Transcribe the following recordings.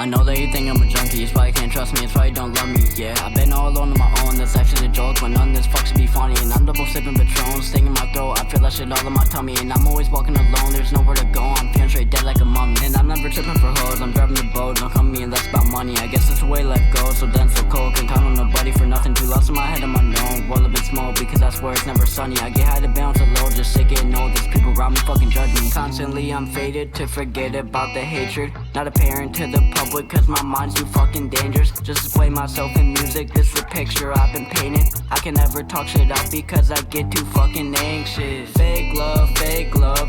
I know that you think I'm a junkie, it's why you can't trust me, it's why you don't love me, yeah. I've been all alone on my own, that's actually a joke, but none of this fuck should be funny. And I'm double sipping Patron, stinging my throat, I feel that shit all in my tummy. And I'm always walking alone, there's nowhere to go, I'm feeling straight dead like a mummy. And I'm never tripping for hoes, I'm driving the boat, don't come me and that's about money. I guess that's the way life goes, so dense, so cold, can't count on nobody for nothing. Too lost in my head, I'm unknown, roll up in smoke, because I swear it's never sunny. I get high to bounce a low, just sick getting old, these people around me fucking judge me. Constantly I'm faded to forget about the hatred, not apparent to the public, cause my mind's too fucking dangerous. Just display myself in music, this is the picture I've been painting. I can never talk shit out because I get too fucking anxious. Fake love,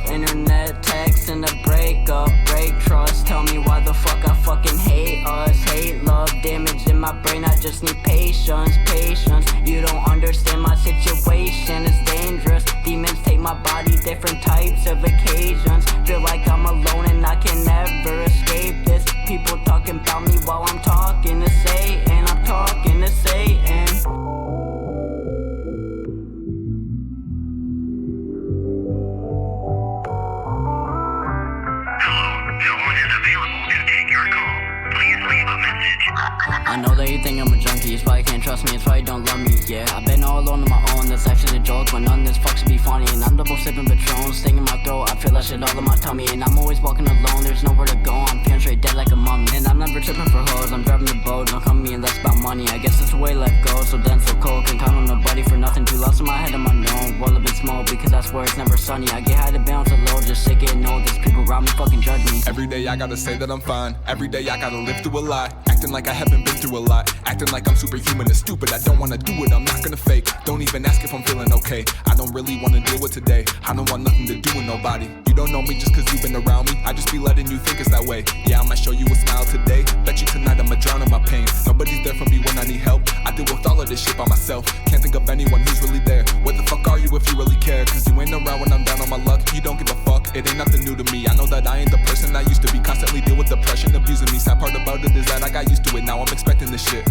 internet text and a breakup, break trust. Tell me why the fuck I fucking hate us. Hate love, damage in my brain, I just need patience. You don't understand my situation, it's dangerous. Demons take my body, different types of occasions. Feel like I'm alone and I can never escape this. People talking about me while I'm talking to Satan. I'm talking to Satan. I know that you think I'm a junkie, it's why you can't trust me, it's why you don't love me, yeah. I've been all alone on my own, that's actually a joke, but none of this fuck should be funny. And I'm double sipping Patron, stinging my throat, I feel that shit all in my tummy. And I'm always walking alone, there's nowhere to go, I'm feeling straight dead like a mummy. And I'm never tripping for hoes, I'm driving the boat, don't come me and that's about money. I guess that's the way life goes, so dense, so cold, can't count on nobody for nothing. Too lost in my head, I'm unknown, roll up in smoke, because I swear it's never sunny. I get high to bounce a low, just sick getting old, these people around me fucking judge me. Every day I gotta say that I'm fine, every day I gotta live through a lie, acting like I haven't been through a lot, acting like I'm superhuman and stupid. I don't wanna do it, I'm not gonna fake. Don't even ask if I'm feeling okay, I don't really wanna deal with today. I don't want nothing to do with nobody. You don't know me just cause you've been around me, I just be letting you think it's that way. Yeah, I'ma show you a smile today, bet you tonight I'ma drown in my pain. Nobody's there for me when I need help, I deal with all of this shit by myself. Can't think of anyone who's really there. Where the fuck are you if you really care? Cause you ain't around when I'm down on my luck. You don't give a fuck, it ain't nothing new to me. I know that I ain't the person I used to be. Constantly deal with depression, abusing me. Sad part about it is that I got used to it, now I'm expecting this shit.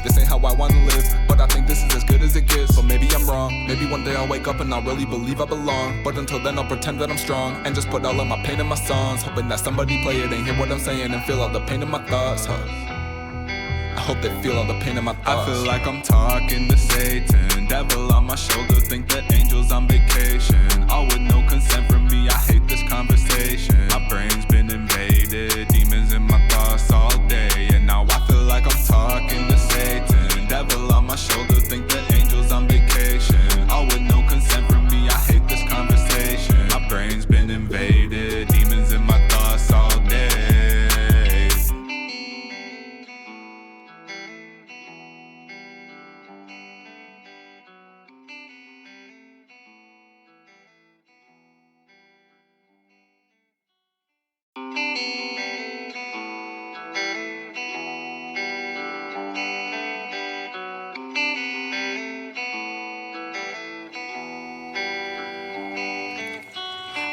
This ain't how I wanna live, but I think this is as good as it gets. But maybe I'm wrong, maybe one day I'll wake up and I'll really believe I belong. But until then I'll pretend that I'm strong, and just put all of my pain in my songs, hoping that somebody play it and hear what I'm saying and feel all the pain in my thoughts, I hope they feel all the pain in my thoughts. I feel like I'm talking to Satan, devil on my shoulder, think that angels on vacation, all with no consent from me. I hate this conversation, my brain's been invaded, demons in my thoughts all day. And now I feel like I'm talking to Satan, devil on my shoulder, think that angels on vacation, all with no consent from me. I hate this conversation, my brain's been invaded, demons in my thoughts all day.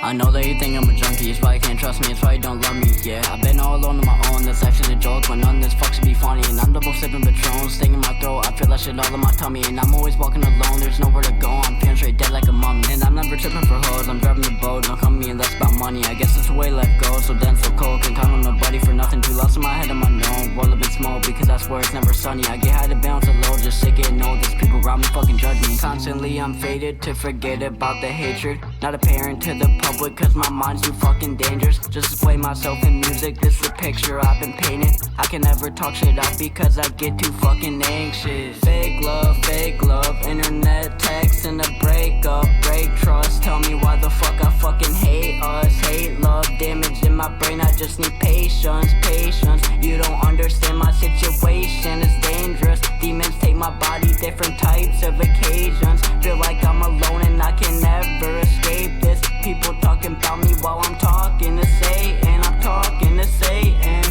I know that you think I'm a junkie, it's why you can't trust me, it's why you don't love me, yeah. I've been all alone on my own, that's actually a joke, but none of this fuck should be funny. And I'm double sipping Patron, stinging my throat, I feel that shit all in my tummy. And I'm always walking alone, there's nowhere to go, I'm feeling straight dead like a mummy. And I'm never tripping for hoes, I'm driving the boat, don't come me and that's about money. I guess that's the way life goes, so dense, so cold, can't count on nobody for nothing. Too lost in my head, I'm unknown, roll up in smoke, because I swear it's never sunny. I get high to bounce a low, just sick getting old, these people around me fucking judge me. Constantly I'm faded to forget about the hatred, not apparent to the public, cause my mind's too fucking dangerous. Just display myself in music, this is the picture I've been painting. I can never talk shit out because I get too fucking anxious. Fake love, internet text and a breakup, break trust. Tell me why the fuck I fucking hate us. Hate love, damage in my brain, I just need patience. You don't understand my situation, it's dangerous. Demons take my body, different types of occasions. Feel like I'm alone and I can never escape this. People talking about me while I'm talking to Satan. I'm talking to Satan.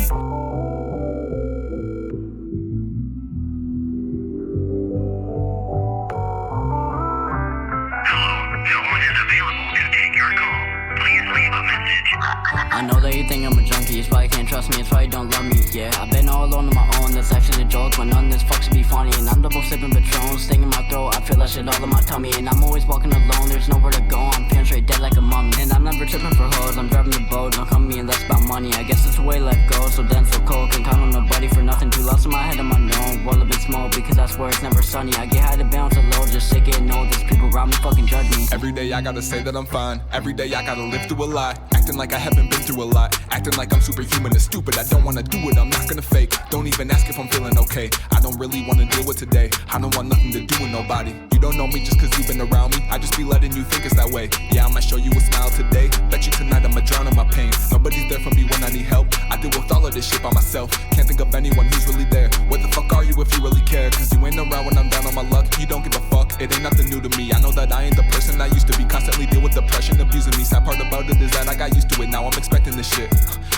I know that you think I'm a junkie, it's why you can't trust me, it's why you don't love me, yeah. I've been all alone on my own, that's actually a joke, but none of this fucks to be funny. And I'm double sipping Patron, stinging my throat, I feel that shit all in my tummy. And I'm always walking alone, there's nowhere to go, I'm feeling straight dead like a mummy. And I'm never tripping for hoes, I'm driving the boat, don't come to me and that's about money. I guess it's the way life goes, so dense, so cold, can't count on nobody for nothing. Too lost in my head, I'm unknown, roll up in smoke, because I swear it's never sunny. I get high to bounce a low, just sick getting old, there's people around me fucking judge me. Every day I gotta say that I'm fine, every day I gotta live through a lie. Acting like I haven't been through a lot, acting like I'm superhuman and stupid. I don't wanna do it, I'm not gonna fake. Don't even ask if I'm feeling okay. I don't really wanna deal with today. I don't want nothing to do with nobody. You don't know me just cause you've been around me. I just be letting you think it's that way. Yeah, I'ma show you a smile today. Bet you tonight I'ma drown in my pain. Nobody's there for me when I need help. I deal with all of this shit by myself. Can't think of anyone who's really there. Where the fuck are you if you really care? Cause you ain't around when I'm down on my luck. You don't give a fuck, it ain't nothing new to me. I know that I ain't the person I used to be. Constantly deal with depression, abusing me. Sad part about it is that I got used to it. Now I'm expecting this shit.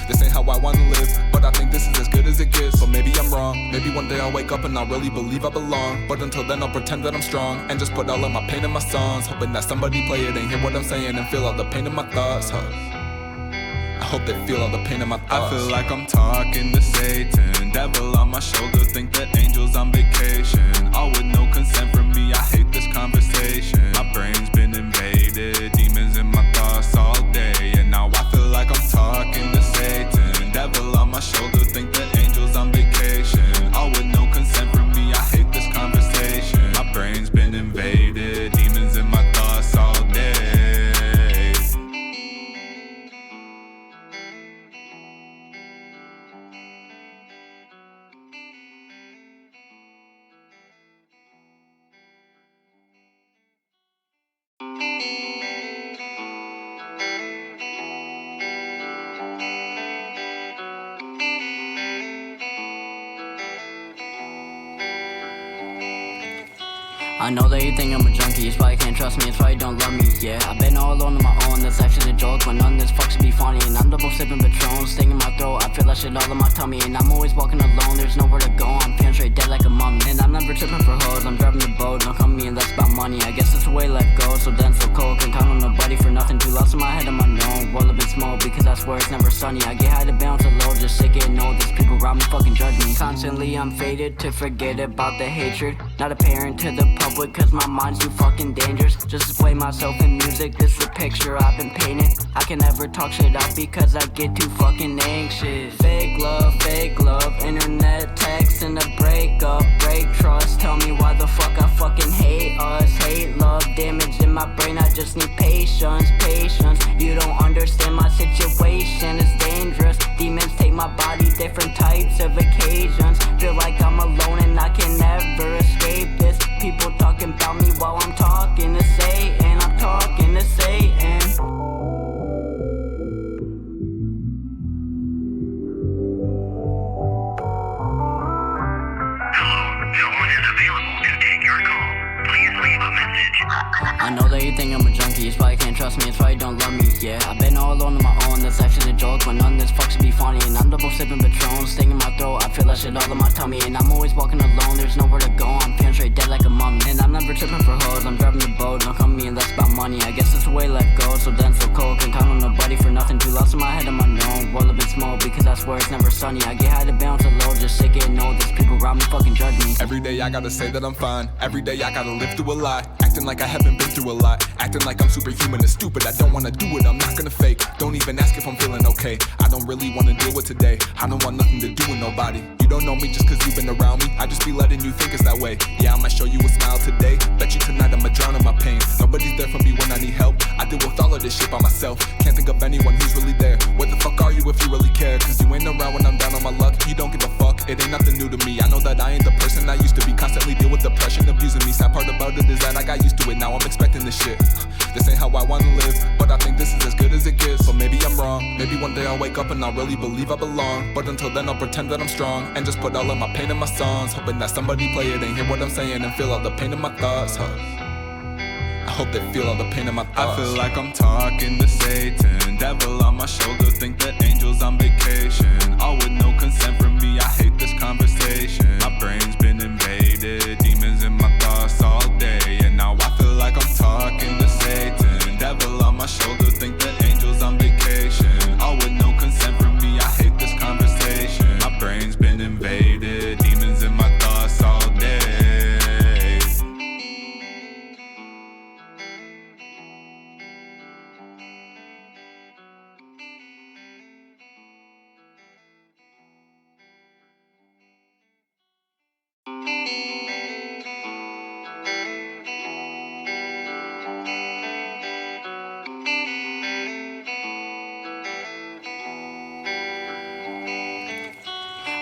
This ain't how I wanna live, but I think this is as good as it gets. But maybe I'm wrong, maybe one day I'll wake up and I'll really believe I belong. But until then I'll pretend that I'm strong and just put all of my pain in my songs, hoping that somebody play it and hear what I'm saying and feel all the pain in my thoughts, I hope they feel all the pain in my thoughts. I feel like I'm talking to Satan, devil on my shoulder, think that angels on vacation, all with no consent from me. I hate this conversation. My brain's been invaded, demons in my thoughts all day, and now I feel like I'm talking to Satan, devil on my shoulder, think that angels on vacation, all with no consent from me. I hate this conversation. My brain's been invaded, demons in my thoughts all day. I know that you think I'm a junkie, it's why you can't trust me, it's why you don't love me, yeah. I've been all alone on my own, that's actually a joke, but none of this fucks to be funny. And I'm double sipping Patron, stinging my throat, I feel that shit all in my tummy. And I'm always walking alone, there's nowhere to go, I'm feeling straight dead like a mummy. And I'm never tripping for hoes, I'm driving the boat, don't come to me and that's about money. I guess it's the way life goes, so dense, so cold, can't count on nobody for nothing. Too lost in my head, I'm unknown, roll up in smoke, because I swear it's never sunny. I get high to bounce a low, just sick getting old, there's people around me fucking judge me. Constantly I'm faded to forget about the hatred, not apparent to the public cause my mind's too fucking dangerous. Just display myself in music, this is a picture I've been painting. I can never talk shit out because I get too fucking anxious. Fake love, internet text and a breakup, break trust. Tell me why the fuck I fucking hate us. Hate love, damage in my brain, I just need patience. You don't understand my situation, it's dangerous. Demons take my body, different types of occasions. Feel like I'm alone and I can never escape this. People talking about me while I'm talking to Satan, I'm talking to Satan. I know that you think I'm a junkie, it's why you can't trust me, it's why you don't love me, yeah. I've been all alone on my own, that's actually a joke, but none of this fucks to be funny. And I'm double sipping Patron, stinging my throat, I feel that shit all in my tummy. And I'm always walking alone, there's nowhere to go, I'm feeling straight dead like a mummy. And I'm never tripping for hoes, I'm driving the boat, don't come to me and that's about money. I guess it's the way life goes, so dense, so cold, can't count on nobody for nothing. Too lost in my head, I'm unknown, roll up in smoke, because I swear it's never sunny. I get high to bounce a low, just sick getting old, there's people around me fucking judge me. Every day I gotta say that I'm fine, every day I gotta live through a lie. Acting like I haven't been through a lot, acting like I'm superhuman and stupid. I don't wanna do it, I'm not gonna fake. Don't even ask if I'm feeling okay. I don't really wanna deal with today. I don't want nothing to do with nobody. You don't know me just cause you've been around me. I just be letting you think it's that way. Yeah, I'ma show you a smile today. Bet you tonight I'ma drown in my pain. Nobody's there for me when I need help. I deal with all of this shit by myself. Can't think of anyone who's really there. Where the fuck are you if you really care? Cause you ain't around when I'm down on my luck. You don't give a fuck, it ain't nothing new to me. I know that I ain't the person I used to be. Constantly deal with depression, abusing me. Sad part about it is that I got used to it. Now I'm expecting this shit. This ain't how I wanna live, but I think this is as good as it gets. But maybe I'm wrong, maybe one day I'll wake up and I'll really believe I belong. But until then I'll pretend that I'm strong and just put all of my pain in my songs, hoping that somebody play it and hear what I'm saying and feel all the pain in my thoughts, I hope they feel all the pain in my thoughts. I feel like I'm talking to Satan, devil on my shoulder, think that angels on vacation, all with no consent from me. I hate this conversation. My brain's been invaded, demons in my thoughts all day, and now I feel like I'm talking to Satan, devil on my shoulder, think that angels on vacation, all with no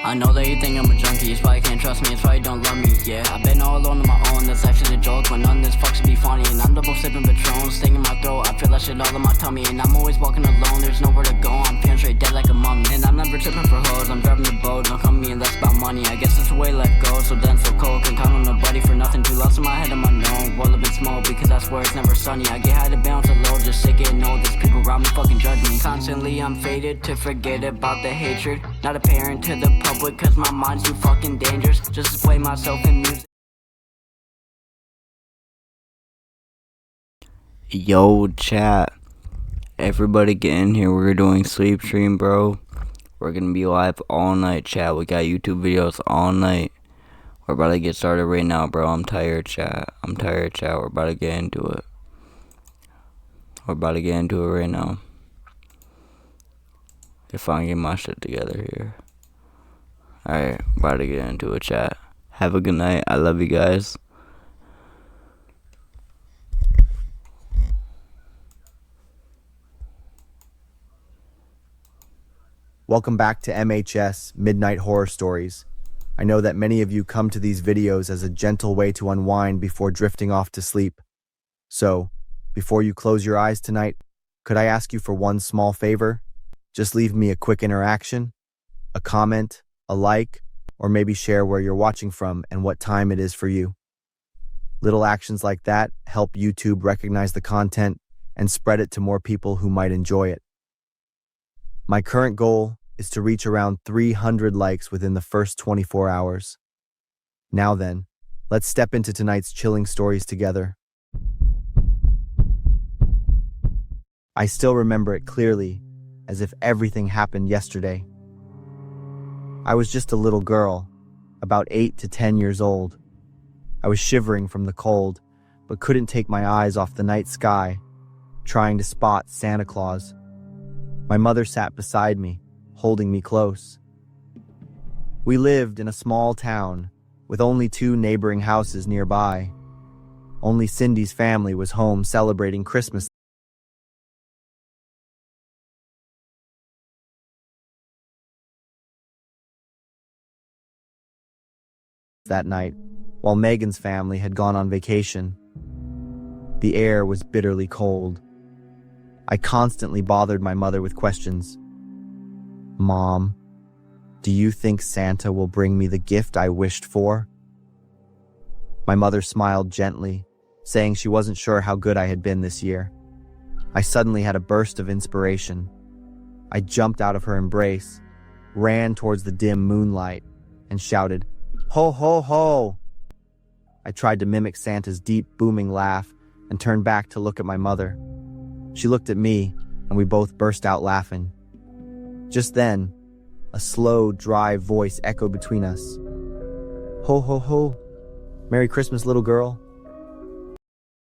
I know that you think I'm a junkie, it's why you can't trust me, it's why you don't love me, yeah. I've been all alone on my own, that's actually a joke, but none of this fucks to be funny. And I'm double sipping Patron, stinging my throat, I feel that shit all in my tummy. And I'm always walking alone, there's nowhere to go, I'm feeling straight dead like a mummy. And I'm never tripping for hoes, I'm driving the boat, don't come to me unless about money. I guess that's the way life goes, so dense, so cold, can't count on nobody for nothing. Too lost in my head, I'm unknown, roll up in smoke, because I swear it's never sunny. I get high to bounce a low, just sick getting old, there's people around me fucking judge me. Constantly I'm faded to forget about the hatred, not a parent to the public, cause my mind's too fucking dangerous, just to play myself in music. Yo, chat. Everybody get in here. We're doing sleep stream, bro. We're gonna be live all night, chat. We got YouTube videos all night. We're about to get started right now, bro. I'm tired, chat. We're about to get into it. Right now. If I can get my shit together here. Alright, about to get into it, chat. Have a good night. I love you guys. Welcome back to MHS Midnight Horror Stories. I know that many of you come to these videos as a gentle way to unwind before drifting off to sleep. So, before you close your eyes tonight, could I ask you for one small favor? Just leave me a quick interaction, a comment, a like, or maybe share where you're watching from and what time it is for you. Little actions like that help YouTube recognize the content and spread it to more people who might enjoy it. My current goal is to reach around 300 likes within the first 24 hours. Now then, let's step into tonight's chilling stories together. I still remember it clearly, as if everything happened yesterday. I was just a little girl, about 8 to 10 years old. I was shivering from the cold, but couldn't take my eyes off the night sky, trying to spot Santa Claus. My mother sat beside me, holding me close. We lived in a small town, with only 2 neighboring houses nearby. Only Cindy's family was home celebrating Christmas that night, while Megan's family had gone on vacation. The air was bitterly cold. I constantly bothered my mother with questions. Mom, do you think Santa will bring me the gift I wished for? My mother smiled gently, saying she wasn't sure how good I had been this year. I suddenly had a burst of inspiration. I jumped out of her embrace, ran towards the dim moonlight, and shouted, "Ho, ho, ho!" I tried to mimic Santa's deep, booming laugh and turned back to look at my mother. She looked at me, and we both burst out laughing. Just then, a slow, dry voice echoed between us. "Ho, ho, ho! Merry Christmas, little girl."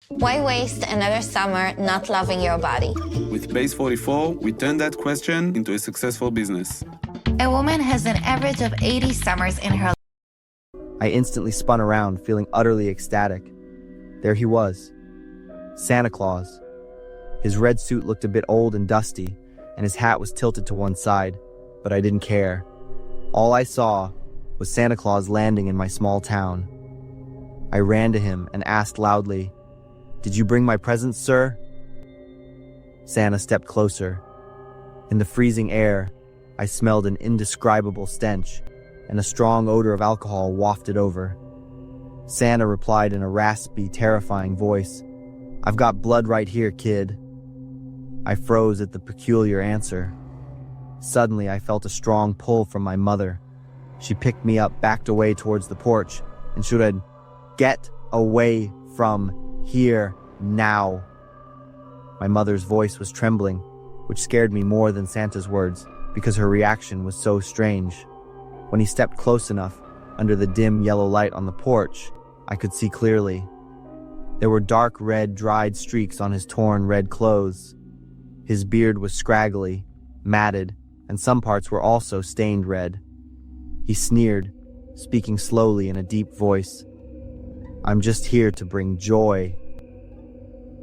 Why waste another summer not loving your body? With Base 44, we turned that question into a successful business. A woman has an average of 80 summers in her life. I instantly spun around, feeling utterly ecstatic. There he was, Santa Claus. His red suit looked a bit old and dusty, and his hat was tilted to one side, but I didn't care. All I saw was Santa Claus landing in my small town. I ran to him and asked loudly, "Did you bring my presents, sir?" Santa stepped closer. In the freezing air, I smelled an indescribable stench, and a strong odor of alcohol wafted over. Santa replied in a raspy, terrifying voice, "I've got blood right here, kid." I froze at the peculiar answer. Suddenly, I felt a strong pull from my mother. She picked me up, backed away towards the porch, and shouted, "Get away from here now." My mother's voice was trembling, which scared me more than Santa's words, because her reaction was so strange. When he stepped close enough, under the dim yellow light on the porch, I could see clearly. There were dark red dried streaks on his torn red clothes. His beard was scraggly, matted, and some parts were also stained red. He sneered, speaking slowly in a deep voice. "I'm just here to bring joy,"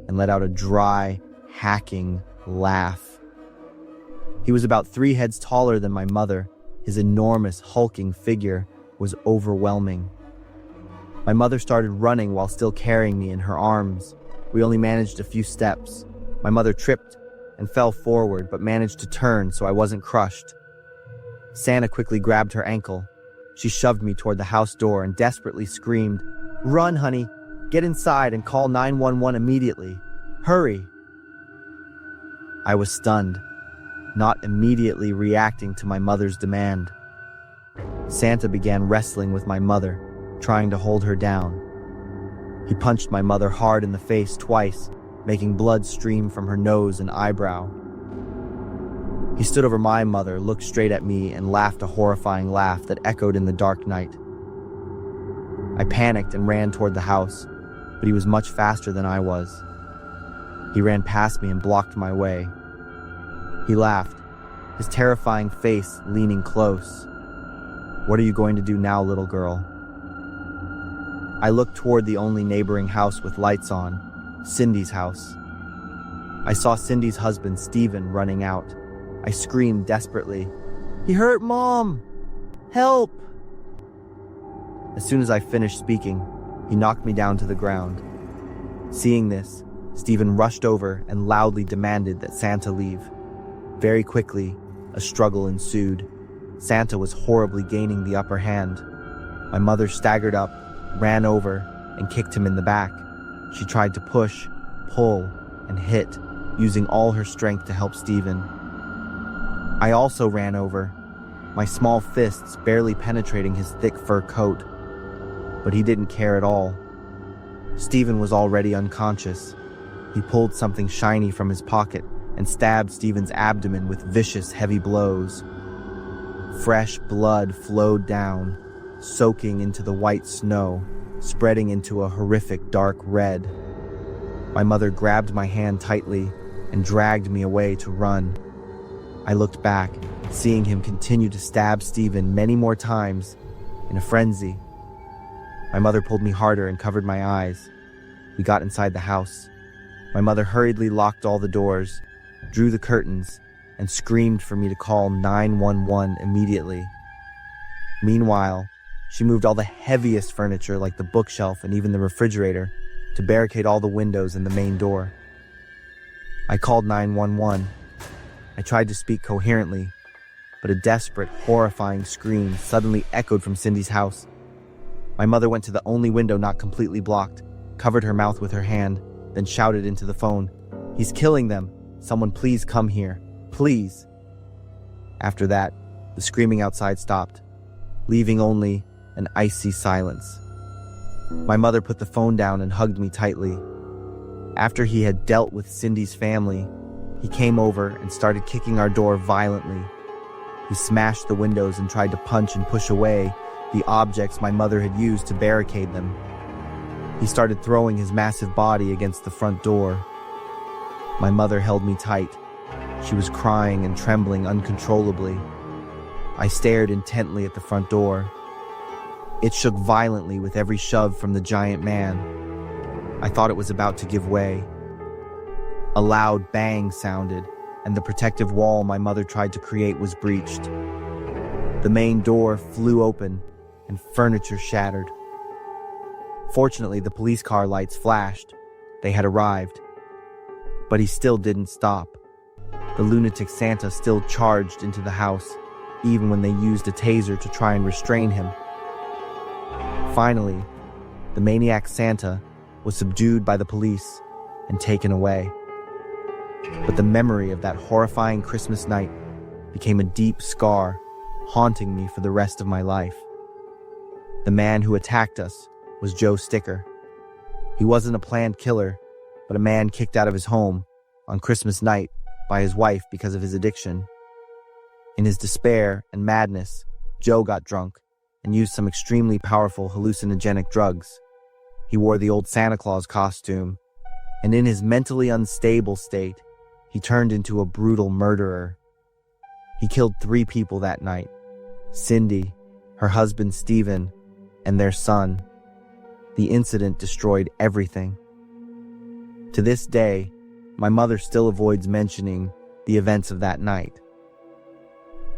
and let out a dry, hacking laugh. He was about 3 heads taller than my mother. His enormous, hulking figure was overwhelming. My mother started running while still carrying me in her arms. We only managed a few steps. My mother tripped and fell forward, but managed to turn so I wasn't crushed. Santa quickly grabbed her ankle. She shoved me toward the house door and desperately screamed, "Run, honey! Get inside and call 911 immediately! Hurry!" I was stunned, not immediately reacting to my mother's demand. Santa began wrestling with my mother, trying to hold her down. He punched my mother hard in the face twice, making blood stream from her nose and eyebrow. He stood over my mother, looked straight at me, and laughed a horrifying laugh that echoed in the dark night. I panicked and ran toward the house, but he was much faster than I was. He ran past me and blocked my way. He laughed, his terrifying face leaning close. "What are you going to do now, little girl?" I looked toward the only neighboring house with lights on, Cindy's house. I saw Cindy's husband, Steven, running out. I screamed desperately, "He hurt Mom! Help!" As soon as I finished speaking, he knocked me down to the ground. Seeing this, Steven rushed over and loudly demanded that Santa leave. Very quickly, a struggle ensued. Santa was horribly gaining the upper hand. My mother staggered up, ran over, and kicked him in the back. She tried to push, pull, and hit, using all her strength to help Steven. I also ran over, my small fists barely penetrating his thick fur coat. But he didn't care at all. Steven was already unconscious. He pulled something shiny from his pocket and stabbed Steven's abdomen with vicious, heavy blows. Fresh blood flowed down, soaking into the white snow, spreading into a horrific dark red. My mother grabbed my hand tightly and dragged me away to run. I looked back, seeing him continue to stab Steven many more times in a frenzy. My mother pulled me harder and covered my eyes. We got inside the house. My mother hurriedly locked all the doors, drew the curtains, and screamed for me to call 911 immediately. Meanwhile, she moved all the heaviest furniture like the bookshelf and even the refrigerator to barricade all the windows and the main door. I called 911. I tried to speak coherently, but a desperate, horrifying scream suddenly echoed from Cindy's house. My mother went to the only window not completely blocked, covered her mouth with her hand, then shouted into the phone, "He's killing them! Someone please come here! Please!" After that, the screaming outside stopped, leaving only an icy silence. My mother put the phone down and hugged me tightly. After he had dealt with Cindy's family, he came over and started kicking our door violently. He smashed the windows and tried to punch and push away the objects my mother had used to barricade them. He started throwing his massive body against the front door. My mother held me tight. She was crying and trembling uncontrollably. I stared intently at the front door. It shook violently with every shove from the giant man. I thought it was about to give way. A loud bang sounded, and the protective wall my mother tried to create was breached. The main door flew open, and furniture shattered. Fortunately, the police car lights flashed. They had arrived. But he still didn't stop. The lunatic Santa still charged into the house, even when they used a taser to try and restrain him. Finally, the maniac Santa was subdued by the police and taken away. But the memory of that horrifying Christmas night became a deep scar, haunting me for the rest of my life. The man who attacked us was Joe Sticker. He wasn't a planned killer, but a man kicked out of his home on Christmas night by his wife because of his addiction. In his despair and madness, Joe got drunk and used some extremely powerful hallucinogenic drugs. He wore the old Santa Claus costume, and in his mentally unstable state, he turned into a brutal murderer. He killed 3 people that night: Cindy, her husband Steven, and their son. The incident destroyed everything. To this day, my mother still avoids mentioning the events of that night.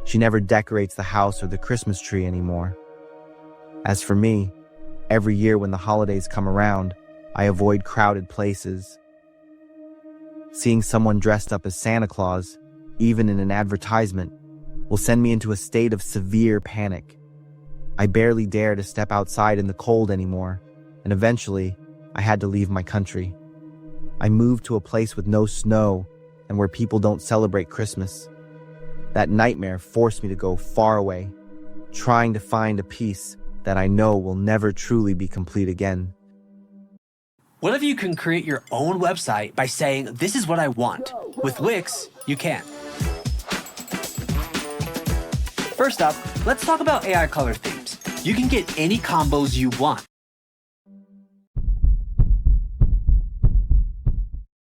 She never decorates the house or the Christmas tree anymore. As for me, every year when the holidays come around, I avoid crowded places. Seeing someone dressed up as Santa Claus, even in an advertisement, will send me into a state of severe panic. I barely dare to step outside in the cold anymore, and eventually, I had to leave my country. I moved to a place with no snow and where people don't celebrate Christmas. That nightmare forced me to go far away, trying to find a peace that I know will never truly be complete again. What if you can create your own website by saying, "This is what I want"? With Wix, you can. First up, let's talk about AI color themes. You can get any combos you want.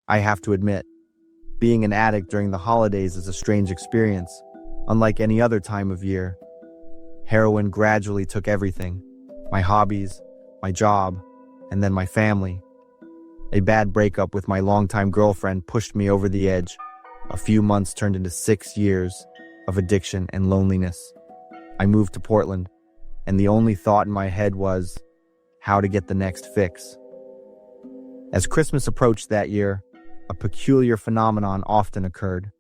I have to admit, being an addict during the holidays is a strange experience. Unlike any other time of year, heroin gradually took everything: my hobbies, my job, and then my family. A bad breakup with my longtime girlfriend pushed me over the edge. A few months turned into 6 years of addiction and loneliness. I moved to Portland, and the only thought in my head was how to get the next fix. As Christmas approached that year, a peculiar phenomenon often occurred.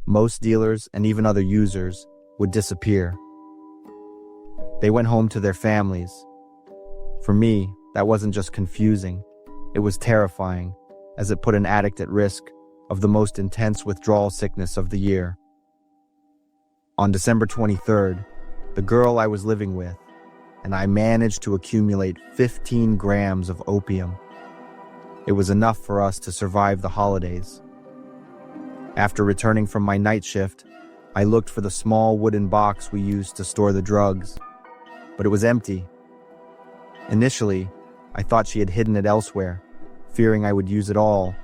Most dealers and even other users would disappear. They went home to their families. For me, that wasn't just confusing. It was terrifying, as it put an addict at risk of the most intense withdrawal sickness of the year. On December 23rd, the girl I was living with and I managed to accumulate 15 grams of opium. It was enough for us to survive the holidays. After returning from my night shift, I looked for the small wooden box we used to store the drugs, but it was empty. Initially, I thought she had hidden it elsewhere, fearing I would use it all.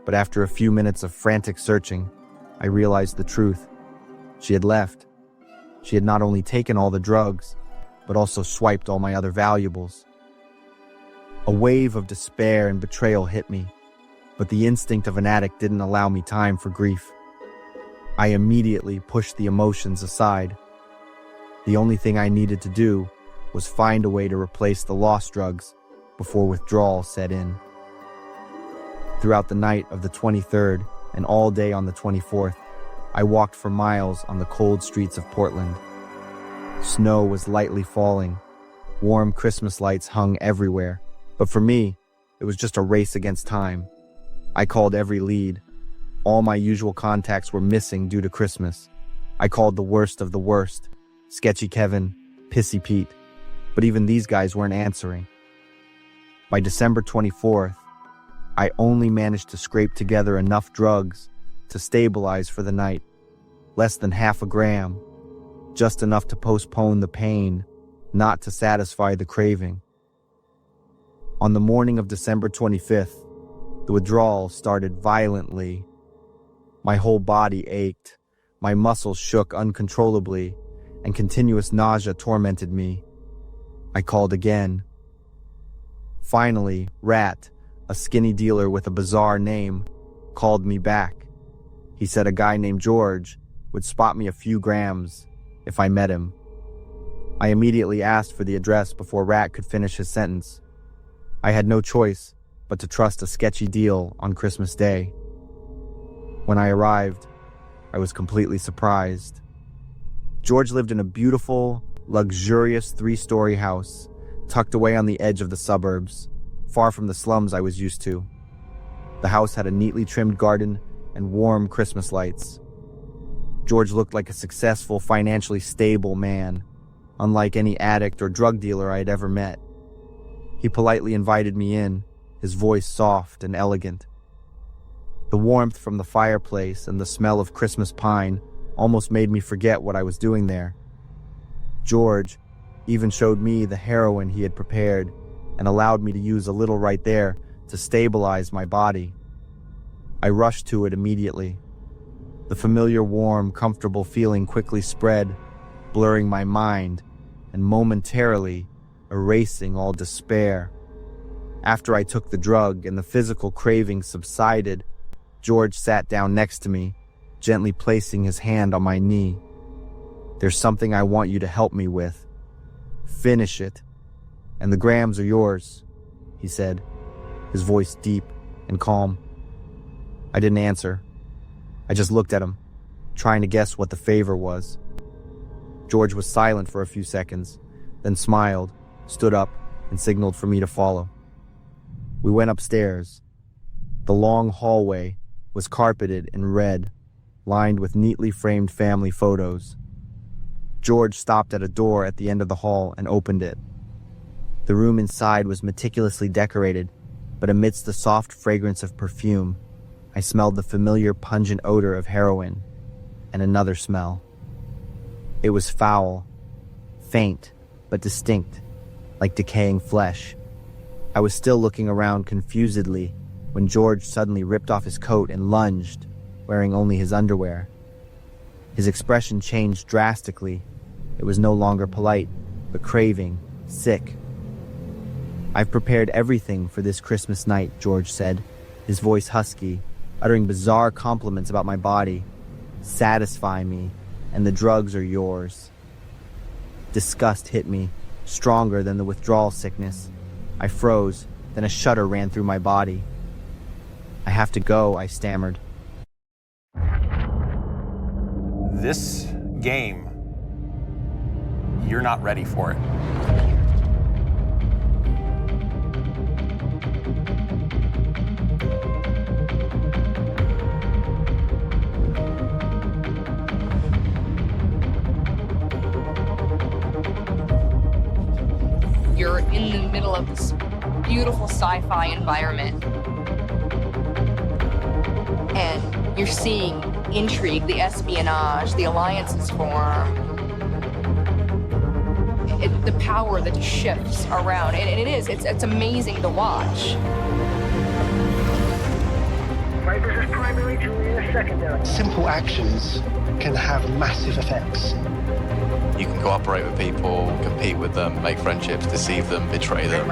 But after a few minutes of frantic searching, I realized the truth. She had left. She had not only taken all the drugs, but also swiped all my other valuables. A wave of despair and betrayal hit me, but the instinct of an addict didn't allow me time for grief. I immediately pushed the emotions aside. The only thing I needed to do was find a way to replace the lost drugs before withdrawal set in. Throughout the night of the 23rd and all day on the 24th, I walked for miles on the cold streets of Portland. Snow was lightly falling. Warm Christmas lights hung everywhere. But for me, it was just a race against time. I called every lead. All my usual contacts were missing due to Christmas. I called the worst of the worst: Sketchy Kevin, Pissy Pete. But even these guys weren't answering. By December 24th, I only managed to scrape together enough drugs to stabilize for the night. Less than half a gram. Just enough to postpone the pain, not to satisfy the craving. On the morning of December 25th, the withdrawal started violently. My whole body ached, my muscles shook uncontrollably, and continuous nausea tormented me. I called again. Finally, Rat, a skinny dealer with a bizarre name, called me back. He said a guy named George would spot me a few grams if I met him. I immediately asked for the address before Rat could finish his sentence. I had no choice but to trust a sketchy deal on Christmas Day. When I arrived, I was completely surprised. George lived in a beautiful, luxurious 3-story house, tucked away on the edge of the suburbs, far from the slums I was used to. The house had a neatly trimmed garden and warm Christmas lights. George looked like a successful, financially stable man, unlike any addict or drug dealer I had ever met. He politely invited me in, his voice soft and elegant. The warmth from the fireplace and the smell of Christmas pine almost made me forget what I was doing there. George even showed me the heroin he had prepared and allowed me to use a little right there to stabilize my body. I rushed to it immediately. The familiar, warm, comfortable feeling quickly spread, blurring my mind and momentarily erasing all despair. After I took the drug and the physical craving subsided, George sat down next to me, gently placing his hand on my knee. There's something I want you to help me with. Finish it. And the grams are yours, he said, his voice deep and calm. I didn't answer. I just looked at him, trying to guess what the favor was. George was silent for a few seconds, then smiled, stood up, and signaled for me to follow. We went upstairs. The long hallway was carpeted in red, lined with neatly framed family photos. George stopped at a door at the end of the hall and opened it. The room inside was meticulously decorated, but amidst the soft fragrance of perfume, I smelled the familiar pungent odor of heroin and another smell. It was foul, faint, but distinct, like decaying flesh. I was still looking around confusedly when George suddenly ripped off his coat and lunged, wearing only his underwear. His expression changed drastically. It was no longer polite, but craving, sick. "I've prepared everything for this Christmas night," George said, his voice husky, uttering bizarre compliments about my body. "Satisfy me, and the drugs are yours." Disgust hit me, stronger than the withdrawal sickness. I froze, then a shudder ran through my body. "I have to go," I stammered. This game, you're not ready for it. You're in the middle of this beautiful sci-fi environment, and you're seeing intrigue, the espionage, the alliances form, the power that just shifts around, and it's amazing to watch. This is primary, Julia, secondary. Simple actions can have massive effects. You can cooperate with people, compete with them, make friendships, deceive them, betray them.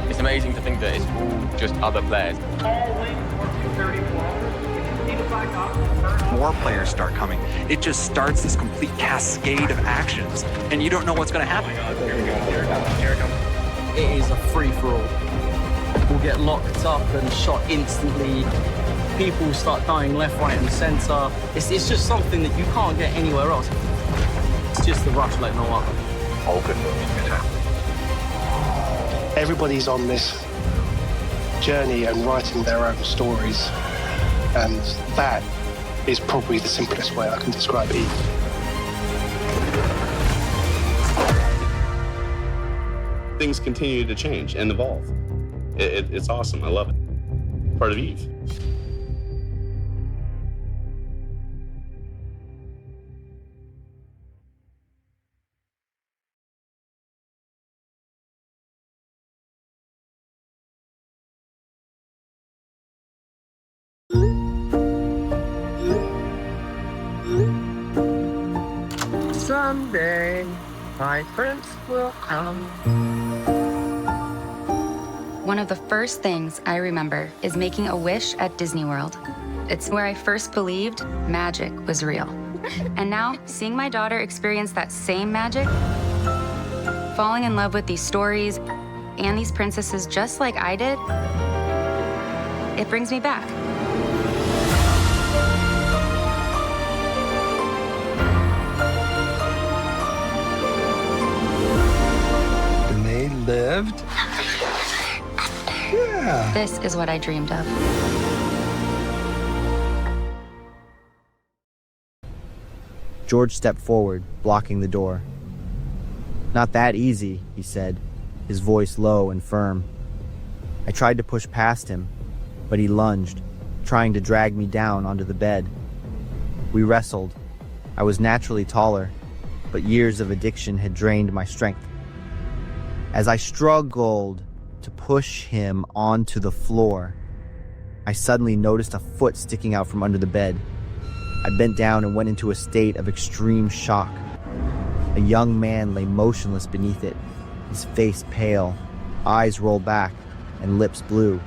It's amazing to think that it's all just other players. More players start coming. It just starts this complete cascade of actions, and you don't know what's going to happen. Here it comes. It is a free-for-all. People get locked up and shot instantly. People start dying left, right, and center. It's just something that you can't get anywhere else. It's just the rush like no other. All good movies happen. Everybody's on this journey and writing their own stories, and that is probably the simplest way I can describe Eve. Things continue to change and evolve. It's awesome. I love it. Part of Eve. Someday, my prince will come. One of the first things I remember is making a wish at Disney World. It's where I first believed magic was real. And now, seeing my daughter experience that same magic, falling in love with these stories and these princesses just like I did, it brings me back. And they lived. Yeah. This is what I dreamed of. George stepped forward, blocking the door. "Not that easy," he said, his voice low and firm. I tried to push past him, but he lunged, trying to drag me down onto the bed. We wrestled. I was naturally taller, but years of addiction had drained my strength. As I struggled to push him onto the floor, I suddenly noticed a foot sticking out from under the bed. I bent down and went into a state of extreme shock. A young man lay motionless beneath it, his face pale, eyes rolled back, and lips blue.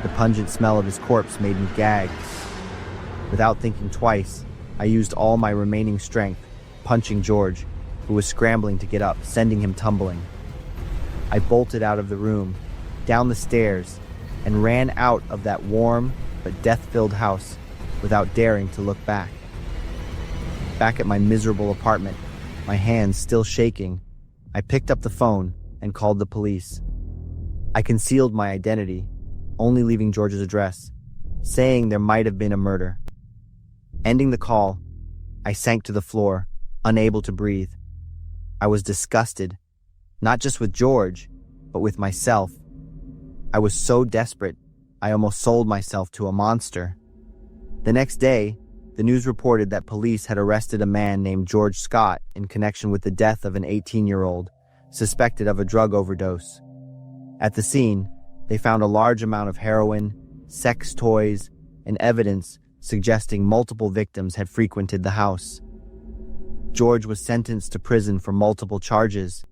The pungent smell of his corpse made me gag. Without thinking twice, I used all my remaining strength, punching George, who was scrambling to get up, sending him tumbling. I bolted out of the room, down the stairs, and ran out of that warm but death-filled house without daring to look back. Back at my miserable apartment, my hands still shaking, I picked up the phone and called the police. I concealed my identity, only leaving George's address, saying there might have been a murder. Ending the call, I sank to the floor, unable to breathe. I was disgusted, not just with George, but with myself. I was so desperate, I almost sold myself to a monster. The next day, the news reported that police had arrested a man named George Scott in connection with the death of an 18-year-old, suspected of a drug overdose. At the scene, they found a large amount of heroin, sex toys, and evidence suggesting multiple victims had frequented the house. George was sentenced to prison for multiple charges.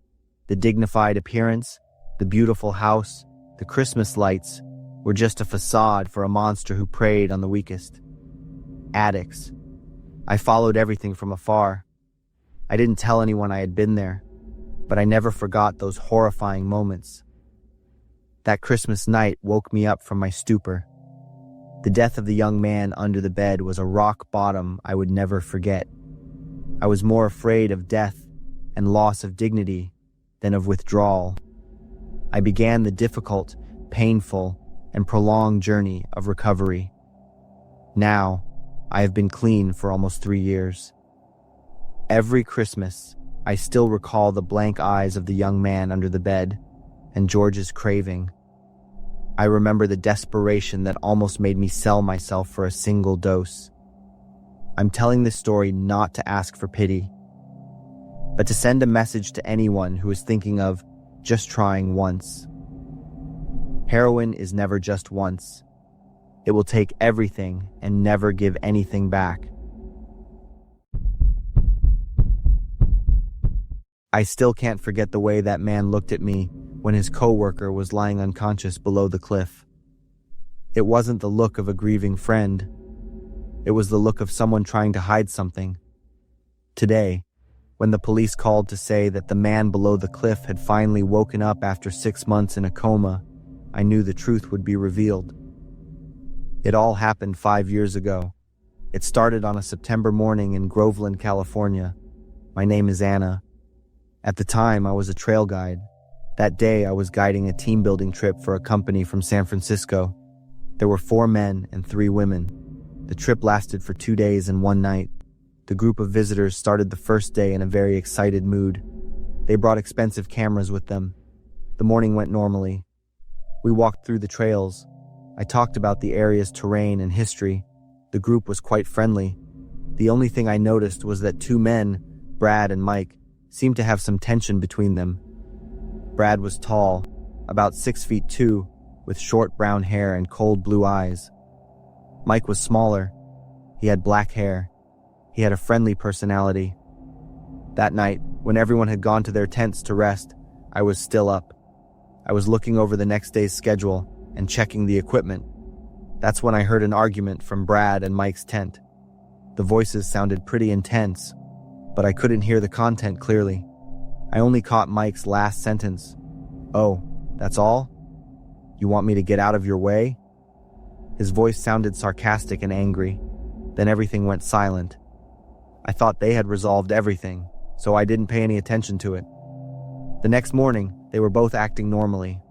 The dignified appearance, the beautiful house, the Christmas lights were just a facade for a monster who preyed on the weakest. Addicts. I followed everything from afar. I didn't tell anyone I had been there, but I never forgot those horrifying moments. That Christmas night woke me up from my stupor. The death of the young man under the bed was a rock bottom I would never forget. I was more afraid of death and loss of dignity than of withdrawal. I began the difficult, painful, and prolonged journey of recovery. Now, I have been clean for almost 3 years. Every Christmas, I still recall the blank eyes of the young man under the bed and George's craving. I remember the desperation that almost made me sell myself for a single dose. I'm telling this story not to ask for pity, but to send a message to anyone who is thinking of just trying once. Heroin is never just once. It will take everything and never give anything back. I still can't forget the way that man looked at me when his coworker was lying unconscious below the cliff. It wasn't the look of a grieving friend. It was the look of someone trying to hide something. Today, when the police called to say that the man below the cliff had finally woken up after 6 months in a coma, I knew the truth would be revealed. It all happened 5 years ago. It started on a September morning in Groveland, California. My name is Anna. At the time, I was a trail guide. That day, I was guiding a team-building trip for a company from San Francisco. There were 4 men and 3 women. The trip lasted for 2 days and 1 night. The group of visitors started the first day in a very excited mood. They brought expensive cameras with them. The morning went normally. We walked through the trails. I talked about the area's terrain and history. The group was quite friendly. The only thing I noticed was that 2 men, Brad and Mike, seemed to have some tension between them. Brad was tall, about 6'2", with short brown hair and cold blue eyes. Mike was smaller. He had black hair. He had a friendly personality. That night, when everyone had gone to their tents to rest, I was still up. I was looking over the next day's schedule and checking the equipment. That's when I heard an argument from Brad and Mike's tent. The voices sounded pretty intense, but I couldn't hear the content clearly. I only caught Mike's last sentence. "Oh, that's all? You want me to get out of your way?" His voice sounded sarcastic and angry. Then everything went silent. I thought they had resolved everything, so I didn't pay any attention to it. The next morning, they were both acting normally.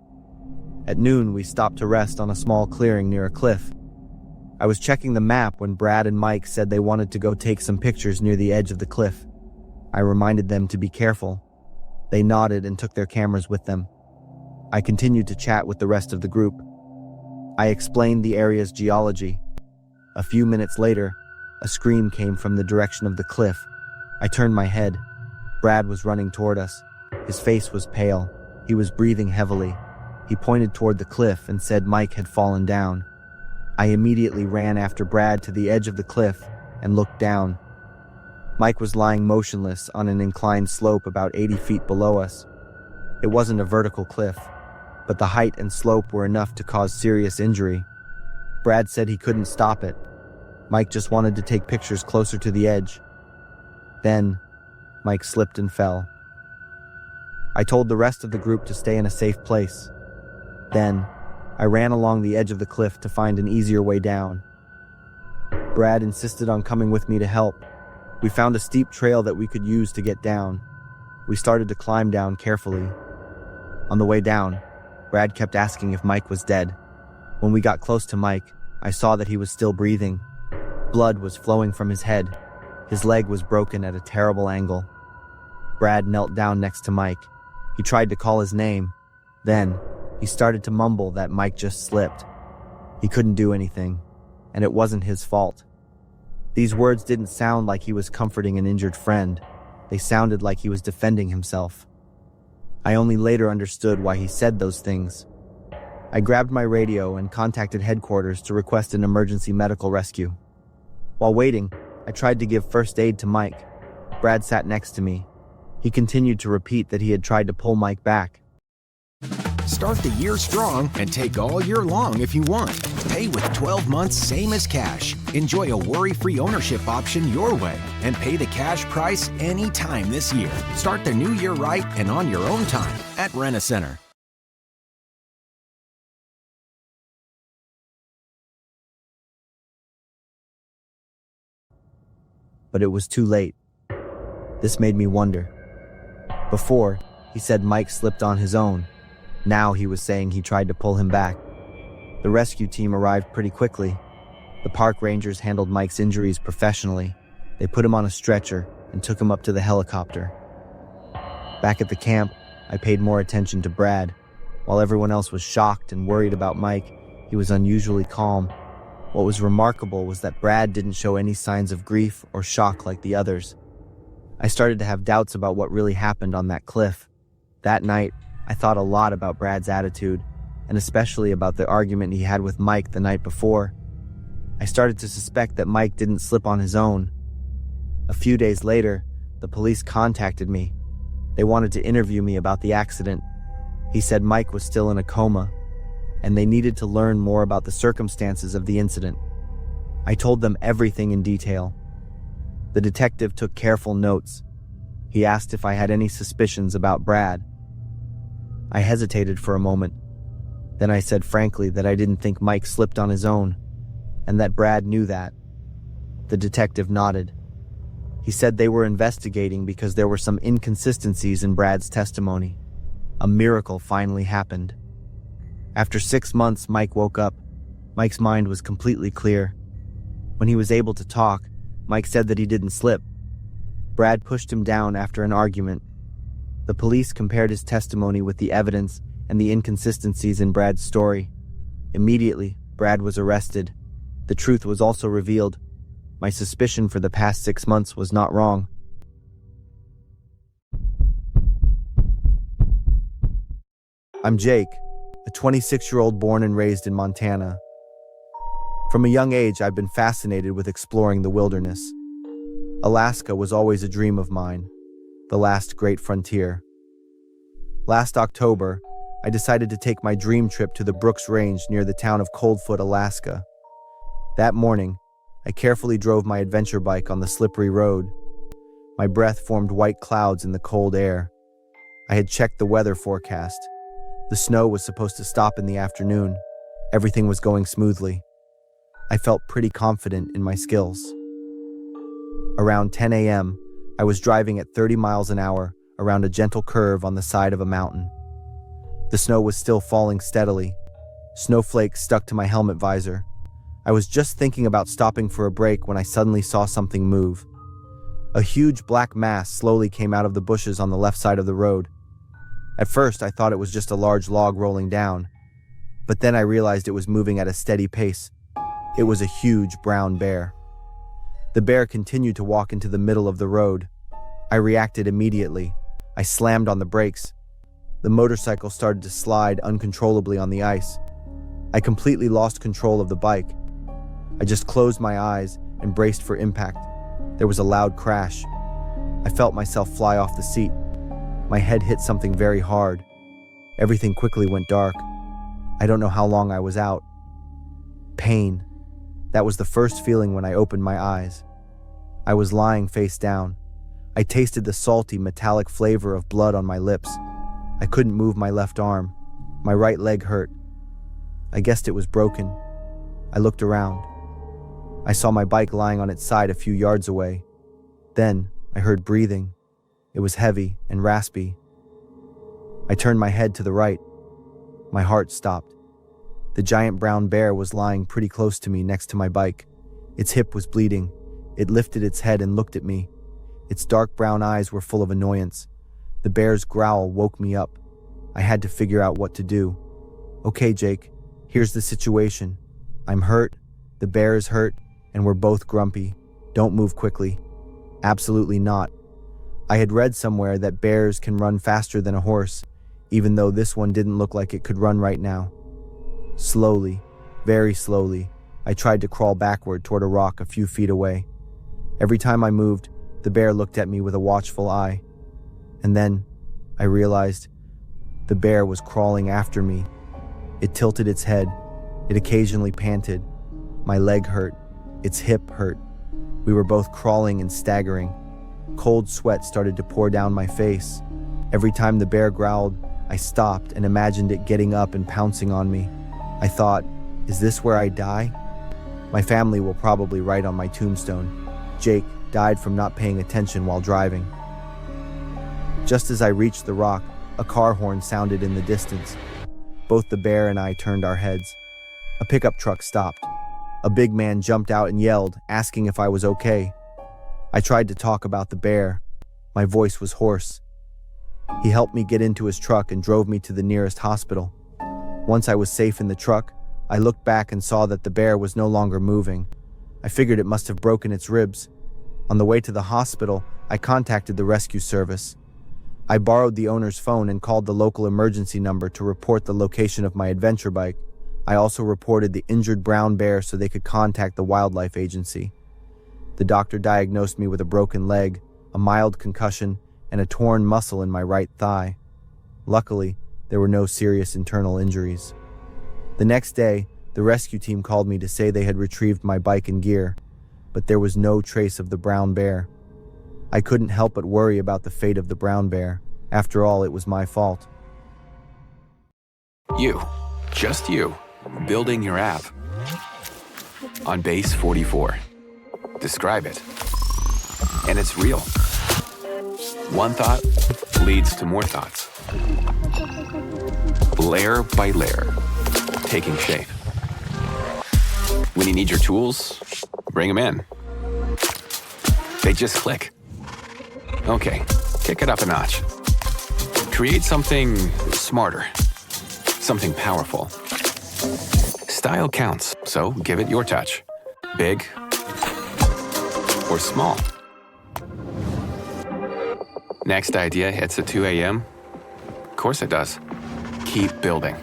At noon, we stopped to rest on a small clearing near a cliff. I was checking the map when Brad and Mike said they wanted to go take some pictures near the edge of the cliff. I reminded them to be careful. They nodded and took their cameras with them. I continued to chat with the rest of the group. I explained the area's geology. A few minutes later, a scream came from the direction of the cliff. I turned my head. Brad was running toward us. His face was pale. He was breathing heavily. He pointed toward the cliff and said Mike had fallen down. I immediately ran after Brad to the edge of the cliff and looked down. Mike was lying motionless on an inclined slope about 80 feet below us. It wasn't a vertical cliff, but the height and slope were enough to cause serious injury. Brad said he couldn't stop it. Mike just wanted to take pictures closer to the edge. Then, Mike slipped and fell. I told the rest of the group to stay in a safe place. Then, I ran along the edge of the cliff to find an easier way down. Brad insisted on coming with me to help. We found a steep trail that we could use to get down. We started to climb down carefully. On the way down, Brad kept asking if Mike was dead. When we got close to Mike, I saw that he was still breathing. Blood was flowing from his head. His leg was broken at a terrible angle. Brad knelt down next to Mike. He tried to call his name. Then, he started to mumble that Mike just slipped. He couldn't do anything, and it wasn't his fault. These words didn't sound like he was comforting an injured friend. They sounded like he was defending himself. I only later understood why he said those things. I grabbed my radio and contacted headquarters to request an emergency medical rescue. While waiting, I tried to give first aid to Mike. Brad sat next to me. He continued to repeat that he had tried to pull Mike back. Start the year strong and take all year long if you want. Pay with 12 months same as cash. Enjoy a worry-free ownership option your way and pay the cash price anytime this year. Start the new year right and on your own time at Rent-A-Center. But it was too late. This made me wonder. Before, he said Mike slipped on his own. Now he was saying he tried to pull him back. The rescue team arrived pretty quickly. The park rangers handled Mike's injuries professionally. They put him on a stretcher and took him up to the helicopter. Back at the camp, I paid more attention to Brad. While everyone else was shocked and worried about Mike, he was unusually calm. What was remarkable was that Brad didn't show any signs of grief or shock like the others. I started to have doubts about what really happened on that cliff. That night, I thought a lot about Brad's attitude, and especially about the argument he had with Mike the night before. I started to suspect that Mike didn't slip on his own. A few days later, the police contacted me. They wanted to interview me about the accident. He said Mike was still in a coma, and they needed to learn more about the circumstances of the incident. I told them everything in detail. The detective took careful notes. He asked if I had any suspicions about Brad. I hesitated for a moment. Then I said frankly that I didn't think Mike slipped on his own, and that Brad knew that. The detective nodded. He said they were investigating because there were some inconsistencies in Brad's testimony. A miracle finally happened. After 6 months, Mike woke up. Mike's mind was completely clear. When he was able to talk, Mike said that he didn't slip. Brad pushed him down after an argument. The police compared his testimony with the evidence and the inconsistencies in Brad's story. Immediately, Brad was arrested. The truth was also revealed. My suspicion for the past 6 months was not wrong. I'm Jake, a 26-year-old born and raised in Montana. From a young age, I've been fascinated with exploring the wilderness. Alaska was always a dream of mine, the last great frontier. Last October, I decided to take my dream trip to the Brooks Range near the town of Coldfoot, Alaska. That morning, I carefully drove my adventure bike on the slippery road. My breath formed white clouds in the cold air. I had checked the weather forecast. The snow was supposed to stop in the afternoon. Everything was going smoothly. I felt pretty confident in my skills. Around 10 a.m., I was driving at 30 miles an hour around a gentle curve on the side of a mountain. The snow was still falling steadily. Snowflakes stuck to my helmet visor. I was just thinking about stopping for a break when I suddenly saw something move. A huge black mass slowly came out of the bushes on the left side of the road. At first, I thought it was just a large log rolling down, but then I realized it was moving at a steady pace. It was a huge brown bear. The bear continued to walk into the middle of the road. I reacted immediately. I slammed on the brakes. The motorcycle started to slide uncontrollably on the ice. I completely lost control of the bike. I just closed my eyes and braced for impact. There was a loud crash. I felt myself fly off the seat. My head hit something very hard. Everything quickly went dark. I don't know how long I was out. Pain. That was the first feeling when I opened my eyes. I was lying face down. I tasted the salty, metallic flavor of blood on my lips. I couldn't move my left arm. My right leg hurt. I guessed it was broken. I looked around. I saw my bike lying on its side a few yards away. Then I heard breathing. It was heavy and raspy. I turned my head to the right. My heart stopped. The giant brown bear was lying pretty close to me next to my bike. Its hip was bleeding. It lifted its head and looked at me. Its dark brown eyes were full of annoyance. The bear's growl woke me up. I had to figure out what to do. Okay, Jake, here's the situation. I'm hurt, the bear is hurt, and we're both grumpy. Don't move quickly. Absolutely not. I had read somewhere that bears can run faster than a horse, even though this one didn't look like it could run right now. Slowly, very slowly, I tried to crawl backward toward a rock a few feet away. Every time I moved, the bear looked at me with a watchful eye. And then, I realized the bear was crawling after me. It tilted its head. It occasionally panted. My leg hurt. Its hip hurt. We were both crawling and staggering. Cold sweat started to pour down my face. Every time the bear growled, I stopped and imagined it getting up and pouncing on me. I thought, is this where I die? My family will probably write on my tombstone, Jake died from not paying attention while driving. Just as I reached the rock, a car horn sounded in the distance. Both the bear and I turned our heads. A pickup truck stopped. A big man jumped out and yelled, asking if I was okay. I tried to talk about the bear. My voice was hoarse. He helped me get into his truck and drove me to the nearest hospital. Once I was safe in the truck, I looked back and saw that the bear was no longer moving. I figured it must have broken its ribs. On the way to the hospital, I contacted the rescue service. I borrowed the owner's phone and called the local emergency number to report the location of my adventure bike. I also reported the injured brown bear so they could contact the wildlife agency. The doctor diagnosed me with a broken leg, a mild concussion, and a torn muscle in my right thigh. Luckily, there were no serious internal injuries. The next day, the rescue team called me to say they had retrieved my bike and gear, but there was no trace of the brown bear. I couldn't help but worry about the fate of the brown bear. After all, it was my fault. You, just you, building your app on Base 44. Describe it. And it's real. One thought leads to more thoughts. Layer by layer, taking shape. When you need your tools, bring them in. They just click. Okay, kick it up a notch. Create something smarter, something powerful. Style counts, so give it your touch. Big or small. Next idea hits at 2 a.m.? Of course it does. Keep building.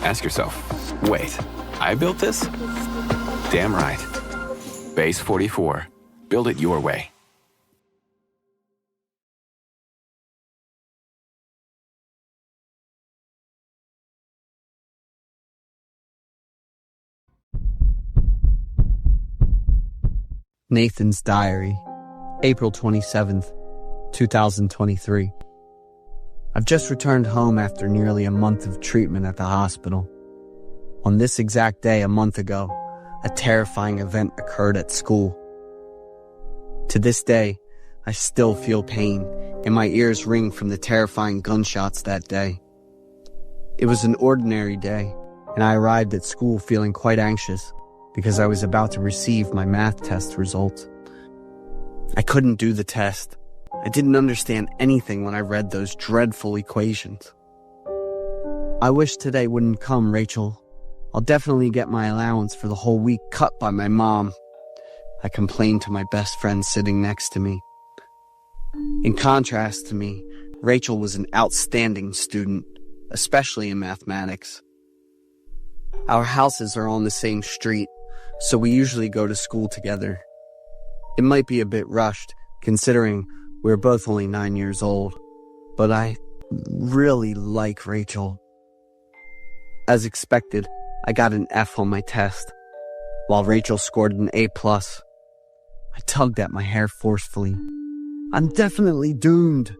Ask yourself, wait, I built this? Damn right. Base 44. Build it your way. Nathan's Diary, April 27th, 2023. I've just returned home after nearly a month of treatment at the hospital. On this exact day a month ago, a terrifying event occurred at school. To this day, I still feel pain, and my ears ring from the terrifying gunshots that day. It was an ordinary day, and I arrived at school feeling quite anxious because I was about to receive my math test results. I couldn't do the test. I didn't understand anything when I read those dreadful equations. I wish today wouldn't come, Rachel. I'll definitely get my allowance for the whole week cut by my mom, I complained to my best friend sitting next to me. In contrast to me, Rachel was an outstanding student, especially in mathematics. Our houses are on the same street, so we usually go to school together. It might be a bit rushed, considering we're both only 9 years old, but I really like Rachel. As expected, I got an F on my test. while Rachel scored an A+. I tugged at my hair forcefully. I'm definitely doomed.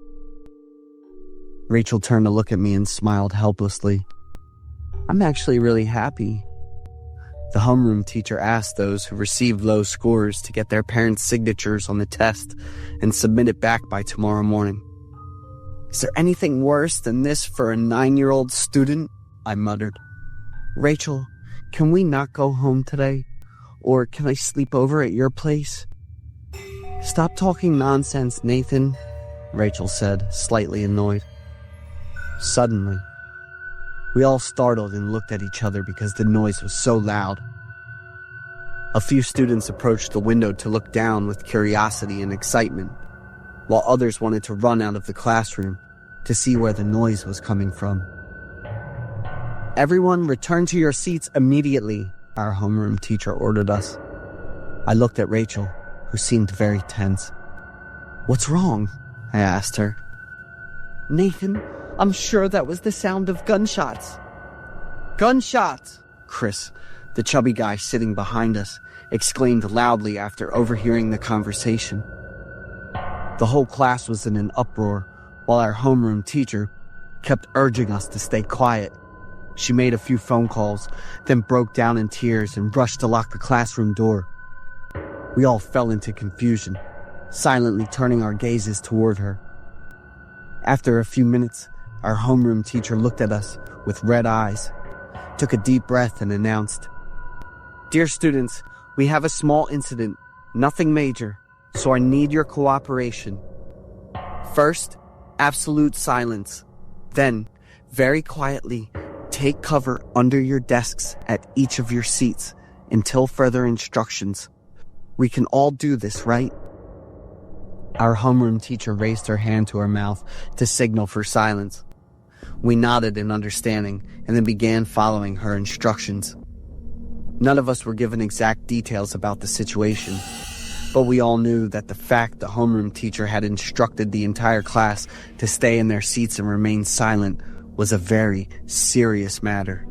Rachel turned to look at me and smiled helplessly. I'm actually really happy. The homeroom teacher asked those who received low scores to get their parents' signatures on the test and submit it back by tomorrow morning. Is there anything worse than this for a 9-year-old student? I muttered. Rachel, can we not go home today? Or can I sleep over at your place? Stop talking nonsense, Nathan, Rachel said, slightly annoyed. Suddenly, we all startled and looked at each other because the noise was so loud. A few students approached the window to look down with curiosity and excitement, while others wanted to run out of the classroom to see where the noise was coming from. Everyone return to your seats immediately, our homeroom teacher ordered us. I looked at Rachel, who seemed very tense. What's wrong? I asked her. Nathan, I'm sure that was the sound of gunshots. Gunshots! Chris, the chubby guy sitting behind us, exclaimed loudly after overhearing the conversation. The whole class was in an uproar, while our homeroom teacher kept urging us to stay quiet. She made a few phone calls, then broke down in tears and rushed to lock the classroom door. We all fell into confusion, silently turning our gazes toward her. After a few minutes, our homeroom teacher looked at us with red eyes, took a deep breath and announced, Dear students, we have a small incident, nothing major, so I need your cooperation. First, absolute silence. Then, very quietly, take cover under your desks at each of your seats until further instructions. We can all do this, right? Our homeroom teacher raised her hand to her mouth to signal for silence. We nodded in understanding and then began following her instructions. None of us were given exact details about the situation, but we all knew that the fact the homeroom teacher had instructed the entire class to stay in their seats and remain silent was a very serious matter.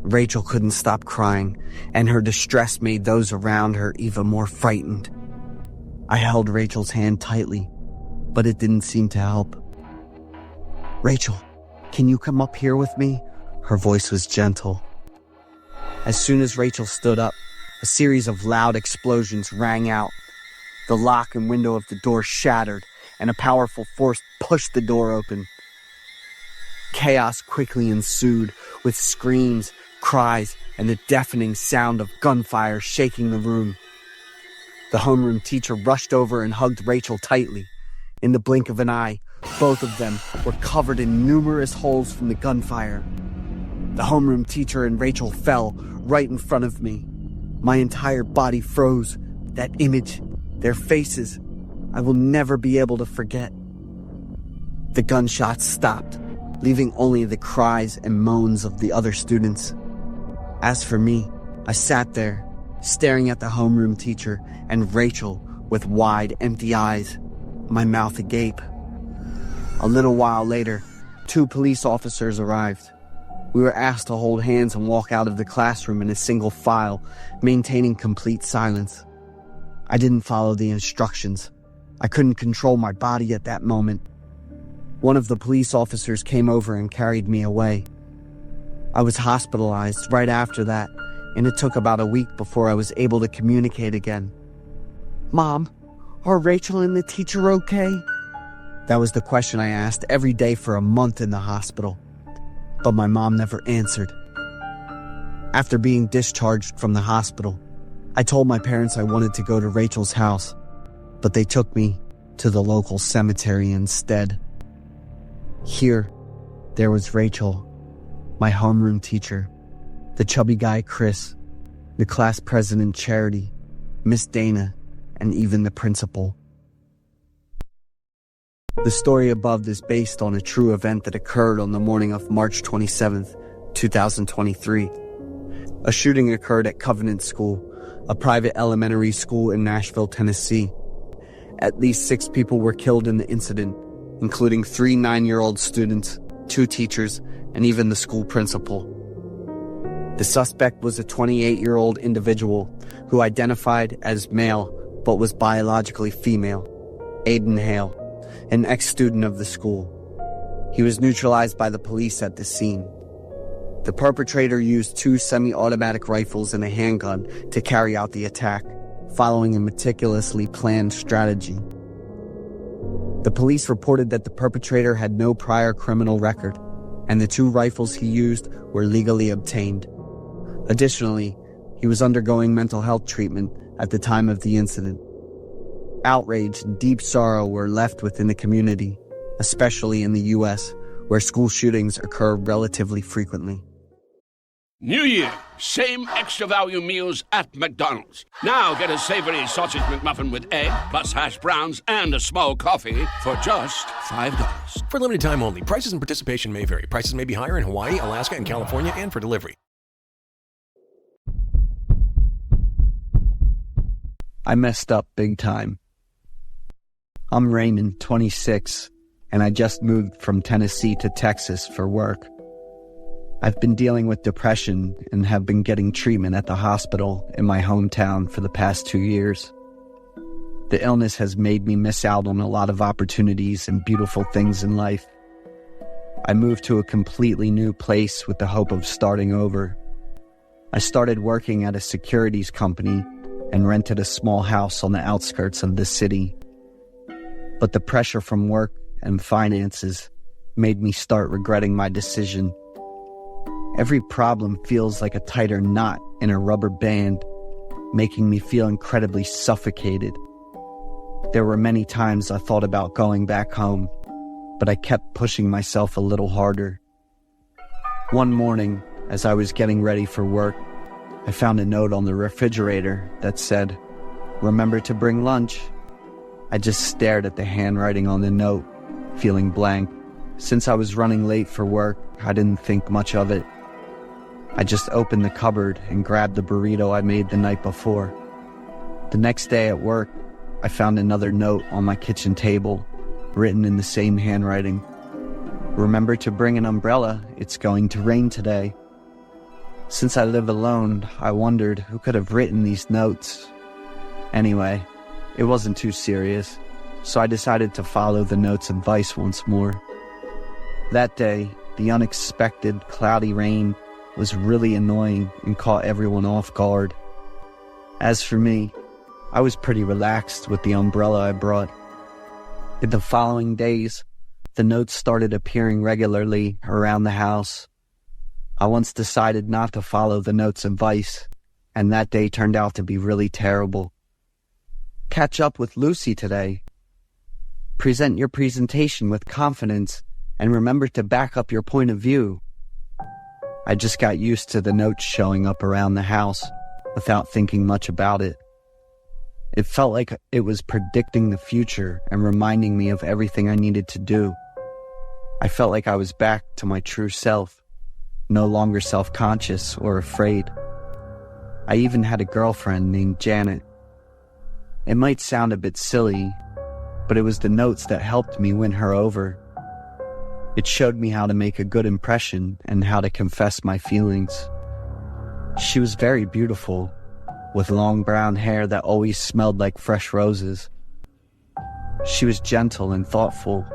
Rachel couldn't stop crying, and her distress made those around her even more frightened. I held Rachel's hand tightly, but it didn't seem to help. Rachel, can you come up here with me? Her voice was gentle. As soon as Rachel stood up, a series of loud explosions rang out. The lock and window of the door shattered, and a powerful force pushed the door open. Chaos quickly ensued, with screams, cries, and the deafening sound of gunfire shaking the room. The homeroom teacher rushed over and hugged Rachel tightly. In the blink of an eye, both of them were covered in numerous holes from the gunfire. The homeroom teacher and Rachel fell right in front of me. My entire body froze. That image, their faces, I will never be able to forget. The gunshots stopped, leaving only the cries and moans of the other students. As for me, I sat there, staring at the homeroom teacher and Rachel with wide, empty eyes, my mouth agape. A little while later, 2 police officers arrived. We were asked to hold hands and walk out of the classroom in a single file, maintaining complete silence. I didn't follow the instructions. I couldn't control my body at that moment. One of the police officers came over and carried me away. I was hospitalized right after that, and it took about a week before I was able to communicate again. Mom, are Rachel and the teacher okay? That was the question I asked every day for a month in the hospital, but my mom never answered. After being discharged from the hospital, I told my parents I wanted to go to Rachel's house, but they took me to the local cemetery instead. Here, there was Rachel, my homeroom teacher, the chubby guy Chris, the class president Charity, Miss Dana, and even the principal. The story above is based on a true event that occurred on the morning of March 27th, 2023. A shooting occurred at Covenant School, a private elementary school in Nashville, Tennessee. At least 6 people were killed in the incident, including 3 9-year-old students, 2 teachers, and even the school principal. The suspect was a 28-year-old individual who identified as male but was biologically female, Aiden Hale, an ex-student of the school. He was neutralized by the police at the scene. The perpetrator used 2 semi-automatic rifles and a handgun to carry out the attack, following a meticulously planned strategy. The police reported that the perpetrator had no prior criminal record, and the 2 rifles he used were legally obtained. Additionally, he was undergoing mental health treatment at the time of the incident. Outrage and deep sorrow were left within the community, especially in the U.S., where school shootings occur relatively frequently. New Year, same extra value meals at McDonald's. Now get a savory sausage McMuffin with egg, plus hash browns, and a small coffee for just $5. For limited time only. Prices and participation may vary. Prices may be higher in Hawaii, Alaska, and California, and for delivery. I messed up big time. I'm Raymond, 26, and I just moved from Tennessee to Texas for work. I've been dealing with depression and have been getting treatment at the hospital in my hometown for the past 2 years. The illness has made me miss out on a lot of opportunities and beautiful things in life. I moved to a completely new place with the hope of starting over. I started working at a securities company and rented a small house on the outskirts of the city. But the pressure from work and finances made me start regretting my decision. Every problem feels like a tighter knot in a rubber band, making me feel incredibly suffocated. There were many times I thought about going back home, but I kept pushing myself a little harder. One morning, as I was getting ready for work, I found a note on the refrigerator that said, "Remember to bring lunch." I just stared at the handwriting on the note, feeling blank. Since I was running late for work, I didn't think much of it. I just opened the cupboard and grabbed the burrito I made the night before. The next day at work, I found another note on my kitchen table, written in the same handwriting. "Remember to bring an umbrella, it's going to rain today." Since I live alone, I wondered who could have written these notes. Anyway, it wasn't too serious, so I decided to follow the note's advice once more. That day, the unexpected cloudy rain was really annoying and caught everyone off guard. As for me, I was pretty relaxed with the umbrella I brought. In the following days, the notes started appearing regularly around the house. I once decided not to follow the note's advice, and that day turned out to be really terrible. Catch up with Lucy today. Present your presentation with confidence and remember to back up your point of view. I just got used to the notes showing up around the house without thinking much about it. It felt like it was predicting the future and reminding me of everything I needed to do. I felt like I was back to my true self, no longer self-conscious or afraid. I even had a girlfriend named Janet. It might sound a bit silly, but it was the notes that helped me win her over. It showed me how to make a good impression and how to confess my feelings. She was very beautiful, with long brown hair that always smelled like fresh roses. She was gentle and thoughtful.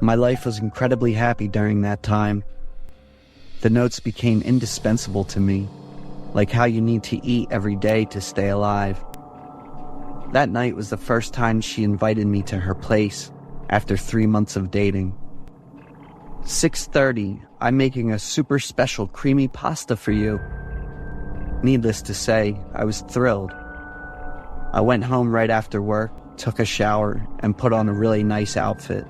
My life was incredibly happy during that time. The notes became indispensable to me, like how you need to eat every day to stay alive. That night was the first time she invited me to her place after 3 months of dating. 6:30, I'm making a super special creamy pasta for you. Needless to say, I was thrilled. I went home right after work, took a shower, and put on a really nice outfit.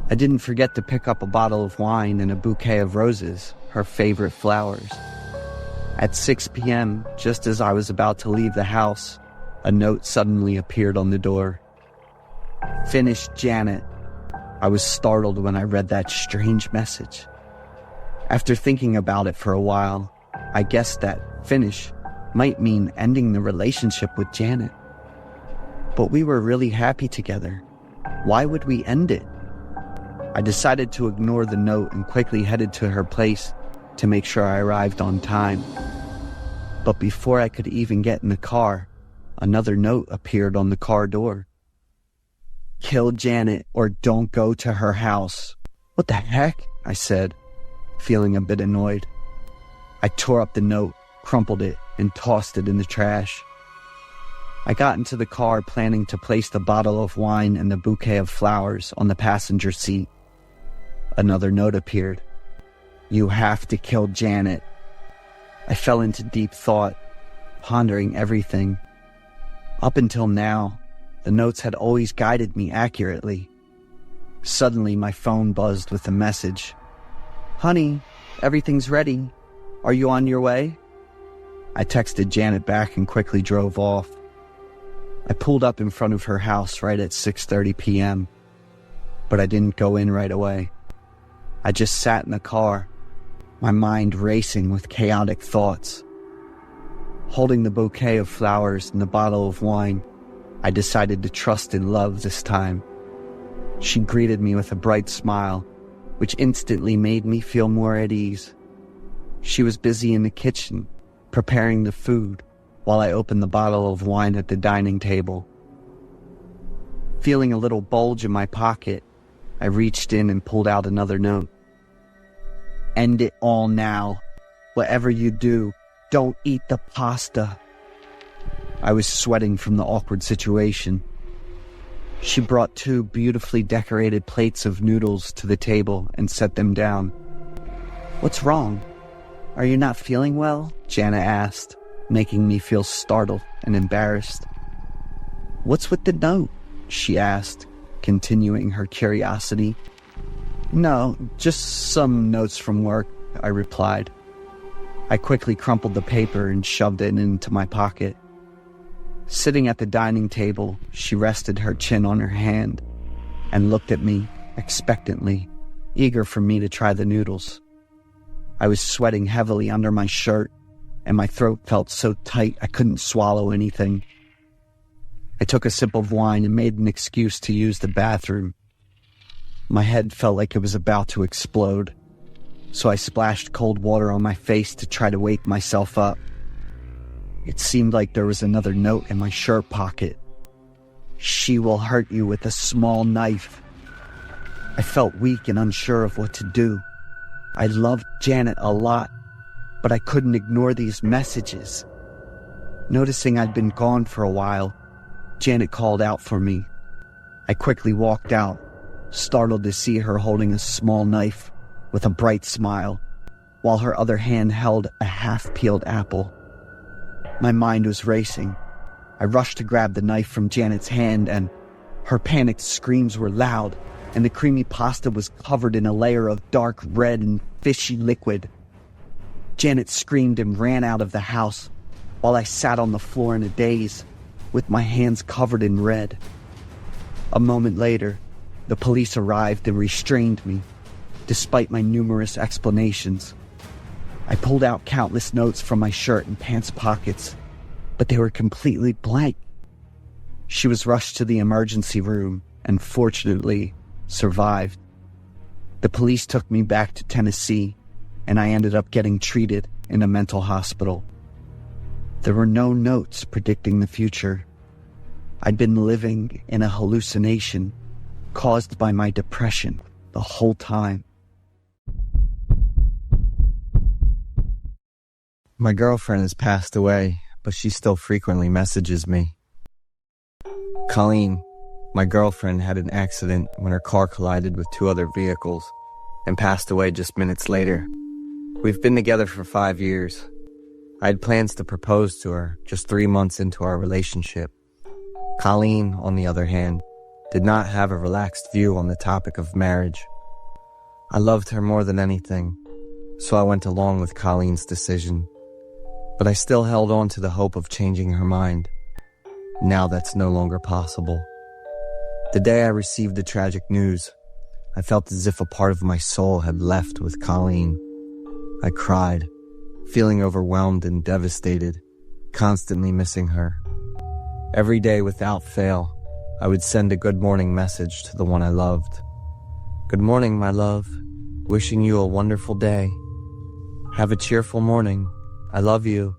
I didn't forget to pick up a bottle of wine and a bouquet of roses, her favorite flowers. At 6 p.m., just as I was about to leave the house, a note suddenly appeared on the door. "Finished, Janet." I was startled when I read that strange message. After thinking about it for a while, I guessed that finish might mean ending the relationship with Janet. But we were really happy together. Why would we end it? I decided to ignore the note and quickly headed to her place, to make sure I arrived on time. But before I could even get in the car, another note appeared on the car door. Kill Janet or don't go to her house. What the heck? I said, feeling a bit annoyed. I tore up the note, crumpled it, and tossed it in the trash. I got into the car planning to place the bottle of wine and the bouquet of flowers on the passenger seat. Another note appeared. You have to kill Janet. I fell into deep thought, pondering everything. Up until now, the notes had always guided me accurately. Suddenly, my phone buzzed with a message. Honey, everything's ready. Are you on your way? I texted Janet back and quickly drove off. I pulled up in front of her house right at 6:30 p.m., but I didn't go in right away. I just sat in the car, my mind racing with chaotic thoughts. Holding the bouquet of flowers and the bottle of wine, I decided to trust in love this time. She greeted me with a bright smile, which instantly made me feel more at ease. She was busy in the kitchen, preparing the food, while I opened the bottle of wine at the dining table. Feeling a little bulge in my pocket, I reached in and pulled out another note. End it all now. Whatever you do, don't eat the pasta. I was sweating from the awkward situation. She brought 2 beautifully decorated plates of noodles to the table and set them down. What's wrong? Are you not feeling well? Jana asked, making me feel startled and embarrassed. What's with the note? She asked, continuing her curiosity. No, just some notes from work, I replied. I quickly crumpled the paper and shoved it into my pocket. Sitting at the dining table, she rested her chin on her hand and looked at me expectantly, eager for me to try the noodles. I was sweating heavily under my shirt, and my throat felt so tight I couldn't swallow anything. I took a sip of wine and made an excuse to use the bathroom. My head felt like it was about to explode, so I splashed cold water on my face to try to wake myself up. It seemed like there was another note in my shirt pocket. She will hurt you with a small knife. I felt weak and unsure of what to do. I loved Janet a lot, but I couldn't ignore these messages. Noticing I'd been gone for a while, Janet called out for me. I quickly walked out, startled to see her holding a small knife with a bright smile, while her other hand held a half-peeled apple. My mind was racing. I rushed to grab the knife from Janet's hand, and her panicked screams were loud, and the creamy pasta was covered in a layer of dark red and fishy liquid. Janet screamed and ran out of the house, while I sat on the floor in a daze, with my hands covered in red. A moment later, the police arrived and restrained me, despite my numerous explanations. I pulled out countless notes from my shirt and pants pockets, but they were completely blank. She was rushed to the emergency room and fortunately survived. The police took me back to Tennessee, and I ended up getting treated in a mental hospital. There were no notes predicting the future. I'd been living in a hallucination caused by my depression the whole time. My girlfriend has passed away, but she still frequently messages me. Colleen, my girlfriend, had an accident when her car collided with 2 other vehicles and passed away just minutes later. We've been together for 5 years. I had plans to propose to her just 3 months into our relationship. Colleen, on the other hand, did not have a relaxed view on the topic of marriage. I loved her more than anything, so I went along with Colleen's decision. But I still held on to the hope of changing her mind. Now that's no longer possible. The day I received the tragic news, I felt as if a part of my soul had left with Colleen. I cried, feeling overwhelmed and devastated, constantly missing her. Every day without fail, I would send a good morning message to the one I loved. Good morning, my love. Wishing you a wonderful day. Have a cheerful morning. I love you.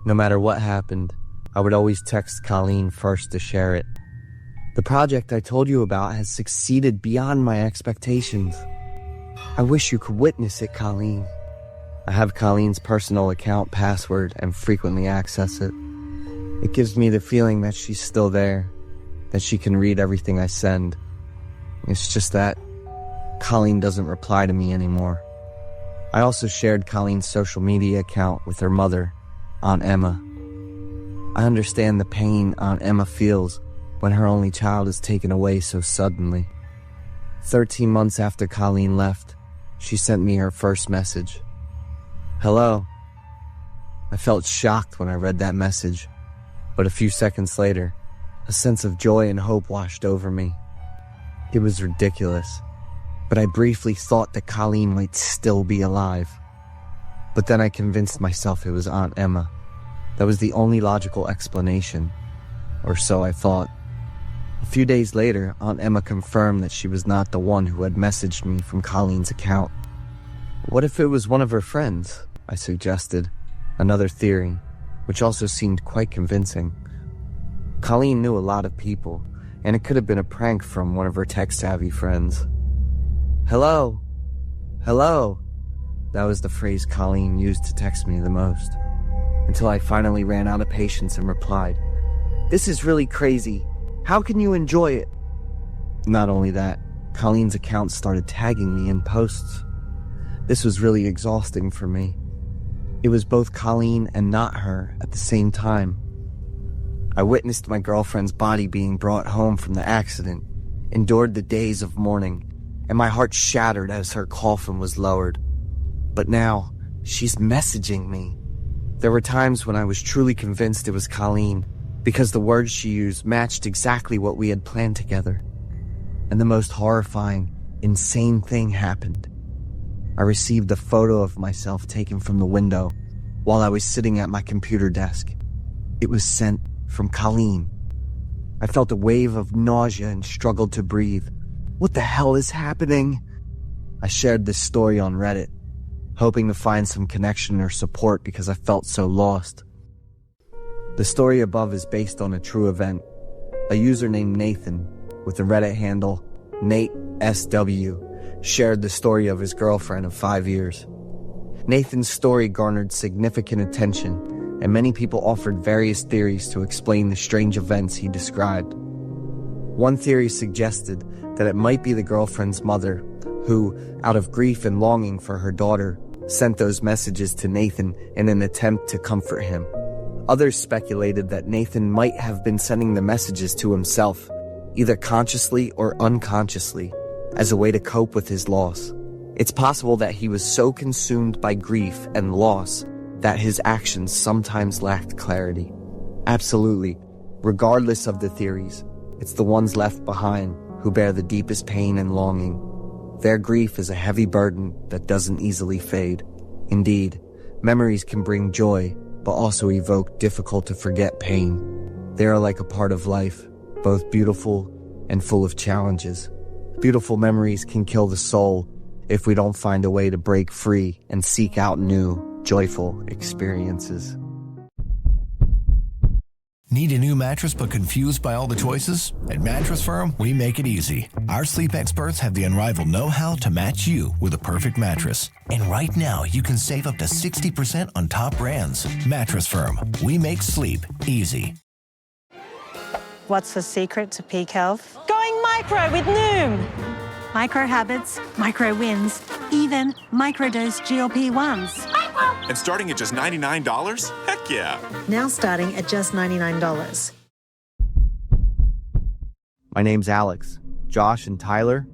No matter what happened, I would always text Colleen first to share it. The project I told you about has succeeded beyond my expectations. I wish you could witness it, Colleen. I have Colleen's personal account password and frequently access it. It gives me the feeling that she's still there, that she can read everything I send. It's just that Colleen doesn't reply to me anymore. I also shared Colleen's social media account with her mother, Aunt Emma. I understand the pain Aunt Emma feels when her only child is taken away so suddenly. 13 months after Colleen left, she sent me her first message. Hello. I felt shocked when I read that message, but a few seconds later, a sense of joy and hope washed over me. It was ridiculous, but I briefly thought that Colleen might still be alive. But then I convinced myself it was Aunt Emma. That was the only logical explanation, or so I thought. A few days later, Aunt Emma confirmed that she was not the one who had messaged me from Colleen's account. What if it was one of her friends? I suggested, another theory, which also seemed quite convincing. Colleen knew a lot of people, and it could have been a prank from one of her tech-savvy friends. Hello? Hello? That was the phrase Colleen used to text me the most, until I finally ran out of patience and replied, This is really crazy. How can you enjoy it? Not only that, Colleen's account started tagging me in posts. This was really exhausting for me. It was both Colleen and not her at the same time. I witnessed my girlfriend's body being brought home from the accident, endured the days of mourning, and my heart shattered as her coffin was lowered. But now, she's messaging me. There were times when I was truly convinced it was Colleen, because the words she used matched exactly what we had planned together. And the most horrifying, insane thing happened. I received a photo of myself taken from the window while I was sitting at my computer desk. It was sent from Colleen. I felt a wave of nausea and struggled to breathe. What the hell is happening? I shared this story on Reddit, hoping to find some connection or support because I felt so lost. The story above is based on a true event. A user named Nathan, with the Reddit handle NateSW, shared the story of his girlfriend of 5 years. Nathan's story garnered significant attention, and many people offered various theories to explain the strange events he described. One theory suggested that it might be the girlfriend's mother, who, out of grief and longing for her daughter, sent those messages to Nathan in an attempt to comfort him. Others speculated that Nathan might have been sending the messages to himself, either consciously or unconsciously, as a way to cope with his loss. It's possible that he was so consumed by grief and loss that his actions sometimes lacked clarity. Absolutely, regardless of the theories, it's the ones left behind who bear the deepest pain and longing. Their grief is a heavy burden that doesn't easily fade. Indeed, memories can bring joy, but also evoke difficult-to-forget pain. They are like a part of life, both beautiful and full of challenges. Beautiful memories can kill the soul if we don't find a way to break free and seek out new, joyful experiences. Need a new mattress but confused by all the choices? At Mattress Firm, we make it easy. Our sleep experts have the unrivaled know-how to match you with a perfect mattress. And right now, you can save up to 60% on top brands. Mattress Firm, we make sleep easy. What's the secret to peak health? Going micro with Noom. Micro habits, micro wins, even microdose GLP-1s. And starting at just $99? Heck yeah! Now starting at just $99. My name's Alex. Josh and Tyler,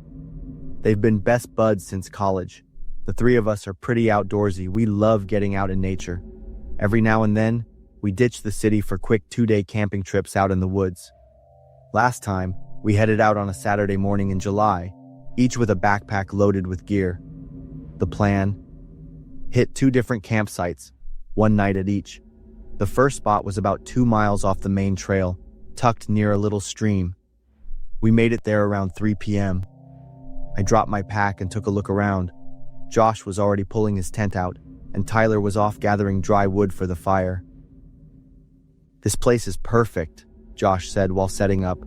they've been best buds since college. The three of us are pretty outdoorsy. We love getting out in nature. Every now and then, we ditch the city for quick 2-day camping trips out in the woods. Last time, we headed out on a Saturday morning in July, each with a backpack loaded with gear. The plan? Hit 2 different campsites, one night at each. The first spot was about 2 miles off the main trail, tucked near a little stream. We made it there around 3 p.m. I dropped my pack and took a look around. Josh was already pulling his tent out, and Tyler was off gathering dry wood for the fire. "This place is perfect," Josh said while setting up.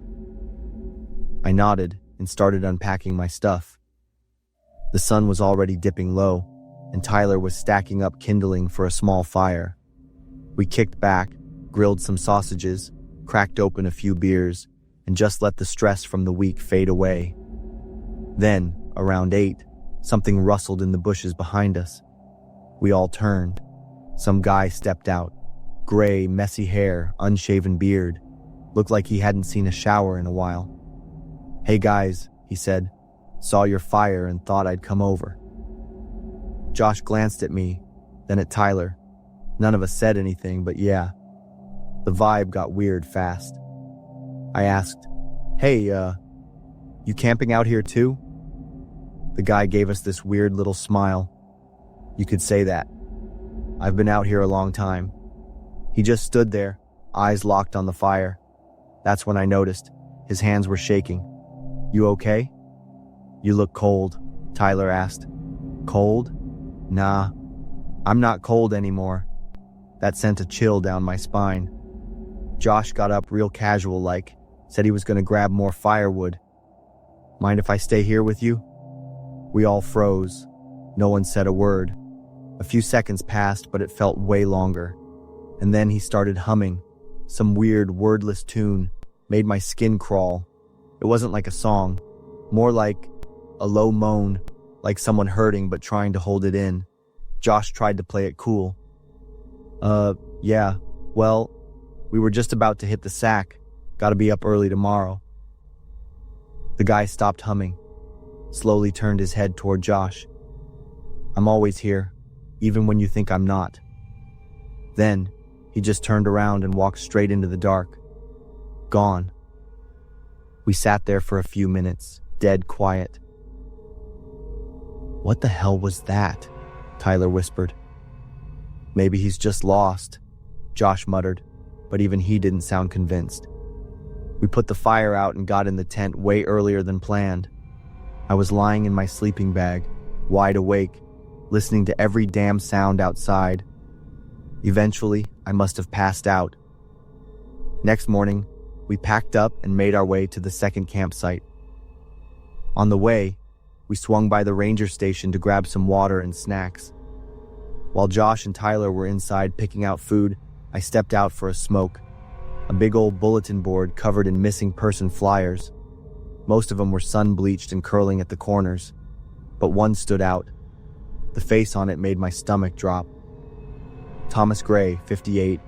I nodded and started unpacking my stuff. The sun was already dipping low, and Tyler was stacking up kindling for a small fire. We kicked back, grilled some sausages, cracked open a few beers, and just let the stress from the week fade away. Then, around 8, something rustled in the bushes behind us. We all turned. Some guy stepped out. Gray, messy hair, unshaven beard. Looked like he hadn't seen a shower in a while. "Hey guys," he said. "Saw your fire and thought I'd come over." Josh glanced at me, then at Tyler. None of us said anything, but yeah. The vibe got weird fast. I asked, "Hey, you camping out here too?" The guy gave us this weird little smile. "You could say that. I've been out here a long time." He just stood there, eyes locked on the fire. That's when I noticed. His hands were shaking. "You okay?" "You look cold," Tyler asked. "Cold? Nah, I'm not cold anymore." That sent a chill down my spine. Josh got up real casual-like, said he was going to grab more firewood. "Mind if I stay here with you?" We all froze. No one said a word. A few seconds passed, but it felt way longer. And then he started humming. Some weird, wordless tune. Made my skin crawl. It wasn't like a song. More like a low moan, like someone hurting but trying to hold it in. Josh tried to play it cool. Yeah, well, we were just about to hit the sack. Gotta be up early tomorrow." The guy stopped humming, slowly turned his head toward Josh. "I'm always here, even when you think I'm not." Then, he just turned around and walked straight into the dark. Gone. We sat there for a few minutes, dead quiet. "What the hell was that?" Tyler whispered. "Maybe he's just lost," Josh muttered, but even he didn't sound convinced. We put the fire out and got in the tent way earlier than planned. I was lying in my sleeping bag, wide awake, listening to every damn sound outside. Eventually, I must have passed out. Next morning, we packed up and made our way to the second campsite. On the way, we swung by the ranger station to grab some water and snacks. While Josh and Tyler were inside picking out food, I stepped out for a smoke. A big old bulletin board covered in missing person flyers. Most of them were sun-bleached and curling at the corners, but one stood out. The face on it made my stomach drop. Thomas Gray, 58,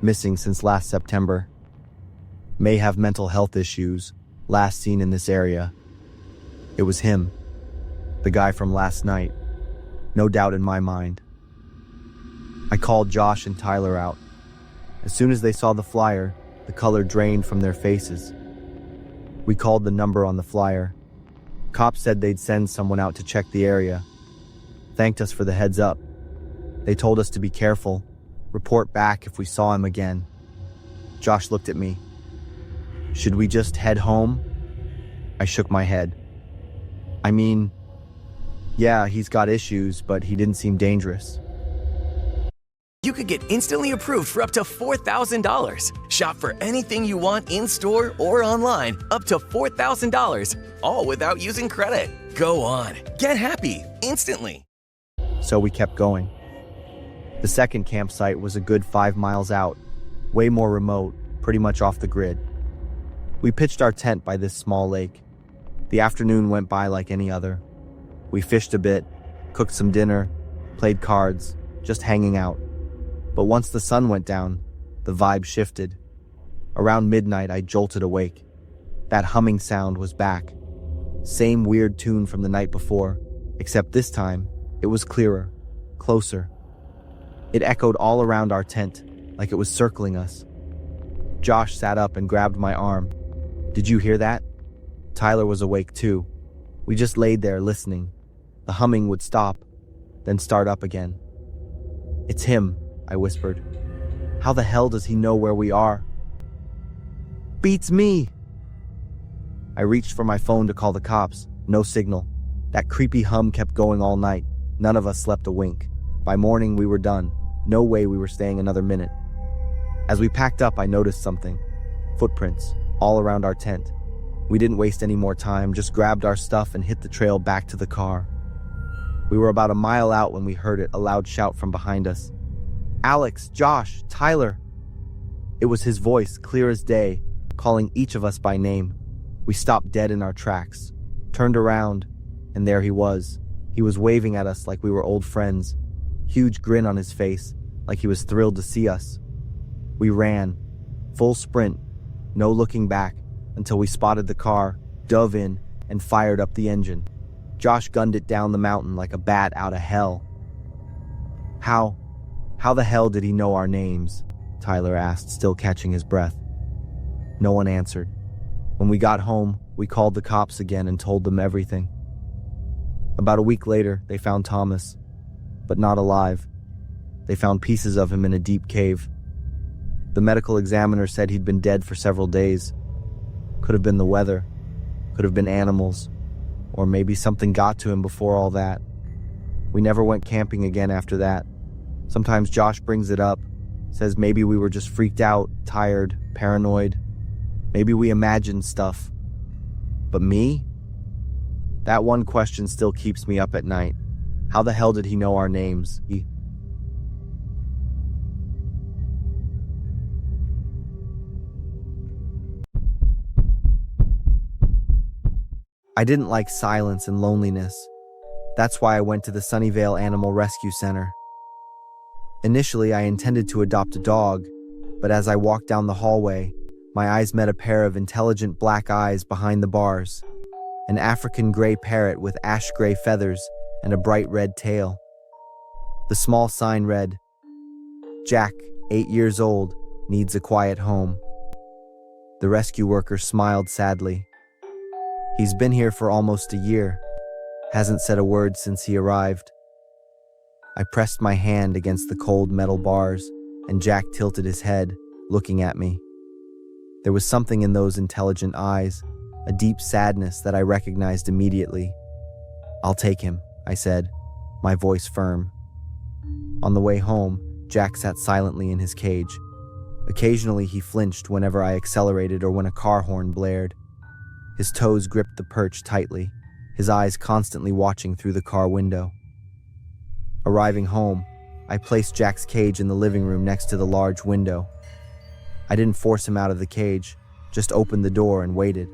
missing since last September. May have mental health issues, last seen in this area. It was him, the guy from last night. No doubt in my mind. I called Josh and Tyler out. As soon as they saw the flyer, the color drained from their faces. We called the number on the flyer. Cops said they'd send someone out to check the area. Thanked us for the heads up. They told us to be careful, report back if we saw him again. Josh looked at me. "Should we just head home?" I shook my head. "I mean, yeah, he's got issues, but he didn't seem dangerous." You could get instantly approved for up to $4,000. Shop for anything you want in-store or online, up to $4,000, all without using credit. Go on, get happy instantly. So we kept going. The second campsite was a good 5 miles out, way more remote, pretty much off the grid. We pitched our tent by this small lake. The afternoon went by like any other. We fished a bit, cooked some dinner, played cards, just hanging out. But once the sun went down, the vibe shifted. Around midnight, I jolted awake. That humming sound was back. Same weird tune from the night before, except this time, it was clearer, closer. It echoed all around our tent, like it was circling us. Josh sat up and grabbed my arm. "Did you hear that?" Tyler was awake too. We just laid there listening. The humming would stop, then start up again. "It's him," I whispered. "How the hell does he know where we are?" "Beats me!" I reached for my phone to call the cops. No signal. That creepy hum kept going all night. None of us slept a wink. By morning, we were done. No way we were staying another minute. As we packed up, I noticed something. Footprints, all around our tent. We didn't waste any more time, just grabbed our stuff and hit the trail back to the car. We were about a mile out when we heard it, a loud shout from behind us. Alex, Josh, Tyler. It was his voice, clear as day, calling each of us by name. We stopped dead in our tracks, turned around, and there he was. He was waving at us like we were old friends. Huge grin on his face, like he was thrilled to see us. We ran, full sprint, no looking back, until we spotted the car, dove in, and fired up the engine. Josh gunned it down the mountain like a bat out of hell. How the hell did he know our names? Tyler asked, still catching his breath. No one answered. When we got home, we called the cops again and told them everything. About a week later, they found Thomas, but not alive. They found pieces of him in a deep cave. The medical examiner said he'd been dead for several days. Could have been the weather, could have been animals, or maybe something got to him before all that. We never went camping again after that. Sometimes Josh brings it up, says maybe we were just freaked out, tired, paranoid. Maybe we imagined stuff. But me? That one question still keeps me up at night. How the hell did he know our names? I didn't like silence and loneliness. That's why I went to the Sunnyvale Animal Rescue Center. Initially, I intended to adopt a dog, but as I walked down the hallway, my eyes met a pair of intelligent black eyes behind the bars, an African gray parrot with ash gray feathers and a bright red tail. The small sign read, "Jack, 8 years old, needs a quiet home." The rescue worker smiled sadly. He's been here for almost a year, hasn't said a word since he arrived. I pressed my hand against the cold metal bars, and Jack tilted his head, looking at me. There was something in those intelligent eyes, a deep sadness that I recognized immediately. "I'll take him," I said, my voice firm. On the way home, Jack sat silently in his cage. Occasionally he flinched whenever I accelerated or when a car horn blared. His toes gripped the perch tightly, his eyes constantly watching through the car window. Arriving home, I placed Jack's cage in the living room next to the large window. I didn't force him out of the cage, just opened the door and waited.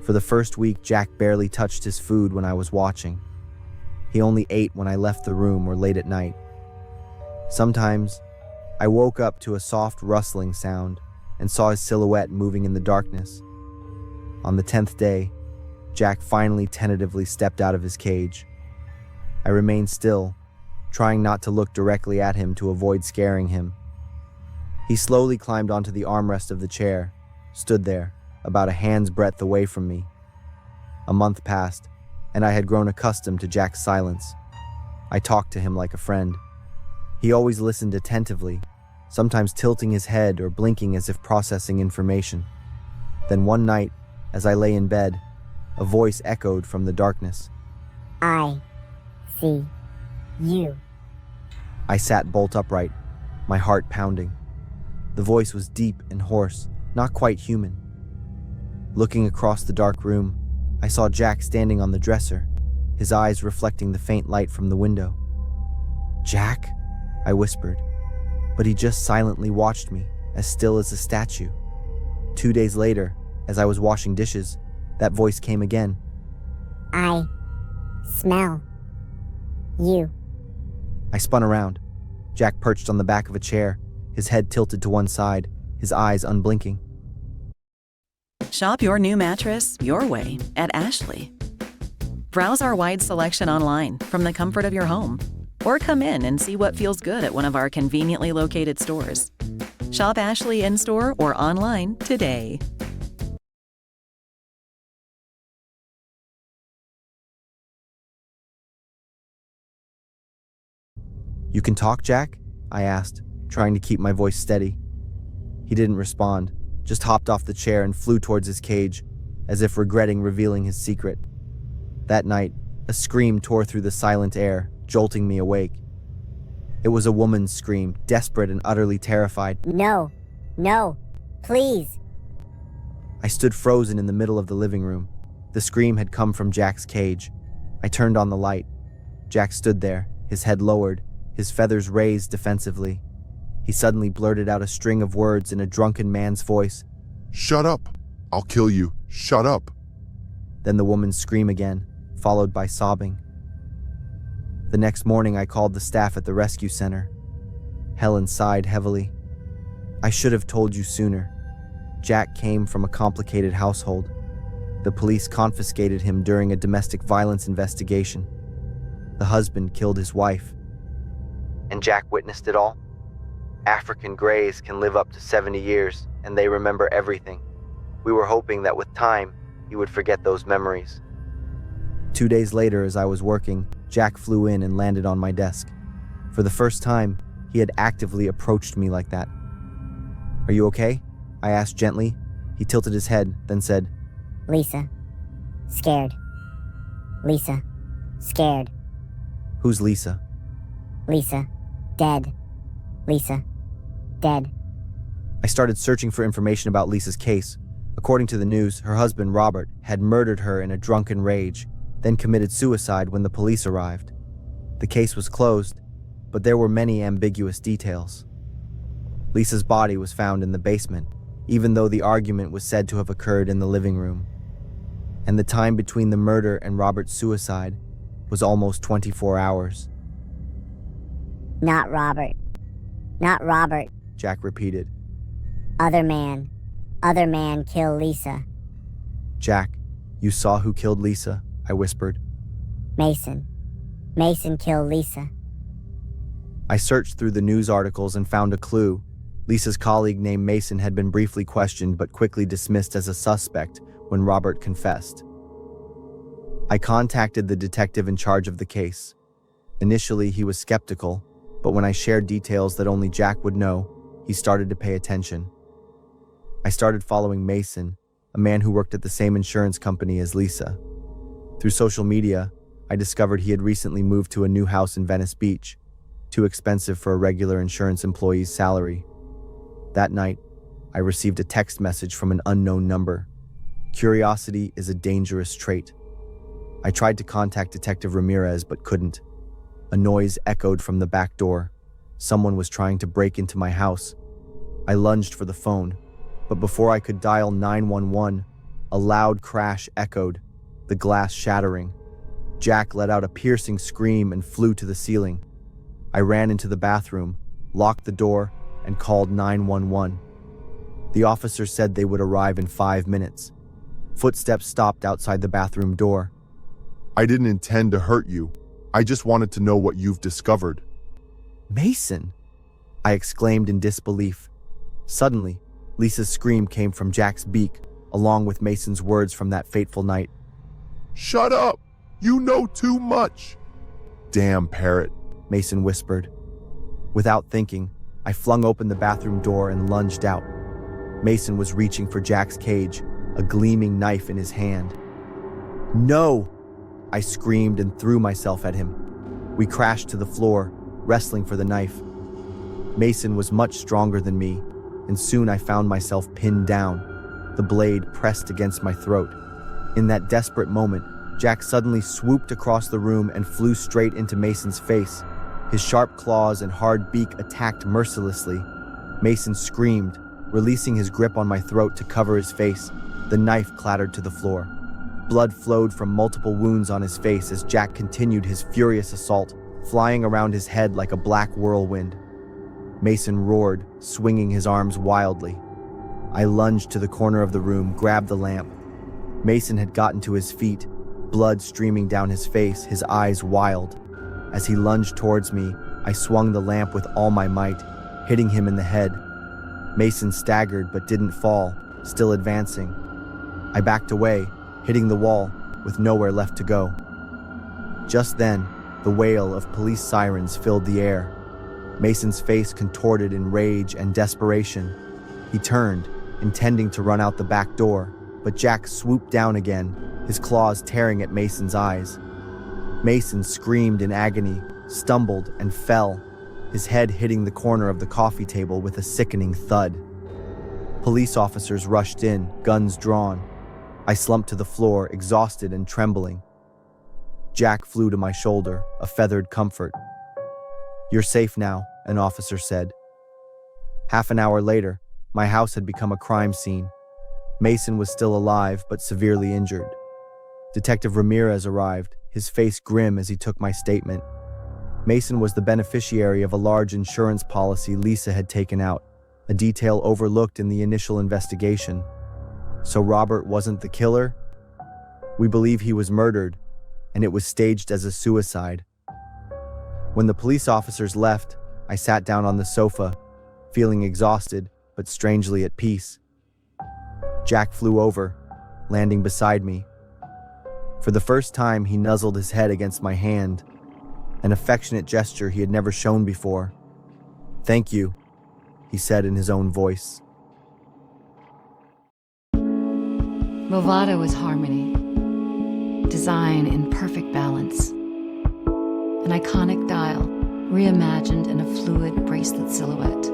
For the first week, Jack barely touched his food when I was watching. He only ate when I left the room or late at night. Sometimes, I woke up to a soft rustling sound and saw his silhouette moving in the darkness. On the 10th day, Jack finally tentatively stepped out of his cage. I remained still, trying not to look directly at him to avoid scaring him. He slowly climbed onto the armrest of the chair, stood there, about a hand's breadth away from me. A month passed, and I had grown accustomed to Jack's silence. I talked to him like a friend. He always listened attentively, sometimes tilting his head or blinking as if processing information. Then one night, as I lay in bed, a voice echoed from the darkness. "I see you." I sat bolt upright, my heart pounding. The voice was deep and hoarse, not quite human. Looking across the dark room, I saw Jack standing on the dresser, his eyes reflecting the faint light from the window. "Jack?" I whispered, but he just silently watched me, as still as a statue. 2 days later, as I was washing dishes, that voice came again. "I smell you." I spun around. Jack perched on the back of a chair, his head tilted to one side, his eyes unblinking. Shop your new mattress your way at Ashley. Browse our wide selection online from the comfort of your home, or come in and see what feels good at one of our conveniently located stores. Shop Ashley in-store or online today. "You can talk, Jack?" I asked, trying to keep my voice steady. He didn't respond, just hopped off the chair and flew towards his cage, as if regretting revealing his secret. That night, a scream tore through the silent air, jolting me awake. It was a woman's scream, desperate and utterly terrified. No, no, please. I stood frozen in the middle of the living room. The scream had come from Jack's cage. I turned on the light. Jack stood there, his head lowered, his feathers raised defensively. He suddenly blurted out a string of words in a drunken man's voice. Shut up! I'll kill you. Shut up! Then the woman's scream again, followed by sobbing. The next morning, I called the staff at the rescue center. Helen sighed heavily. I should have told you sooner. Jack came from a complicated household. The police confiscated him during a domestic violence investigation. The husband killed his wife. And Jack witnessed it all? African Greys can live up to 70 years, and they remember everything. We were hoping that with time, he would forget those memories. 2 days later, as I was working, Jack flew in and landed on my desk. For the first time, he had actively approached me like that. Are you okay? I asked gently. He tilted his head, then said, Lisa. Scared. Lisa. Scared. Who's Lisa? Lisa. Dead. Lisa. Dead. I started searching for information about Lisa's case. According to the news, her husband, Robert, had murdered her in a drunken rage, then committed suicide when the police arrived. The case was closed, but there were many ambiguous details. Lisa's body was found in the basement, even though the argument was said to have occurred in the living room. And the time between the murder and Robert's suicide was almost 24 hours. Not Robert. Not Robert, Jack repeated. Other man. Other man kill Lisa. Jack, you saw who killed Lisa, I whispered. Mason. Mason killed Lisa. I searched through the news articles and found a clue. Lisa's colleague named Mason had been briefly questioned but quickly dismissed as a suspect when Robert confessed. I contacted the detective in charge of the case. Initially, he was skeptical, but when I shared details that only Jack would know, he started to pay attention. I started following Mason, a man who worked at the same insurance company as Lisa. Through social media, I discovered he had recently moved to a new house in Venice Beach, too expensive for a regular insurance employee's salary. That night, I received a text message from an unknown number. Curiosity is a dangerous trait. I tried to contact Detective Ramirez but couldn't. A noise echoed from the back door. Someone was trying to break into my house. I lunged for the phone, but before I could dial 911, a loud crash echoed, the glass shattering. Jack let out a piercing scream and flew to the ceiling. I ran into the bathroom, locked the door, and called 911. The officer said they would arrive in 5 minutes. Footsteps stopped outside the bathroom door. I didn't intend to hurt you. I just wanted to know what you've discovered. Mason! I exclaimed in disbelief. Suddenly, Lisa's scream came from Jack's beak, along with Mason's words from that fateful night. Shut up! You know too much! Damn parrot, Mason whispered. Without thinking, I flung open the bathroom door and lunged out. Mason was reaching for Jack's cage, a gleaming knife in his hand. No! I screamed and threw myself at him. We crashed to the floor, wrestling for the knife. Mason was much stronger than me, and soon I found myself pinned down, the blade pressed against my throat. In that desperate moment, Jack suddenly swooped across the room and flew straight into Mason's face. His sharp claws and hard beak attacked mercilessly. Mason screamed, releasing his grip on my throat to cover his face. The knife clattered to the floor. Blood flowed from multiple wounds on his face as Jack continued his furious assault, flying around his head like a black whirlwind. Mason roared, swinging his arms wildly. I lunged to the corner of the room, grabbed the lamp. Mason had gotten to his feet, blood streaming down his face, his eyes wild. As he lunged towards me, I swung the lamp with all my might, hitting him in the head. Mason staggered but didn't fall, still advancing. I backed away, hitting the wall, with nowhere left to go. Just then, the wail of police sirens filled the air. Mason's face contorted in rage and desperation. He turned, intending to run out the back door, but Jack swooped down again, his claws tearing at Mason's eyes. Mason screamed in agony, stumbled, and fell. his head hitting the corner of the coffee table with a sickening thud. Police officers rushed in, guns drawn. I slumped to the floor, exhausted and trembling. Jack flew to my shoulder, a feathered comfort. "You're safe now," an officer said. Half an hour later, my house had become a crime scene. Mason was still alive, but severely injured. Detective Ramirez arrived, his face grim as he took my statement. Mason was the beneficiary of a large insurance policy Lisa had taken out, a detail overlooked in the initial investigation. So Robert wasn't the killer? We believe he was murdered, and it was staged as a suicide. When the police officers left, I sat down on the sofa, feeling exhausted, but strangely at peace. Jack flew over, landing beside me. For the first time, he nuzzled his head against my hand, an affectionate gesture he had never shown before. "Thank you," he said in his own voice. Movado is harmony, design in perfect balance. An iconic dial, reimagined in a fluid bracelet silhouette.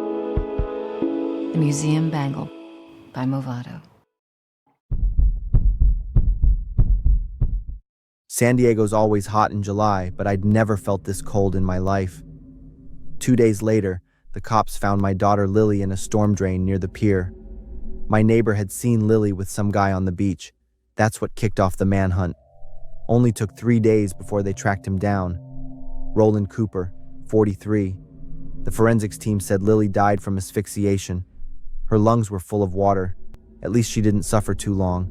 The Museum Bangle by Movado. San Diego's always hot in July, but I'd never felt this cold in my life. 2 days later, the cops found my daughter Lily in a storm drain near the pier. My neighbor had seen Lily with some guy on the beach. That's what kicked off the manhunt. Only took 3 days before they tracked him down. Roland Cooper, 43. The forensics team said Lily died from asphyxiation. Her lungs were full of water. At least she didn't suffer too long.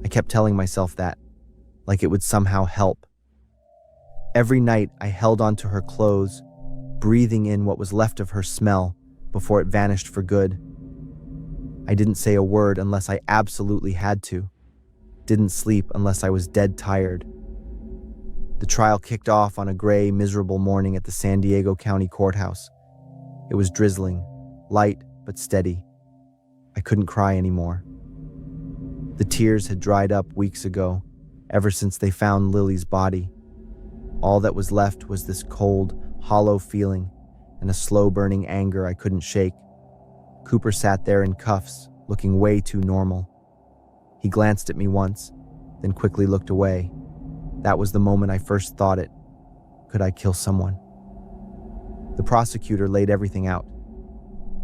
I kept telling myself that, like it would somehow help. Every night I held onto her clothes, breathing in what was left of her smell before it vanished for good. I didn't say a word unless I absolutely had to. Didn't sleep unless I was dead tired. The trial kicked off on a gray, miserable morning at the San Diego County Courthouse. It was drizzling, light but steady. I couldn't cry anymore. The tears had dried up weeks ago, ever since they found Lily's body. All that was left was this cold, hollow feeling and a slow-burning anger I couldn't shake. Cooper sat there in cuffs, looking way too normal. He glanced at me once, then quickly looked away. That was the moment I first thought it. Could I kill someone? The prosecutor laid everything out.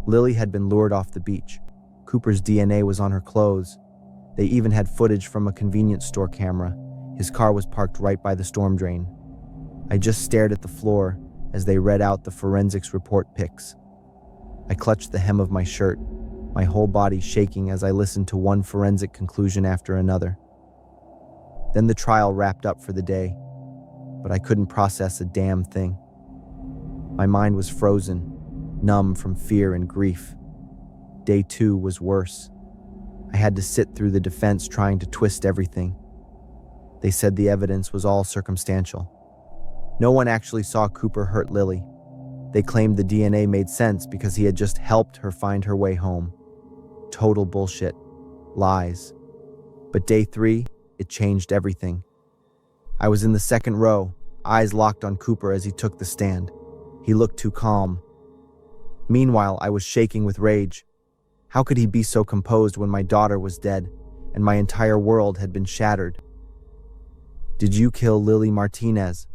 Lily had been lured off the beach. Cooper's DNA was on her clothes. They even had footage from a convenience store camera. His car was parked right by the storm drain. I just stared at the floor as they read out the forensics report pics. I clutched the hem of my shirt, my whole body shaking as I listened to one forensic conclusion after another. Then the trial wrapped up for the day, but I couldn't process a damn thing. My mind was frozen, numb from fear and grief. Day 2 was worse. I had to sit through the defense trying to twist everything. They said the evidence was all circumstantial. No one actually saw Cooper hurt Lily. They claimed the DNA made sense because he had just helped her find her way home. Total bullshit. Lies. But day 3, it changed everything. I was in the second row, eyes locked on Cooper as he took the stand. He looked too calm. Meanwhile, I was shaking with rage. How could he be so composed when my daughter was dead and my entire world had been shattered? "Did you kill Lily Martinez?"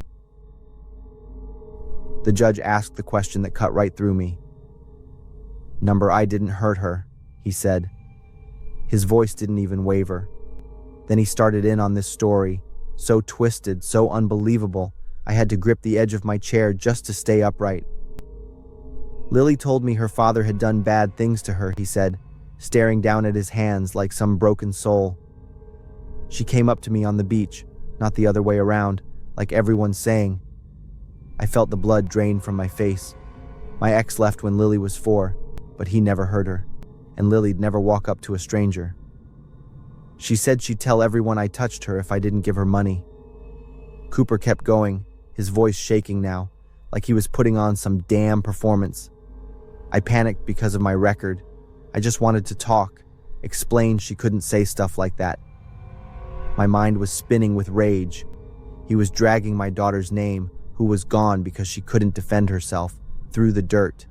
The judge asked the question that cut right through me. "Number, I didn't hurt her," he said. His voice didn't even waver. Then he started in on this story, so twisted, so unbelievable, I had to grip the edge of my chair just to stay upright. "Lily told me her father had done bad things to her," he said, staring down at his hands like some broken soul. "She came up to me on the beach, not the other way around, like everyone's saying." I felt the blood drain from my face. My ex left when Lily was 4, but he never hurt her, and Lily'd never walk up to a stranger. She said she'd tell everyone I touched her if I didn't give her money. Cooper kept going, his voice shaking now, like he was putting on some damn performance. I panicked because of my record. I just wanted to talk, explain she couldn't say stuff like that. My mind was spinning with rage. He was dragging my daughter's name, who was gone because she couldn't defend herself, through the dirt.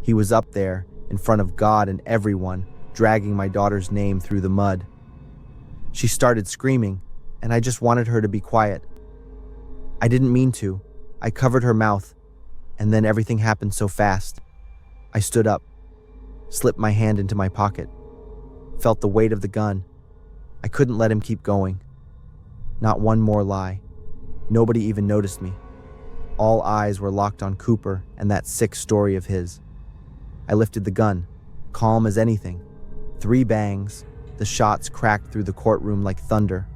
He was up there, in front of God and everyone, dragging my daughter's name through the mud. She started screaming, and I just wanted her to be quiet. I didn't mean to. I covered her mouth, and then everything happened so fast. I stood up, slipped my hand into my pocket, felt the weight of the gun. I couldn't let him keep going. Not one more lie. Nobody even noticed me. All eyes were locked on Cooper and that sick story of his. I lifted the gun, calm as anything. 3 bangs, the shots cracked through the courtroom like thunder.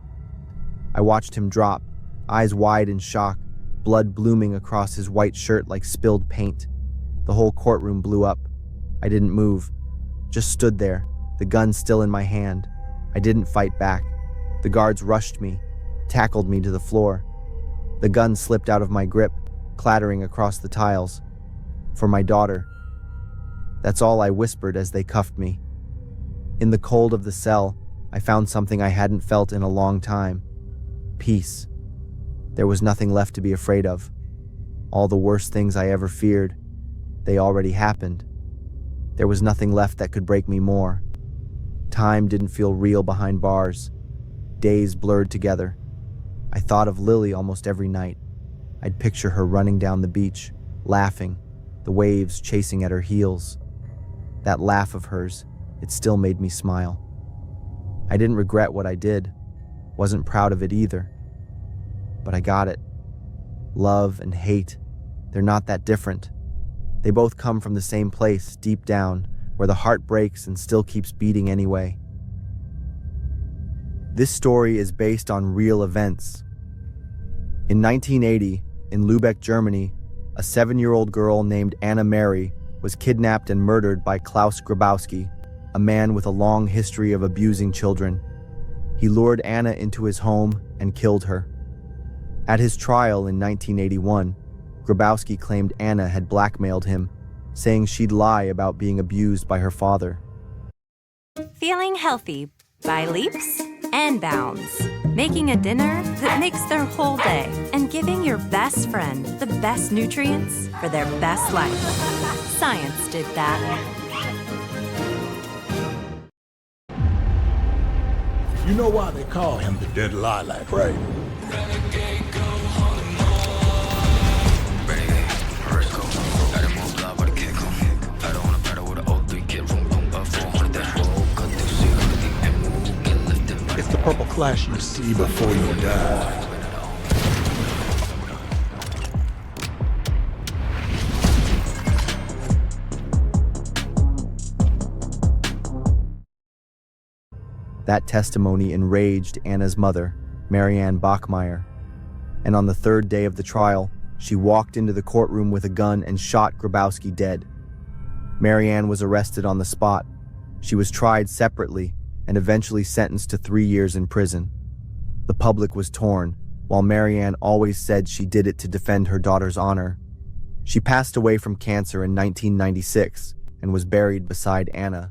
I watched him drop, eyes wide in shock, blood blooming across his white shirt like spilled paint. The whole courtroom blew up. I didn't move, just stood there, the gun still in my hand. I didn't fight back. The guards rushed me, tackled me to the floor. The gun slipped out of my grip, clattering across the tiles. For my daughter. That's all I whispered as they cuffed me. In the cold of the cell, I found something I hadn't felt in a long time. Peace. There was nothing left to be afraid of. All the worst things I ever feared, they already happened. There was nothing left that could break me more. Time didn't feel real behind bars. Days blurred together. I thought of Lily almost every night. I'd picture her running down the beach, laughing, the waves chasing at her heels. That laugh of hers, it still made me smile. I didn't regret what I did, wasn't proud of it either. But I got it. Love and hate, they're not that different. They both come from the same place, deep down, where the heart breaks and still keeps beating anyway. This story is based on real events. In 1980, in Lübeck, Germany, a 7-year-old girl named Anna Mary was kidnapped and murdered by Klaus Grabowski, a man with a long history of abusing children. He lured Anna into his home and killed her. At his trial in 1981, Grabowski claimed Anna had blackmailed him, saying she'd lie about being abused by her father. Feeling healthy by leaps and bounds. Making a dinner that makes their whole day and giving your best friend the best nutrients for their best life. Science did that. You know why they call him the Dead Lilac, right? It's the purple flash you see before you die. That testimony enraged Anna's mother, Marianne Bachmeier. And on the 3rd day of the trial, she walked into the courtroom with a gun and shot Grabowski dead. Marianne was arrested on the spot. She was tried separately and eventually sentenced to 3 years in prison. The public was torn, while Marianne always said she did it to defend her daughter's honor. She passed away from cancer in 1996 and was buried beside Anna.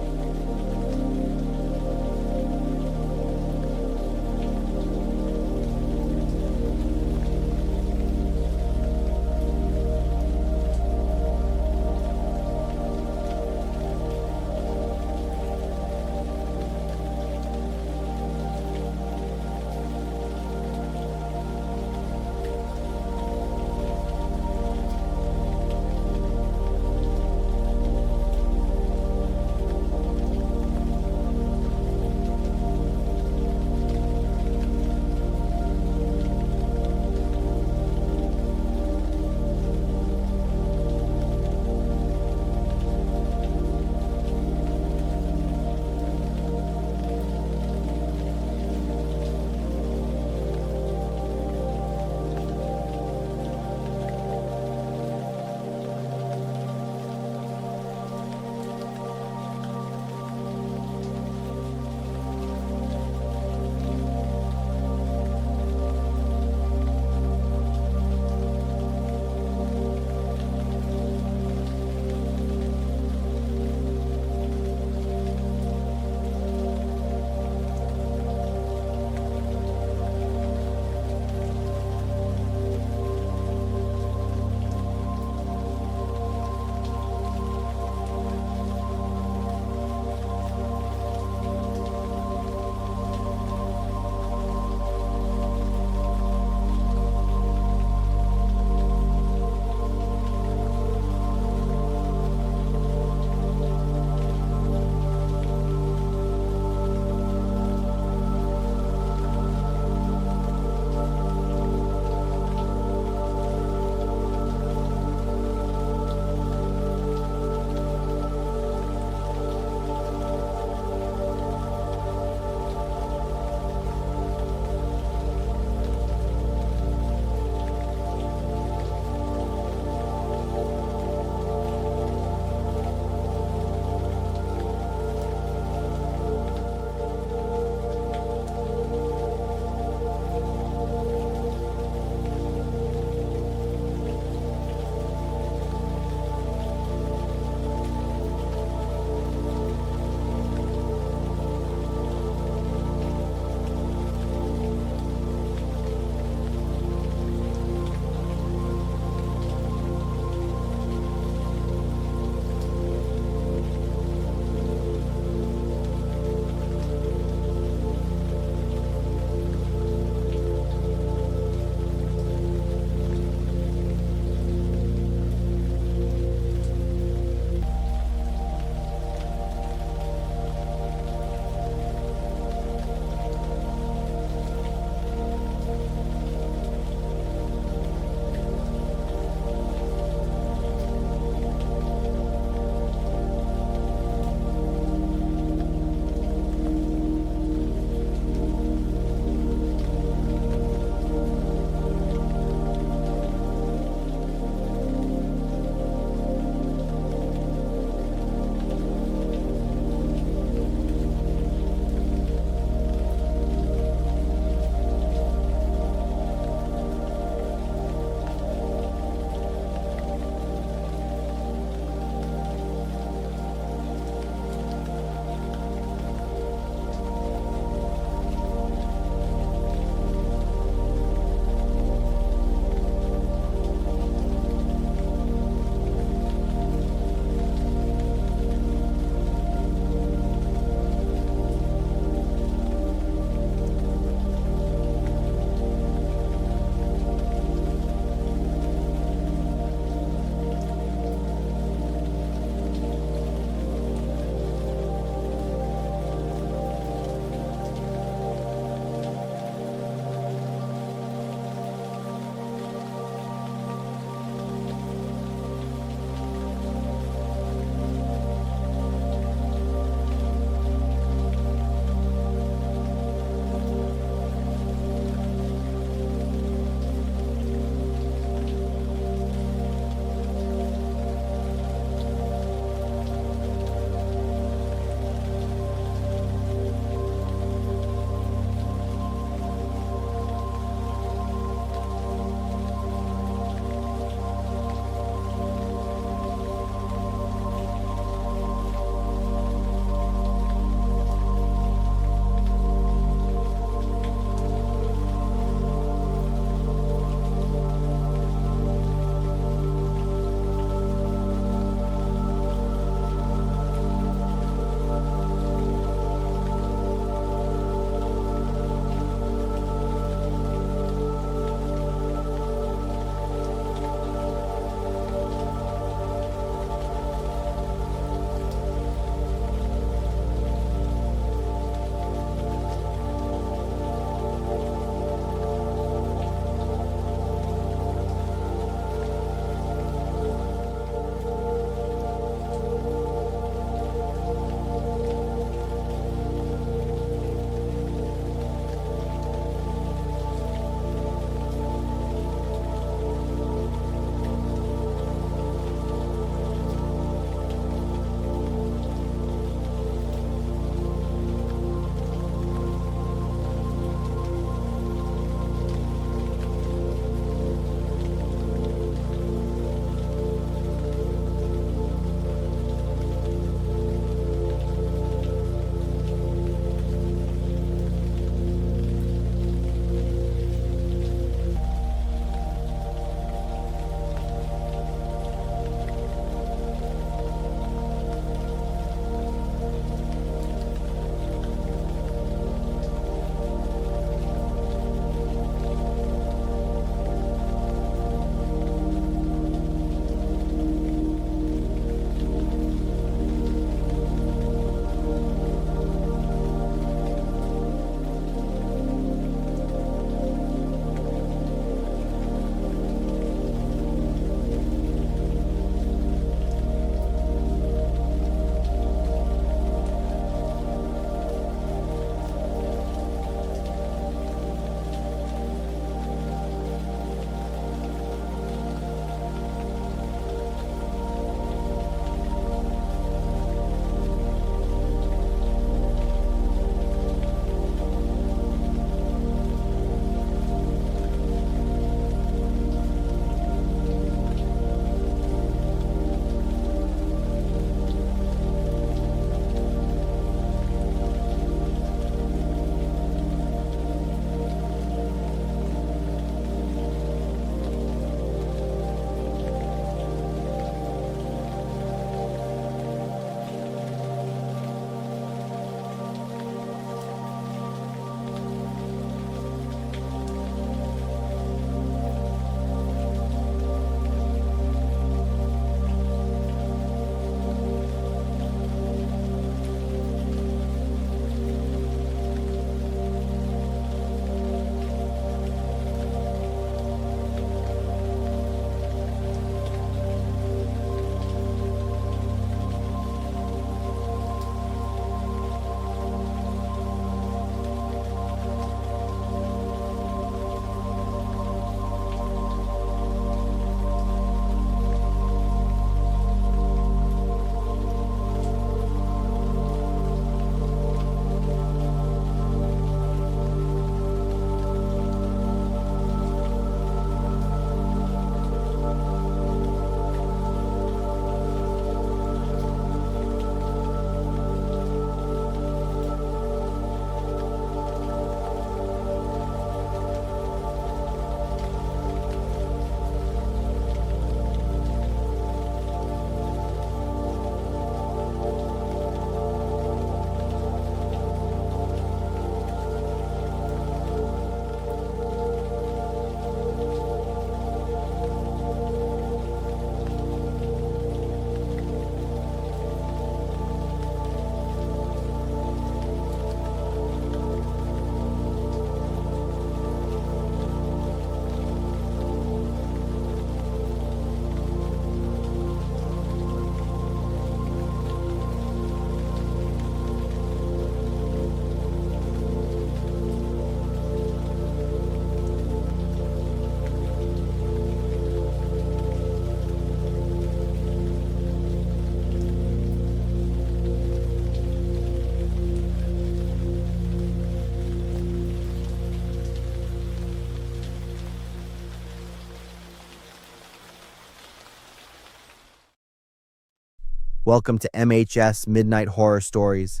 Welcome to MHS Midnight Horror Stories.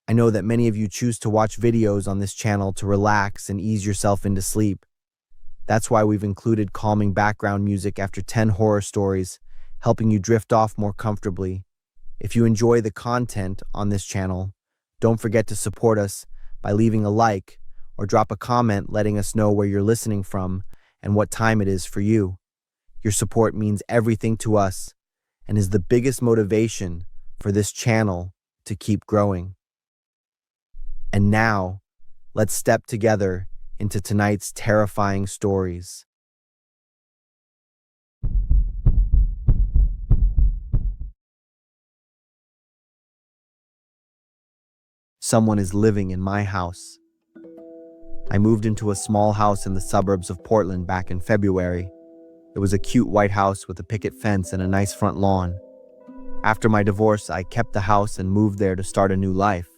I know that many of you choose to watch videos on this channel to relax and ease yourself into sleep. That's why we've included calming background music after 10 horror stories, helping you drift off more comfortably. If you enjoy the content on this channel, don't forget to support us by leaving a like or drop a comment letting us know where you're listening from and what time it is for you. Your support means everything to us and is the biggest motivation for this channel to keep growing. And now, let's step together into tonight's terrifying stories. Someone is living in my house. I moved into a small house in the suburbs of Portland back in February. It was a cute white house with a picket fence and a nice front lawn. After my divorce, I kept the house and moved there to start a new life.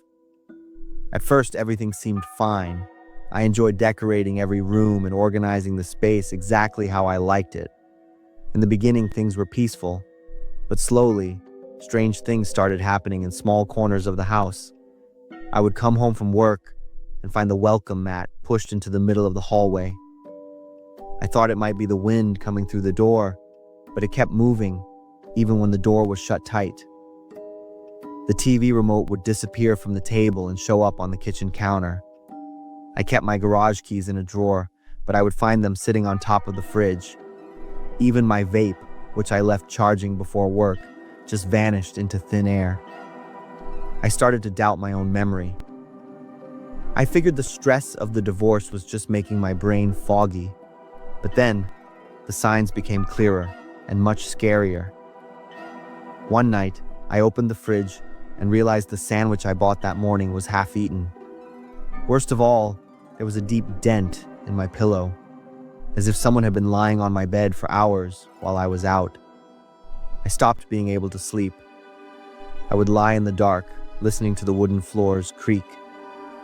At first, everything seemed fine. I enjoyed decorating every room and organizing the space exactly how I liked it. In the beginning, things were peaceful, but slowly, strange things started happening in small corners of the house. I would come home from work and find the welcome mat pushed into the middle of the hallway. I thought it might be the wind coming through the door, but it kept moving, even when the door was shut tight. The TV remote would disappear from the table and show up on the kitchen counter. I kept my garage keys in a drawer, but I would find them sitting on top of the fridge. Even my vape, which I left charging before work, just vanished into thin air. I started to doubt my own memory. I figured the stress of the divorce was just making my brain foggy. But then, the signs became clearer and much scarier. One night, I opened the fridge and realized the sandwich I bought that morning was half eaten. Worst of all, there was a deep dent in my pillow, as if someone had been lying on my bed for hours while I was out. I stopped being able to sleep. I would lie in the dark, listening to the wooden floors creak,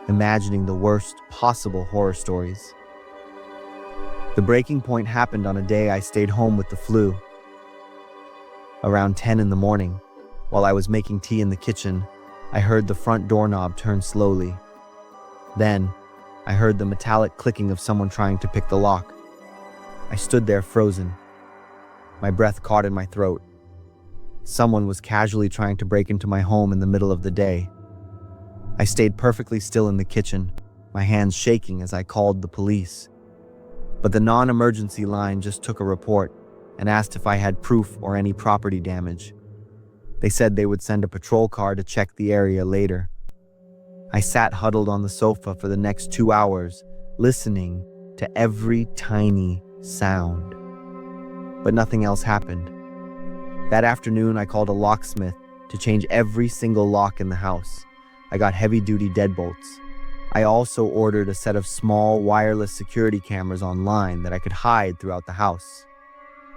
imagining the worst possible horror stories. The breaking point happened on a day I stayed home with the flu. Around 10 in the morning, while I was making tea in the kitchen, I heard the front doorknob turn slowly. Then, I heard the metallic clicking of someone trying to pick the lock. I stood there frozen. My breath caught in my throat. Someone was casually trying to break into my home in the middle of the day. I stayed perfectly still in the kitchen, my hands shaking as I called the police. But the non-emergency line just took a report and asked if I had proof or any property damage. They said they would send a patrol car to check the area later. I sat huddled on the sofa for the next 2 hours, listening to every tiny sound. But nothing else happened. That afternoon, I called a locksmith to change every single lock in the house. I got heavy-duty deadbolts. I also ordered a set of small wireless security cameras online that I could hide throughout the house.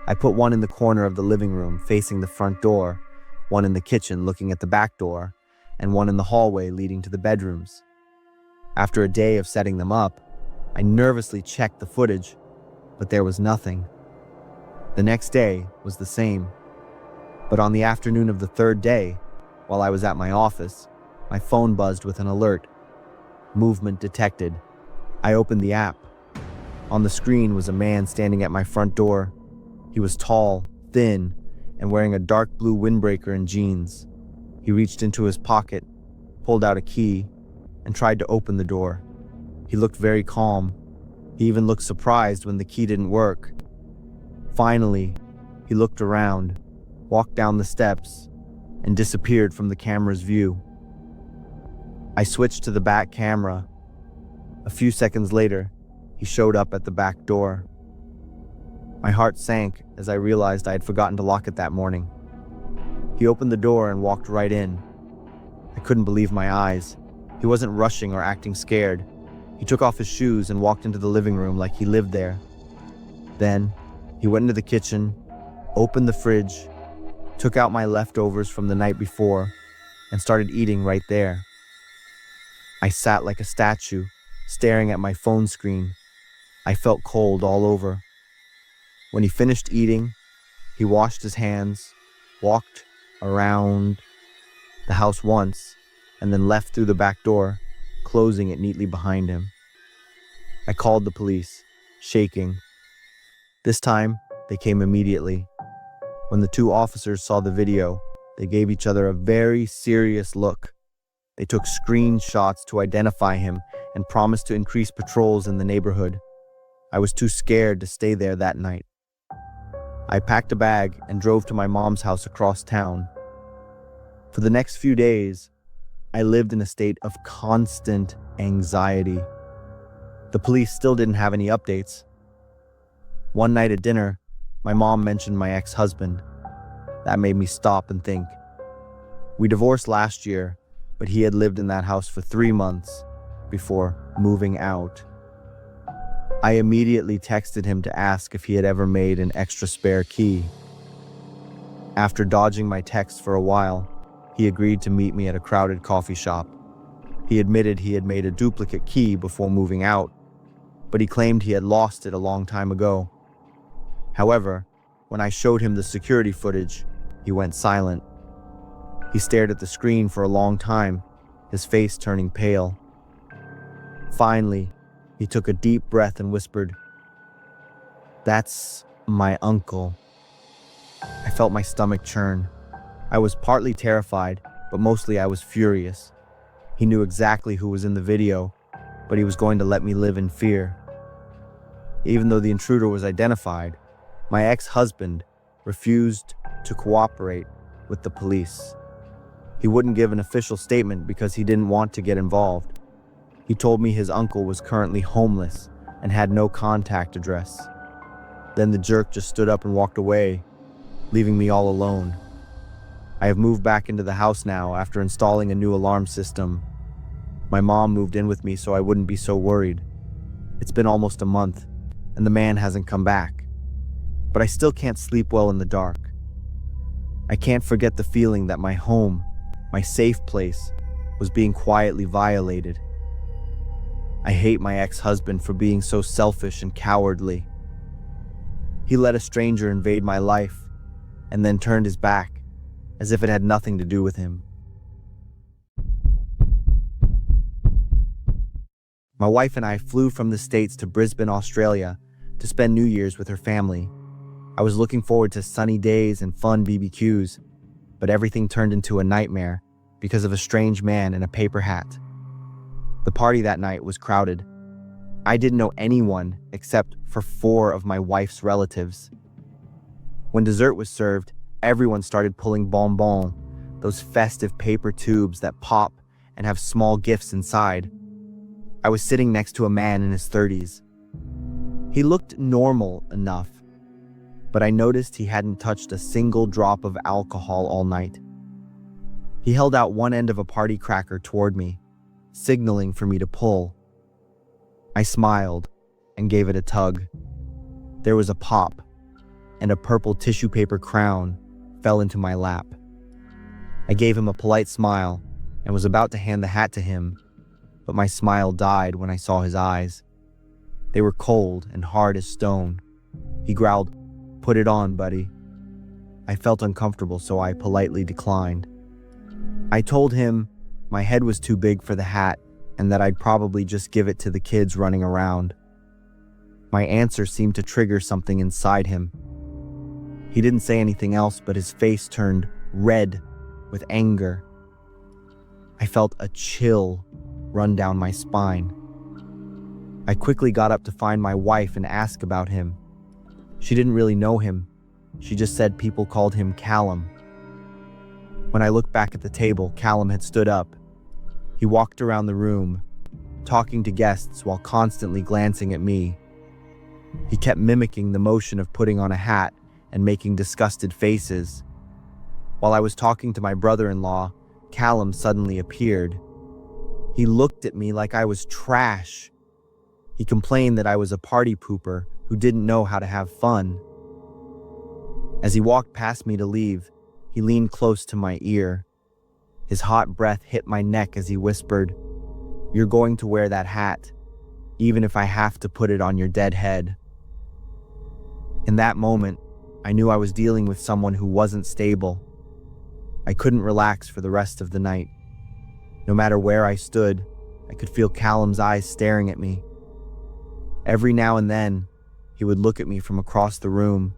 I put one in the corner of the living room facing the front door, one in the kitchen looking at the back door, and one in the hallway leading to the bedrooms. After a day of setting them up, I nervously checked the footage, but there was nothing. The next day was the same. But on the afternoon of the third day, while I was at my office, my phone buzzed with an alert. Movement detected. I opened the app. On the screen was a man standing at my front door. He was tall, thin, and wearing a dark blue windbreaker and jeans. He reached into his pocket, pulled out a key, and tried to open the door. He looked very calm. He even looked surprised when the key didn't work. Finally, he looked around, walked down the steps, and disappeared from the camera's view. I switched to the back camera. A few seconds later, he showed up at the back door. My heart sank as I realized I had forgotten to lock it that morning. He opened the door and walked right in. I couldn't believe my eyes. He wasn't rushing or acting scared. He took off his shoes and walked into the living room like he lived there. Then, he went into the kitchen, opened the fridge, took out my leftovers from the night before, and started eating right there. I sat like a statue, staring at my phone screen. I felt cold all over. When he finished eating, he washed his hands, walked around the house once and then left through the back door, closing it neatly behind him. I called the police, shaking. This time, they came immediately. When the two officers saw the video, they gave each other a very serious look. They took screenshots to identify him and promised to increase patrols in the neighborhood. I was too scared to stay there that night. I packed a bag and drove to my mom's house across town. For the next few days, I lived in a state of constant anxiety. The police still didn't have any updates. One night at dinner, my mom mentioned my ex-husband. That made me stop and think. We divorced last year, but he had lived in that house for 3 months before moving out. I immediately texted him to ask if he had ever made an extra spare key. After dodging my text for a while, he agreed to meet me at a crowded coffee shop. He admitted he had made a duplicate key before moving out, but he claimed he had lost it a long time ago. However, when I showed him the security footage, he went silent. He stared at the screen for a long time, his face turning pale. Finally, he took a deep breath and whispered, "That's my uncle." I felt my stomach churn. I was partly terrified, but mostly I was furious. He knew exactly who was in the video, but he was going to let me live in fear. Even though the intruder was identified, my ex-husband refused to cooperate with the police. He wouldn't give an official statement because he didn't want to get involved. He told me his uncle was currently homeless and had no contact address. Then the jerk just stood up and walked away, leaving me all alone. I have moved back into the house now after installing a new alarm system. My mom moved in with me so I wouldn't be so worried. It's been almost a month, and the man hasn't come back. But I still can't sleep well in the dark. I can't forget the feeling that my home, my safe place, was being quietly violated. I hate my ex-husband for being so selfish and cowardly. He let a stranger invade my life and then turned his back, as if it had nothing to do with him. My wife and I flew from the States to Brisbane, Australia, to spend New Year's with her family. I was looking forward to sunny days and fun BBQs, but everything turned into a nightmare because of a strange man in a paper hat. The party that night was crowded. I didn't know anyone except for 4 of my wife's relatives. When dessert was served, everyone started pulling bonbons, those festive paper tubes that pop and have small gifts inside. I was sitting next to a man in his 30s. He looked normal enough, but I noticed he hadn't touched a single drop of alcohol all night. He held out one end of a party cracker toward me, signaling for me to pull. I smiled and gave it a tug. There was a pop, and a purple tissue paper crown fell into my lap. I gave him a polite smile and was about to hand the hat to him, but my smile died when I saw his eyes. They were cold and hard as stone. He growled, "Put it on, buddy." I felt uncomfortable, so I politely declined. I told him my head was too big for the hat and that I'd probably just give it to the kids running around. My answer seemed to trigger something inside him. He didn't say anything else, but his face turned red with anger. I felt a chill run down my spine. I quickly got up to find my wife and ask about him. She didn't really know him. She just said people called him Callum. When I looked back at the table, Callum had stood up. He walked around the room, talking to guests while constantly glancing at me. He kept mimicking the motion of putting on a hat and making disgusted faces. While I was talking to my brother-in-law, Callum suddenly appeared. He looked at me like I was trash. He complained that I was a party pooper who didn't know how to have fun. As he walked past me to leave, he leaned close to my ear. His hot breath hit my neck as he whispered, "You're going to wear that hat, even if I have to put it on your dead head." In that moment, I knew I was dealing with someone who wasn't stable. I couldn't relax for the rest of the night. No matter where I stood, I could feel Callum's eyes staring at me. Every now and then, he would look at me from across the room,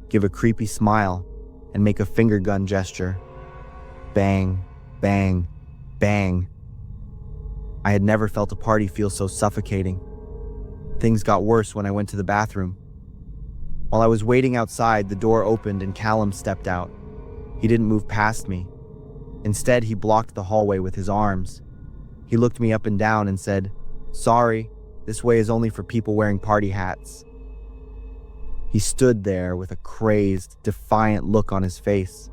give a creepy smile, and make a finger gun gesture. Bang, bang, bang. I had never felt a party feel so suffocating. Things got worse when I went to the bathroom. While I was waiting outside, the door opened and Callum stepped out. He didn't move past me. Instead, he blocked the hallway with his arms. He looked me up and down and said, "Sorry, this way is only for people wearing party hats." He stood there with a crazed, defiant look on his face.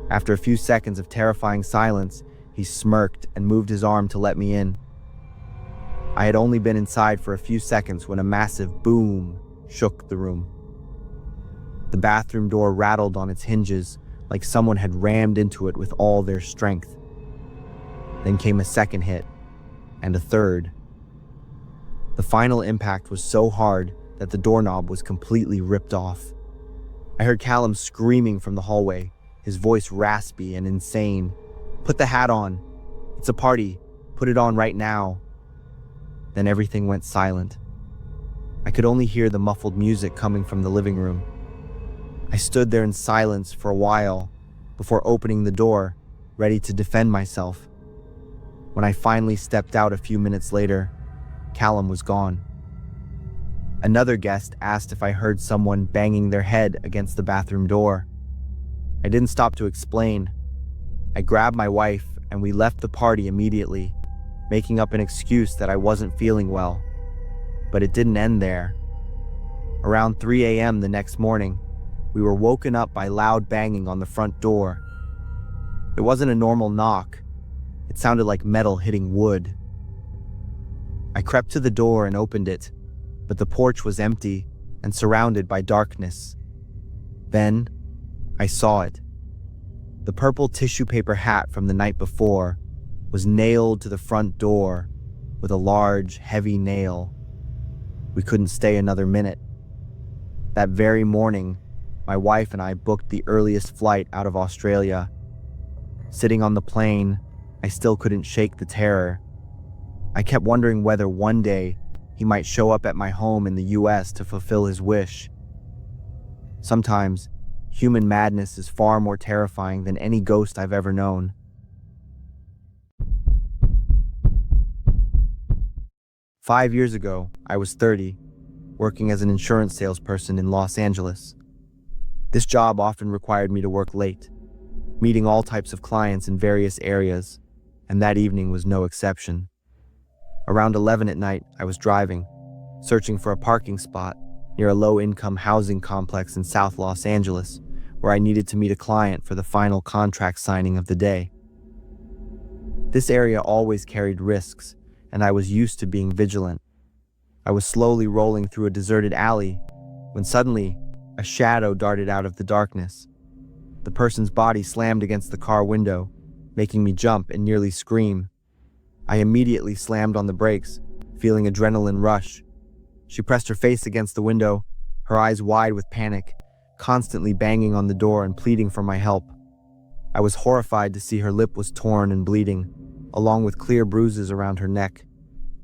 After a few seconds of terrifying silence, he smirked and moved his arm to let me in. I had only been inside for a few seconds when a massive boom shook the room. The bathroom door rattled on its hinges like someone had rammed into it with all their strength. Then came a second hit, and a third. The final impact was so hard that the doorknob was completely ripped off. I heard Callum screaming from the hallway, his voice raspy and insane. "Put the hat on. It's a party. Put it on right now." Then everything went silent. I could only hear the muffled music coming from the living room. I stood there in silence for a while before opening the door, ready to defend myself. When I finally stepped out a few minutes later, Callum was gone. Another guest asked if I heard someone banging their head against the bathroom door. I didn't stop to explain. I grabbed my wife and we left the party immediately, making up an excuse that I wasn't feeling well. But it didn't end there. Around 3 a.m. the next morning, we were woken up by loud banging on the front door. It wasn't a normal knock. It sounded like metal hitting wood. I crept to the door and opened it, but the porch was empty and surrounded by darkness. Then, I saw it. The purple tissue paper hat from the night before was nailed to the front door with a large, heavy nail. We couldn't stay another minute. That very morning, my wife and I booked the earliest flight out of Australia. Sitting on the plane, I still couldn't shake the terror. I kept wondering whether one day he might show up at my home in the US to fulfill his wish. Sometimes, human madness is far more terrifying than any ghost I've ever known. Five years ago, I was 30, working as an insurance salesperson in Los Angeles. This job often required me to work late, meeting all types of clients in various areas, and that evening was no exception. Around 11 at night, I was driving, searching for a parking spot near a low-income housing complex in South Los Angeles, where I needed to meet a client for the final contract signing of the day. This area always carried risks, and I was used to being vigilant. I was slowly rolling through a deserted alley when suddenly a shadow darted out of the darkness. The person's body slammed against the car window, making me jump and nearly scream. I immediately slammed on the brakes, feeling adrenaline rush. She pressed her face against the window, her eyes wide with panic, constantly banging on the door and pleading for my help. I was horrified to see her lip was torn and bleeding, along with clear bruises around her neck.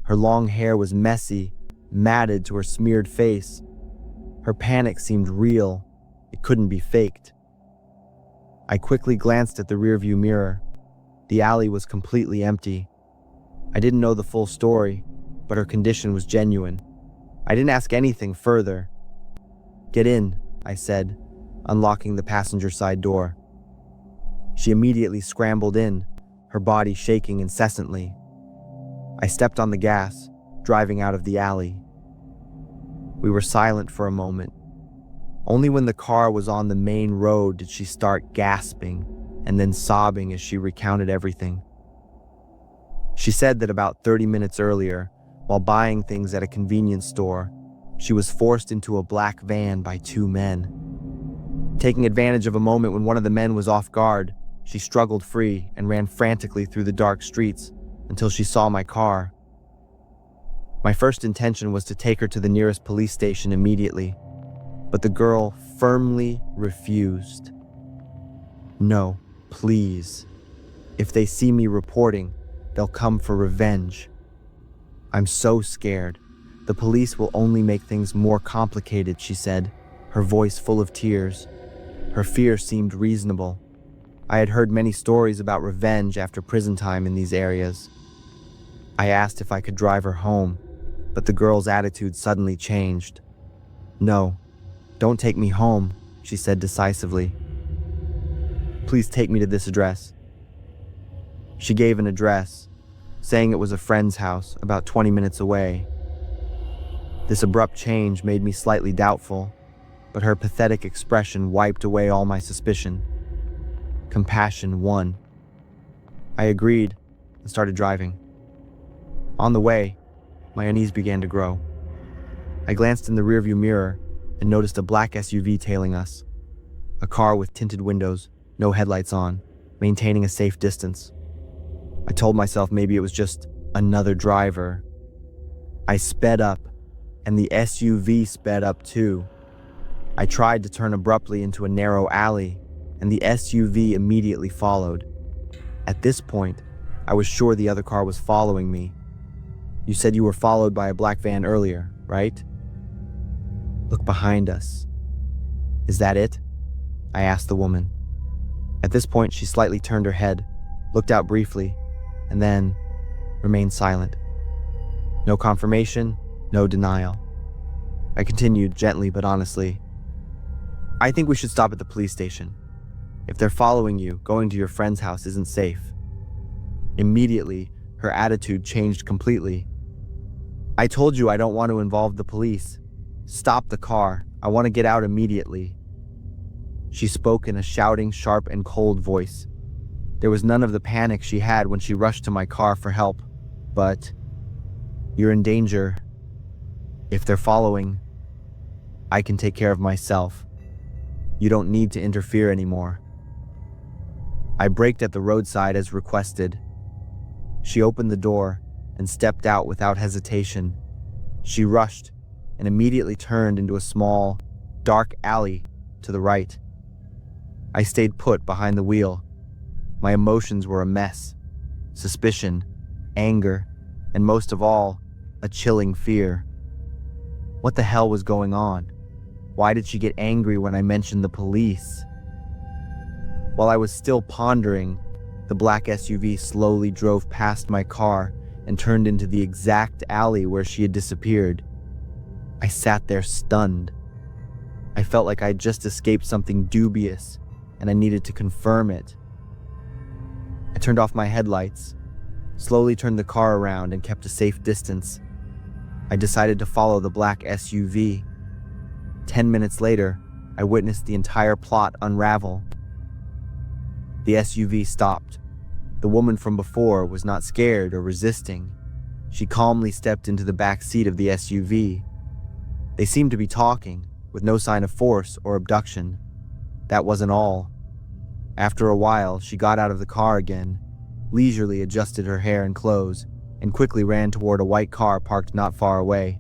Her long hair was messy, matted to her smeared face. Her panic seemed real. It couldn't be faked. I quickly glanced at the rearview mirror. The alley was completely empty. I didn't know the full story, but her condition was genuine. I didn't ask anything further. "Get in," I said, unlocking the passenger side door. She immediately scrambled in, her body shaking incessantly. I stepped on the gas, driving out of the alley. We were silent for a moment. Only when the car was on the main road did she start gasping and then sobbing as she recounted everything. She said that about 30 minutes earlier, while buying things at a convenience store, she was forced into a black van by two men. Taking advantage of a moment when one of the men was off guard, she struggled free and ran frantically through the dark streets until she saw my car. My first intention was to take her to the nearest police station immediately, but the girl firmly refused. "No, Please. If they see me reporting, they'll come for revenge. I'm so scared. The police will only make things more complicated, she said, her voice full of tears. Her fear seemed reasonable. I had heard many stories about revenge after prison time in these areas. I asked if I could drive her home, but the girl's attitude suddenly changed. No, don't take me home, she said decisively. Please take me to this address. She gave an address, saying it was a friend's house about 20 minutes away. This abrupt change made me slightly doubtful, but her pathetic expression wiped away all my suspicion. Compassion won. I agreed and started driving. On the way, my unease began to grow. I glanced in the rearview mirror and noticed a black SUV tailing us. A car with tinted windows, no headlights on, maintaining a safe distance. I told myself maybe it was just another driver. I sped up, and the SUV sped up too. I tried to turn abruptly into a narrow alley, and the SUV immediately followed. At this point, I was sure the other car was following me. You said you were followed by a black van earlier, right? Look behind us. Is that it? I asked the woman. At this point, she slightly turned her head, looked out briefly, and then remained silent. No confirmation, no denial. I continued gently but honestly. I think we should stop at the police station. If they're following you, going to your friend's house isn't safe. Immediately, her attitude changed completely. I told you I don't want to involve the police. Stop the car. I want to get out immediately. She spoke in a shouting, sharp, and cold voice. There was none of the panic she had when she rushed to my car for help. But you're in danger. If they're following, I can take care of myself. You don't need to interfere anymore. I braked at the roadside as requested. She opened the door and stepped out without hesitation. She rushed and immediately turned into a small, dark alley to the right. I stayed put behind the wheel. My emotions were a mess. Suspicion, anger, and most of all, a chilling fear. What the hell was going on? Why did she get angry when I mentioned the police? While I was still pondering, the black SUV slowly drove past my car and turned into the exact alley where she had disappeared. I sat there stunned. I felt like I'd just escaped something dubious, and I needed to confirm it. I turned off my headlights, slowly turned the car around, and kept a safe distance. I decided to follow the black SUV. 10 minutes later, I witnessed the entire plot unravel. The SUV stopped. The woman from before was not scared or resisting. She calmly stepped into the back seat of the SUV. They seemed to be talking, with no sign of force or abduction. That wasn't all. After a while, she got out of the car again, leisurely adjusted her hair and clothes, and quickly ran toward a white car parked not far away.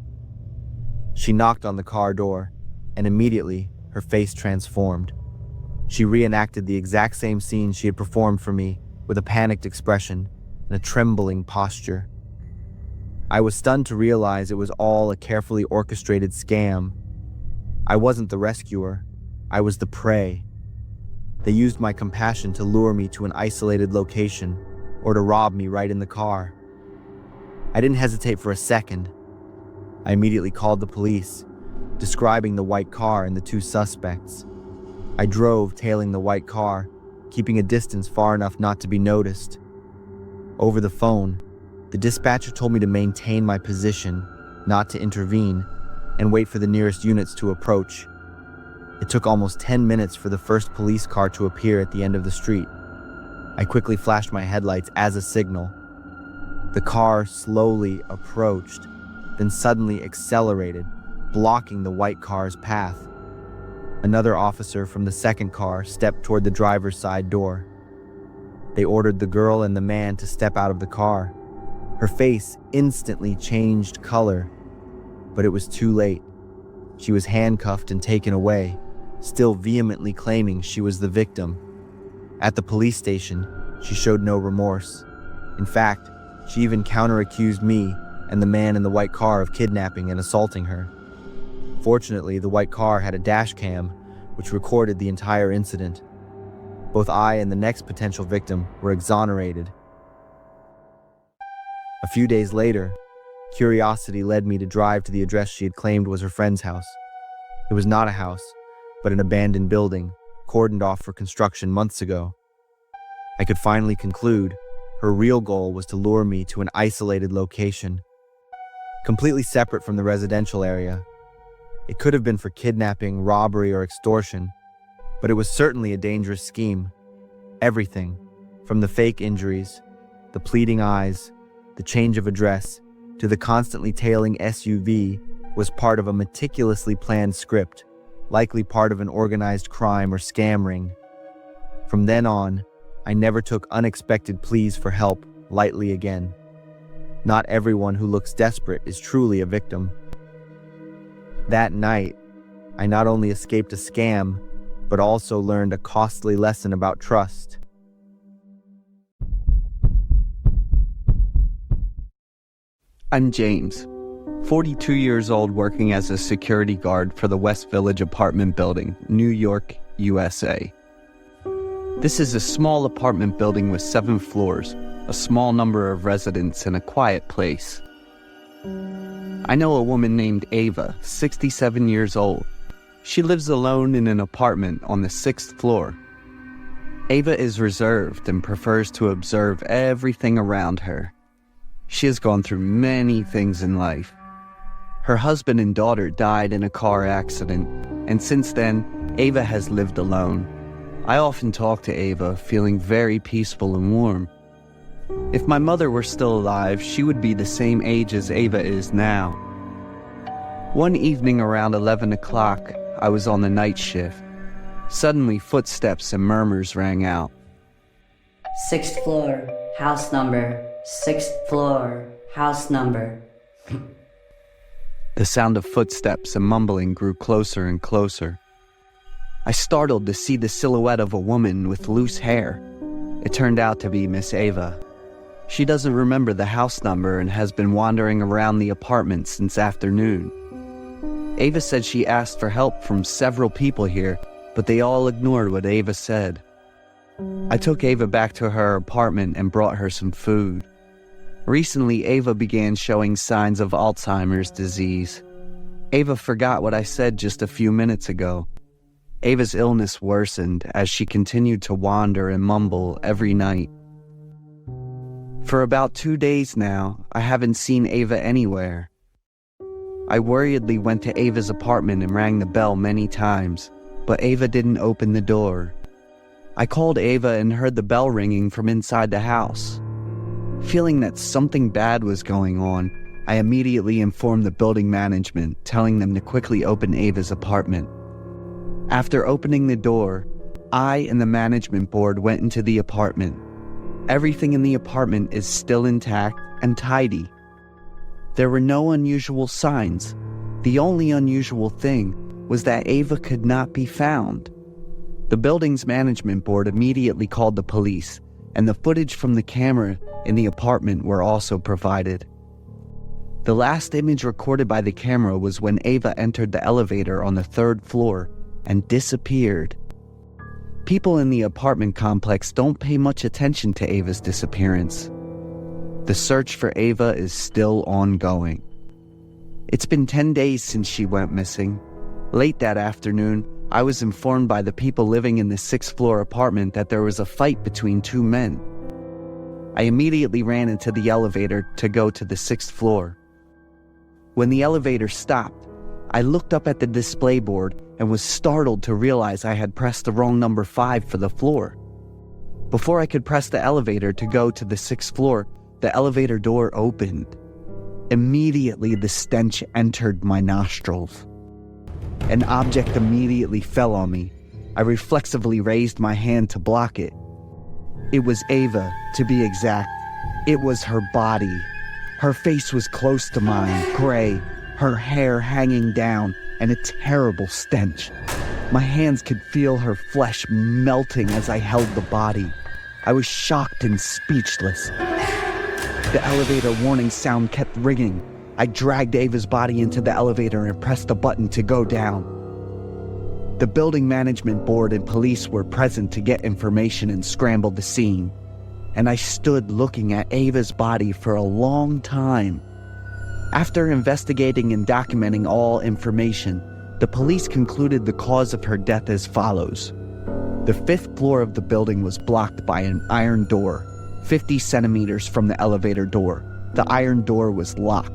She knocked on the car door, and immediately her face transformed. She reenacted the exact same scene she had performed for me, with a panicked expression and a trembling posture. I was stunned to realize it was all a carefully orchestrated scam. I wasn't the rescuer, I was the prey. They used my compassion to lure me to an isolated location, or to rob me right in the car. I didn't hesitate for a second. I immediately called the police, describing the white car and the two suspects. I drove, tailing the white car, keeping a distance far enough not to be noticed. Over the phone, the dispatcher told me to maintain my position, not to intervene, and wait for the nearest units to approach. It took almost 10 minutes for the first police car to appear at the end of the street. I quickly flashed my headlights as a signal. The car slowly approached, then suddenly accelerated, blocking the white car's path. Another officer from the second car stepped toward the driver's side door. They ordered the girl and the man to step out of the car. Her face instantly changed color, but it was too late. She was handcuffed and taken away, still vehemently claiming she was the victim. At the police station, she showed no remorse. In fact, she even counter-accused me and the man in the white car of kidnapping and assaulting her. Fortunately, the white car had a dash cam, which recorded the entire incident. Both I and the next potential victim were exonerated. A few days later, curiosity led me to drive to the address she had claimed was her friend's house. It was not a house, but an abandoned building, cordoned off for construction months ago. I could finally conclude her real goal was to lure me to an isolated location, completely separate from the residential area. It could have been for kidnapping, robbery, or extortion, but it was certainly a dangerous scheme. Everything, from the fake injuries, the pleading eyes, the change of address, to the constantly tailing SUV, was part of a meticulously planned script, likely part of an organized crime or scam ring. From then on, I never took unexpected pleas for help lightly again. Not everyone who looks desperate is truly a victim. That night, I not only escaped a scam, but also learned a costly lesson about trust. I'm James, 42 years old, working as a security guard for the West Village apartment building, New York, USA. This is a small apartment building with 7 floors, a small number of residents, and a quiet place. I know a woman named Ava, 67 years old. She lives alone in an apartment on the 6th floor. Ava is reserved and prefers to observe everything around her. She has gone through many things in life. Her husband and daughter died in a car accident, and since then, Ava has lived alone. I often talk to Ava, feeling very peaceful and warm. If my mother were still alive, she would be the same age as Ava is now. One evening around 11 o'clock, I was on the night shift. Suddenly, footsteps and murmurs rang out. 6th floor, house number. 6th floor, house number. The sound of footsteps and mumbling grew closer and closer. I startled to see the silhouette of a woman with loose hair. It turned out to be Miss Ava. She doesn't remember the house number and has been wandering around the apartment since afternoon. Ava said she asked for help from several people here, but they all ignored what Ava said. I took Ava back to her apartment and brought her some food. Recently, Ava began showing signs of Alzheimer's disease. Ava forgot what I said just a few minutes ago. Ava's illness worsened as she continued to wander and mumble every night. For about 2 days now, I haven't seen Ava anywhere. I worriedly went to Ava's apartment and rang the bell many times, but Ava didn't open the door. I called Ava and heard the bell ringing from inside the house. Feeling that something bad was going on, I immediately informed the building management, telling them to quickly open Ava's apartment. After opening the door, I and the management board went into the apartment. Everything in the apartment is still intact and tidy. There were no unusual signs. The only unusual thing was that Ava could not be found. The building's management board immediately called the police, and the footage from the camera in the apartment were also provided. The last image recorded by the camera was when Ava entered the elevator on the 3rd floor and disappeared. People in the apartment complex don't pay much attention to Ava's disappearance. The search for Ava is still ongoing. It's been 10 days since she went missing. Late that afternoon, I was informed by the people living in the 6th floor apartment that there was a fight between 2 men. I immediately ran into the elevator to go to the 6th floor. When the elevator stopped, I looked up at the display board and was startled to realize I had pressed the wrong number 5 for the floor. Before I could press the elevator to go to the 6th floor, the elevator door opened. Immediately, the stench entered my nostrils. An object immediately fell on me. I reflexively raised my hand to block it. It was Ava, to be exact. It was her body. Her face was close to mine, gray, her hair hanging down, and a terrible stench. My hands could feel her flesh melting as I held the body. I was shocked and speechless. The elevator warning sound kept ringing. I dragged Ava's body into the elevator and pressed the button to go down. The building management board and police were present to get information and scramble the scene. And I stood looking at Ava's body for a long time. After investigating and documenting all information, the police concluded the cause of her death as follows. The 5th floor of the building was blocked by an iron door, 50 centimeters from the elevator door. The iron door was locked.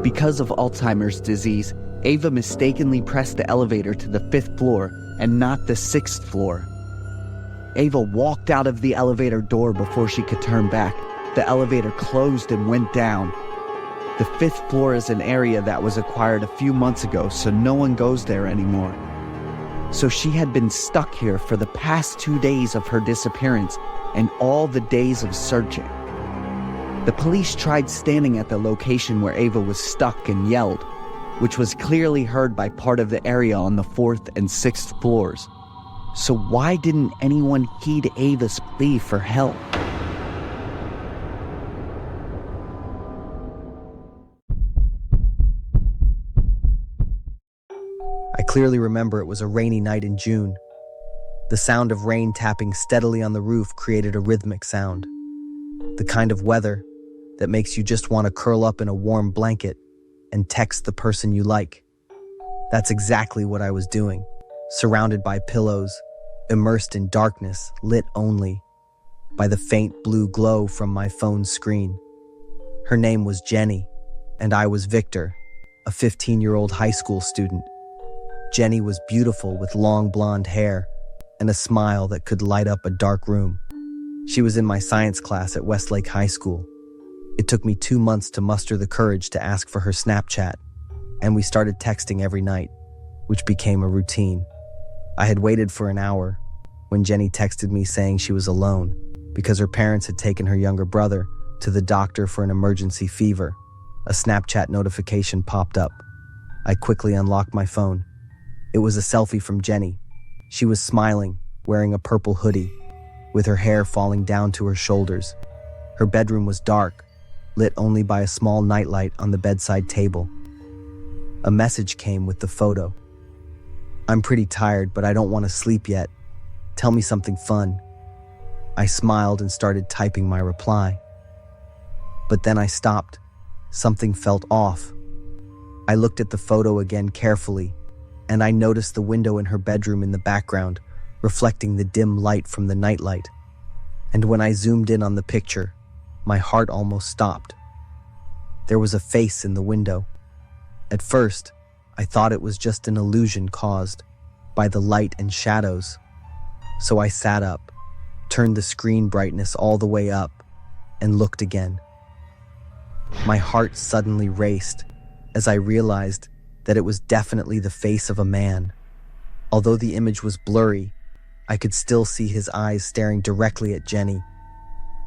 Because of Alzheimer's disease, Ava mistakenly pressed the elevator to the 5th floor and not the 6th floor. Ava walked out of the elevator door before she could turn back. The elevator closed and went down. The 5th floor is an area that was acquired a few months ago, so no one goes there anymore. So she had been stuck here for the past 2 days of her disappearance and all the days of searching. The police tried standing at the location where Ava was stuck and yelled, which was clearly heard by part of the area on the 4th and 6th floors. So why didn't anyone heed Ava's plea for help? I clearly remember it was a rainy night in June. The sound of rain tapping steadily on the roof created a rhythmic sound. The kind of weather that makes you just want to curl up in a warm blanket and text the person you like. That's exactly what I was doing, surrounded by pillows, immersed in darkness, lit only by the faint blue glow from my phone's screen. Her name was Jenny, and I was Victor, a 15-year-old high school student. Jenny was beautiful with long blonde hair and a smile that could light up a dark room. She was in my science class at Westlake High School. It took me 2 months to muster the courage to ask for her Snapchat, and we started texting every night, which became a routine. I had waited for an hour when Jenny texted me saying she was alone because her parents had taken her younger brother to the doctor for an emergency fever. A Snapchat notification popped up. I quickly unlocked my phone. It was a selfie from Jenny. She was smiling, wearing a purple hoodie, with her hair falling down to her shoulders. Her bedroom was dark, lit only by a small nightlight on the bedside table. A message came with the photo. "I'm pretty tired, but I don't want to sleep yet. Tell me something fun." I smiled and started typing my reply. But then I stopped. Something felt off. I looked at the photo again carefully, and I noticed the window in her bedroom in the background, reflecting the dim light from the nightlight. And when I zoomed in on the picture, my heart almost stopped. There was a face in the window. At first, I thought it was just an illusion caused by the light and shadows. So I sat up, turned the screen brightness all the way up, and looked again. My heart suddenly raced as I realized that it was definitely the face of a man. Although the image was blurry, I could still see his eyes staring directly at Jenny.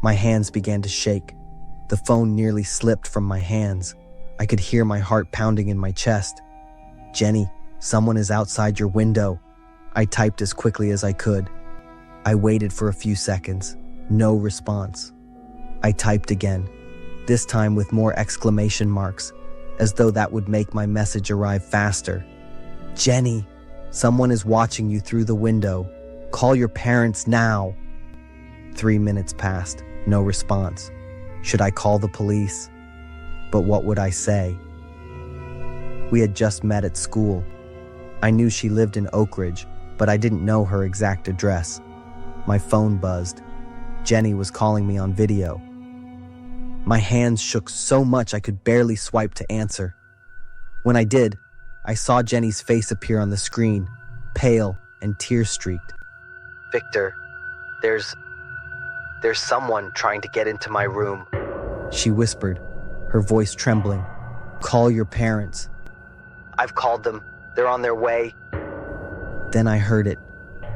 My hands began to shake. The phone nearly slipped from my hands. I could hear my heart pounding in my chest. "Jenny, someone is outside your window," I typed as quickly as I could. I waited for a few seconds. No response. I typed again, this time with more exclamation marks, as though that would make my message arrive faster. "Jenny, someone is watching you through the window. Call your parents now." 3 minutes passed, no response. Should I call the police? But what would I say? We had just met at school. I knew she lived in Oak Ridge, but I didn't know her exact address. My phone buzzed. Jenny was calling me on video. My hands shook so much I could barely swipe to answer. When I did, I saw Jenny's face appear on the screen, pale and tear-streaked. "Victor, there's someone trying to get into my room," she whispered, her voice trembling. "Call your parents." "I've called them. They're on their way." Then I heard it,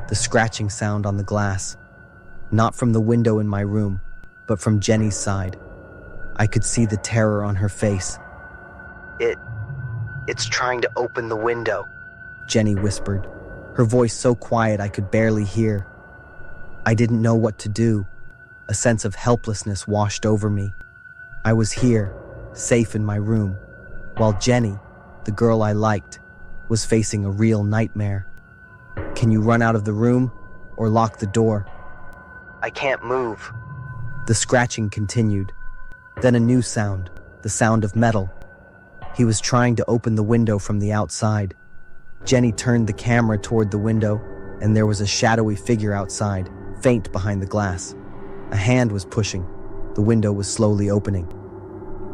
the scratching sound on the glass. Not from the window in my room, but from Jenny's side. I could see the terror on her face. It's trying to open the window," Jenny whispered. her voice so quiet I could barely hear. I didn't know what to do. A sense of helplessness washed over me. I was here, safe in my room, while Jenny, the girl I liked, was facing a real nightmare. Can you run out of the room or lock the door? I can't move. The scratching continued. Then a new sound, the sound of metal. He was trying to open the window from the outside. Jenny turned the camera toward the window, and there was a shadowy figure outside, faint behind the glass. A hand was pushing. The window was slowly opening.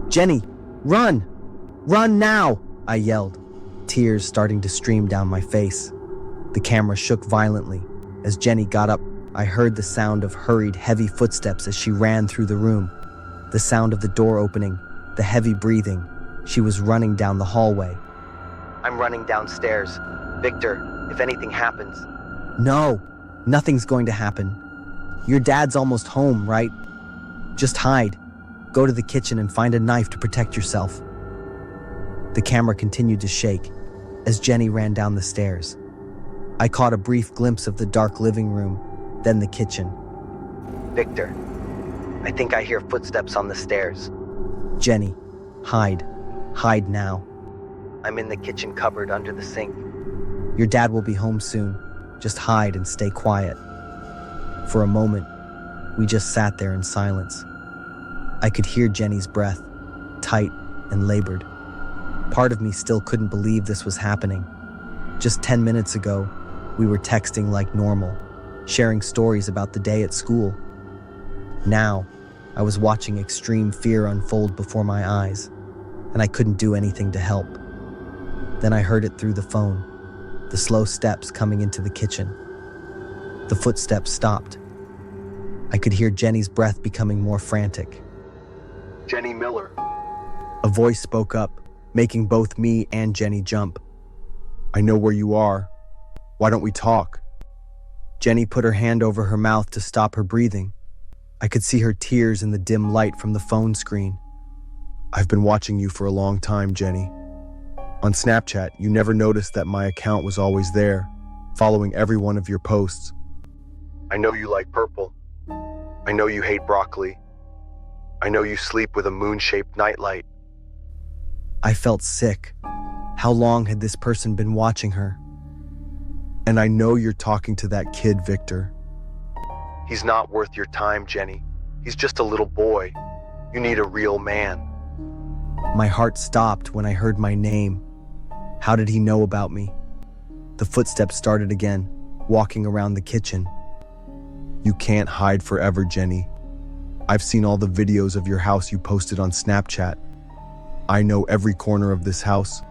"Jenny, run! Run now!" I yelled, tears starting to stream down my face. The camera shook violently. As Jenny got up, I heard the sound of hurried, heavy footsteps as she ran through the room. The sound of the door opening, the heavy breathing. She was running down the hallway. "I'm running downstairs. Victor, if anything happens..." "No, nothing's going to happen. Your dad's almost home, right? Just hide. Go to the kitchen and find a knife to protect yourself." The camera continued to shake as Jenny ran down the stairs. I caught a brief glimpse of the dark living room, then the kitchen. "Victor, I think I hear footsteps on the stairs." "Jenny, hide. Hide now. I'm in the kitchen cupboard under the sink. Your dad will be home soon. Just hide and stay quiet." For a moment, we just sat there in silence. I could hear Jenny's breath, tight and labored. Part of me still couldn't believe this was happening. Just 10 minutes ago, we were texting like normal, sharing stories about the day at school. Now, I was watching extreme fear unfold before my eyes, and I couldn't do anything to help. Then I heard it through the phone, the slow steps coming into the kitchen. The footsteps stopped. I could hear Jenny's breath becoming more frantic. "Jenny Miller." A voice spoke up, making both me and Jenny jump. "I know where you are. Why don't we talk?" Jenny put her hand over her mouth to stop her breathing. I could see her tears in the dim light from the phone screen. "I've been watching you for a long time, Jenny. On Snapchat, you never noticed that my account was always there, following every one of your posts. I know you like purple. I know you hate broccoli. I know you sleep with a moon-shaped nightlight." I felt sick. How long had this person been watching her? "And I know you're talking to that kid, Victor. He's not worth your time, Jenny. He's just a little boy. You need a real man." My heart stopped when I heard my name. How did he know about me? The footsteps started again, walking around the kitchen. "You can't hide forever, Jenny. I've seen all the videos of your house you posted on Snapchat. I know every corner of this house,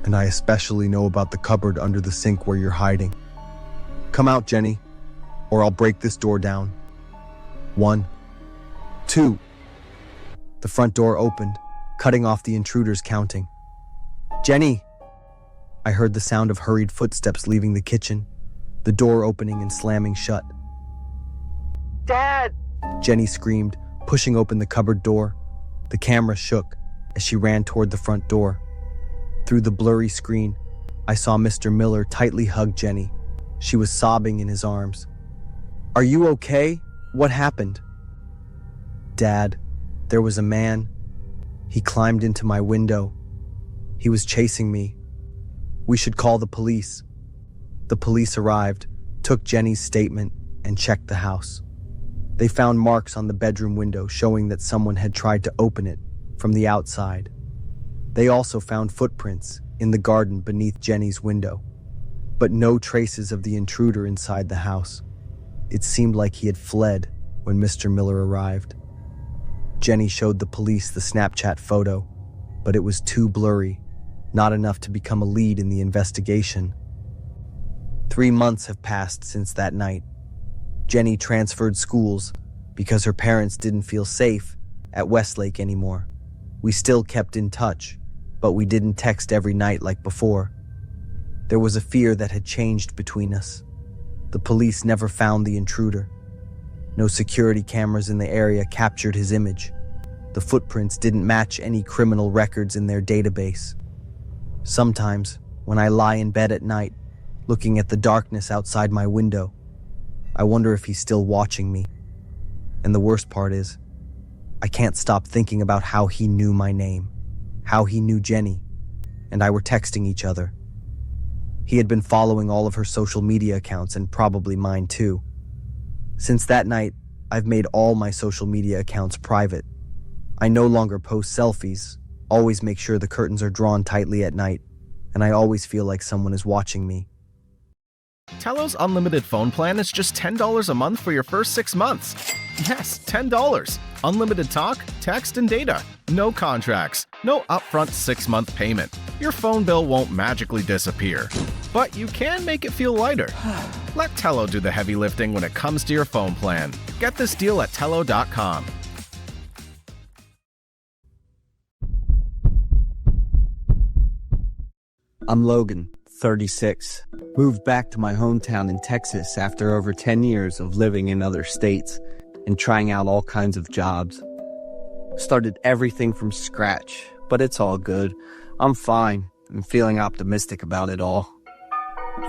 and I especially know about the cupboard under the sink where you're hiding. Come out, Jenny, or I'll break this door down. 1, 2. The front door opened, cutting off the intruders counting. "Jenny!" I heard the sound of hurried footsteps leaving the kitchen, the door opening and slamming shut. "Dad!" Jenny screamed, pushing open the cupboard door. The camera shook as she ran toward the front door. Through the blurry screen, I saw Mr. Miller tightly hug Jenny. She was sobbing in his arms. "Are you okay? What happened?" "Dad, there was a man. He climbed into my window. He was chasing me. We should call the police." The police arrived, took Jenny's statement, and checked the house. They found marks on the bedroom window showing that someone had tried to open it from the outside. They also found footprints in the garden beneath Jenny's window, but no traces of the intruder inside the house. It seemed like he had fled when Mr. Miller arrived. Jenny showed the police the Snapchat photo, but it was too blurry, not enough to become a lead in the investigation. 3 months have passed since that night. Jenny transferred schools because her parents didn't feel safe at Westlake anymore. We still kept in touch, but we didn't text every night like before. There was a fear that had changed between us. The police never found the intruder. No security cameras in the area captured his image. The footprints didn't match any criminal records in their database. Sometimes, when I lie in bed at night, looking at the darkness outside my window. I wonder if he's still watching me. And the worst part is, I can't stop thinking about how he knew my name, how he knew Jenny, and I were texting each other. He had been following all of her social media accounts and probably mine too. Since that night, I've made all my social media accounts private. I no longer post selfies, always make sure the curtains are drawn tightly at night, and I always feel like someone is watching me. Tello's unlimited phone plan is just $10 a month for your first 6 months. Yes, $10. Unlimited talk, text, and data. No contracts. No upfront 6-month payment. Your phone bill won't magically disappear. But you can make it feel lighter. Let Tello do the heavy lifting when it comes to your phone plan. Get this deal at Tello.com. I'm Logan, 36. Moved back to my hometown in Texas after over 10 years of living in other states and trying out all kinds of jobs. Started everything from scratch, but it's all good. I'm fine and feeling optimistic about it all.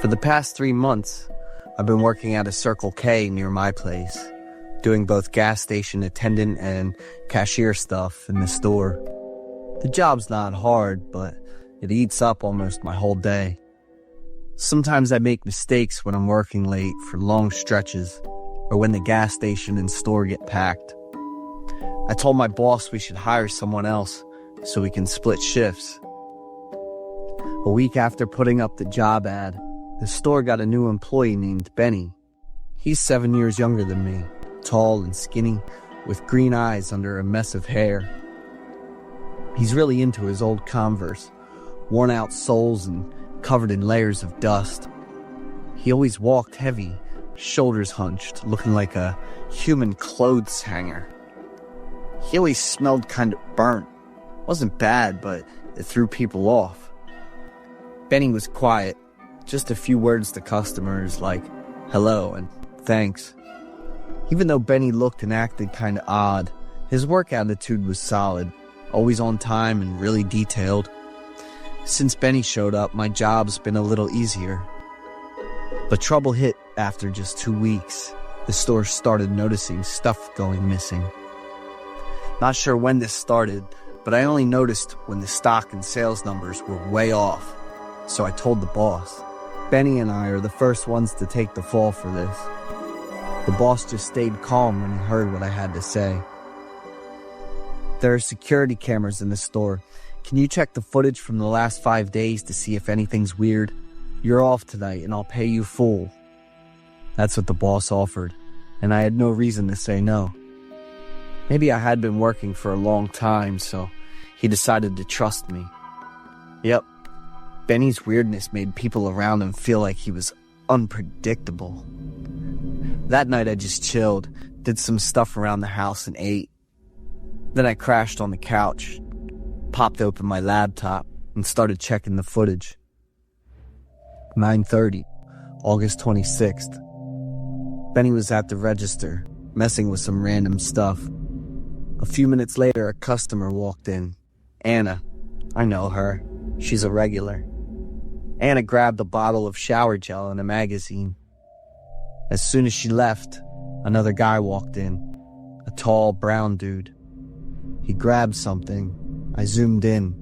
For the past 3 months, I've been working at a Circle K near my place, doing both gas station attendant and cashier stuff in the store. The job's not hard, but it eats up almost my whole day. Sometimes I make mistakes when I'm working late for long stretches, or when the gas station and store get packed. I told my boss we should hire someone else so we can split shifts. A week after putting up the job ad, the store got a new employee named Benny. He's 7 years younger than me, tall and skinny, with green eyes under a mess of hair. He's really into his old Converse, worn out soles and covered in layers of dust. He always walked heavy, shoulders hunched, looking like a human clothes hanger. He always smelled kind of burnt. Wasn't bad, but it threw people off. Benny was quiet, just a few words to customers like hello and thanks. Even though Benny looked and acted kind of odd, his work attitude was solid, always on time and really detailed. Since Benny showed up, my job's been a little easier. But trouble hit after just 2 weeks. The store started noticing stuff going missing. Not sure when this started, but I only noticed when the stock and sales numbers were way off. So I told the boss. Benny and I are the first ones to take the fall for this. The boss just stayed calm when he heard what I had to say. There are security cameras in the store. Can you check the footage from the last 5 days to see if anything's weird? You're off tonight and I'll pay you full. That's what the boss offered, and I had no reason to say no. Maybe I had been working for a long time, so he decided to trust me. Yep, Benny's weirdness made people around him feel like he was unpredictable. That night I just chilled, did some stuff around the house and ate. Then I crashed on the couch, popped open my laptop, and started checking the footage. 9:30, August 26th. Benny was at the register, messing with some random stuff. A few minutes later, a customer walked in. Anna. I know her. She's a regular. Anna grabbed a bottle of shower gel and a magazine. As soon as she left, another guy walked in. A tall, brown dude. He grabbed something. I zoomed in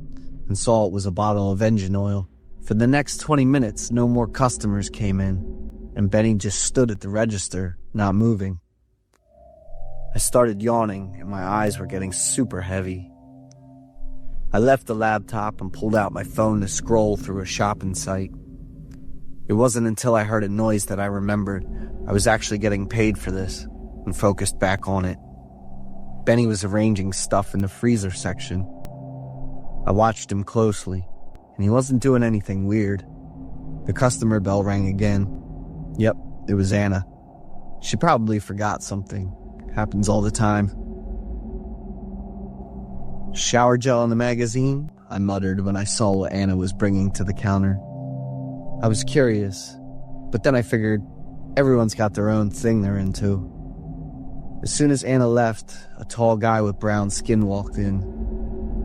and saw it was a bottle of engine oil. For the next 20 minutes, no more customers came in, and Benny just stood at the register, not moving. I started yawning, and my eyes were getting super heavy. I left the laptop and pulled out my phone to scroll through a shopping site. It wasn't until I heard a noise that I remembered I was actually getting paid for this, and focused back on it. Benny was arranging stuff in the freezer section. I watched him closely, and he wasn't doing anything weird. The customer bell rang again. Yep, it was Anna. She probably forgot something. Happens all the time. Shower gel in the magazine? I muttered when I saw what Anna was bringing to the counter. I was curious, but then I figured everyone's got their own thing they're into. As soon as Anna left, a tall guy with brown skin walked in.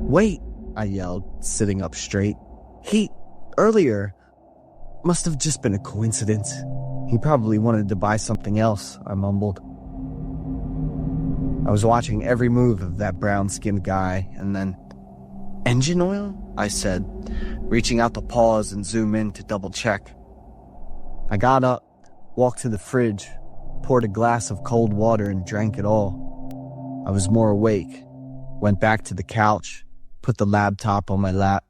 "Wait!" I yelled, sitting up straight. Earlier. Must have just been a coincidence. He probably wanted to buy something else, I mumbled. I was watching every move of that brown-skinned guy, and then... Engine oil? I said, reaching out to pause and zoom in to double-check. I got up, walked to the fridge, poured a glass of cold water and drank it all. I was more awake, went back to the couch, put the laptop on my lap,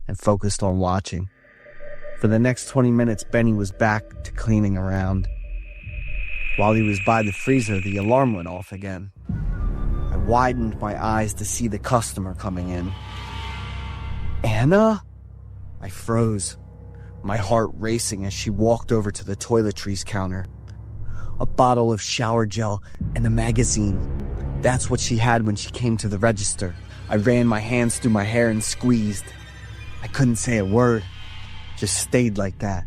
and focused on watching. For the next 20 minutes, Benny was back to cleaning around. While he was by the freezer, the alarm went off again. I widened my eyes to see the customer coming in. Anna? I froze, my heart racing as she walked over to the toiletries counter. A bottle of shower gel and a magazine. That's what she had when she came to the register. I ran my hands through my hair and squeezed. I couldn't say a word, just stayed like that,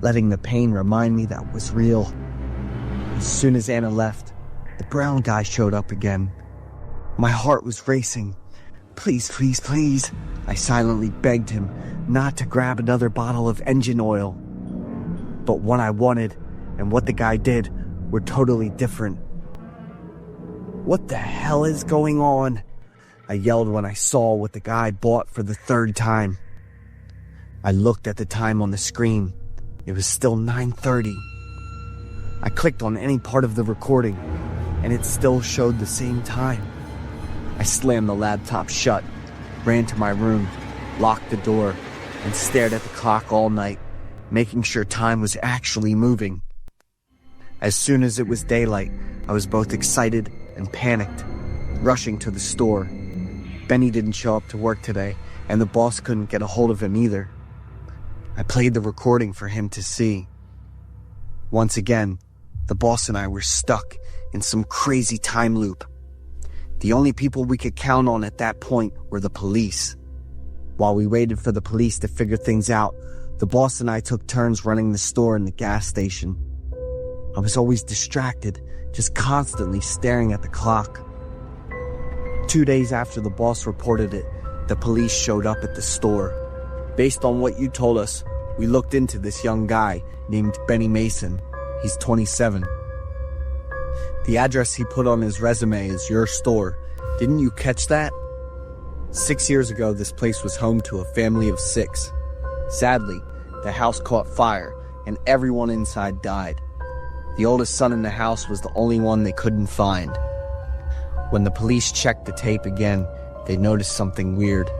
letting the pain remind me that was real. As soon as Anna left, the brown guy showed up again. My heart was racing. Please, please, please, I silently begged him not to grab another bottle of engine oil. But what I wanted and what the guy did were totally different. What the hell is going on? I yelled when I saw what the guy bought for the third time. I looked at the time on the screen. It was still 9:30. I clicked on any part of the recording, and it still showed the same time. I slammed the laptop shut, ran to my room, locked the door, and stared at the clock all night, making sure time was actually moving. As soon as it was daylight, I was both excited and panicked, rushing to the store. Benny didn't show up to work today, and the boss couldn't get a hold of him either. I played the recording for him to see. Once again, the boss and I were stuck in some crazy time loop. The only people we could count on at that point were the police. While we waited for the police to figure things out, the boss and I took turns running the store and the gas station. I was always distracted, just constantly staring at the clock. 2 days after the boss reported it, the police showed up at the store. Based on what you told us, we looked into this young guy named Benny Mason. He's 27. The address he put on his resume is your store. Didn't you catch that? 6 years ago, this place was home to a family of 6. Sadly, the house caught fire and everyone inside died. The oldest son in the house was the only one they couldn't find. When the police checked the tape again, they noticed something weird.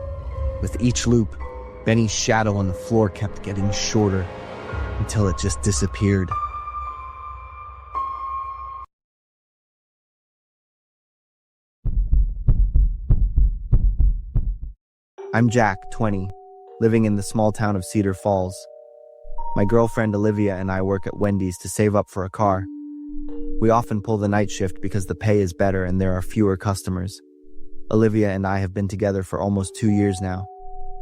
With each loop, Benny's shadow on the floor kept getting shorter until it just disappeared. I'm Jack, 20, living in the small town of Cedar Falls. My girlfriend Olivia and I work at Wendy's to save up for a car. We often pull the night shift because the pay is better and there are fewer customers. Olivia and I have been together for almost 2 years now.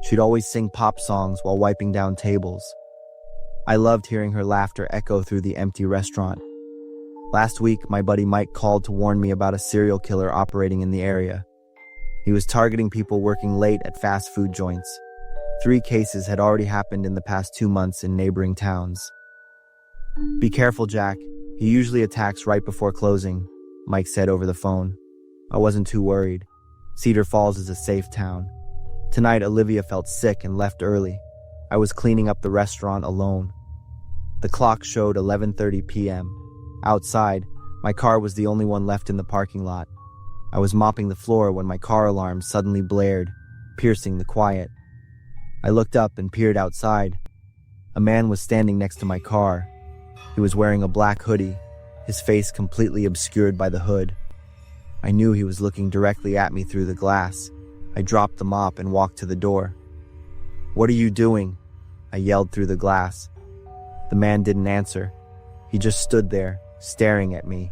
She'd always sing pop songs while wiping down tables. I loved hearing her laughter echo through the empty restaurant. Last week, my buddy Mike called to warn me about a serial killer operating in the area. He was targeting people working late at fast food joints. 3 cases had already happened in the past 2 months in neighboring towns. Be careful, Jack. He usually attacks right before closing, Mike said over the phone. I wasn't too worried. Cedar Falls is a safe town. Tonight, Olivia felt sick and left early. I was cleaning up the restaurant alone. The clock showed 11:30 p.m. Outside, my car was the only one left in the parking lot. I was mopping the floor when my car alarm suddenly blared, piercing the quiet. I looked up and peered outside. A man was standing next to my car. He was wearing a black hoodie, his face completely obscured by the hood. I knew he was looking directly at me through the glass. I dropped the mop and walked to the door. "What are you doing?" I yelled through the glass. The man didn't answer. He just stood there, staring at me.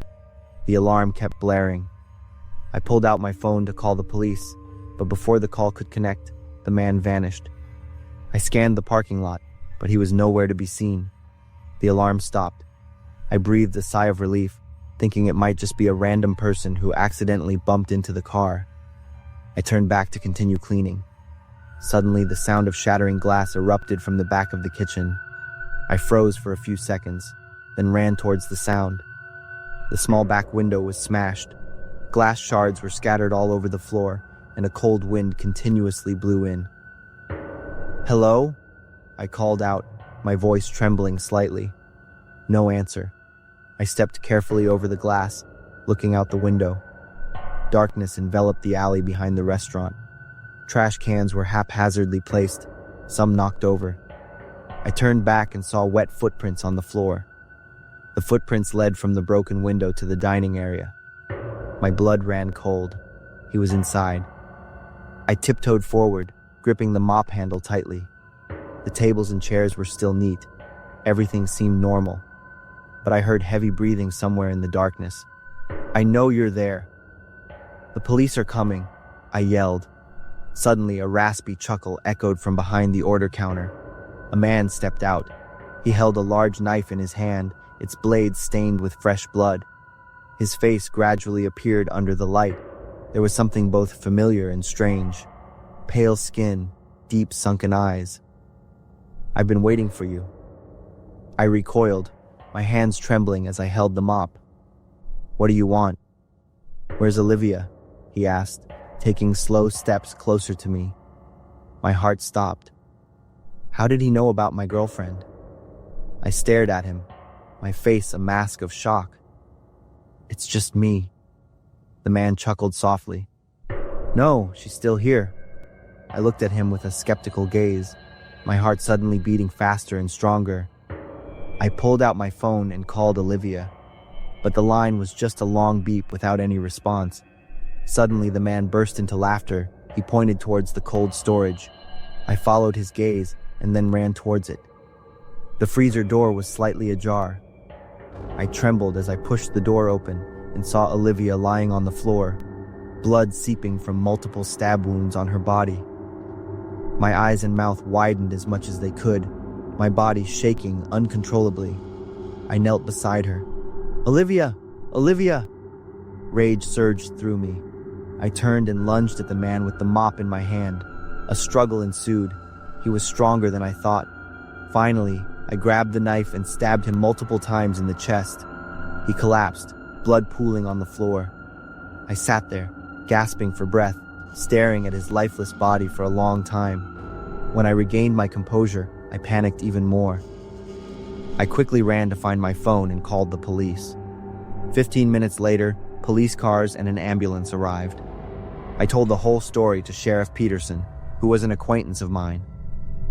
The alarm kept blaring. I pulled out my phone to call the police, but before the call could connect, the man vanished. I scanned the parking lot, but he was nowhere to be seen. The alarm stopped. I breathed a sigh of relief, thinking it might just be a random person who accidentally bumped into the car. I turned back to continue cleaning. Suddenly, the sound of shattering glass erupted from the back of the kitchen. I froze for a few seconds, then ran towards the sound. The small back window was smashed. Glass shards were scattered all over the floor, and a cold wind continuously blew in. "Hello?" I called out, my voice trembling slightly. No answer. I stepped carefully over the glass, looking out the window. Darkness enveloped the alley behind the restaurant. Trash cans were haphazardly placed, some knocked over. I turned back and saw wet footprints on the floor. The footprints led from the broken window to the dining area. My blood ran cold. He was inside. I tiptoed forward, gripping the mop handle tightly. The tables and chairs were still neat. Everything seemed normal. But I heard heavy breathing somewhere in the darkness. "I know you're there." "The police are coming," I yelled. Suddenly, a raspy chuckle echoed from behind the order counter. A man stepped out. He held a large knife in his hand, its blade stained with fresh blood. His face gradually appeared under the light. There was something both familiar and strange. Pale skin, deep sunken eyes. "I've been waiting for you." I recoiled, my hands trembling as I held the mop. "What do you want?" "Where's Olivia?" he asked, taking slow steps closer to me. My heart stopped. How did he know about my girlfriend? I stared at him, my face a mask of shock. "It's just me." The man chuckled softly. "No, she's still here." I looked at him with a skeptical gaze, my heart suddenly beating faster and stronger. I pulled out my phone and called Olivia, but the line was just a long beep without any response. Suddenly, the man burst into laughter. He pointed towards the cold storage. I followed his gaze and then ran towards it. The freezer door was slightly ajar. I trembled as I pushed the door open and saw Olivia lying on the floor, blood seeping from multiple stab wounds on her body. My eyes and mouth widened as much as they could, my body shaking uncontrollably. I knelt beside her. "Olivia! Olivia!" Rage surged through me. I turned and lunged at the man with the mop in my hand. A struggle ensued. He was stronger than I thought. Finally, I grabbed the knife and stabbed him multiple times in the chest. He collapsed, blood pooling on the floor. I sat there, gasping for breath, staring at his lifeless body for a long time. When I regained my composure, I panicked even more. I quickly ran to find my phone and called the police. 15 minutes later, police cars and an ambulance arrived. I told the whole story to Sheriff Peterson, who was an acquaintance of mine.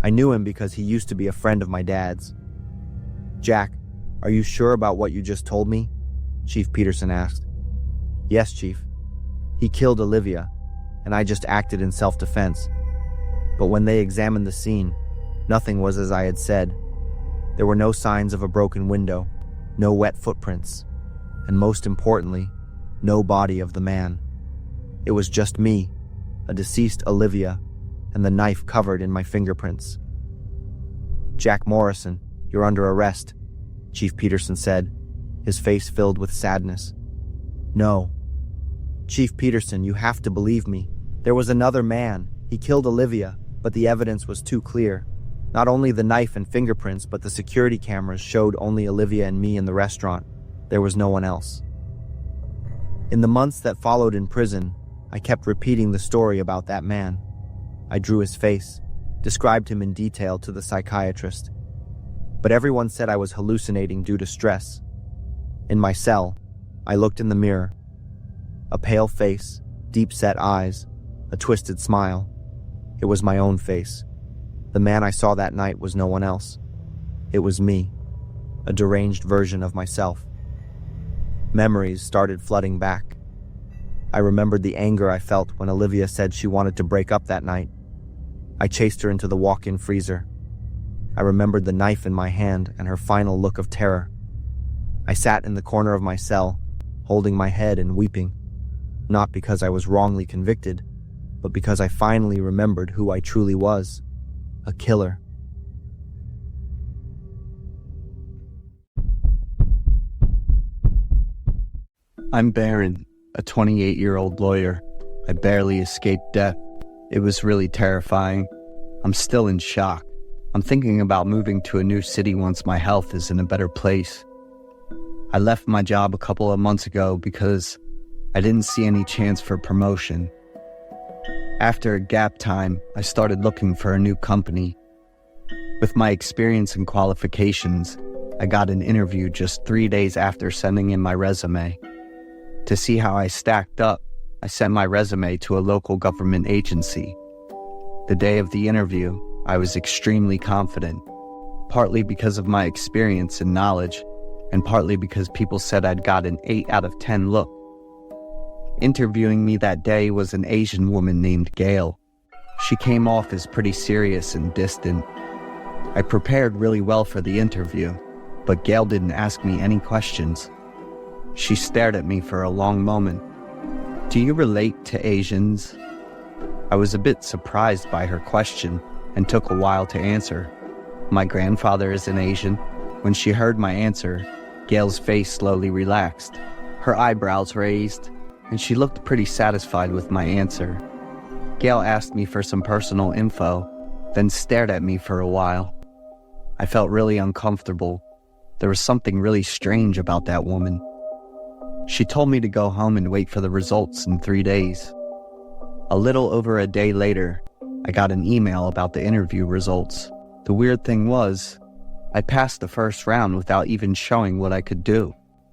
I knew him because he used to be a friend of my dad's. "Jack, are you sure about what you just told me?" Chief Peterson asked. "Yes, Chief. He killed Olivia, and I just acted in self-defense. But when they examined the scene, nothing was as I had said. There were no signs of a broken window, no wet footprints, and most importantly, no body of the man. It was just me, a deceased Olivia, and the knife covered in my fingerprints." "Jack Morrison, you're under arrest," Chief Peterson said, his face filled with sadness. "No. Chief Peterson, you have to believe me. There was another man. He killed Olivia, but the evidence was too clear. Not only the knife and fingerprints, but the security cameras showed only Olivia and me in the restaurant. There was no one else." In the months that followed in prison, I kept repeating the story about that man. I drew his face, described him in detail to the psychiatrist. But everyone said I was hallucinating due to stress. In my cell, I looked in the mirror. A pale face, deep-set eyes, a twisted smile. It was my own face. The man I saw that night was no one else. It was me, a deranged version of myself. Memories started flooding back. I remembered the anger I felt when Olivia said she wanted to break up that night. I chased her into the walk-in freezer. I remembered the knife in my hand and her final look of terror. I sat in the corner of my cell, holding my head and weeping, not because I was wrongly convicted, but because I finally remembered who I truly was, a killer. I'm Baron, a 28-year-old lawyer. I barely escaped death. It was really terrifying. I'm still in shock. I'm thinking about moving to a new city once my health is in a better place. I left my job a couple of months ago because I didn't see any chance for promotion. After a gap time, I started looking for a new company. With my experience and qualifications, I got an interview just 3 days after sending in my resume. To see how I stacked up, I sent my resume to a local government agency. The day of the interview, I was extremely confident, partly because of my experience and knowledge, and partly because people said I'd got an 8 out of 10 look. Interviewing me that day was an Asian woman named Gail. She came off as pretty serious and distant. I prepared really well for the interview, but Gail didn't ask me any questions. She stared at me for a long moment. "Do you relate to Asians?" I was a bit surprised by her question and took a while to answer. "My grandfather is an Asian." When she heard my answer, Gail's face slowly relaxed. Her eyebrows raised, and she looked pretty satisfied with my answer. Gail asked me for some personal info, then stared at me for a while. I felt really uncomfortable. There was something really strange about that woman. She told me to go home and wait for the results in 3 days. A little over a day later, I got an email about the interview results. The weird thing was, I passed the first round without even showing what I could do.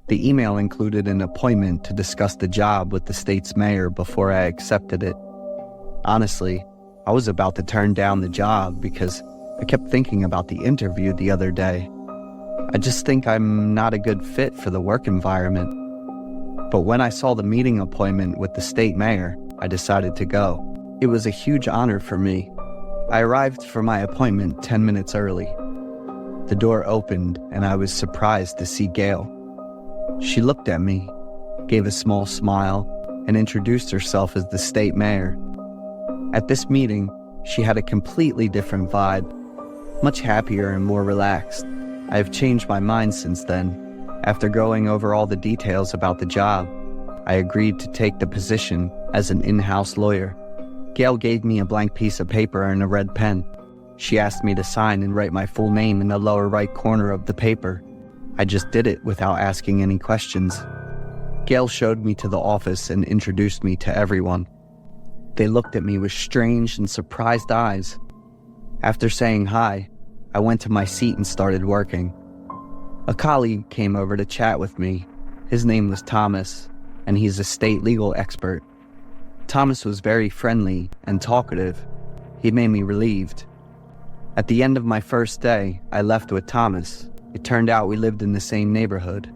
The email included an appointment to discuss the job with the state's mayor before I accepted it. Honestly, I was about to turn down the job because I kept thinking about the interview the other day. I just think I'm not a good fit for the work environment. But when I saw the meeting appointment with the state mayor, I decided to go. It was a huge honor for me. I arrived for my appointment 10 minutes early. The door opened and I was surprised to see Gail. She looked at me, gave a small smile, and introduced herself as the state mayor. At this meeting, she had a completely different vibe, much happier and more relaxed. I have changed my mind since then. After going over all the details about the job, I agreed to take the position as an in-house lawyer. Gail gave me a blank piece of paper and a red pen. She asked me to sign and write my full name in the lower right corner of the paper. I just did it without asking any questions. Gail showed me to the office and introduced me to everyone. They looked at me with strange and surprised eyes. After saying hi, I went to my seat and started working. A colleague came over to chat with me. His name was Thomas, and he's a state legal expert. Thomas was very friendly and talkative. He made me relieved. At the end of my first day, I left with Thomas. It turned out we lived in the same neighborhood.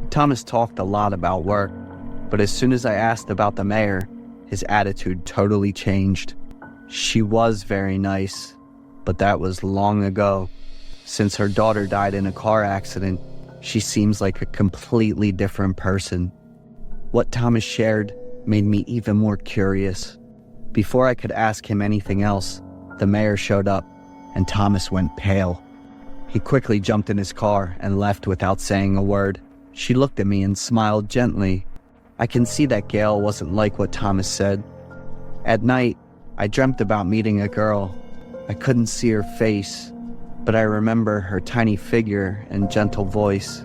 Thomas talked a lot about work, but as soon as I asked about the mayor, his attitude totally changed. She was very nice, but that was long ago. Since her daughter died in a car accident, she seems like a completely different person. What Thomas shared made me even more curious. Before I could ask him anything else, the mayor showed up, and Thomas went pale. He quickly jumped in his car and left without saying a word. She looked at me and smiled gently. I can see that Gail wasn't like what Thomas said. At night, I dreamt about meeting a girl. I couldn't see her face, but I remember her tiny figure and gentle voice.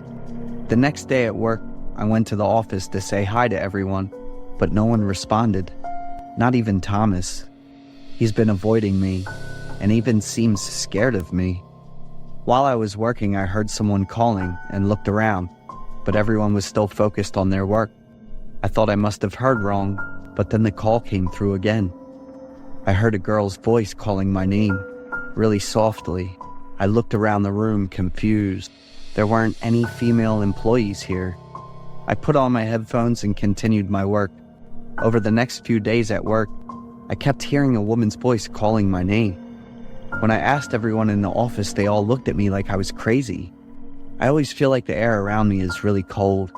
The next day at work, I went to the office to say hi to everyone, but no one responded. Not even Thomas. He's been avoiding me, and even seems scared of me. While I was working, I heard someone calling and looked around, but everyone was still focused on their work. I thought I must have heard wrong, but then the call came through again. I heard a girl's voice calling my name, really softly. I looked around the room, confused. There weren't any female employees here. I put on my headphones and continued my work. Over the next few days at work, I kept hearing a woman's voice calling my name. When I asked everyone in the office, they all looked at me like I was crazy. I always feel like the air around me is really cold,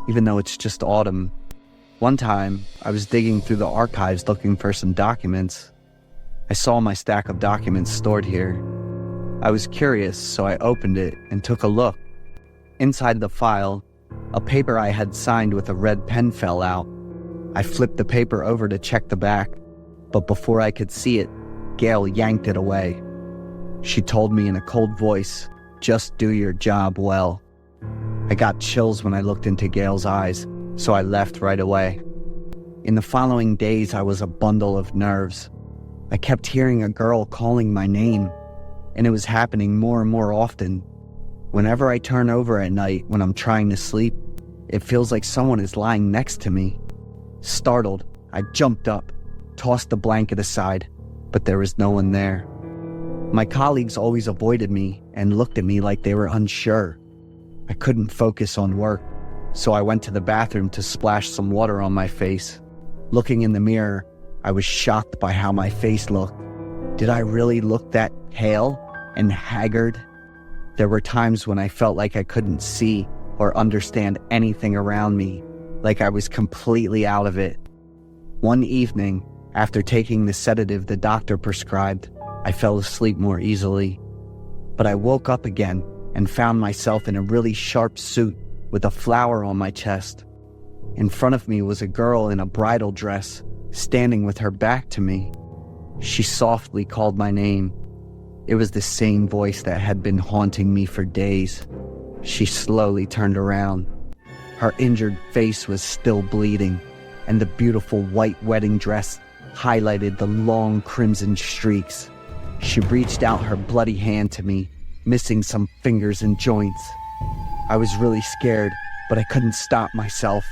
even though it's just autumn. One time, I was digging through the archives looking for some documents. I saw my stack of documents stored here. I was curious, so I opened it and took a look. Inside the file, a paper I had signed with a red pen fell out. I flipped the paper over to check the back, but before I could see it, Gail yanked it away. She told me in a cold voice, "Just do your job well." I got chills when I looked into Gail's eyes, so I left right away. In the following days, I was a bundle of nerves. I kept hearing a girl calling my name, and it was happening more and more often. Whenever I turn over at night when I'm trying to sleep, it feels like someone is lying next to me. Startled, I jumped up, tossed the blanket aside, but there was no one there. My colleagues always avoided me and looked at me like they were unsure. I couldn't focus on work, so I went to the bathroom to splash some water on my face. Looking in the mirror, I was shocked by how my face looked. Did I really look that pale and haggard? There were times when I felt like I couldn't see or understand anything around me, like I was completely out of it. One evening, after taking the sedative the doctor prescribed, I fell asleep more easily. But I woke up again and found myself in a really sharp suit with a flower on my chest. In front of me was a girl in a bridal dress, standing with her back to me. She softly called my name. It was the same voice that had been haunting me for days. She slowly turned around. Her injured face was still bleeding, and the beautiful white wedding dress highlighted the long crimson streaks. She reached out her bloody hand to me, missing some fingers and joints. I was really scared, but I couldn't stop myself.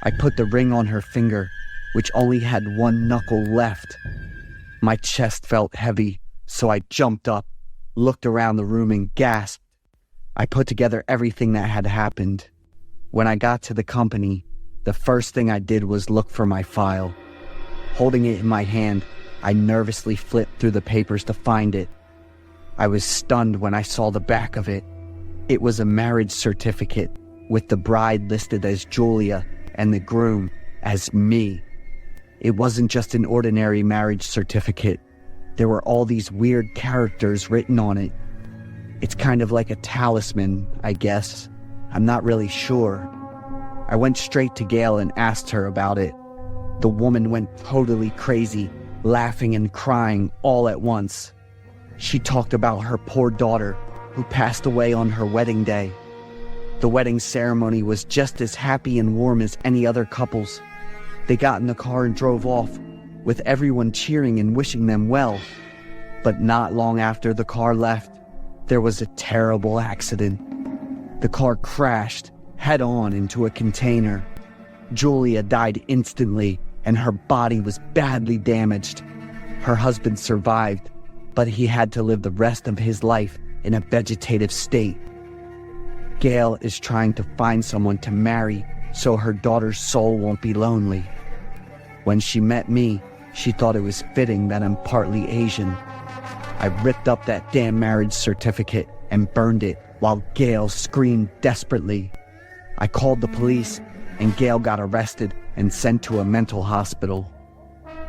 I put the ring on her finger, which only had one knuckle left. My chest felt heavy, so I jumped up, looked around the room and gasped. I put together everything that had happened. When I got to the company, the first thing I did was look for my file. Holding it in my hand, I nervously flipped through the papers to find it. I was stunned when I saw the back of it. It was a marriage certificate, with the bride listed as Julia and the groom as me. It wasn't just an ordinary marriage certificate. There were all these weird characters written on it. It's kind of like a talisman, I guess. I'm not really sure. I went straight to Gail and asked her about it. The woman went totally crazy, laughing and crying all at once. She talked about her poor daughter, who passed away on her wedding day. The wedding ceremony was just as happy and warm as any other couple's. They got in the car and drove off, with everyone cheering and wishing them well. But not long after the car left, there was a terrible accident. The car crashed head-on into a container. Julia died instantly, and her body was badly damaged. Her husband survived, but he had to live the rest of his life in a vegetative state. Gail is trying to find someone to marry so her daughter's soul won't be lonely. When she met me, she thought it was fitting that I'm partly Asian. I ripped up that damn marriage certificate and burned it while Gail screamed desperately. I called the police, and Gail got arrested and sent to a mental hospital.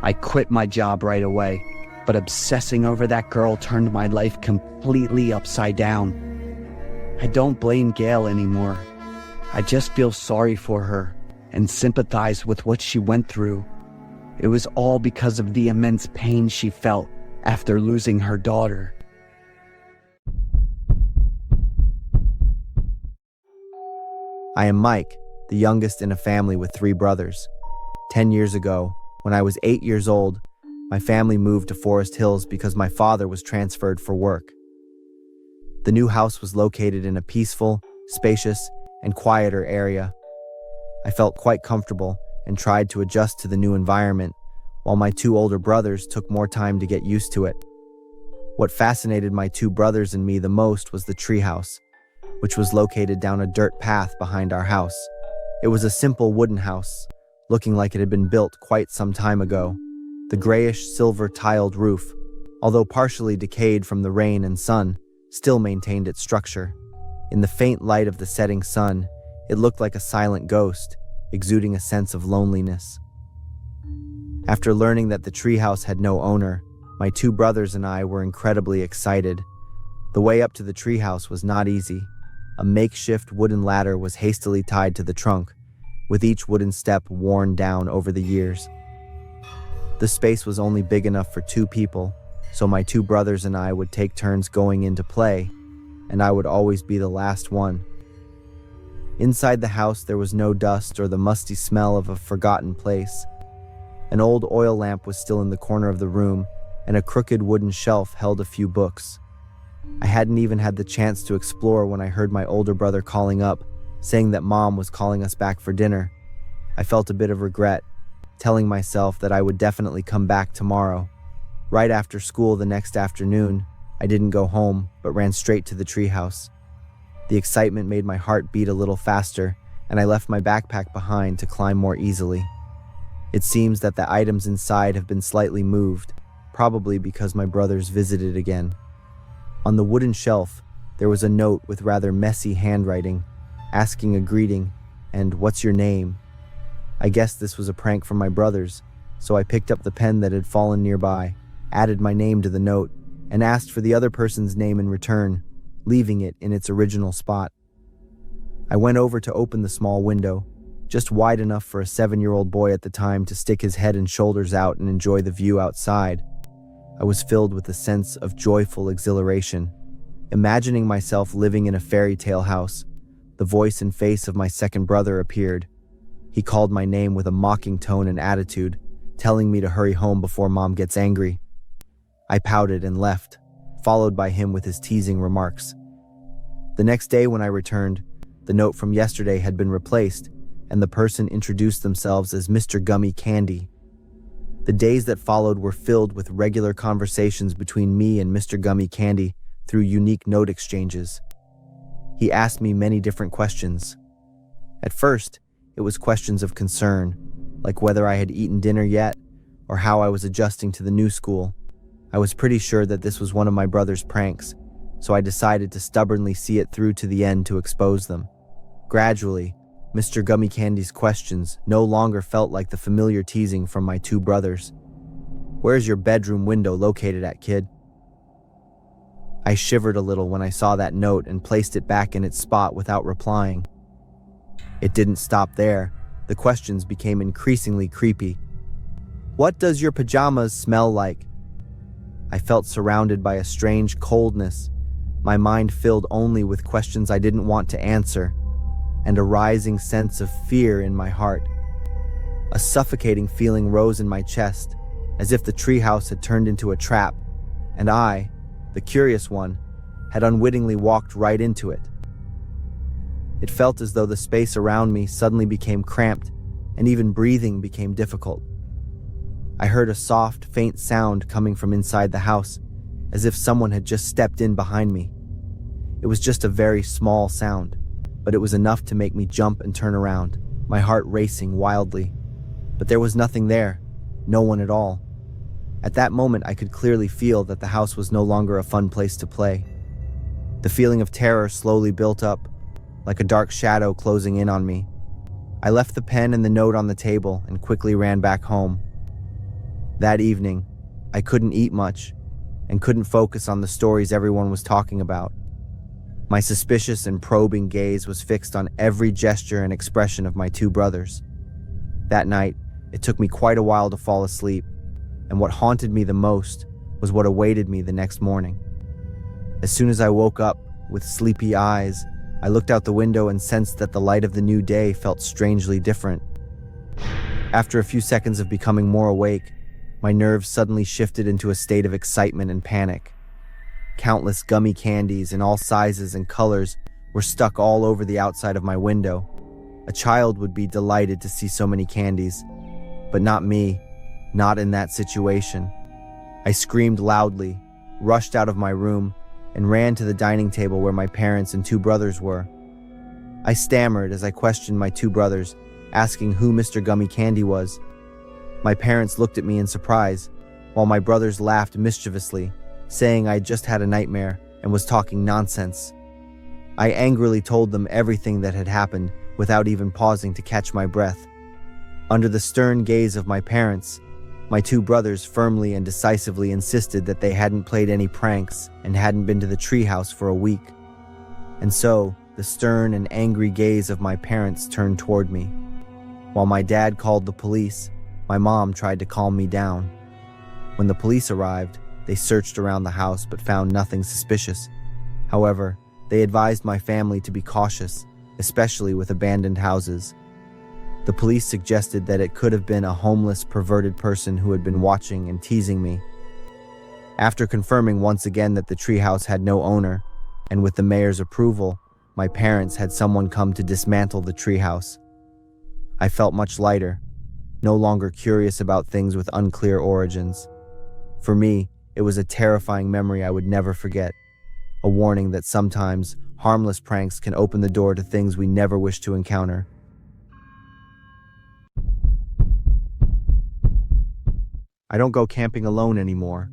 I quit my job right away, but obsessing over that girl turned my life completely upside down. I don't blame Gail anymore. I just feel sorry for her and sympathize with what she went through. It was all because of the immense pain she felt after losing her daughter. I am Mike, the youngest in a family with 3 brothers. 10 years ago, when I was 8 years old, my family moved to Forest Hills because my father was transferred for work. The new house was located in a peaceful, spacious, and quieter area. I felt quite comfortable and tried to adjust to the new environment, while my 2 older brothers took more time to get used to it. What fascinated my 2 brothers and me the most was the treehouse, which was located down a dirt path behind our house. It was a simple wooden house, looking like it had been built quite some time ago. The grayish silver tiled roof, although partially decayed from the rain and sun, still maintained its structure. In the faint light of the setting sun, it looked like a silent ghost, exuding a sense of loneliness. After learning that the treehouse had no owner, my 2 brothers and I were incredibly excited. The way up to the treehouse was not easy. A makeshift wooden ladder was hastily tied to the trunk, with each wooden step worn down over the years. The space was only big enough for 2 people, so my two brothers and I would take turns going into play, and I would always be the last one. Inside the house, there was no dust or the musty smell of a forgotten place. An old oil lamp was still in the corner of the room, and a crooked wooden shelf held a few books. I hadn't even had the chance to explore when I heard my older brother calling up, saying that Mom was calling us back for dinner. I felt a bit of regret, telling myself that I would definitely come back tomorrow. Right after school the next afternoon, I didn't go home, but ran straight to the treehouse. The excitement made my heart beat a little faster, and I left my backpack behind to climb more easily. It seems that the items inside have been slightly moved, probably because my brothers visited again. On the wooden shelf, there was a note with rather messy handwriting, asking a greeting and "What's your name?" I guessed this was a prank from my brothers, so I picked up the pen that had fallen nearby, added my name to the note, and asked for the other person's name in return, leaving it in its original spot. I went over to open the small window, just wide enough for a 7-year-old boy at the time to stick his head and shoulders out and enjoy the view outside. I was filled with a sense of joyful exhilaration, imagining myself living in a fairy tale house. The voice and face of my second brother appeared. He called my name with a mocking tone and attitude, telling me to hurry home before Mom gets angry. I pouted and left, followed by him with his teasing remarks. The next day when I returned, the note from yesterday had been replaced, and the person introduced themselves as Mr. Gummy Candy. The days that followed were filled with regular conversations between me and Mr. Gummy Candy through unique note exchanges. He asked me many different questions. At first, it was questions of concern, like whether I had eaten dinner yet, or how I was adjusting to the new school. I was pretty sure that this was one of my brother's pranks, so I decided to stubbornly see it through to the end to expose them. Gradually, Mr. Gummy Candy's questions no longer felt like the familiar teasing from my two brothers. "Where's your bedroom window located at, kid?" I shivered a little when I saw that note and placed it back in its spot without replying. It didn't stop there. The questions became increasingly creepy. "What does your pajamas smell like?" I felt surrounded by a strange coldness, my mind filled only with questions I didn't want to answer, and a rising sense of fear in my heart. A suffocating feeling rose in my chest, as if the treehouse had turned into a trap, and I, the curious one, had unwittingly walked right into it. It felt as though the space around me suddenly became cramped, and even breathing became difficult. I heard a soft, faint sound coming from inside the house, as if someone had just stepped in behind me. It was just a very small sound, but it was enough to make me jump and turn around, my heart racing wildly. But there was nothing there, no one at all. At that moment, I could clearly feel that the house was no longer a fun place to play. The feeling of terror slowly built up, like a dark shadow closing in on me. I left the pen and the note on the table and quickly ran back home. That evening, I couldn't eat much and couldn't focus on the stories everyone was talking about. My suspicious and probing gaze was fixed on every gesture and expression of my two brothers. That night, it took me quite a while to fall asleep, and what haunted me the most was what awaited me the next morning. As soon as I woke up, with sleepy eyes, I looked out the window and sensed that the light of the new day felt strangely different. After a few seconds of becoming more awake, my nerves suddenly shifted into a state of excitement and panic. Countless gummy candies in all sizes and colors were stuck all over the outside of my window. A child would be delighted to see so many candies, but not me, not in that situation. I screamed loudly, rushed out of my room, and ran to the dining table where my parents and two brothers were. I stammered as I questioned my two brothers, asking who Mr. Gummy Candy was. My parents looked at me in surprise, while my brothers laughed mischievously, saying I just had a nightmare and was talking nonsense. I angrily told them everything that had happened without even pausing to catch my breath. Under the stern gaze of my parents, my two brothers firmly and decisively insisted that they hadn't played any pranks and hadn't been to the treehouse for a week. And so, the stern and angry gaze of my parents turned toward me. While my dad called the police, my mom tried to calm me down. When the police arrived, They searched around the house but found nothing suspicious. However, they advised my family to be cautious, especially with abandoned houses. The police suggested that it could have been a homeless, perverted person who had been watching and teasing me. After confirming once again that the treehouse had no owner, and with the mayor's approval, my parents had someone come to dismantle the treehouse. I felt much lighter, no longer curious about things with unclear origins. For me, it was a terrifying memory I would never forget, a warning that sometimes harmless pranks can open the door to things we never wish to encounter. I don't go camping alone anymore.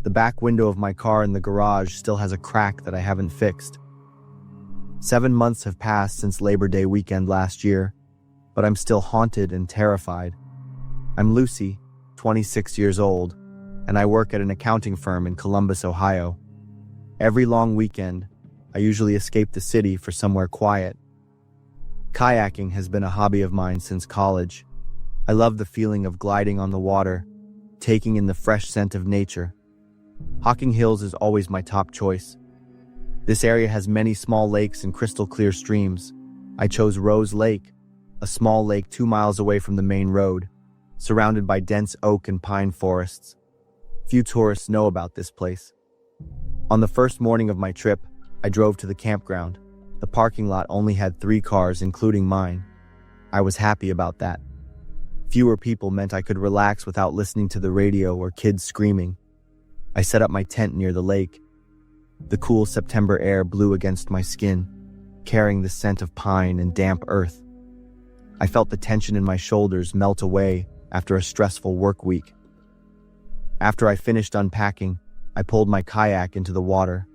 The back window of my car in the garage still has a crack that I haven't fixed. 7 months have passed since Labor Day weekend last year, but I'm still haunted and terrified. I'm Lucy, 26 years old, and I work at an accounting firm in Columbus, Ohio. Every long weekend, I usually escape the city for somewhere quiet. Kayaking has been a hobby of mine since college. I love the feeling of gliding on the water, taking in the fresh scent of nature. Hocking Hills is always my top choice. This area has many small lakes and crystal clear streams. I chose Rose Lake, a small lake 2 miles away from the main road, surrounded by dense oak and pine forests. Few tourists know about this place. On the first morning of my trip, I drove to the campground. The parking lot only had 3 cars, including mine. I was happy about that. Fewer people meant I could relax without listening to the radio or kids screaming. I set up my tent near the lake. The cool September air blew against my skin, carrying the scent of pine and damp earth. I felt the tension in my shoulders melt away after a stressful work week. After I finished unpacking, I pulled my kayak into the water.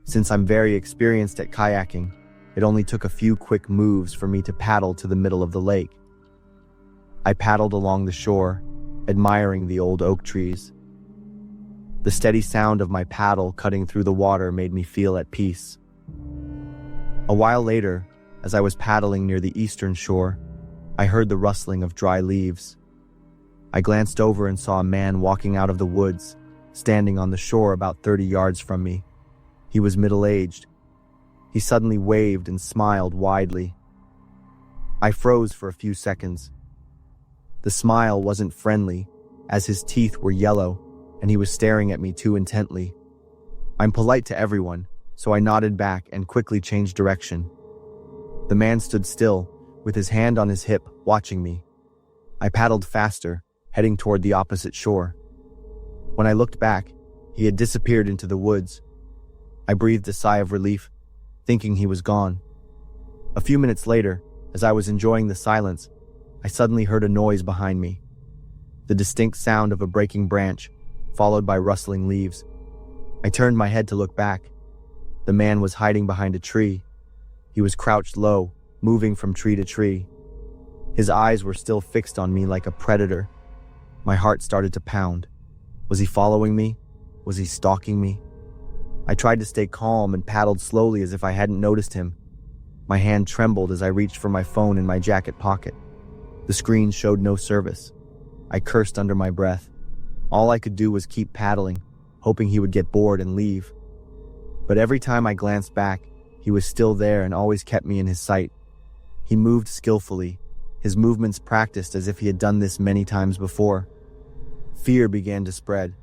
Since I'm very experienced at kayaking, it only took a few quick moves for me to paddle to the middle of the lake. I paddled along the shore, admiring the old oak trees. The steady sound of my paddle cutting through the water made me feel at peace. A while later, as I was paddling near the eastern shore, I heard the rustling of dry leaves. I glanced over and saw a man walking out of the woods, standing on the shore about 30 yards from me. He was middle-aged. He suddenly waved and smiled widely. I froze for a few seconds. The smile wasn't friendly, as his teeth were yellow, and he was staring at me too intently. I'm polite to everyone, so I nodded back and quickly changed direction. The man stood still, with his hand on his hip, watching me. I paddled faster, heading toward the opposite shore. When I looked back, he had disappeared into the woods. I breathed a sigh of relief, thinking he was gone. A few minutes later, as I was enjoying the silence, I suddenly heard a noise behind me. The distinct sound of a breaking branch, followed by rustling leaves. I turned my head to look back. The man was hiding behind a tree. He was crouched low, moving from tree to tree. His eyes were still fixed on me like a predator. My heart started to pound. Was he following me? Was he stalking me? I tried to stay calm and paddled slowly as if I hadn't noticed him. My hand trembled as I reached for my phone in my jacket pocket. The screen showed no service. I cursed under my breath. All I could do was keep paddling, hoping he would get bored and leave. But every time I glanced back, he was still there and always kept me in his sight. He moved skillfully, his movements practiced as if he had done this many times before. Fear began to spread.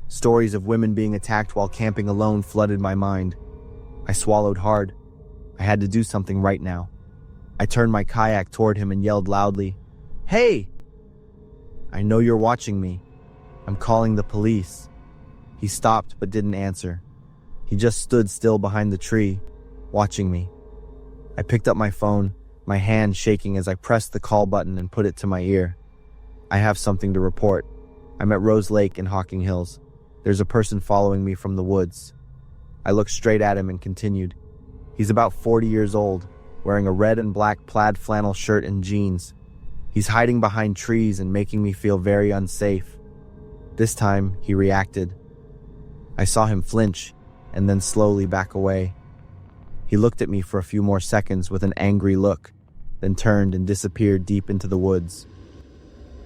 Stories of women being attacked while camping alone flooded my mind. I swallowed hard. I had to do something right now. I turned my kayak toward him and yelled loudly, "Hey! I know you're watching me. I'm calling the police." He stopped but didn't answer. He just stood still behind the tree, watching me. I picked up my phone, my hand shaking as I pressed the call button and put it to my ear. "I have something to report. I'm at Rose Lake in Hocking Hills. There's a person following me from the woods." I looked straight at him and continued. He's about 40 years old, wearing a red and black plaid flannel shirt and jeans. He's hiding behind trees and making me feel very unsafe. This time, he reacted. I saw him flinch and then slowly back away. He looked at me for a few more seconds with an angry look, then turned and disappeared deep into the woods.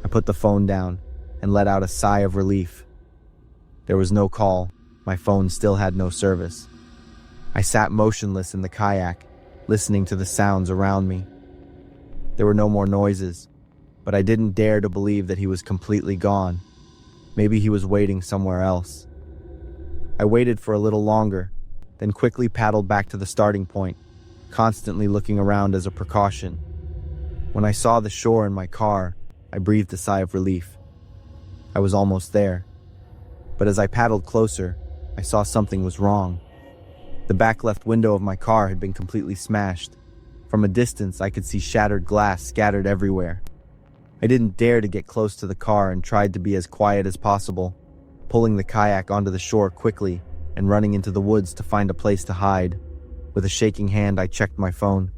I put the phone down and let out a sigh of relief. There was no call. My phone still had no service. I sat motionless in the kayak, listening to the sounds around me. There were no more noises, but I didn't dare to believe that he was completely gone. Maybe he was waiting somewhere else. I waited for a little longer, then quickly paddled back to the starting point, constantly looking around as a precaution. When I saw the shore in my car, I breathed a sigh of relief. I was almost there. But as I paddled closer, I saw something was wrong. The back left window of my car had been completely smashed. From a distance, I could see shattered glass scattered everywhere. I didn't dare to get close to the car and tried to be as quiet as possible, pulling the kayak onto the shore quickly and running into the woods to find a place to hide. With a shaking hand, I checked my phone.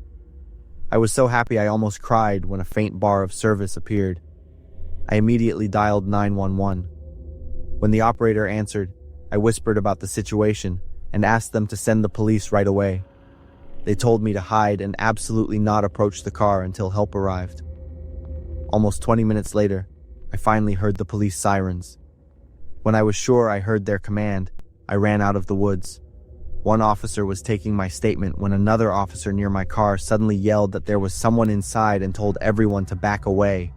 I was so happy I almost cried when a faint bar of service appeared. I immediately dialed 911. When the operator answered, I whispered about the situation and asked them to send the police right away. They told me to hide and absolutely not approach the car until help arrived. Almost 20 minutes later, I finally heard the police sirens. When I was sure I heard their command, I ran out of the woods. One officer was taking my statement when another officer near my car suddenly yelled that there was someone inside and told everyone to back away.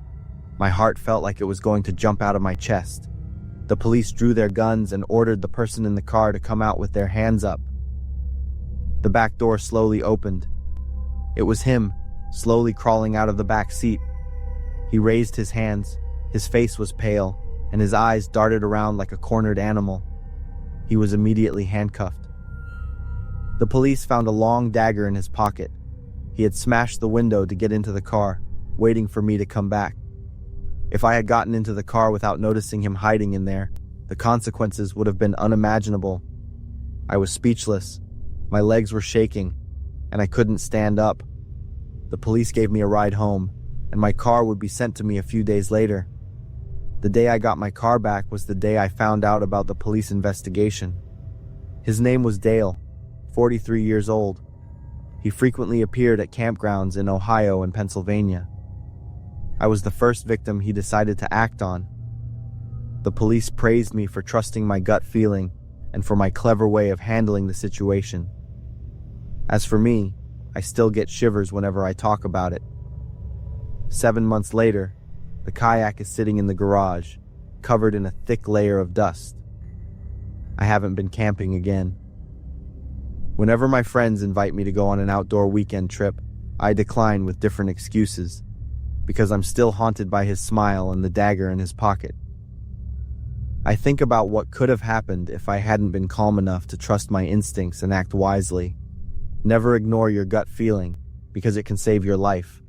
My heart felt like it was going to jump out of my chest. The police drew their guns and ordered the person in the car to come out with their hands up. The back door slowly opened. It was him, slowly crawling out of the back seat. He raised his hands, his face was pale, and his eyes darted around like a cornered animal. He was immediately handcuffed. The police found a long dagger in his pocket. He had smashed the window to get into the car, waiting for me to come back. If I had gotten into the car without noticing him hiding in there, the consequences would have been unimaginable. I was speechless. My legs were shaking, and I couldn't stand up. The police gave me a ride home, and my car would be sent to me a few days later. The day I got my car back was the day I found out about the police investigation. His name was Dale, 43 years old. He frequently appeared at campgrounds in Ohio and Pennsylvania. I was the first victim he decided to act on. The police praised me for trusting my gut feeling and for my clever way of handling the situation. As for me, I still get shivers whenever I talk about it. 7 months later, the kayak is sitting in the garage, covered in a thick layer of dust. I haven't been camping again. Whenever my friends invite me to go on an outdoor weekend trip, I decline with different excuses, because I'm still haunted by his smile and the dagger in his pocket. I think about what could have happened if I hadn't been calm enough to trust my instincts and act wisely. Never ignore your gut feeling, because it can save your life.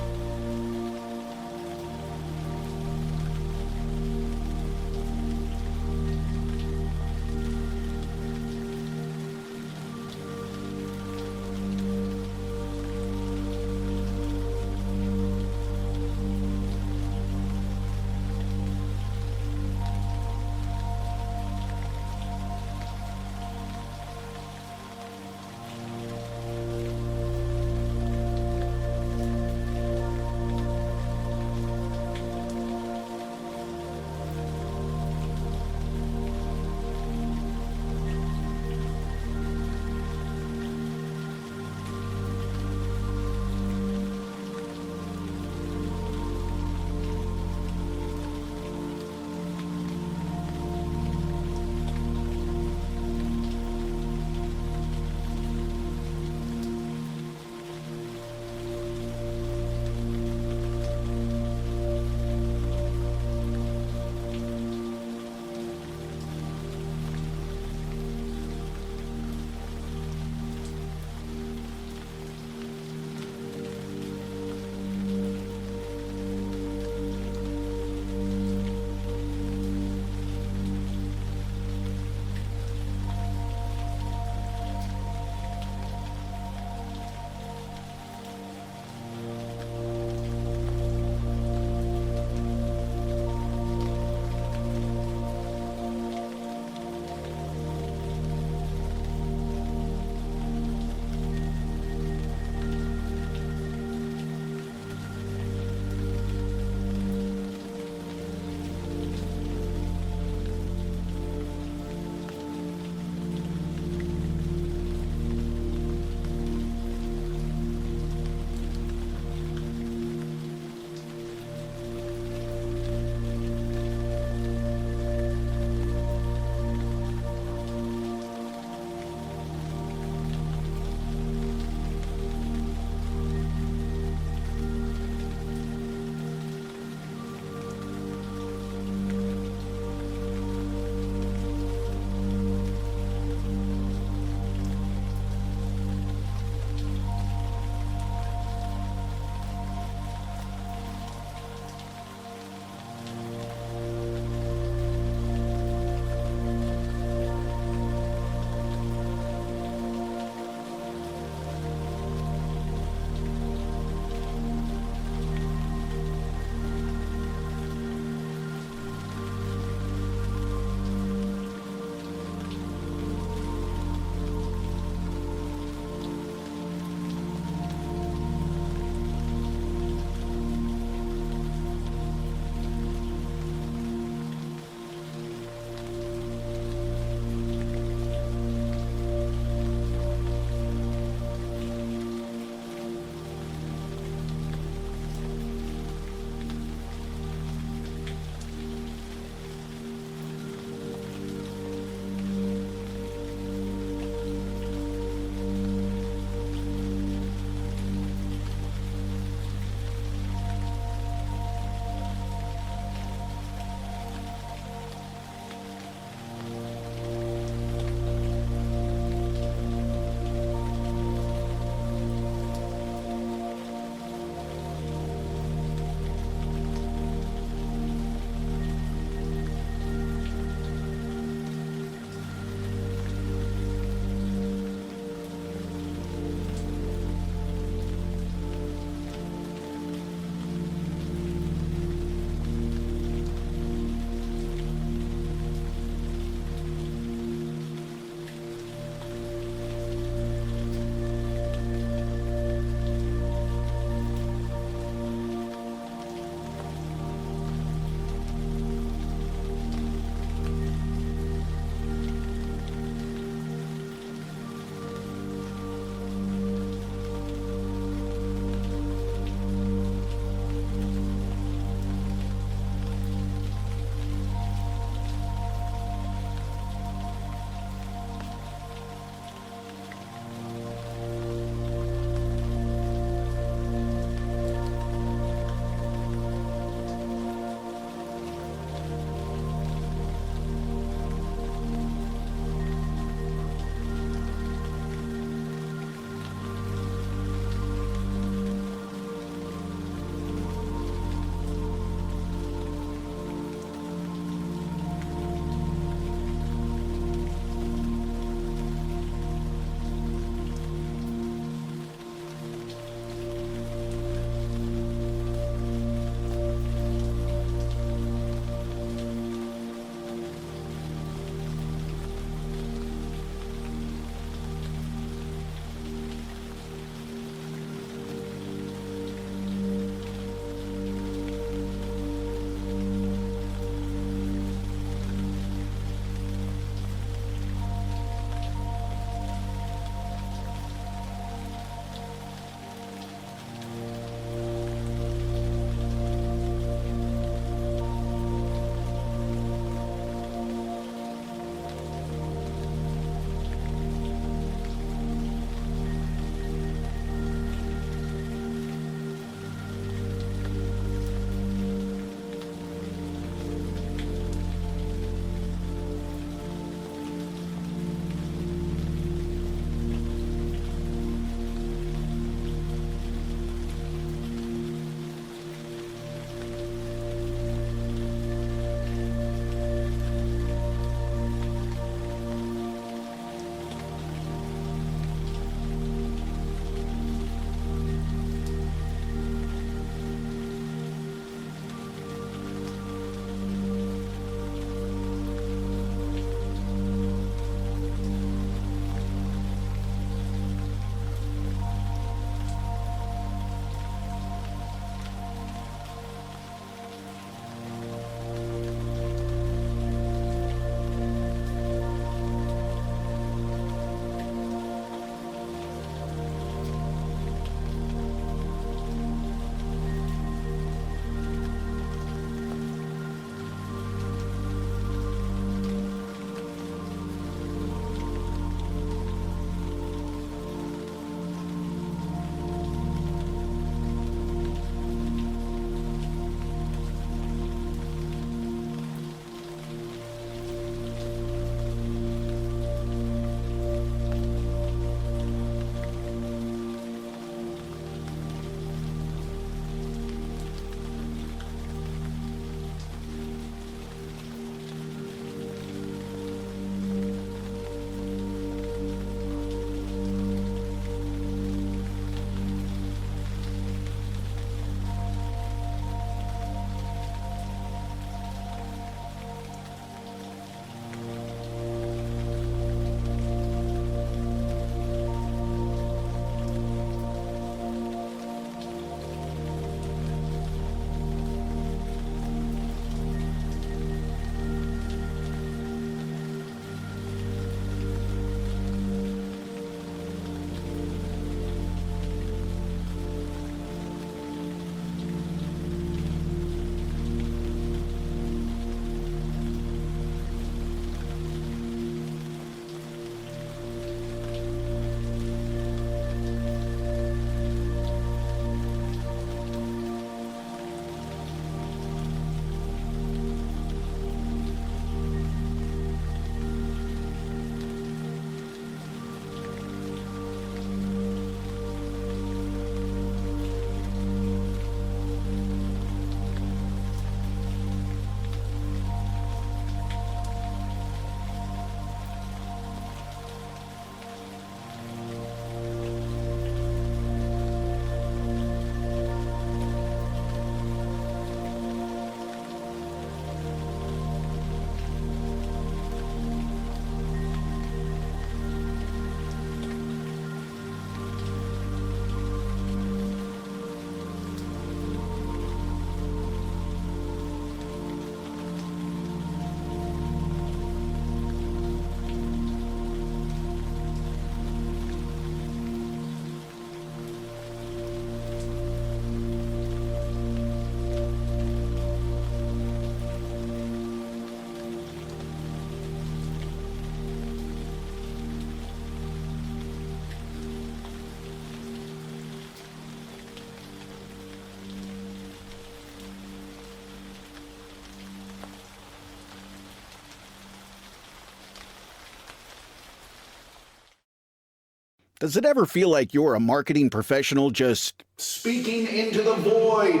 Does it ever feel like you're a marketing professional just speaking into the void?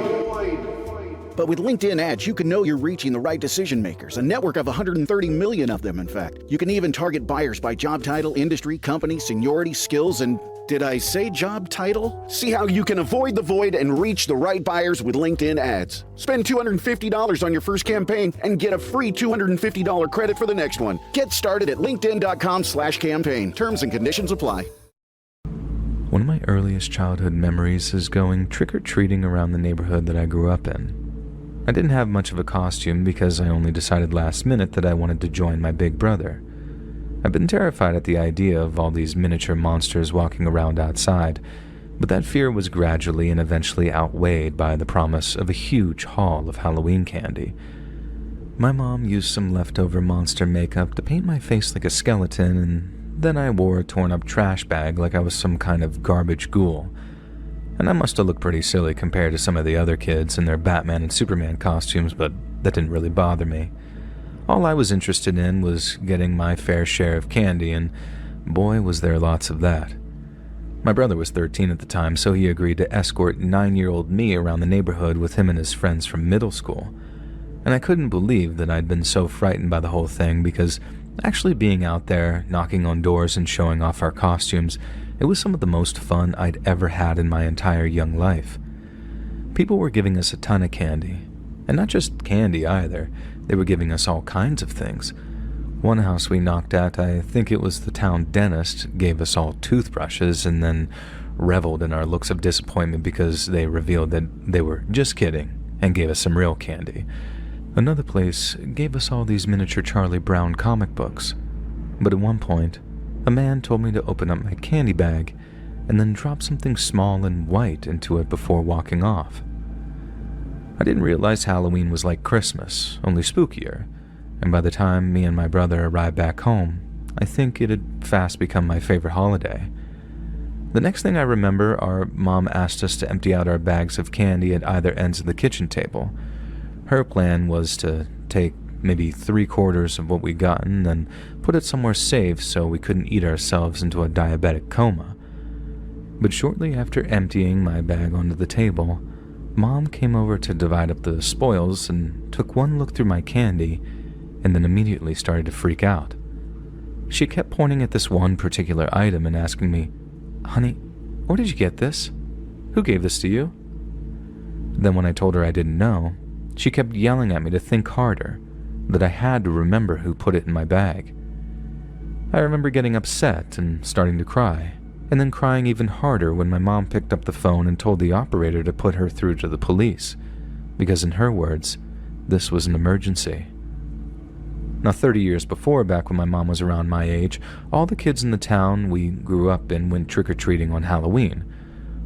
But with LinkedIn ads, you can know you're reaching the right decision makers, a network of 130 million of them, in fact. You can even target buyers by job title, industry, company, seniority, skills, and did I say job title? See how you can avoid the void and reach the right buyers with LinkedIn ads. Spend $250 on your first campaign and get a free $250 credit for the next one. Get started at linkedin.com/campaign. Terms and conditions apply. One of my earliest childhood memories is going trick-or-treating around the neighborhood that I grew up in. I didn't have much of a costume because I only decided last minute that I wanted to join my big brother. I've been terrified at the idea of all these miniature monsters walking around outside, but that fear was gradually and eventually outweighed by the promise of a huge haul of Halloween candy. My mom used some leftover monster makeup to paint my face like a skeleton, and then I wore a torn-up trash bag like I was some kind of garbage ghoul. And I must have looked pretty silly compared to some of the other kids in their Batman and Superman costumes, but that didn't really bother me. All I was interested in was getting my fair share of candy, and boy was there lots of that. My brother was 13 at the time, so he agreed to escort 9-year-old me around the neighborhood with him and his friends from middle school. And I couldn't believe that I'd been so frightened by the whole thing, because actually being out there, knocking on doors and showing off our costumes, it was some of the most fun I'd ever had in my entire young life. People were giving us a ton of candy. And not just candy either, they were giving us all kinds of things. One house we knocked at, I think it was the town dentist, gave us all toothbrushes and then reveled in our looks of disappointment because they revealed that they were just kidding and gave us some real candy. Another place gave us all these miniature Charlie Brown comic books. But at one point, a man told me to open up my candy bag and then drop something small and white into it before walking off. I didn't realize Halloween was like Christmas, only spookier, and by the time me and my brother arrived back home, I think it had fast become my favorite holiday. The next thing I remember, our mom asked us to empty out our bags of candy at either ends of the kitchen table. Her plan was to take maybe 3/4 of what we'd gotten, then put it somewhere safe so we couldn't eat ourselves into a diabetic coma. But shortly after emptying my bag onto the table, Mom came over to divide up the spoils and took one look through my candy and then immediately started to freak out. She kept pointing at this one particular item and asking me, "Honey, where did you get this? Who gave this to you?" Then when I told her I didn't know, she kept yelling at me to think harder, that I had to remember who put it in my bag. I remember getting upset and starting to cry, and then crying even harder when my mom picked up the phone and told the operator to put her through to the police, because in her words, this was an emergency. Now 30 years before, back when my mom was around my age, all the kids in the town we grew up in went trick-or-treating on Halloween.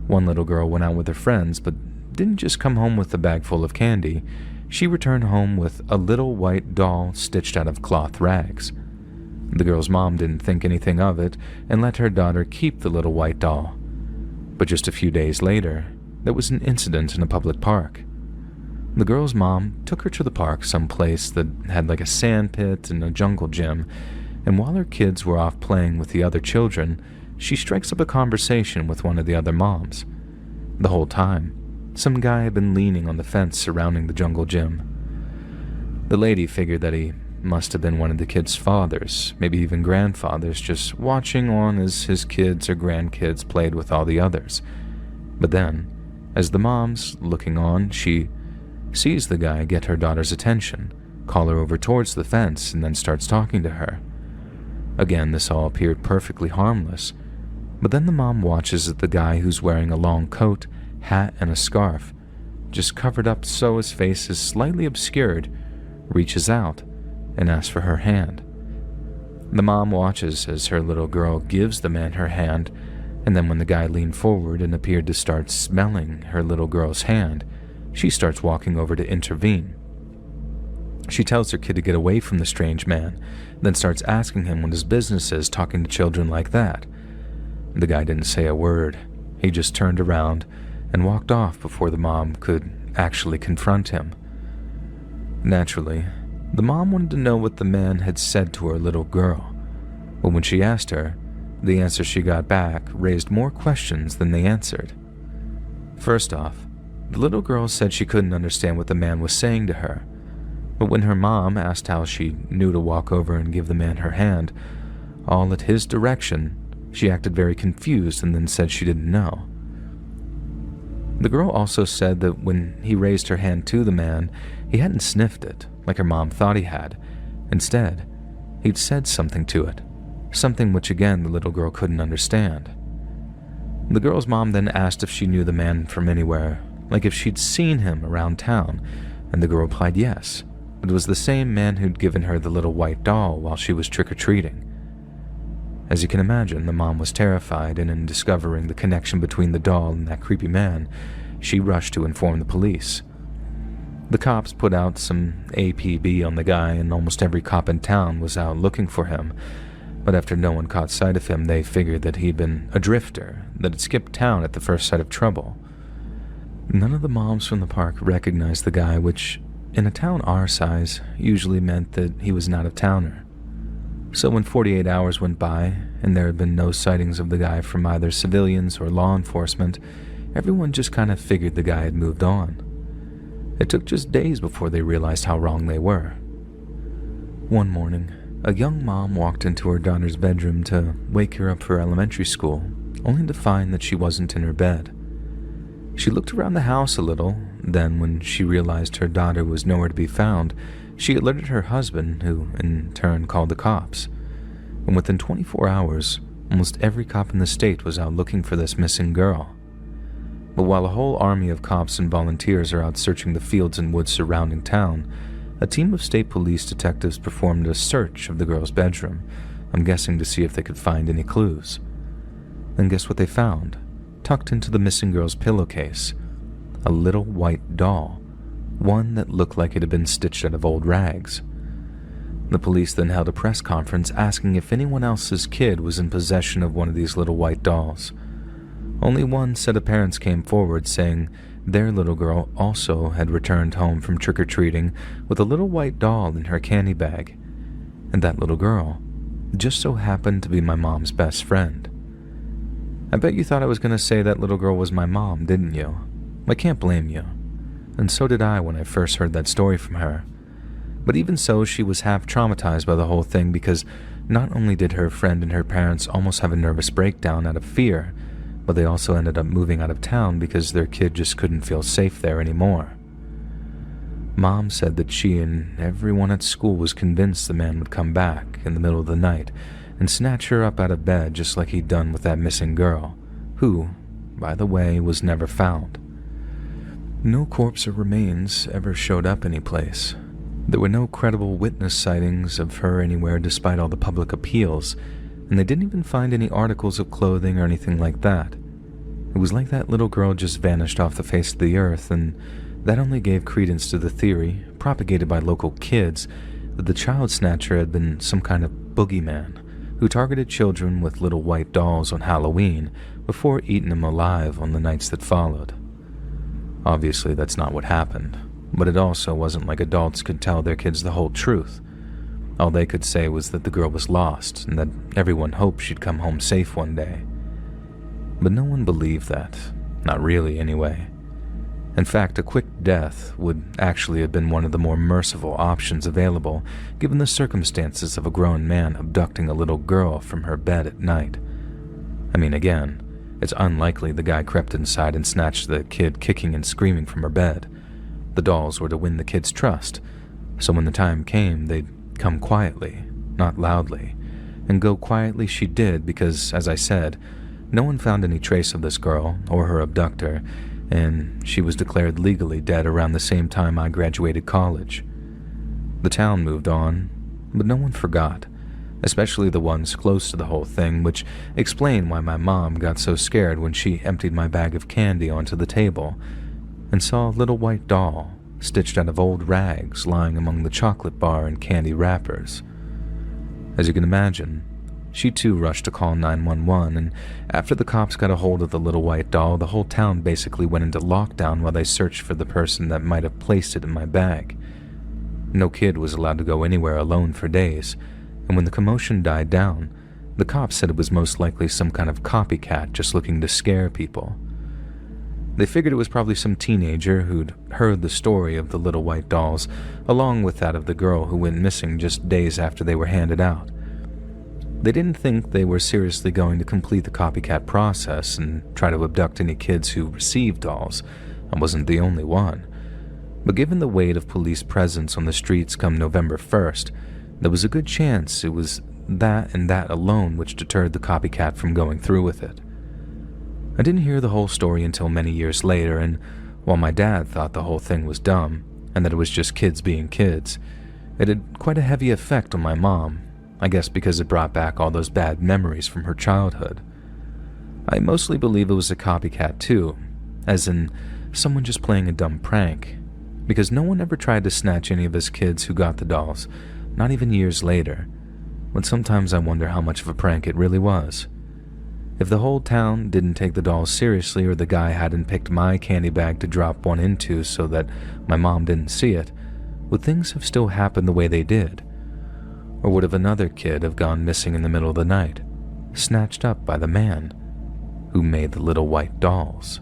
One little girl went out with her friends, but didn't just come home with a bag full of candy. She returned home with a little white doll stitched out of cloth rags. The girl's mom didn't think anything of it and let her daughter keep the little white doll. But just a few days later, there was an incident in a public park. The girl's mom took her to the park, someplace that had like a sand pit and a jungle gym, and while her kids were off playing with the other children, she strikes up a conversation with one of the other moms. The whole time, some guy had been leaning on the fence surrounding the jungle gym. The lady figured that he must have been one of the kids' fathers, maybe even grandfathers, just watching on as his kids or grandkids played with all the others. But then, as the mom's looking on, she sees the guy get her daughter's attention, call her over towards the fence, and then starts talking to her. Again, this all appeared perfectly harmless, but then the mom watches as the guy who's wearing a long coat, hat, and a scarf, just covered up so his face is slightly obscured, reaches out and asks for her hand. The mom watches as her little girl gives the man her hand, and then when the guy leaned forward and appeared to start smelling her little girl's hand, she starts walking over to intervene. She tells her kid to get away from the strange man, then starts asking him what his business is talking to children like that. The guy didn't say a word. He just turned around and walked off before the mom could actually confront him. Naturally, the mom wanted to know what the man had said to her little girl, but when she asked her, The answer she got back raised more questions than they answered. First off, the little girl said she couldn't understand what the man was saying to her, but when her mom asked how she knew to walk over and give the man her hand, all at his direction, she acted very confused and then said she didn't know. The girl also said that when he raised her hand to the man, he hadn't sniffed it, like her mom thought he had. Instead, he'd said something to it, something which again the little girl couldn't understand. The girl's mom then asked if she knew the man from anywhere, like if she'd seen him around town, and the girl replied yes. It was the same man who'd given her the little white doll while she was trick-or-treating. As you can imagine, the mom was terrified, and in discovering the connection between the doll and that creepy man, she rushed to inform the police. The cops put out some APB on the guy, and almost every cop in town was out looking for him, but after no one caught sight of him, they figured that he'd been a drifter that had skipped town at the first sight of trouble. None of the moms from the park recognized the guy, which, in a town our size, usually meant that he was an out-of-towner. So when 48 hours went by, and there had been no sightings of the guy from either civilians or law enforcement, everyone just kind of figured the guy had moved on. It took just days before they realized how wrong they were. One morning, a young mom walked into her daughter's bedroom to wake her up for elementary school, only to find that she wasn't in her bed. She looked around the house a little, then when she realized her daughter was nowhere to be found, she alerted her husband, who in turn called the cops. And within 24 hours, almost every cop in the state was out looking for this missing girl. But while a whole army of cops and volunteers are out searching the fields and woods surrounding town, a team of state police detectives performed a search of the girl's bedroom, I'm guessing to see if they could find any clues. And guess what they found? Tucked into the missing girl's pillowcase, a little white doll, one that looked like it had been stitched out of old rags. The police then held a press conference asking if anyone else's kid was in possession of one of these little white dolls. Only one set of parents came forward saying their little girl also had returned home from trick-or-treating with a little white doll in her candy bag, and that little girl just so happened to be my mom's best friend. I bet you thought I was going to say that little girl was my mom, didn't you? I can't blame you. And so did I when I first heard that story from her. But even so, she was half traumatized by the whole thing because not only did her friend and her parents almost have a nervous breakdown out of fear, but they also ended up moving out of town because their kid just couldn't feel safe there anymore. Mom said that she and everyone at school was convinced the man would come back in the middle of the night and snatch her up out of bed just like he'd done with that missing girl, who, by the way, was never found. No corpse or remains ever showed up anyplace. There were no credible witness sightings of her anywhere despite all the public appeals, and they didn't even find any articles of clothing or anything like that. It was like that little girl just vanished off the face of the earth, and that only gave credence to the theory, propagated by local kids, that the child snatcher had been some kind of boogeyman who targeted children with little white dolls on Halloween before eating them alive on the nights that followed. Obviously, that's not what happened, but it also wasn't like adults could tell their kids the whole truth. All they could say was that the girl was lost and that everyone hoped she'd come home safe one day. But no one believed that. Not really, anyway. In fact, a quick death would actually have been one of the more merciful options available, given the circumstances of a grown man abducting a little girl from her bed at night. I mean, again, it's unlikely the guy crept inside and snatched the kid kicking and screaming from her bed. The dolls were to win the kid's trust, so when the time came, they'd come quietly, not loudly, and go quietly she did because, as I said, no one found any trace of this girl or her abductor, and she was declared legally dead around the same time I graduated college. The town moved on, but no one forgot, especially the ones close to the whole thing, which explained why my mom got so scared when she emptied my bag of candy onto the table and saw a little white doll stitched out of old rags lying among the chocolate bar and candy wrappers. As you can imagine, she too rushed to call 911, and after the cops got a hold of the little white doll, the whole town basically went into lockdown while they searched for the person that might have placed it in my bag. No kid was allowed to go anywhere alone for days, and when the commotion died down, The cops said it was most likely some kind of copycat just looking to scare people. They figured it was probably some teenager who'd heard the story of the little white dolls, along with that of the girl who went missing just days after they were handed out. They didn't think they were seriously going to complete the copycat process and try to abduct any kids who received dolls. I wasn't the only one. But given the weight of police presence on the streets come November 1st, there was a good chance it was that and that alone which deterred the copycat from going through with it. I didn't hear the whole story until many years later, and while my dad thought the whole thing was dumb and that it was just kids being kids, it had quite a heavy effect on my mom, I guess because it brought back all those bad memories from her childhood. I mostly believe it was a copycat too, as in someone just playing a dumb prank, because no one ever tried to snatch any of us kids who got the dolls, not even years later. But sometimes I wonder how much of a prank it really was. If the whole town didn't take the dolls seriously, or the guy hadn't picked my candy bag to drop one into so that my mom didn't see it, would things have still happened the way they did? Or would have another kid have gone missing in the middle of the night, snatched up by the man who made the little white dolls?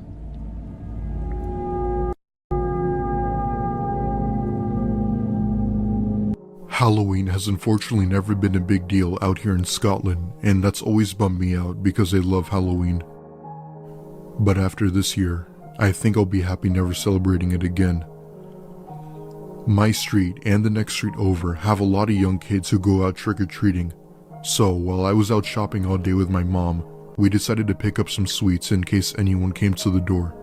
Halloween has unfortunately never been a big deal out here in Scotland, and that's always bummed me out because I love Halloween. But after this year, I think I'll be happy never celebrating it again. My street and the next street over have a lot of young kids who go out trick-or-treating, so while I was out shopping all day with my mom, we decided to pick up some sweets in case anyone came to the door.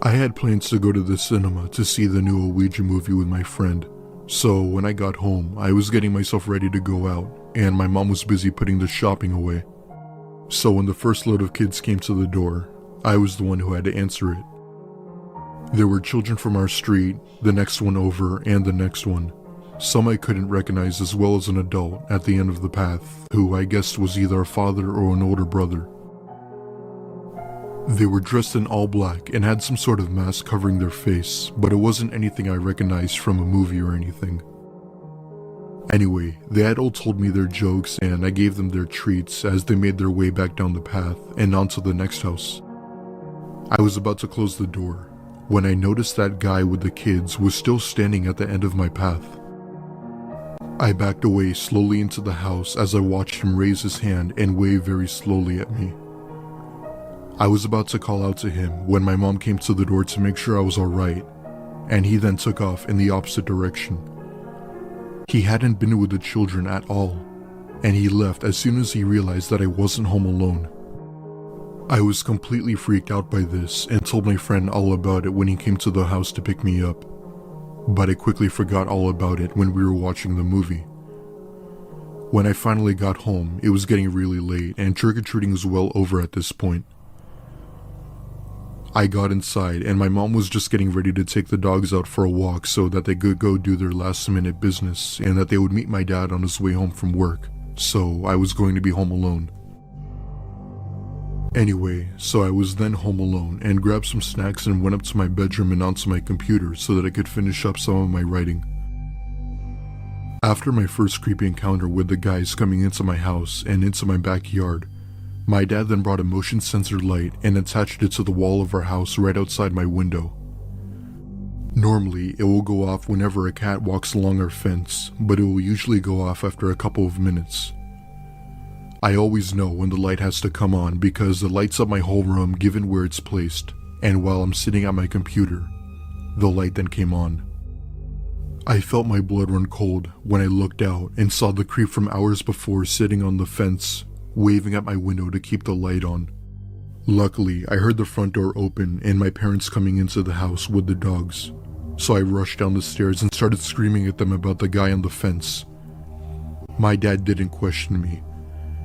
I had plans to go to the cinema to see the new Ouija movie with my friend. So when I got home, I was getting myself ready to go out, and my mom was busy putting the shopping away. So when the first load of kids came to the door, I was the one who had to answer it. There were children from our street, the next one over, and the next one. Some I couldn't recognize, as well as an adult at the end of the path, who I guessed was either a father or an older brother. They were dressed in all black and had some sort of mask covering their face, but it wasn't anything I recognized from a movie or anything. Anyway, they had all told me their jokes, and I gave them their treats as they made their way back down the path and onto the next house. I was about to close the door when I noticed that guy with the kids was still standing at the end of my path. I backed away slowly into the house as I watched him raise his hand and wave very slowly at me. I was about to call out to him when my mom came to the door to make sure I was alright, and he then took off in the opposite direction. He hadn't been with the children at all, and he left as soon as he realized that I wasn't home alone. I was completely freaked out by this and told my friend all about it when he came to the house to pick me up, but I quickly forgot all about it when we were watching the movie. When I finally got home, it was getting really late and trick-or-treating was well over at this point. I got inside and my mom was just getting ready to take the dogs out for a walk so that they could go do their last minute business and that they would meet my dad on his way home from work, so I was going to be home alone. Anyway, so I was then home alone and grabbed some snacks and went up to my bedroom and onto my computer so that I could finish up some of my writing. After my first creepy encounter with the guys coming into my house and into my backyard, my dad then brought a motion sensor light and attached it to the wall of our house right outside my window. Normally, it will go off whenever a cat walks along our fence, but it will usually go off after a couple of minutes. I always know when the light has to come on because it lights up my whole room given where it's placed, and while I'm sitting at my computer, the light then came on. I felt my blood run cold when I looked out and saw the creep from hours before sitting on the fence, waving at my window to keep the light on. Luckily, I heard the front door open and my parents coming into the house with the dogs, so I rushed down the stairs and started screaming at them about the guy on the fence. My dad didn't question me.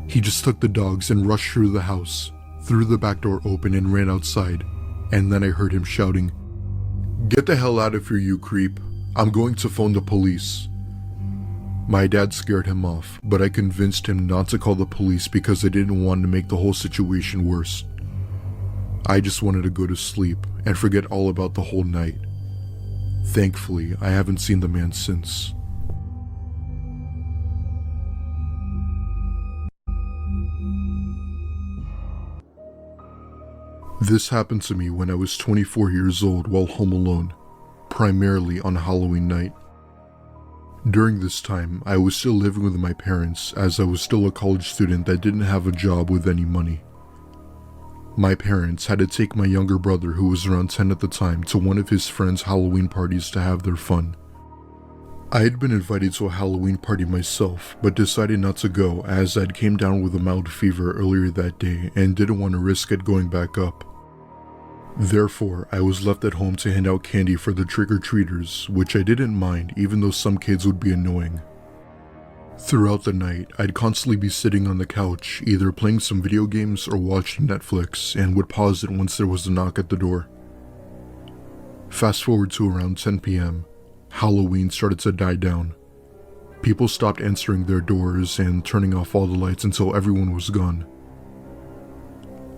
He just took the dogs and rushed through the house, threw the back door open and ran outside, and then I heard him shouting, "Get the hell out of here, you creep. I'm going to phone the police." My dad scared him off, but I convinced him not to call the police because I didn't want to make the whole situation worse. I just wanted to go to sleep and forget all about the whole night. Thankfully, I haven't seen the man since. This happened to me when I was 24 years old while home alone, primarily on Halloween night. During this time, I was still living with my parents as I was still a college student that didn't have a job with any money. My parents had to take my younger brother, who was around 10 at the time, to one of his friends' Halloween parties to have their fun. I had been invited to a Halloween party myself, but decided not to go as I'd came down with a mild fever earlier that day and didn't want to risk it going back up. Therefore, I was left at home to hand out candy for the trick-or-treaters, which I didn't mind even though some kids would be annoying. Throughout the night, I'd constantly be sitting on the couch, either playing some video games or watching Netflix, and would pause it once there was a knock at the door. Fast forward to around 10 p.m., Halloween started to die down. People stopped answering their doors and turning off all the lights until everyone was gone.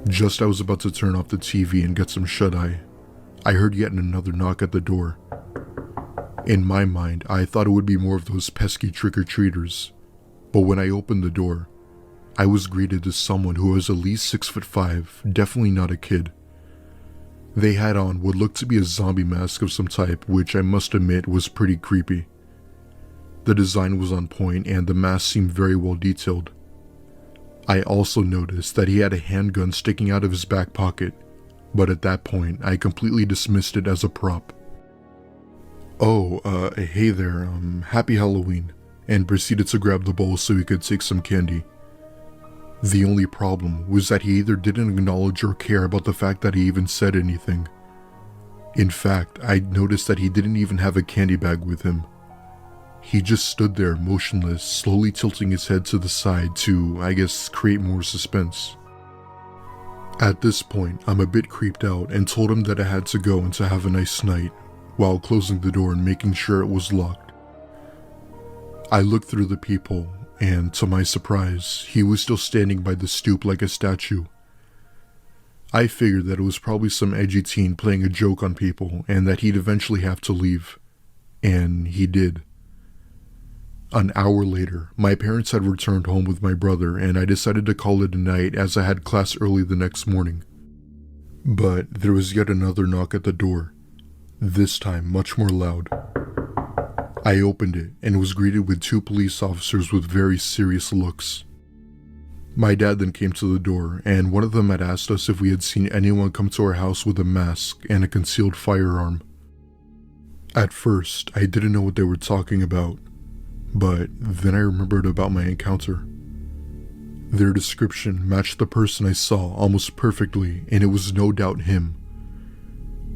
Just as I was about to turn off the TV and get some shut-eye, I heard yet another knock at the door. In my mind, I thought it would be more of those pesky trick-or-treaters, but when I opened the door, I was greeted as someone who was at least 6'5", definitely not a kid. They had on what looked to be a zombie mask of some type, which I must admit was pretty creepy. The design was on point and the mask seemed very well detailed. I also noticed that he had a handgun sticking out of his back pocket, but at that point I completely dismissed it as a prop. "Oh, hey there, happy Halloween," and proceeded to grab the bowl so he could take some candy. The only problem was that he either didn't acknowledge or care about the fact that he even said anything. In fact, I noticed that he didn't even have a candy bag with him. He just stood there motionless, slowly tilting his head to the side to, I guess, create more suspense. At this point, I'm a bit creeped out and told him that I had to go and to have a nice night, while closing the door and making sure it was locked. I looked through the people, and to my surprise, he was still standing by the stoop like a statue. I figured that it was probably some edgy teen playing a joke on people and that he'd eventually have to leave. And he did. An hour later, my parents had returned home with my brother and I decided to call it a night as I had class early the next morning. But there was yet another knock at the door, this time much more loud. I opened it and was greeted with two police officers with very serious looks. My dad then came to the door, and one of them had asked us if we had seen anyone come to our house with a mask and a concealed firearm. At first, I didn't know what they were talking about, but then I remembered about my encounter. Their description matched the person I saw almost perfectly, and it was no doubt him.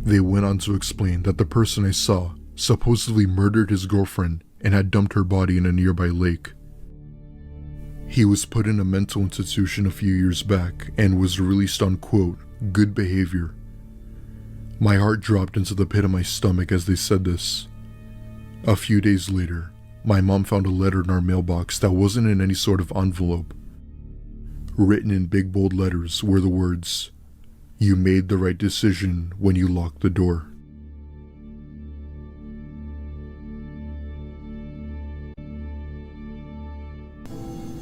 They went on to explain that the person I saw supposedly murdered his girlfriend and had dumped her body in a nearby lake. He was put in a mental institution a few years back and was released on, quote, good behavior. My heart dropped into the pit of my stomach as they said this. A few days later, my mom found a letter in our mailbox that wasn't in any sort of envelope. Written in big bold letters were the words, "You made the right decision when you locked the door."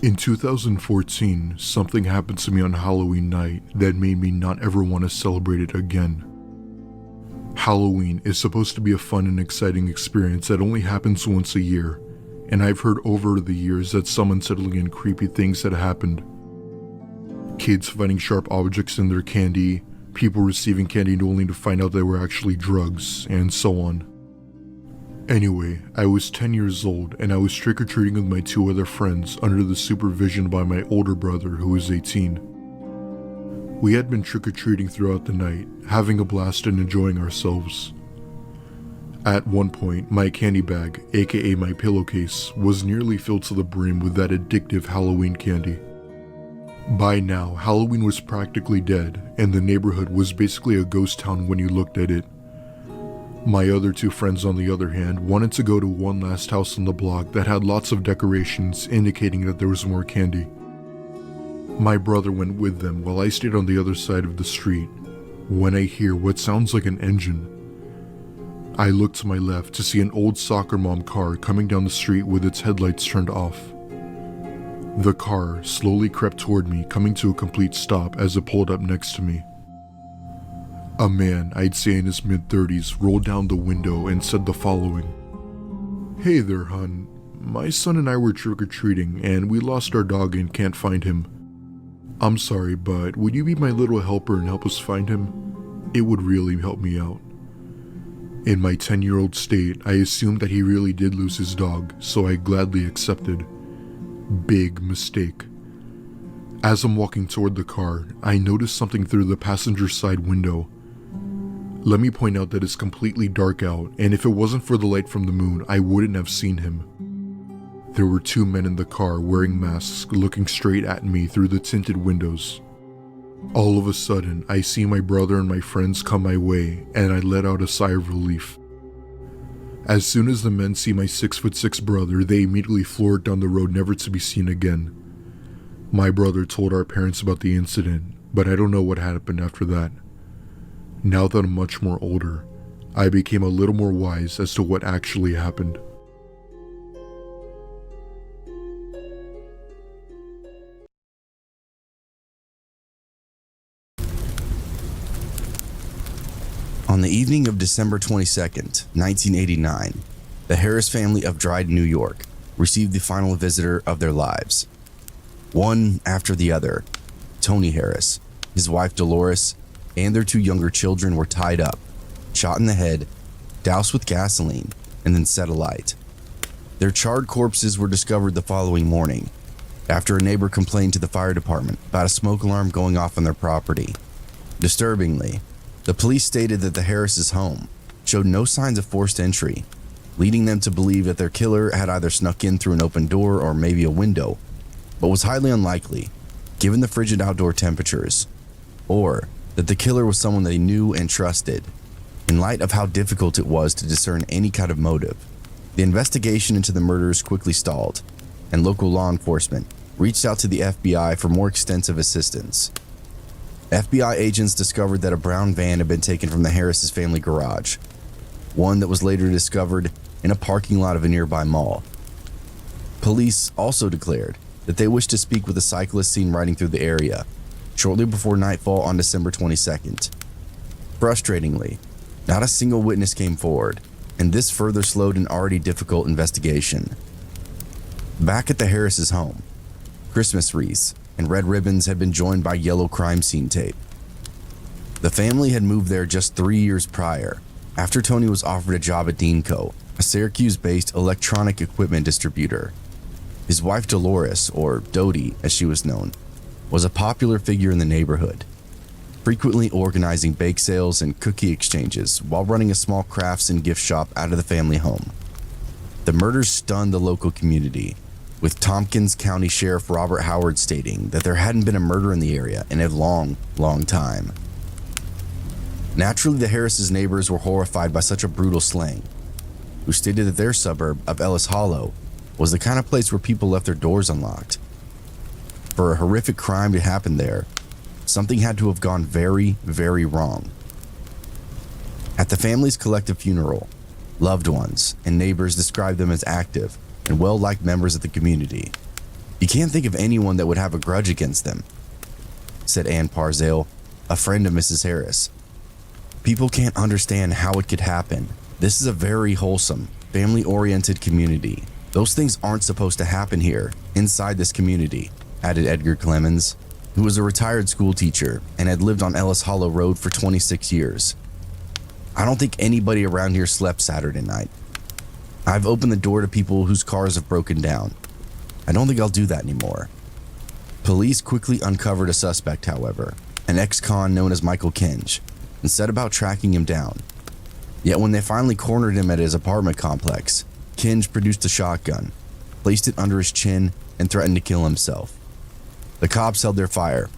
In 2014, something happened to me on Halloween night that made me not ever want to celebrate it again. Halloween is supposed to be a fun and exciting experience that only happens once a year, and I've heard over the years that some unsettling and creepy things had happened. Kids finding sharp objects in their candy, people receiving candy only to find out they were actually drugs, and so on. Anyway, I was 10 years old and I was trick-or-treating with my two other friends under the supervision by my older brother who was 18. We had been trick-or-treating throughout the night, having a blast and enjoying ourselves. At one point, my candy bag, aka my pillowcase, was nearly filled to the brim with that addictive Halloween candy. By now, Halloween was practically dead, and the neighborhood was basically a ghost town when you looked at it. My other two friends, on the other hand, wanted to go to one last house on the block that had lots of decorations indicating that there was more candy. My brother went with them while I stayed on the other side of the street, when I hear what sounds like an engine. I looked to my left to see an old soccer mom car coming down the street with its headlights turned off. The car slowly crept toward me, coming to a complete stop as it pulled up next to me. A man, I'd say in his mid-30s, rolled down the window and said the following. "Hey there, hun. My son and I were trick-or-treating and we lost our dog and can't find him. I'm sorry, but would you be my little helper and help us find him? It would really help me out." In my 10-year-old state, I assumed that he really did lose his dog, so I gladly accepted. Big mistake. As I'm walking toward the car, I noticed something through the passenger side window. Let me point out that it's completely dark out, and if it wasn't for the light from the moon, I wouldn't have seen him. There were 2 men in the car wearing masks looking straight at me through the tinted windows. All of a sudden, I see my brother and my friends come my way, and I let out a sigh of relief. As soon as the men see my 6'6" brother, they immediately floored down the road, never to be seen again. My brother told our parents about the incident, but I don't know what happened after that. Now that I'm much more older, I became a little more wise as to what actually happened. On the evening of December 22nd, 1989, the Harris family of Dryden, New York, received the final visitor of their lives. One after the other, Tony Harris, his wife Dolores, and their 2 younger children were tied up, shot in the head, doused with gasoline, and then set alight. Their charred corpses were discovered the following morning, after a neighbor complained to the fire department about a smoke alarm going off on their property. Disturbingly, the police stated that the Harris' home showed no signs of forced entry, leading them to believe that their killer had either snuck in through an open door or maybe a window, but was highly unlikely, given the frigid outdoor temperatures, or that the killer was someone they knew and trusted. In light of how difficult it was to discern any kind of motive, the investigation into the murders quickly stalled, and local law enforcement reached out to the FBI for more extensive assistance. FBI agents discovered that a brown van had been taken from the Harris' family garage, one that was later discovered in a parking lot of a nearby mall. Police also declared that they wished to speak with a cyclist seen riding through the area shortly before nightfall on December 22nd. Frustratingly, not a single witness came forward, and this further slowed an already difficult investigation. Back at the Harris' home, Christmas wreaths and red ribbons had been joined by yellow crime scene tape. The family had moved there just 3 years prior, after Tony was offered a job at Deanco, a Syracuse-based electronic equipment distributor. His wife Dolores, or Dodie as she was known, was a popular figure in the neighborhood, frequently organizing bake sales and cookie exchanges while running a small crafts and gift shop out of the family home. The murders stunned the local community, with Tompkins County Sheriff Robert Howard stating that there hadn't been a murder in the area in a long time. Naturally, the Harris' neighbors were horrified by such a brutal slaying, who stated that their suburb of Ellis Hollow was the kind of place where people left their doors unlocked. For a horrific crime to happen there, something had to have gone very wrong. At the family's collective funeral, loved ones and neighbors described them as active and well-liked members of the community. "You can't think of anyone that would have a grudge against them," said Ann Parzale, a friend of Mrs. Harris. "People can't understand how it could happen. This is a very wholesome, family-oriented community. Those things aren't supposed to happen here, inside this community," added Edgar Clemens, who was a retired school teacher and had lived on Ellis Hollow Road for 26 years. "I don't think anybody around here slept Saturday night. I've opened the door to people whose cars have broken down. I don't think I'll do that anymore." Police quickly uncovered a suspect, however, an ex-con known as Michael Kinge, and set about tracking him down. Yet when they finally cornered him at his apartment complex, Kinge produced a shotgun, placed it under his chin, and threatened to kill himself. The cops held their fire,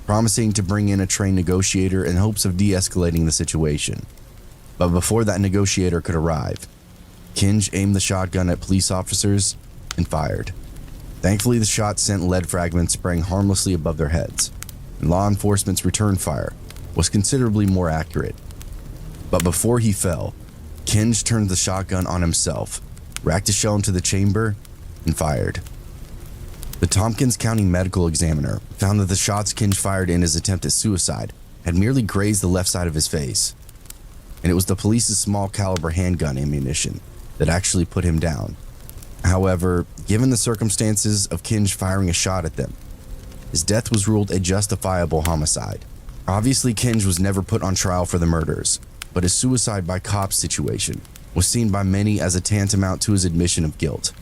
promising to bring in a trained negotiator in hopes of de-escalating the situation. But before that negotiator could arrive, Kinge aimed the shotgun at police officers and fired. Thankfully, the shot sent lead fragments spraying harmlessly above their heads, and law enforcement's return fire was considerably more accurate. But before he fell, Kinge turned the shotgun on himself, racked a shell into the chamber, and fired. The Tompkins County medical examiner found that the shots Kinge fired in his attempt at suicide had merely grazed the left side of his face, and it was the police's small caliber handgun ammunition that actually put him down. However, given the circumstances of Kinj firing a shot at them, his death was ruled a justifiable homicide. Obviously, Kinj was never put on trial for the murders, but his suicide by cops situation was seen by many as a tantamount to his admission of guilt.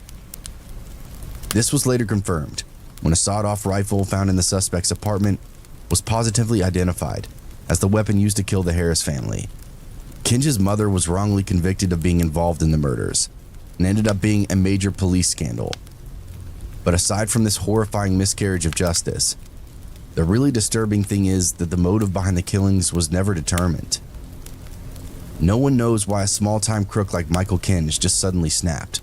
This was later confirmed when a sawed-off rifle found in the suspect's apartment was positively identified as the weapon used to kill the Harris family. Kinj's mother was wrongly convicted of being involved in the murders and ended up being a major police scandal. But aside from this horrifying miscarriage of justice, the really disturbing thing is that the motive behind the killings was never determined. No one knows why a small-time crook like Michael Kinj just suddenly snapped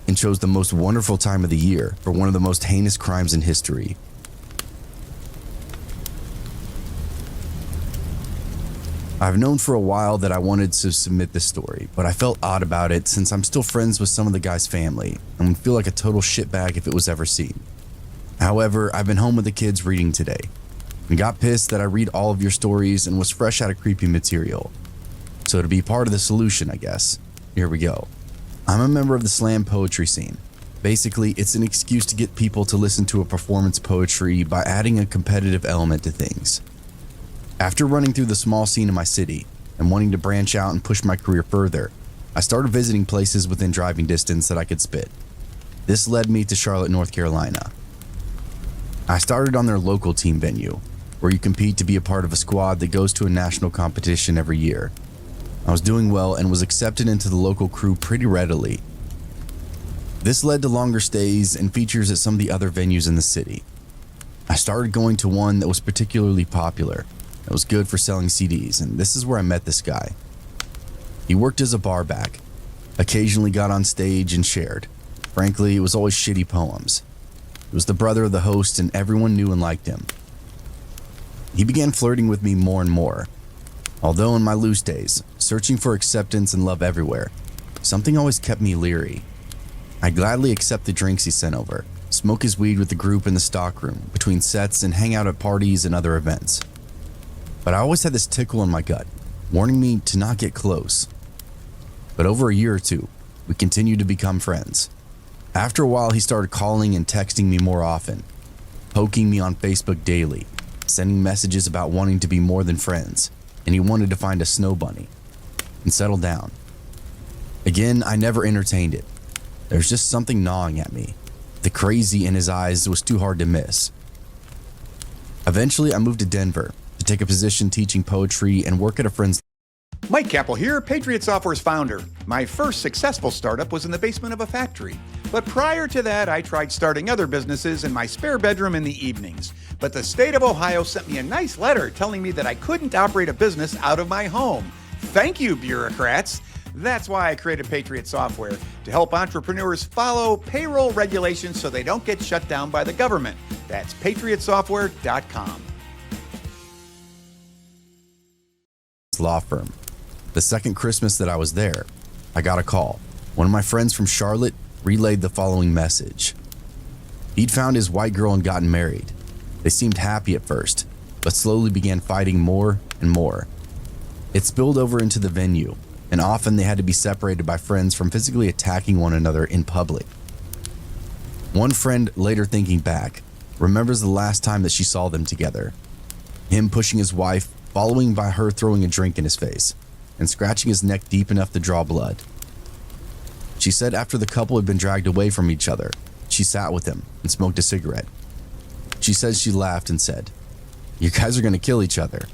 and chose the most wonderful time of the year for one of the most heinous crimes in history. I've known for a while that I wanted to submit this story, but I felt odd about it since I'm still friends with some of the guy's family and would feel like a total shitbag if it was ever seen. However, I've been home with the kids reading today and got pissed that I read all of your stories and was fresh out of creepy material. So to be part of the solution, I guess, here we go. I'm a member of the slam poetry scene. Basically, it's an excuse to get people to listen to a performance poetry by adding a competitive element to things. After running through the small scene in my city and wanting to branch out and push my career further, I started visiting places within driving distance that I could spit. This led me to Charlotte, North Carolina. I started on their local team venue, where you compete to be a part of a squad that goes to a national competition every year. I was doing well and was accepted into the local crew pretty readily. This led to longer stays and features at some of the other venues in the city. I started going to one that was particularly popular. It was good for selling CDs, and this is where I met this guy. He worked as a barback, occasionally got on stage and shared. Frankly, it was always shitty poems. He was the brother of the host, and everyone knew and liked him. He began flirting with me more and more. Although in my loose days, searching for acceptance and love everywhere, something always kept me leery. I gladly accept the drinks he sent over, smoke his weed with the group in the stockroom between sets, and hang out at parties and other events. But I always had this tickle in my gut, warning me to not get close. But over a year or two, we continued to become friends. After a while, he started calling and texting me more often, poking me on Facebook daily, sending messages about wanting to be more than friends, and he wanted to find a snow bunny and settle down. Again, I never entertained it. There's just something gnawing at me. The crazy in his eyes was too hard to miss. Eventually, I moved to Denver to take a position teaching poetry and work at a friend's. Mike Capel here, Patriot Software's founder. My first successful startup was in the basement of a factory. But prior to that, I tried starting other businesses in my spare bedroom in the evenings. But the state of Ohio sent me a nice letter telling me that I couldn't operate a business out of my home. Thank you, bureaucrats. That's why I created Patriot Software, to help entrepreneurs follow payroll regulations so they don't get shut down by the government. That's patriotsoftware.com. Law firm. The second Christmas that I was there, I got a call. One of my friends from Charlotte relayed the following message. He'd found his white girl and gotten married. They seemed happy at first, but slowly began fighting more and more. It spilled over into the venue, and often they had to be separated by friends from physically attacking one another in public. One friend, later thinking back, remembers the last time that she saw them together. Him pushing his wife, following by her throwing a drink in his face and scratching his neck deep enough to draw blood. She said after the couple had been dragged away from each other, she sat with him and smoked a cigarette. She says she laughed and said, "You guys are going to kill each other."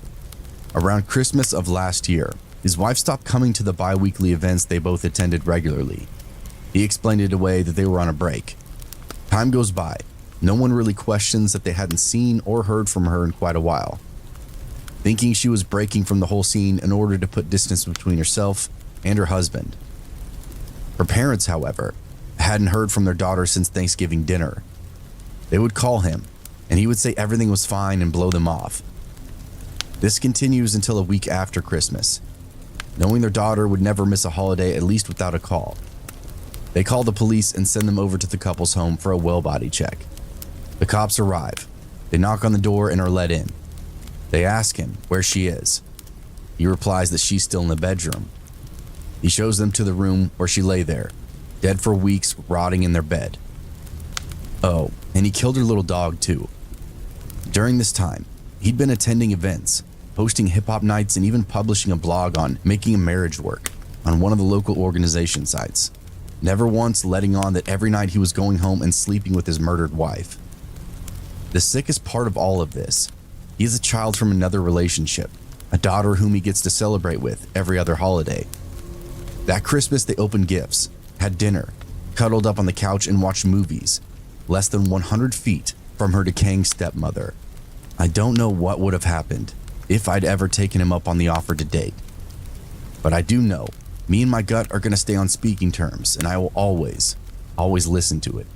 Around Christmas of last year, his wife stopped coming to the bi-weekly events they both attended regularly. He explained it away that they were on a break. Time goes by. No one really questions that they hadn't seen or heard from her in quite a while, thinking she was breaking from the whole scene in order to put distance between herself and her husband. Her parents, however, hadn't heard from their daughter since Thanksgiving dinner. They would call him, and he would say everything was fine and blow them off. This continues until a week after Christmas, knowing their daughter would never miss a holiday, at least without a call. They call the police and send them over to the couple's home for a well body check. The cops arrive. They knock on the door and are let in. They ask him where she is. He replies that she's still in the bedroom. He shows them to the room where she lay there, dead for weeks, rotting in their bed. Oh, and he killed her little dog too. During this time, he'd been attending events, hosting hip-hop nights, and even publishing a blog on making a marriage work on one of the local organization sites, never once letting on that every night he was going home and sleeping with his murdered wife. The sickest part of all of this, he is a child from another relationship, a daughter whom he gets to celebrate with every other holiday. That Christmas, they opened gifts, had dinner, cuddled up on the couch, and watched movies, less than 100 feet from her decaying stepmother. I don't know what would have happened if I'd ever taken him up on the offer to date. But I do know me and my gut are going to stay on speaking terms, and I will always listen to it.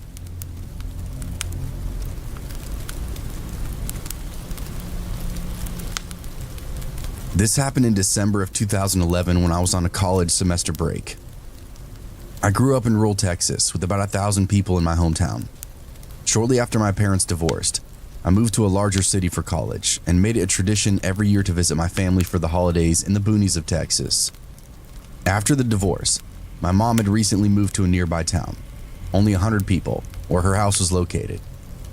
This happened in December of 2011 when I was on a college semester break. I grew up in rural Texas with about 1,000 people in my hometown. Shortly after my parents divorced, I moved to a larger city for college and made it a tradition every year to visit my family for the holidays in the boonies of Texas. After the divorce, my mom had recently moved to a nearby town, only 100 people, where her house was located.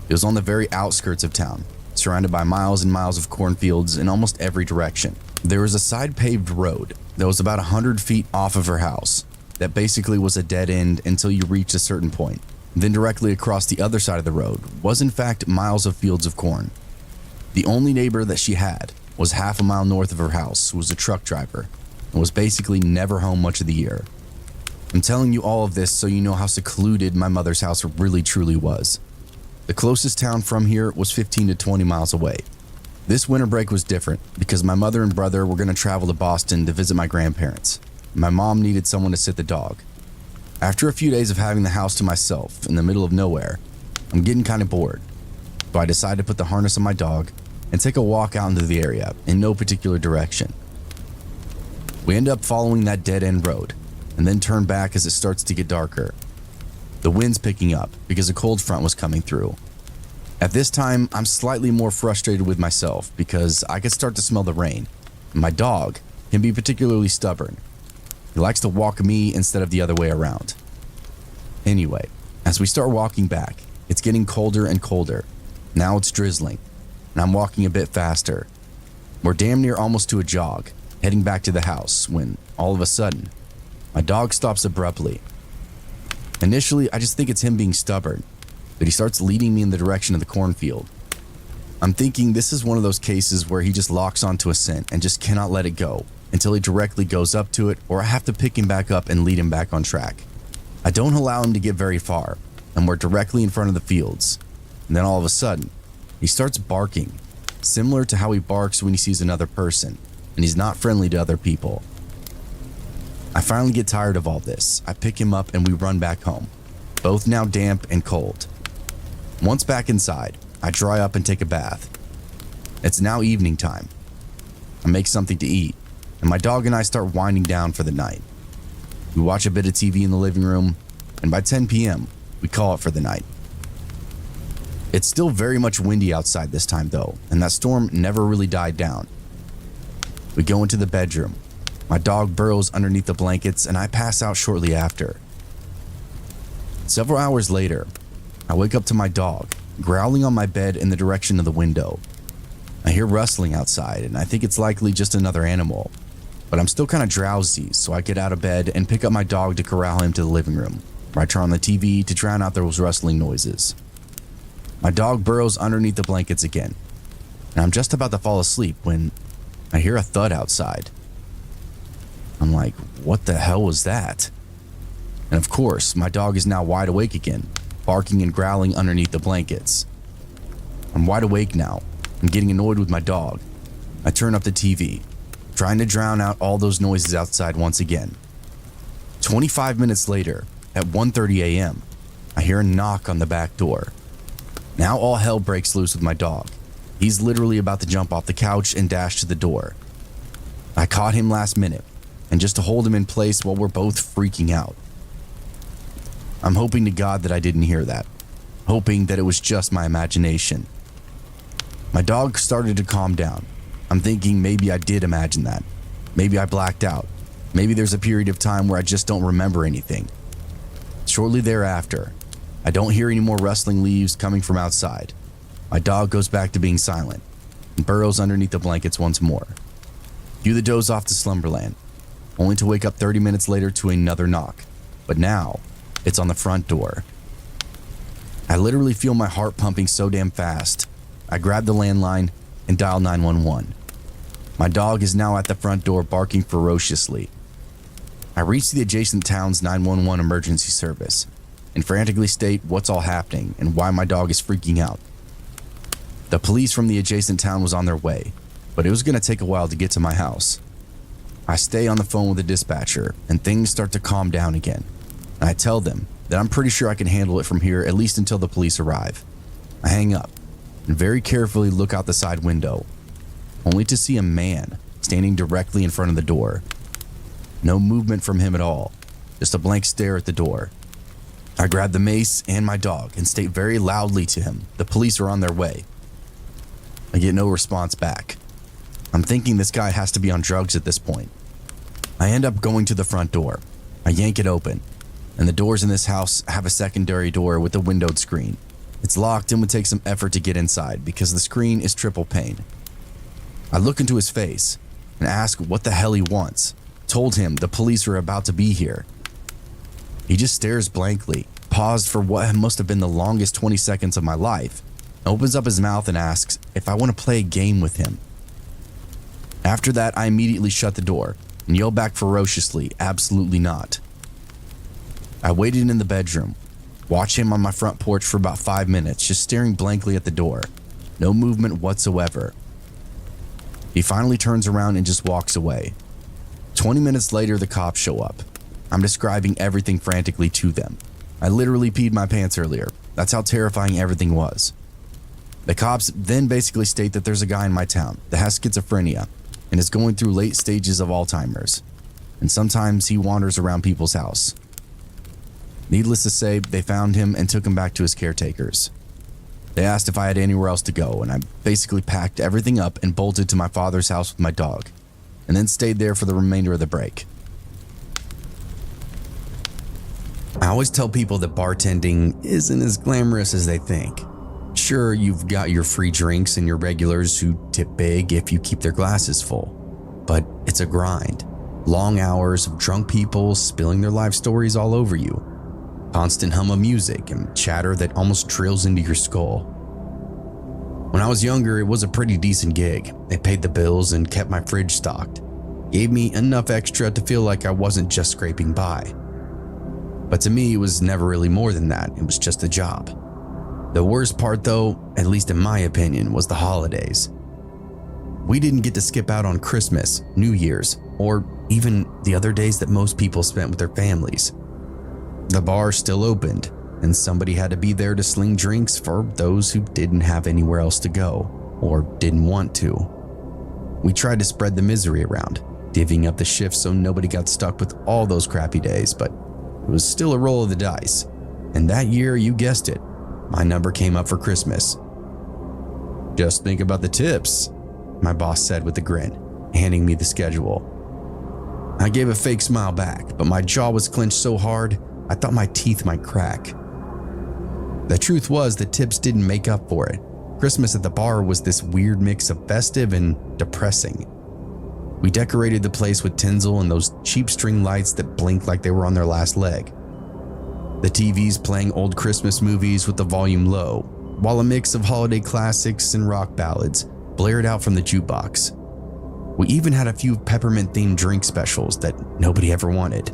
It was on the very outskirts of town, surrounded by miles and miles of cornfields in almost every direction. There was a side paved road that was about 100 feet off of her house that basically was a dead end until you reached a certain point. Then directly across the other side of the road was in fact miles of fields of corn. The only neighbor that she had was half a mile north of her house, who was a truck driver and was basically never home much of the year. I'm telling you all of this so you know how secluded my mother's house really truly was. The closest town from here was 15 to 20 miles away. This winter break was different because my mother and brother were going to travel to Boston to visit my grandparents. My mom needed someone to sit the dog. After a few days of having the house to myself in the middle of nowhere, I'm getting kind of bored. So I decide to put the harness on my dog and take a walk out into the area in no particular direction. We end up following that dead-end road and then turn back as it starts to get darker. The wind's picking up because a cold front was coming through. At this time, I'm slightly more frustrated with myself because I could start to smell the rain. My dog can be particularly stubborn. He likes to walk me instead of the other way around. Anyway, as we start walking back, it's getting colder and colder. Now it's drizzling, and I'm walking a bit faster. We're damn near almost to a jog, heading back to the house, when all of a sudden, my dog stops abruptly. Initially, I just think it's him being stubborn, but he starts leading me in the direction of the cornfield. I'm thinking this is one of those cases where he just locks onto a scent and just cannot let it go until he directly goes up to it, or I have to pick him back up and lead him back on track. I don't allow him to get very far, and we're directly in front of the fields. And then all of a sudden, he starts barking, similar to how he barks when he sees another person, and he's not friendly to other people. I finally get tired of all this. I pick him up and we run back home, both now damp and cold. Once back inside, I dry up and take a bath. It's now evening time. I make something to eat, and my dog and I start winding down for the night. We watch a bit of TV in the living room, and by 10 p.m., we call it for the night. It's still very much windy outside this time though, and that storm never really died down. We go into the bedroom. My dog burrows underneath the blankets, and I pass out shortly after. Several hours later, I wake up to my dog growling on my bed in the direction of the window. I hear rustling outside, and I think it's likely just another animal. But I'm still kind of drowsy, so I get out of bed and pick up my dog to corral him to the living room, where I turn on the TV to drown out those rustling noises. My dog burrows underneath the blankets again, and I'm just about to fall asleep when I hear a thud outside. I'm like, what the hell was that? And of course, my dog is now wide awake again, barking and growling underneath the blankets. I'm wide awake now. I'm getting annoyed with my dog. I turn up the TV, trying to drown out all those noises outside once again. 25 minutes later, at 1:30 a.m., I hear a knock on the back door. Now all hell breaks loose with my dog. He's literally about to jump off the couch and dash to the door. I caught him last minute, and just to hold him in place while we're both freaking out. I'm hoping to God that I didn't hear that, hoping that it was just my imagination. My dog started to calm down, I'm thinking maybe I did imagine that. Maybe I blacked out. Maybe there's a period of time where I just don't remember anything. Shortly thereafter, I don't hear any more rustling leaves coming from outside. My dog goes back to being silent and burrows underneath the blankets once more. Cue the doze off to slumberland, only to wake up 30 minutes later to another knock. But now, it's on the front door. I literally feel my heart pumping so damn fast. I grab the landline and dial 911. My dog is now at the front door barking ferociously. I reach the adjacent town's 911 emergency service and frantically state what's all happening and why my dog is freaking out. The police from the adjacent town was on their way, but it was going to take a while to get to my house. I stay on the phone with the dispatcher and things start to calm down again. And I tell them that I'm pretty sure I can handle it from here at least until the police arrive. I hang up and very carefully look out the side window, only to see a man standing directly in front of the door. No movement from him at all, just a blank stare at the door. I grab the mace and my dog and state very loudly to him, the police are on their way. I get no response back. I'm thinking this guy has to be on drugs at this point. I end up going to the front door. I yank it open, and the doors in this house have a secondary door with a windowed screen. It's locked and would take some effort to get inside because the screen is triple pane. I look into his face and ask what the hell he wants. Told him the police are about to be here. He just stares blankly, paused for what must have been the longest 20 seconds of my life, opens up his mouth and asks if I want to play a game with him. After that, I immediately shut the door and yell back ferociously, absolutely not. I waited in the bedroom, watched him on my front porch for about 5 minutes, just staring blankly at the door. No movement whatsoever. He finally turns around and just walks away. 20 minutes later, the cops show up. I'm describing everything frantically to them. I literally peed my pants earlier. That's how terrifying everything was. The cops then basically state that there's a guy in my town that has schizophrenia and is going through late stages of Alzheimer's, and sometimes he wanders around people's house. Needless to say, they found him and took him back to his caretakers. They asked if I had anywhere else to go, and I basically packed everything up and bolted to my father's house with my dog, and then stayed there for the remainder of the break. I always tell people that bartending isn't as glamorous as they think. Sure, you've got your free drinks and your regulars who tip big if you keep their glasses full, but it's a grind. Long hours of drunk people spilling their life stories all over you. Constant hum of music and chatter that almost drills into your skull. When I was younger, it was a pretty decent gig. It paid the bills and kept my fridge stocked. Gave me enough extra to feel like I wasn't just scraping by. But to me, it was never really more than that. It was just a job. The worst part though, at least in my opinion, was the holidays. We didn't get to skip out on Christmas, New Year's, or even the other days that most people spent with their families. The bar still opened, and somebody had to be there to sling drinks for those who didn't have anywhere else to go, or didn't want to. We tried to spread the misery around, divvying up the shifts so nobody got stuck with all those crappy days, but it was still a roll of the dice. And that year, you guessed it, my number came up for Christmas. "Just think about the tips," my boss said with a grin, handing me the schedule. I gave a fake smile back, but my jaw was clenched so hard, I thought my teeth might crack. The truth was the tips didn't make up for it. Christmas at the bar was this weird mix of festive and depressing. We decorated the place with tinsel and those cheap string lights that blinked like they were on their last leg. The TVs playing old Christmas movies with the volume low, while a mix of holiday classics and rock ballads blared out from the jukebox. We even had a few peppermint-themed drink specials that nobody ever wanted.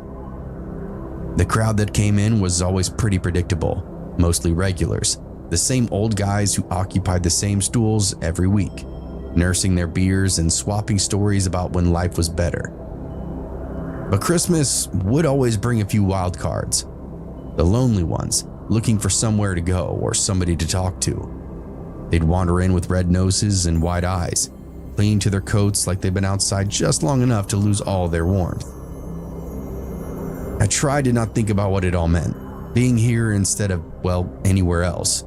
The crowd that came in was always pretty predictable, mostly regulars, the same old guys who occupied the same stools every week, nursing their beers and swapping stories about when life was better. But Christmas would always bring a few wild cards. The lonely ones, looking for somewhere to go or somebody to talk to. They'd wander in with red noses and wide eyes, clinging to their coats like they'd been outside just long enough to lose all their warmth. I tried to not think about what it all meant, being here instead of, well, anywhere else.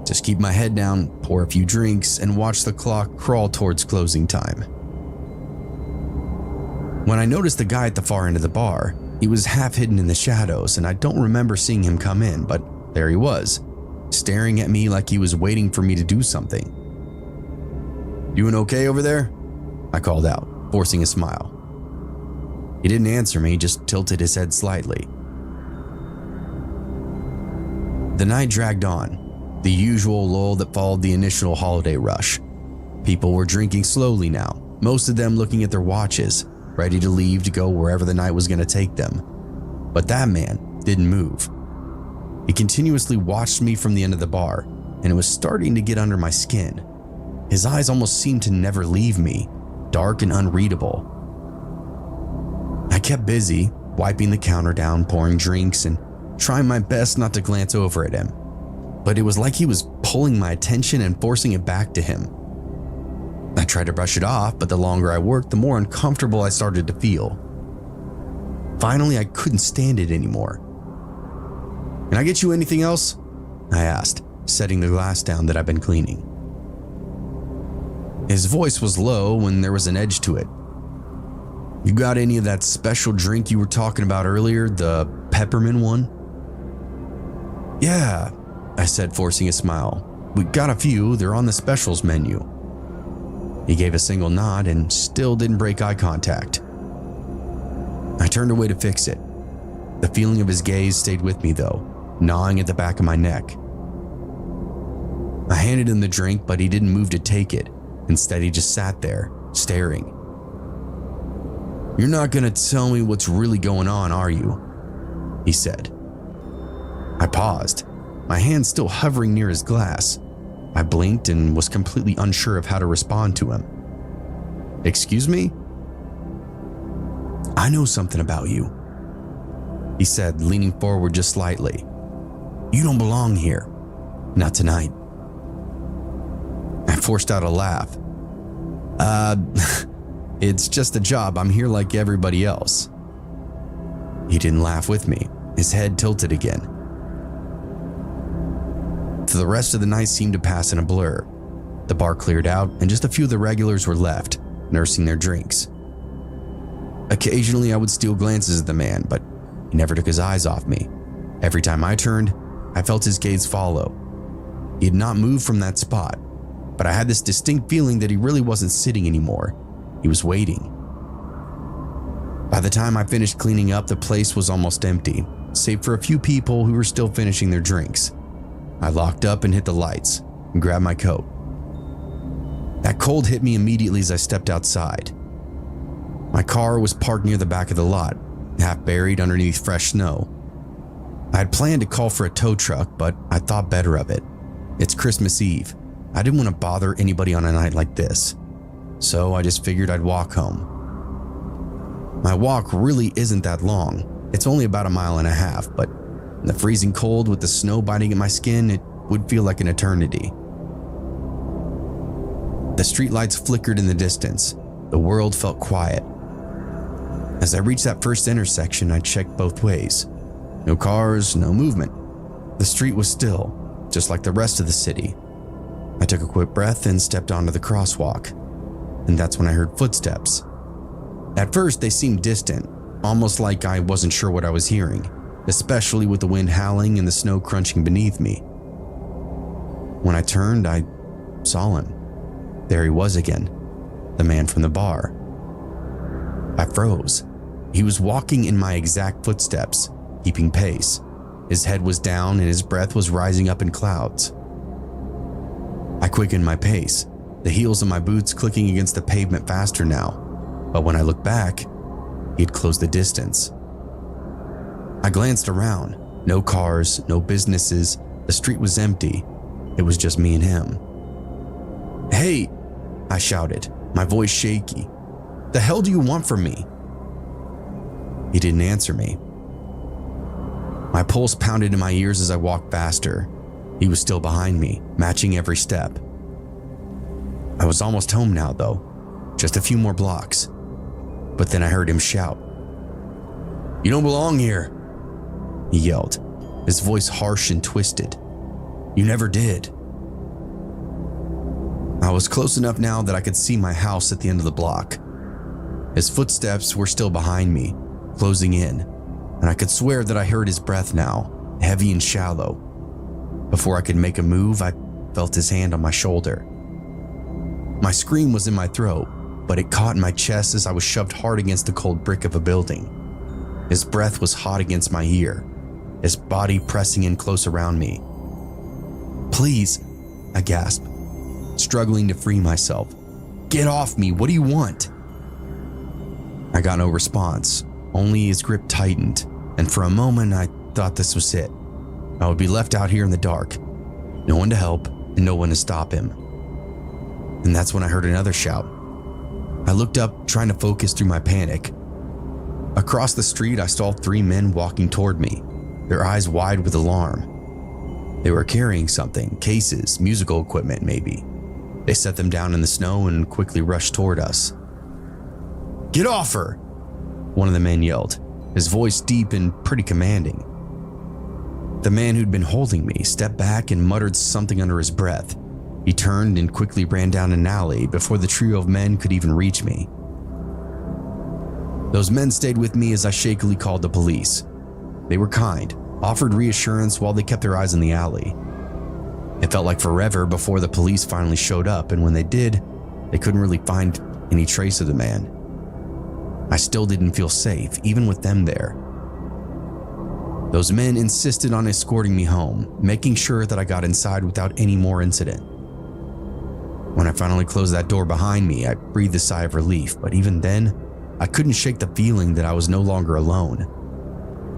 Just keep my head down, pour a few drinks, and watch the clock crawl towards closing time. When I noticed the guy at the far end of the bar, he was half hidden in the shadows, and I don't remember seeing him come in, but there he was, staring at me like he was waiting for me to do something. "Doing okay over there?" I called out, forcing a smile. He didn't answer me, just tilted his head slightly. The night dragged on, the usual lull that followed the initial holiday rush. People were drinking slowly now, most of them looking at their watches, ready to leave to go wherever the night was going to take them. But that man didn't move. He continuously watched me from the end of the bar, and it was starting to get under my skin. His eyes almost seemed to never leave me, dark and unreadable. I kept busy, wiping the counter down, pouring drinks, and trying my best not to glance over at him. But it was like he was pulling my attention and forcing it back to him. I tried to brush it off, but the longer I worked, the more uncomfortable I started to feel. Finally, I couldn't stand it anymore. "Can I get you anything else?" I asked, setting the glass down that I'd been cleaning. His voice was low and there was an edge to it. "You got any of that special drink you were talking about earlier, the peppermint one?" "Yeah," I said, forcing a smile. "We got a few, they're on the specials menu." He gave a single nod and still didn't break eye contact. I turned away to fix it. The feeling of his gaze stayed with me though, gnawing at the back of my neck. I handed him the drink, but he didn't move to take it. Instead, he just sat there, staring. "You're not gonna tell me what's really going on, are you?" he said. I paused, my hand still hovering near his glass. I blinked and was completely unsure of how to respond to him. "Excuse me?" "I know something about you," he said, leaning forward just slightly. "You don't belong here. Not tonight." I forced out a laugh. It's just a job. I'm here like everybody else." He didn't laugh with me. His head tilted again. The rest of the night seemed to pass in a blur. The bar cleared out and just a few of the regulars were left, nursing their drinks. Occasionally I would steal glances at the man, but he never took his eyes off me. Every time I turned, I felt his gaze follow. He had not moved from that spot, but I had this distinct feeling that he really wasn't sitting anymore. He was waiting. By the time I finished cleaning up, the place was almost empty, save for a few people who were still finishing their drinks. I locked up and hit the lights and grabbed my coat. That cold hit me immediately as I stepped outside. My car was parked near the back of the lot, half buried underneath fresh snow. I had planned to call for a tow truck, but I thought better of it. It's Christmas Eve. I didn't want to bother anybody on a night like this, so I just figured I'd walk home. My walk really isn't that long. It's only about 1.5 miles, but in the freezing cold with the snow biting at my skin, it would feel like an eternity. The streetlights flickered in the distance. The world felt quiet. As I reached that first intersection, I checked both ways. No cars, no movement. The street was still, just like the rest of the city. I took a quick breath and stepped onto the crosswalk. And that's when I heard footsteps. At first, they seemed distant, almost like I wasn't sure what I was hearing, especially with the wind howling and the snow crunching beneath me. When I turned, I saw him. There he was again, the man from the bar. I froze. He was walking in my exact footsteps, keeping pace. His head was down and his breath was rising up in clouds. I quickened my pace, the heels of my boots clicking against the pavement faster now. But when I looked back, he had closed the distance. I glanced around. No cars, no businesses. The street was empty. It was just me and him. "Hey!" I shouted, my voice shaky. "The hell do you want from me?" He didn't answer me. My pulse pounded in my ears as I walked faster. He was still behind me, matching every step. I was almost home now, though. Just a few more blocks. But then I heard him shout. "You don't belong here," he yelled, his voice harsh and twisted. "You never did." I was close enough now that I could see my house at the end of the block. His footsteps were still behind me, closing in, and I could swear that I heard his breath now, heavy and shallow. Before I could make a move, I felt his hand on my shoulder. My scream was in my throat, but it caught in my chest as I was shoved hard against the cold brick of a building. His breath was hot against my ear, his body pressing in close around me. "Please," I gasped, struggling to free myself. "Get off me, what do you want?" I got no response, only his grip tightened, and for a moment I thought this was it. I would be left out here in the dark, no one to help and no one to stop him. And that's when I heard another shout. I looked up, trying to focus through my panic. Across the street, I saw 3 men walking toward me, their eyes wide with alarm. They were carrying something, cases, musical equipment maybe. They set them down in the snow and quickly rushed toward us. "Get off her!" one of the men yelled, his voice deep and pretty commanding. The man who'd been holding me stepped back and muttered something under his breath. He turned and quickly ran down an alley before the trio of men could even reach me. Those men stayed with me as I shakily called the police. They were kind, offered reassurance while they kept their eyes on the alley. It felt like forever before the police finally showed up, and when they did, they couldn't really find any trace of the man. I still didn't feel safe, even with them there. Those men insisted on escorting me home, making sure that I got inside without any more incident. When I finally closed that door behind me, I breathed a sigh of relief, but even then, I couldn't shake the feeling that I was no longer alone.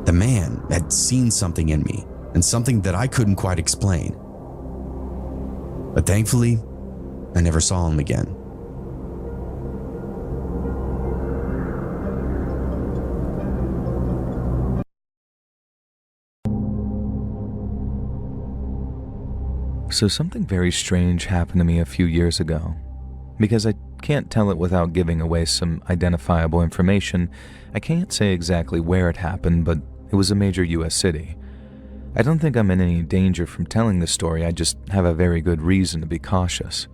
The man had seen something in me, and something that I couldn't quite explain. But thankfully, I never saw him again. So something very strange happened to me a few years ago. Because I can't tell it without giving away some identifiable information, I can't say exactly where it happened, but it was a major US city. I don't think I'm in any danger from telling this story, I just have a very good reason to be cautious.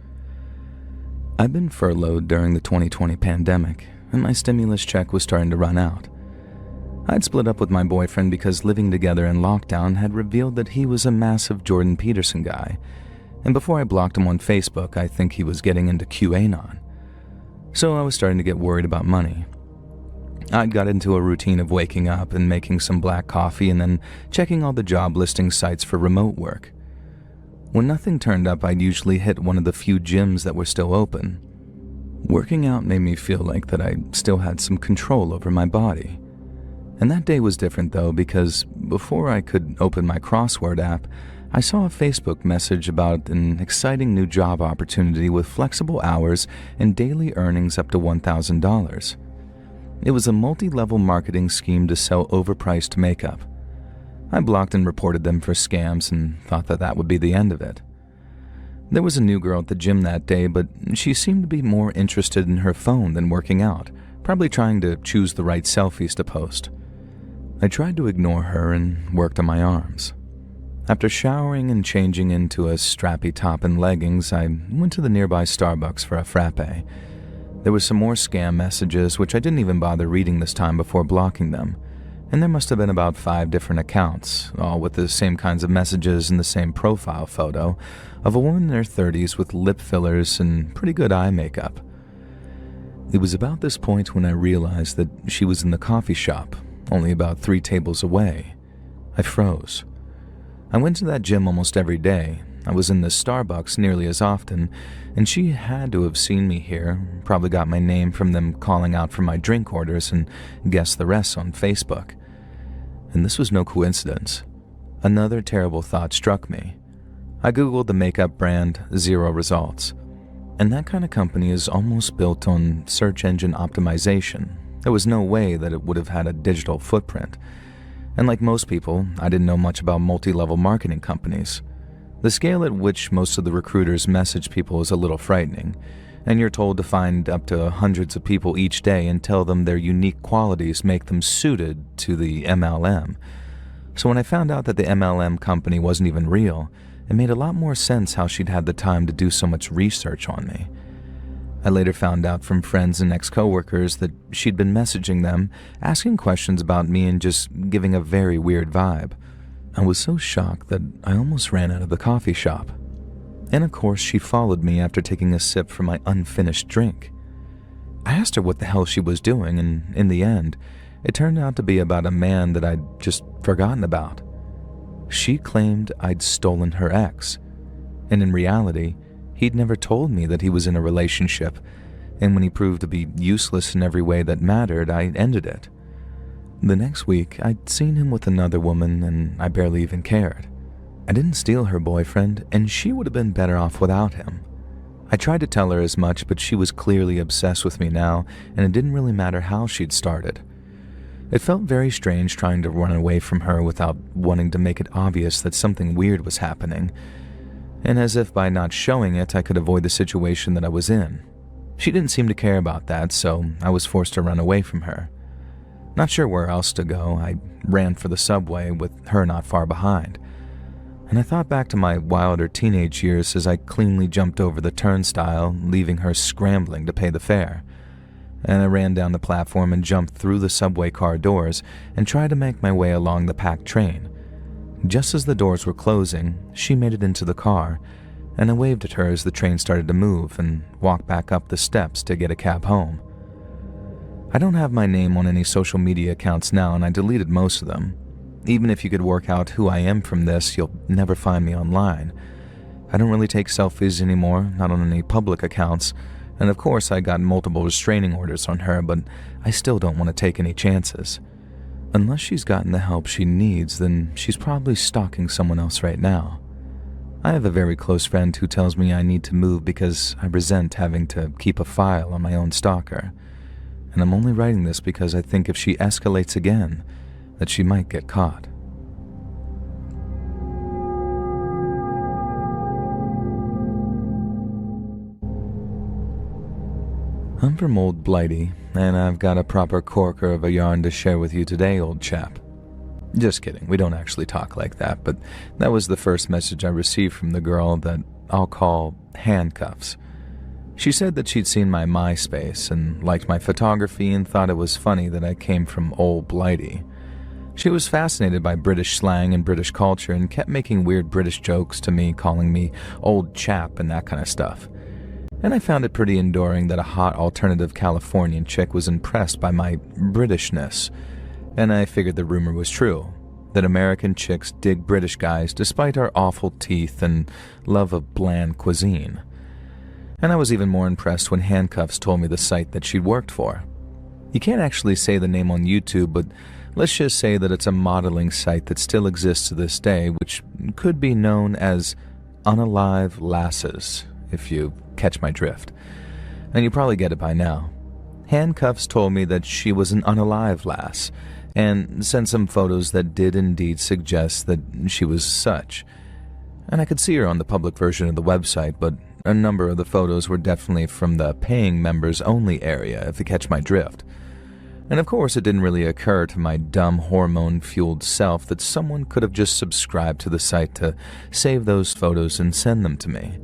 I've been furloughed during the 2020 pandemic, and my stimulus check was starting to run out. I'd split up with my boyfriend because living together in lockdown had revealed that he was a massive Jordan Peterson guy, and before I blocked him on Facebook, I think he was getting into QAnon. So I was starting to get worried about money. I'd got into a routine of waking up and making some black coffee and then checking all the job listing sites for remote work. When nothing turned up, I'd usually hit one of the few gyms that were still open. Working out made me feel like that I still had some control over my body. And that day was different though, because before I could open my crossword app, I saw a Facebook message about an exciting new job opportunity with flexible hours and daily earnings up to $1,000. It was a multi-level marketing scheme to sell overpriced makeup. I blocked and reported them for scams and thought that that would be the end of it. There was a new girl at the gym that day, but she seemed to be more interested in her phone than working out, probably trying to choose the right selfies to post. I tried to ignore her and worked on my arms. After showering and changing into a strappy top and leggings, I went to the nearby Starbucks for a frappe. There were some more scam messages, which I didn't even bother reading this time before blocking them, and there must have been about 5 different accounts, all with the same kinds of messages and the same profile photo of a woman in her 30s with lip fillers and pretty good eye makeup. It was about this point when I realized that she was in the coffee shop, only about 3 tables away. I froze. I went to that gym almost every day. I was in the Starbucks nearly as often, and she had to have seen me here, probably got my name from them calling out for my drink orders and guessed the rest on Facebook. And this was no coincidence. Another terrible thought struck me. I googled the makeup brand, 0 results. And that kind of company is almost built on search engine optimization. There was no way that it would have had a digital footprint. And like most people, I didn't know much about multi-level marketing companies. The scale at which most of the recruiters message people is a little frightening, and you're told to find up to hundreds of people each day and tell them their unique qualities make them suited to the MLM. So when I found out that the MLM company wasn't even real, It made a lot more sense how she'd had the time to do so much research on me. I later found out from friends and ex-coworkers that she'd been messaging them, asking questions about me and just giving a very weird vibe. I was so shocked that I almost ran out of the coffee shop. And of course, she followed me after taking a sip from my unfinished drink. I asked her what the hell she was doing, and in the end, it turned out to be about a man that I'd just forgotten about. She claimed I'd stolen her ex, and in reality, he'd never told me that he was in a relationship, and when he proved to be useless in every way that mattered, I ended it. The next week, I'd seen him with another woman, and I barely even cared. I didn't steal her boyfriend, and she would have been better off without him. I tried to tell her as much, but she was clearly obsessed with me now, and it didn't really matter how she'd started. It felt very strange trying to run away from her without wanting to make it obvious that something weird was happening, and as if by not showing it, I could avoid the situation that I was in. She didn't seem to care about that, so I was forced to run away from her. Not sure where else to go, I ran for the subway with her not far behind. And I thought back to my wilder teenage years as I cleanly jumped over the turnstile, leaving her scrambling to pay the fare. And I ran down the platform and jumped through the subway car doors and tried to make my way along the packed train. Just as the doors were closing, she made it into the car, and I waved at her as the train started to move and walked back up the steps to get a cab home. I don't have my name on any social media accounts now, and I deleted most of them. Even if you could work out who I am from this, you'll never find me online. I don't really take selfies anymore, not on any public accounts, and of course I got multiple restraining orders on her, but I still don't want to take any chances. Unless she's gotten the help she needs, then she's probably stalking someone else right now. I have a very close friend who tells me I need to move because I resent having to keep a file on my own stalker. And I'm only writing this because I think if she escalates again, that she might get caught. I'm from Old Blighty, and I've got a proper corker of a yarn to share with you today, old chap. Just kidding, we don't actually talk like that, but that was the first message I received from the girl that I'll call Handcuffs. She said that she'd seen my MySpace and liked my photography and thought it was funny that I came from Old Blighty. She was fascinated by British slang and British culture and kept making weird British jokes to me, calling me old chap and that kind of stuff. And I found it pretty enduring that a hot alternative Californian chick was impressed by my Britishness. And I figured the rumor was true, that American chicks dig British guys despite our awful teeth and love of bland cuisine. And I was even more impressed when Handcuffs told me the site that she'd worked for. You can't actually say the name on YouTube, but let's just say that it's a modeling site that still exists to this day, which could be known as Unalive Lasses, if you catch my drift. And you probably get it by now. Handcuffs told me that she was an unalive lass, and sent some photos that did indeed suggest that she was such. And I could see her on the public version of the website, but a number of the photos were definitely from the paying members only area, if you catch my drift. And of course, it didn't really occur to my dumb hormone-fueled self that someone could have just subscribed to the site to save those photos and send them to me.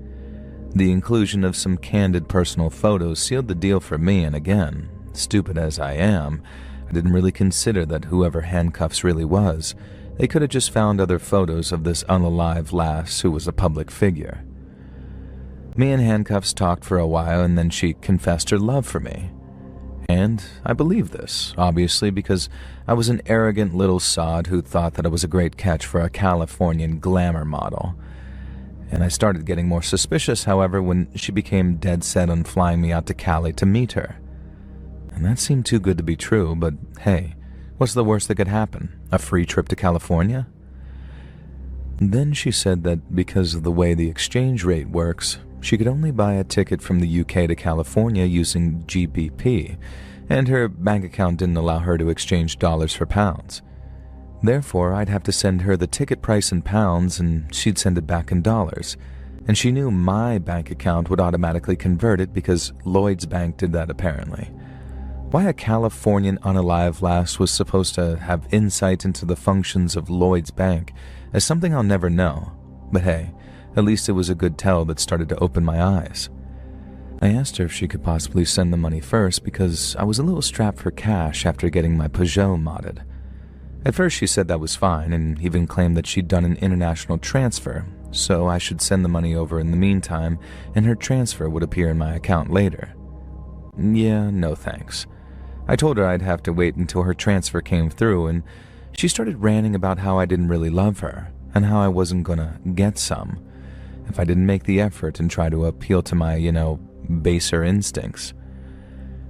The inclusion of some candid personal photos sealed the deal for me, and again, stupid as I am, I didn't really consider that whoever Handcuffs really was, they could have just found other photos of this unalive lass who was a public figure. Me and Handcuffs talked for a while, and then she confessed her love for me. And I believed this, obviously, because I was an arrogant little sod who thought that I was a great catch for a Californian glamour model. And I started getting more suspicious, however, when she became dead set on flying me out to Cali to meet her. And that seemed too good to be true, but hey, what's the worst that could happen? A free trip to California? Then she said that because of the way the exchange rate works, she could only buy a ticket from the UK to California using GBP, and her bank account didn't allow her to exchange dollars for pounds. Therefore, I'd have to send her the ticket price in pounds, and she'd send it back in dollars. And she knew my bank account would automatically convert it because Lloyd's Bank did that apparently. Why a Californian unalive lass was supposed to have insight into the functions of Lloyd's Bank is something I'll never know. But hey, At least it was a good tell that started to open my eyes. I asked her if she could possibly send the money first because I was a little strapped for cash after getting my Peugeot modded. At first she said that was fine and even claimed that she'd done an international transfer, so I should send the money over in the meantime and her transfer would appear in my account later. Yeah, no thanks. I told her I'd have to wait until her transfer came through, and she started ranting about how I didn't really love her and how I wasn't gonna get some if I didn't make the effort and try to appeal to my, baser instincts.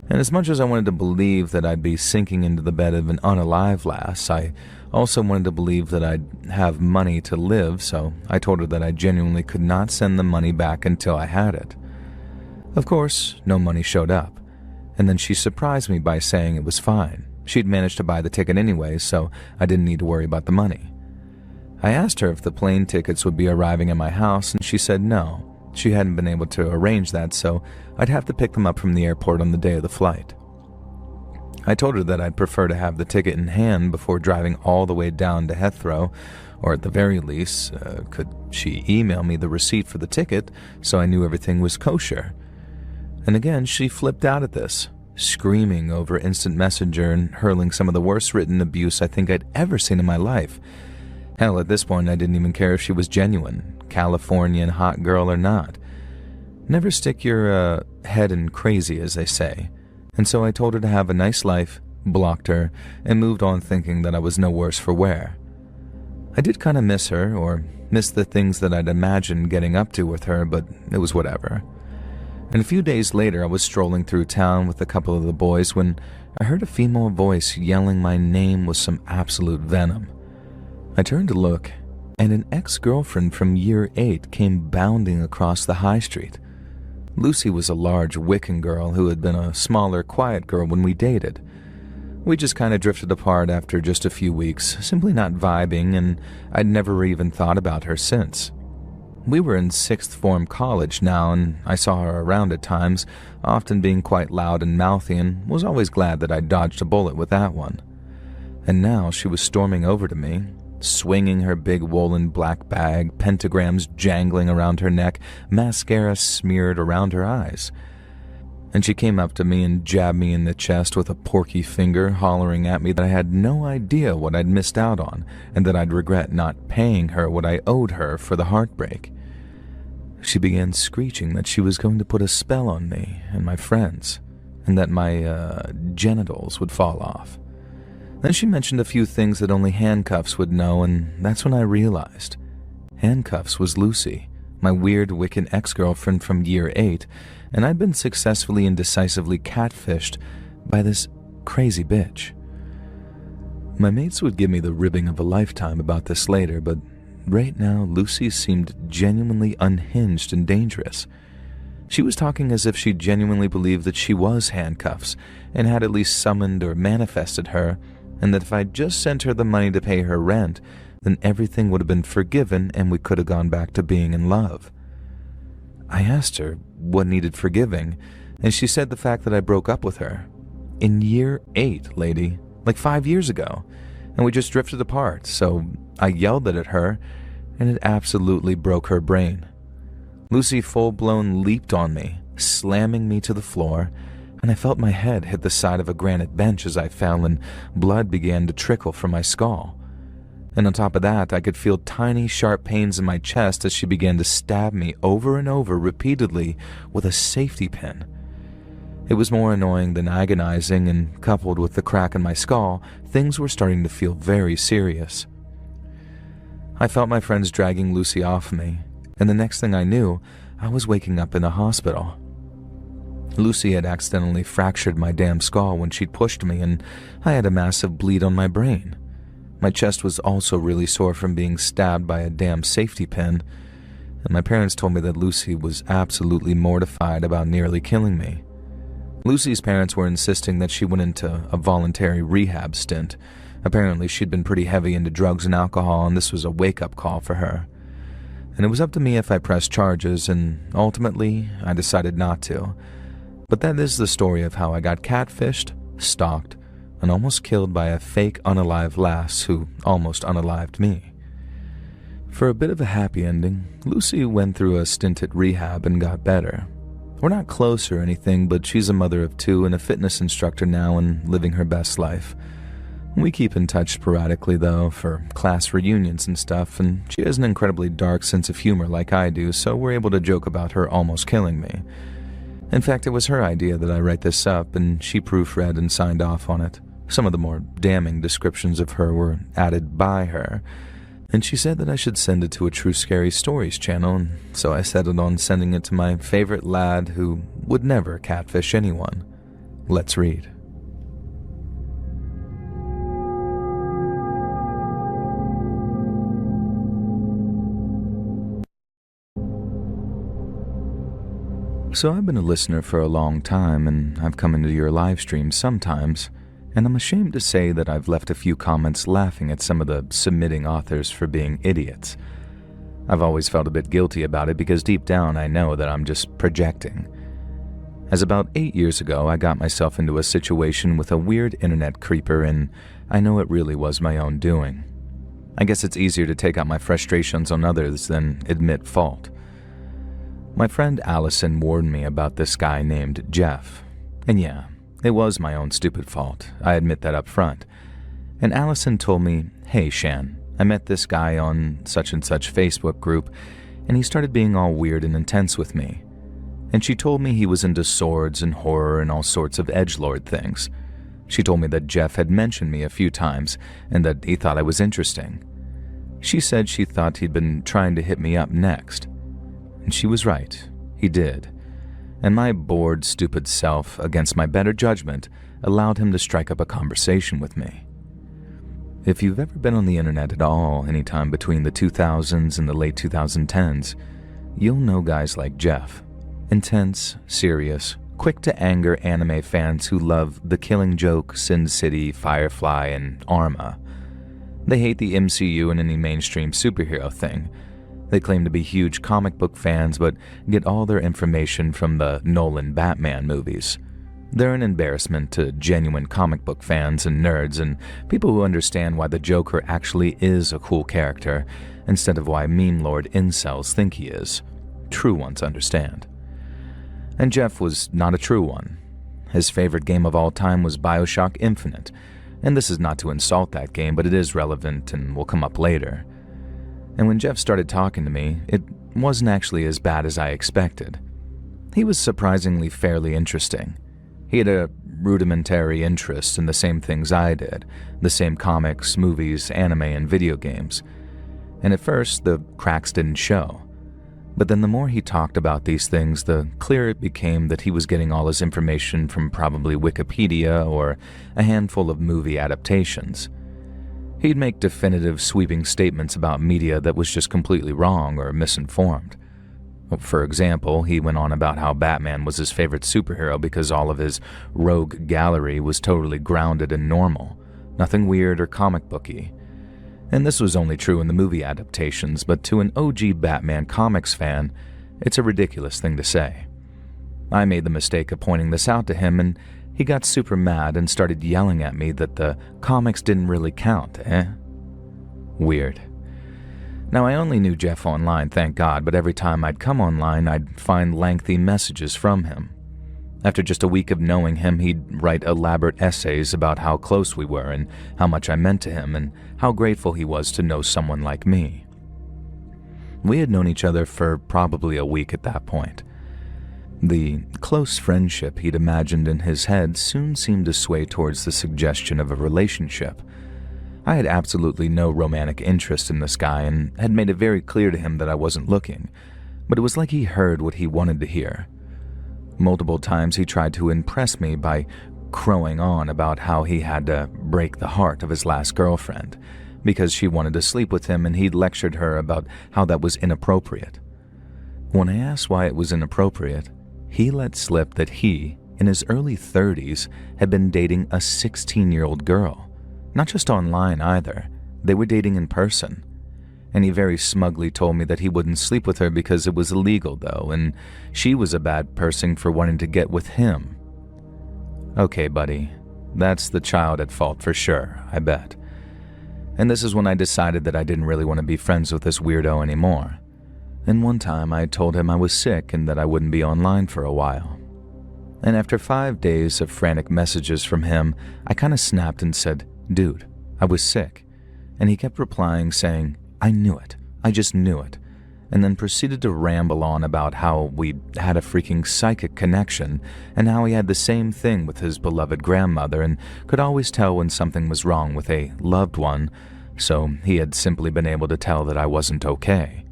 And as much as I wanted to believe that I'd be sinking into the bed of an unalive lass, I also wanted to believe that I'd have money to live, so I told her that I genuinely could not send the money back until I had it. Of course, no money showed up, and then she surprised me by saying it was fine. She'd managed to buy the ticket anyway, so I didn't need to worry about the money. I asked her if the plane tickets would be arriving at my house, and she said no. She hadn't been able to arrange that, so I'd have to pick them up from the airport on the day of the flight. I told her that I'd prefer to have the ticket in hand before driving all the way down to Heathrow, or at the very least, could she email me the receipt for the ticket so I knew everything was kosher. And again, she flipped out at this, screaming over instant messenger and hurling some of the worst written abuse I think I'd ever seen in my life. Hell, at this point I didn't even care if she was genuine, Californian hot girl or not. Never stick your head in crazy, as they say. And so I told her to have a nice life, blocked her, and moved on thinking that I was no worse for wear. I did kind of miss her, or miss the things that I'd imagined getting up to with her, but it was whatever. And a few days later I was strolling through town with a couple of the boys when I heard a female voice yelling my name with some absolute venom. I turned to look, and an ex-girlfriend from year 8 came bounding across the high street. Lucy was a large Wiccan girl who had been a smaller, quiet girl when we dated. We just kind of drifted apart after just a few weeks, simply not vibing, and I'd never even thought about her since. We were in 6th form college now, and I saw her around at times, often being quite loud and mouthy, and was always glad that I'd dodged a bullet with that one. And now she was storming over to me, swinging her big woolen black bag, pentagrams jangling around her neck, mascara smeared around her eyes. And she came up to me and jabbed me in the chest with a porky finger, hollering at me that I had no idea what I'd missed out on, and that I'd regret not paying her what I owed her for the heartbreak. She began screeching that she was going to put a spell on me and my friends, and that my genitals would fall off. Then she mentioned a few things that only Handcuffs would know, and that's when I realized. Handcuffs was Lucy, my weird Wiccan ex-girlfriend from year 8, and I'd been successfully and decisively catfished by this crazy bitch. My mates would give me the ribbing of a lifetime about this later, but right now Lucy seemed genuinely unhinged and dangerous. She was talking as if she genuinely believed that she was Handcuffs, and had at least summoned or manifested her, and that if I'd just sent her the money to pay her rent, then everything would have been forgiven and we could have gone back to being in love. I asked her what needed forgiving, and she said the fact that I broke up with her. In year 8, lady, like 5 years ago, and we just drifted apart, so I yelled at her, and it absolutely broke her brain. Lucy full-blown leaped on me, slamming me to the floor, and I felt my head hit the side of a granite bench as I fell, and blood began to trickle from my skull. And on top of that, I could feel tiny, sharp pains in my chest as she began to stab me over and over repeatedly with a safety pin. It was more annoying than agonizing, and coupled with the crack in my skull, things were starting to feel very serious. I felt my friends dragging Lucy off me, and the next thing I knew, I was waking up in a hospital. Lucy had accidentally fractured my damn skull when she'd pushed me, and I had a massive bleed on my brain. My chest was also really sore from being stabbed by a damn safety pin, and my parents told me that Lucy was absolutely mortified about nearly killing me. Lucy's parents were insisting that she went into a voluntary rehab stint. Apparently she'd been pretty heavy into drugs and alcohol, and this was a wake-up call for her. And it was up to me if I pressed charges, and ultimately I decided not to. But that is the story of how I got catfished, stalked, and almost killed by a fake unalive lass who almost unalived me. For a bit of a happy ending, Lucy went through a stint at rehab and got better. We're not close or anything, but she's a mother of 2 and a fitness instructor now and living her best life. We keep in touch sporadically, though, for class reunions and stuff, and she has an incredibly dark sense of humor like I do, so we're able to joke about her almost killing me. In fact, it was her idea that I write this up, and she proofread and signed off on it. Some of the more damning descriptions of her were added by her, and she said that I should send it to a True Scary Stories channel, and so I settled on sending it to my favorite lad who would never catfish anyone. Let's read. So I've been a listener for a long time, and I've come into your live streams sometimes, and I'm ashamed to say that I've left a few comments laughing at some of the submitting authors for being idiots. I've always felt a bit guilty about it because deep down I know that I'm just projecting. As about 8 years ago, I got myself into a situation with a weird internet creeper, and I know it really was my own doing. I guess it's easier to take out my frustrations on others than admit fault. My friend Allison warned me about this guy named Jeff, and yeah, it was my own stupid fault. I admit that up front. And Allison told me, "Hey Shan, I met this guy on such and such Facebook group, and he started being all weird and intense with me." And she told me he was into swords and horror and all sorts of edgelord things. She told me that Jeff had mentioned me a few times and that he thought I was interesting. She said she thought he'd been trying to hit me up next. And she was right. He did. And my bored, stupid self, against my better judgment, allowed him to strike up a conversation with me. If you've ever been on the internet at all anytime between the 2000s and the late 2010s, you'll know guys like Jeff. Intense, serious, quick-to-anger anime fans who love The Killing Joke, Sin City, Firefly, and Arma. They hate the MCU and any mainstream superhero thing. They claim to be huge comic book fans, but get all their information from the Nolan Batman movies. They're an embarrassment to genuine comic book fans and nerds and people who understand why the Joker actually is a cool character, instead of why meme lord incels think he is. True ones understand. And Jeff was not a true one. His favorite game of all time was BioShock Infinite, and this is not to insult that game, but it is relevant and will come up later. And when Jeff started talking to me, it wasn't actually as bad as I expected. He was surprisingly fairly interesting. He had a rudimentary interest in the same things I did, the same comics, movies, anime, and video games. And at first, the cracks didn't show. But then the more he talked about these things, the clearer it became that he was getting all his information from probably Wikipedia or a handful of movie adaptations. He'd make definitive, sweeping statements about media that was just completely wrong or misinformed. For example, he went on about how Batman was his favorite superhero because all of his rogue gallery was totally grounded and normal, nothing weird or comic booky. And this was only true in the movie adaptations, but to an OG Batman comics fan, it's a ridiculous thing to say. I made the mistake of pointing this out to him, and he got super mad and started yelling at me that the comics didn't really count, Weird. Now, I only knew Jeff online, thank God, but every time I'd come online, I'd find lengthy messages from him. After just a week of knowing him, he'd write elaborate essays about how close we were and how much I meant to him and how grateful he was to know someone like me. We had known each other for probably a week at that point. The close friendship he'd imagined in his head soon seemed to sway towards the suggestion of a relationship. I had absolutely no romantic interest in this guy and had made it very clear to him that I wasn't looking, but it was like he heard what he wanted to hear. Multiple times he tried to impress me by crowing on about how he had to break the heart of his last girlfriend because she wanted to sleep with him, and he'd lectured her about how that was inappropriate. When I asked why it was inappropriate, he let slip that he, in his early 30s, had been dating a 16-year-old girl. Not just online either. They were dating in person. And he very smugly told me that he wouldn't sleep with her because it was illegal, though, and she was a bad person for wanting to get with him. Okay, buddy. That's the child at fault for sure, I bet. And this is when I decided that I didn't really want to be friends with this weirdo anymore. And one time I told him I was sick and that I wouldn't be online for a while. And after 5 days of frantic messages from him, I kind of snapped and said, "Dude, I was sick." And he kept replying saying, "I knew it. I just knew it." And then proceeded to ramble on about how we had a freaking psychic connection and how he had the same thing with his beloved grandmother and could always tell when something was wrong with a loved one, so he had simply been able to tell that I wasn't okay.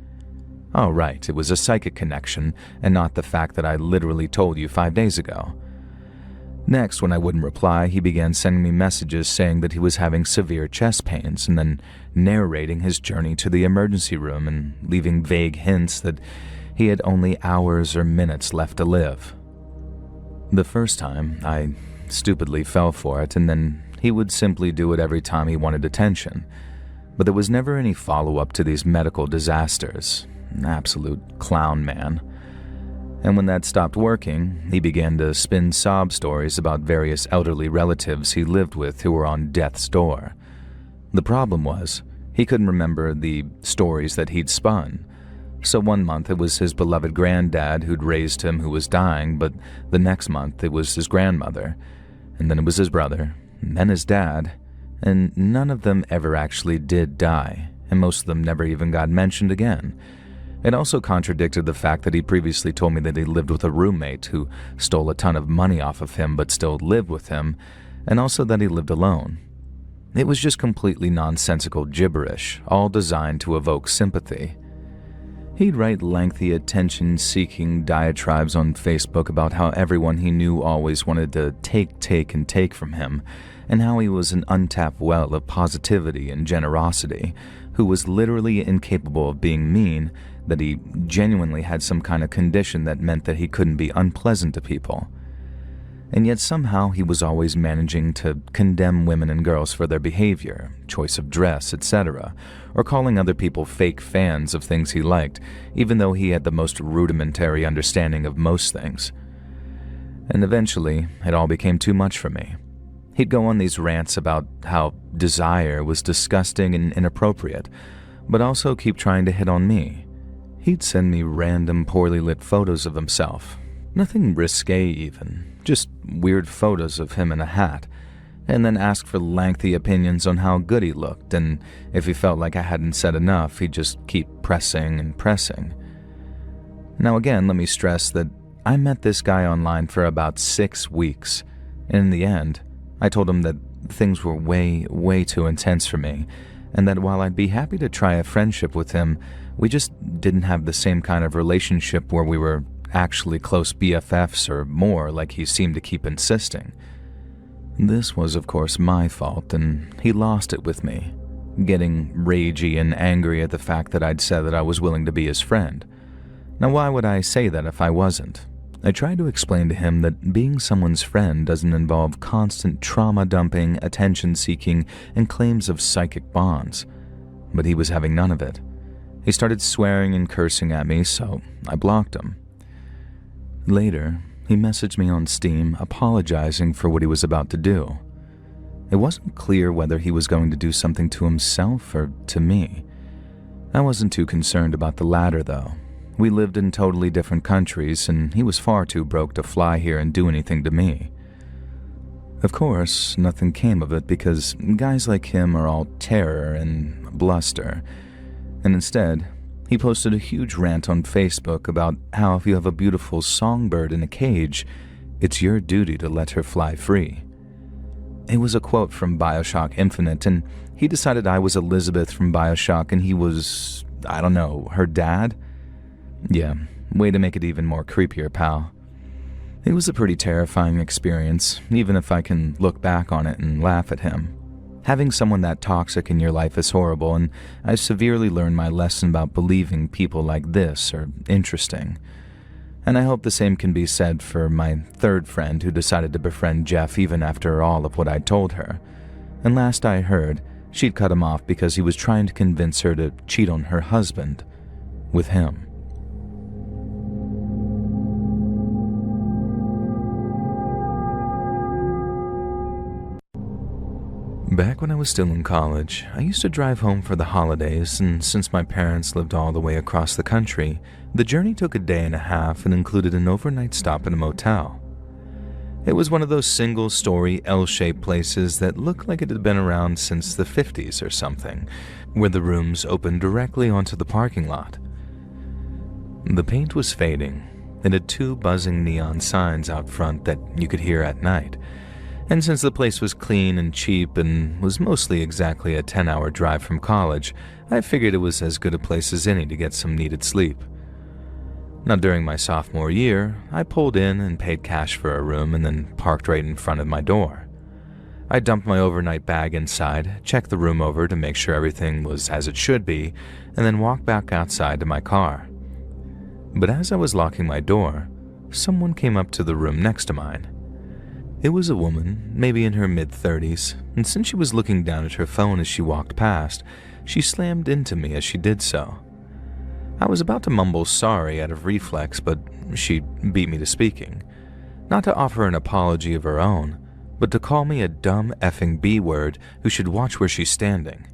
Oh, right, it was a psychic connection and not the fact that I literally told you 5 days ago. Next, when I wouldn't reply, he began sending me messages saying that he was having severe chest pains and then narrating his journey to the emergency room and leaving vague hints that he had only hours or minutes left to live. The first time, I stupidly fell for it, and then he would simply do it every time he wanted attention. But there was never any follow-up to these medical disasters. An absolute clown man. And when that stopped working, he began to spin sob stories about various elderly relatives he lived with who were on death's door. The problem was, he couldn't remember the stories that he'd spun. So one month it was his beloved granddad who'd raised him who was dying, but the next month it was his grandmother, and then it was his brother, and then his dad, and none of them ever actually did die, and most of them never even got mentioned again. It also contradicted the fact that he previously told me that he lived with a roommate who stole a ton of money off of him but still lived with him, and also that he lived alone. It was just completely nonsensical gibberish, all designed to evoke sympathy. He'd write lengthy attention-seeking diatribes on Facebook about how everyone he knew always wanted to take from him, and how he was an untapped well of positivity and generosity, who was literally incapable of being mean, that he genuinely had some kind of condition that meant that he couldn't be unpleasant to people. And yet somehow he was always managing to condemn women and girls for their behavior, choice of dress, etc., or calling other people fake fans of things he liked, even though he had the most rudimentary understanding of most things. And eventually, it all became too much for me. He'd go on these rants about how desire was disgusting and inappropriate, but also keep trying to hit on me. He'd send me random poorly lit photos of himself. Nothing risque even, just weird photos of him in a hat, and then ask for lengthy opinions on how good he looked, and if he felt like I hadn't said enough, he'd just keep pressing and pressing. Now again, let me stress that I met this guy online for about 6 weeks, and in the end, I told him that things were way too intense for me, and that while I'd be happy to try a friendship with him, we just didn't have the same kind of relationship where we were actually close BFFs or more like he seemed to keep insisting. This was of course my fault, and he lost it with me, getting ragey and angry at the fact that I'd said that I was willing to be his friend. Now why would I say that if I wasn't? I tried to explain to him that being someone's friend doesn't involve constant trauma-dumping, attention-seeking, and claims of psychic bonds. But he was having none of it. He started swearing and cursing at me, so I blocked him. Later, he messaged me on Steam apologizing for what he was about to do. It wasn't clear whether he was going to do something to himself or to me. I wasn't too concerned about the latter, though. We lived in totally different countries, and he was far too broke to fly here and do anything to me. Of course, nothing came of it because guys like him are all terror and bluster, and instead, he posted a huge rant on Facebook about how if you have a beautiful songbird in a cage, it's your duty to let her fly free. It was a quote from BioShock Infinite, and he decided I was Elizabeth from BioShock and he was, I don't know, her dad? Yeah, way to make it even more creepier, pal. It was a pretty terrifying experience, even if I can look back on it and laugh at him. Having someone that toxic in your life is horrible, and I've severely learned my lesson about believing people like this are interesting. And I hope the same can be said for my third friend who decided to befriend Jeff even after all of what I'd told her. And last I heard, she'd cut him off because he was trying to convince her to cheat on her husband with him. Back when I was still in college, I used to drive home for the holidays, and since my parents lived all the way across the country, the journey took a day and a half and included an overnight stop at a motel. It was one of those single-story L-shaped places that looked like it had been around since the 50s or something, where the rooms opened directly onto the parking lot. The paint was fading. It had 2 buzzing neon signs out front that you could hear at night. And since the place was clean and cheap and was mostly exactly a 10-hour drive from college, I figured it was as good a place as any to get some needed sleep. Now, during my sophomore year, I pulled in and paid cash for a room and then parked right in front of my door. I dumped my overnight bag inside, checked the room over to make sure everything was as it should be, and then walked back outside to my car. But as I was locking my door, someone came up to the room next to mine. It was a woman, maybe in her mid-30s, and since she was looking down at her phone as she walked past, she slammed into me as she did so. I was about to mumble sorry out of reflex, but she beat me to speaking. Not to offer an apology of her own, but to call me a dumb effing B-word who should watch where she's standing.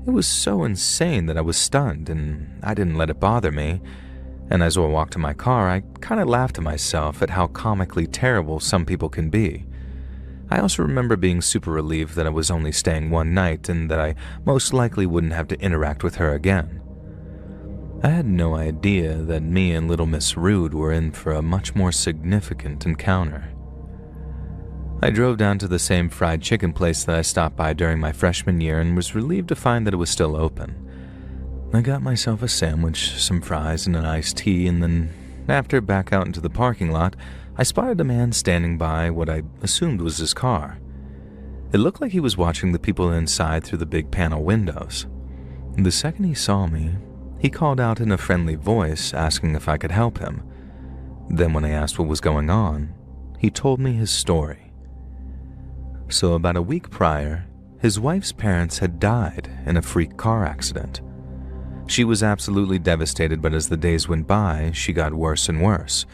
It was so insane that I was stunned, and I didn't let it bother me. And as I walked to my car, I kind of laughed to myself at how comically terrible some people can be. I also remember being super relieved that I was only staying one night and that I most likely wouldn't have to interact with her again. I had no idea that me and Little Miss Rude were in for a much more significant encounter. I drove down to the same fried chicken place that I stopped by during my freshman year and was relieved to find that it was still open. I got myself a sandwich, some fries, and an iced tea, and then, after back out into the parking lot, I spotted a man standing by what I assumed was his car. It looked like he was watching the people inside through the big panel windows. The second he saw me, he called out in a friendly voice, asking if I could help him. Then when I asked what was going on, he told me his story. So about a week prior, his wife's parents had died in a freak car accident. She was absolutely devastated, but as the days went by, she got worse and worse,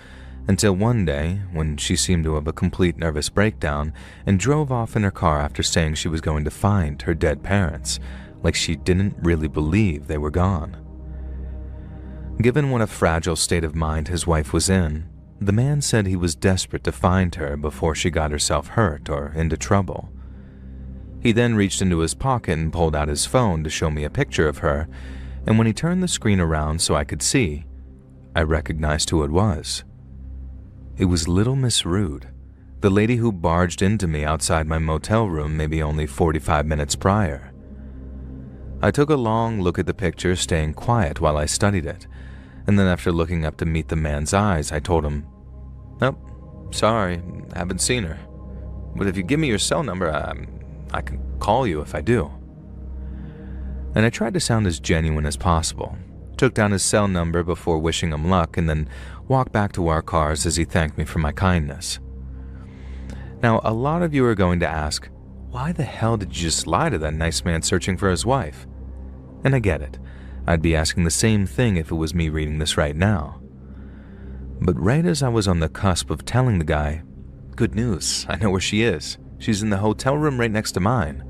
until one day, when she seemed to have a complete nervous breakdown and drove off in her car after saying she was going to find her dead parents, like she didn't really believe they were gone. Given what a fragile state of mind his wife was in, the man said he was desperate to find her before she got herself hurt or into trouble. He then reached into his pocket and pulled out his phone to show me a picture of her, and when he turned the screen around so I could see, I recognized who it was. It was Little Miss Rude, the lady who barged into me outside my motel room maybe only 45 minutes prior. I took a long look at the picture, staying quiet while I studied it, and then after looking up to meet the man's eyes, I told him, "Nope, sorry, haven't seen her. But if you give me your cell number, I can call you if I do." And I tried to sound as genuine as possible, took down his cell number before wishing him luck, and then walked back to our cars as he thanked me for my kindness. Now, a lot of you are going to ask, why the hell did you just lie to that nice man searching for his wife? And I get it. I'd be asking the same thing if it was me reading this right now. But right as I was on the cusp of telling the guy, "Good news, I know where she is. She's in the hotel room right next to mine,"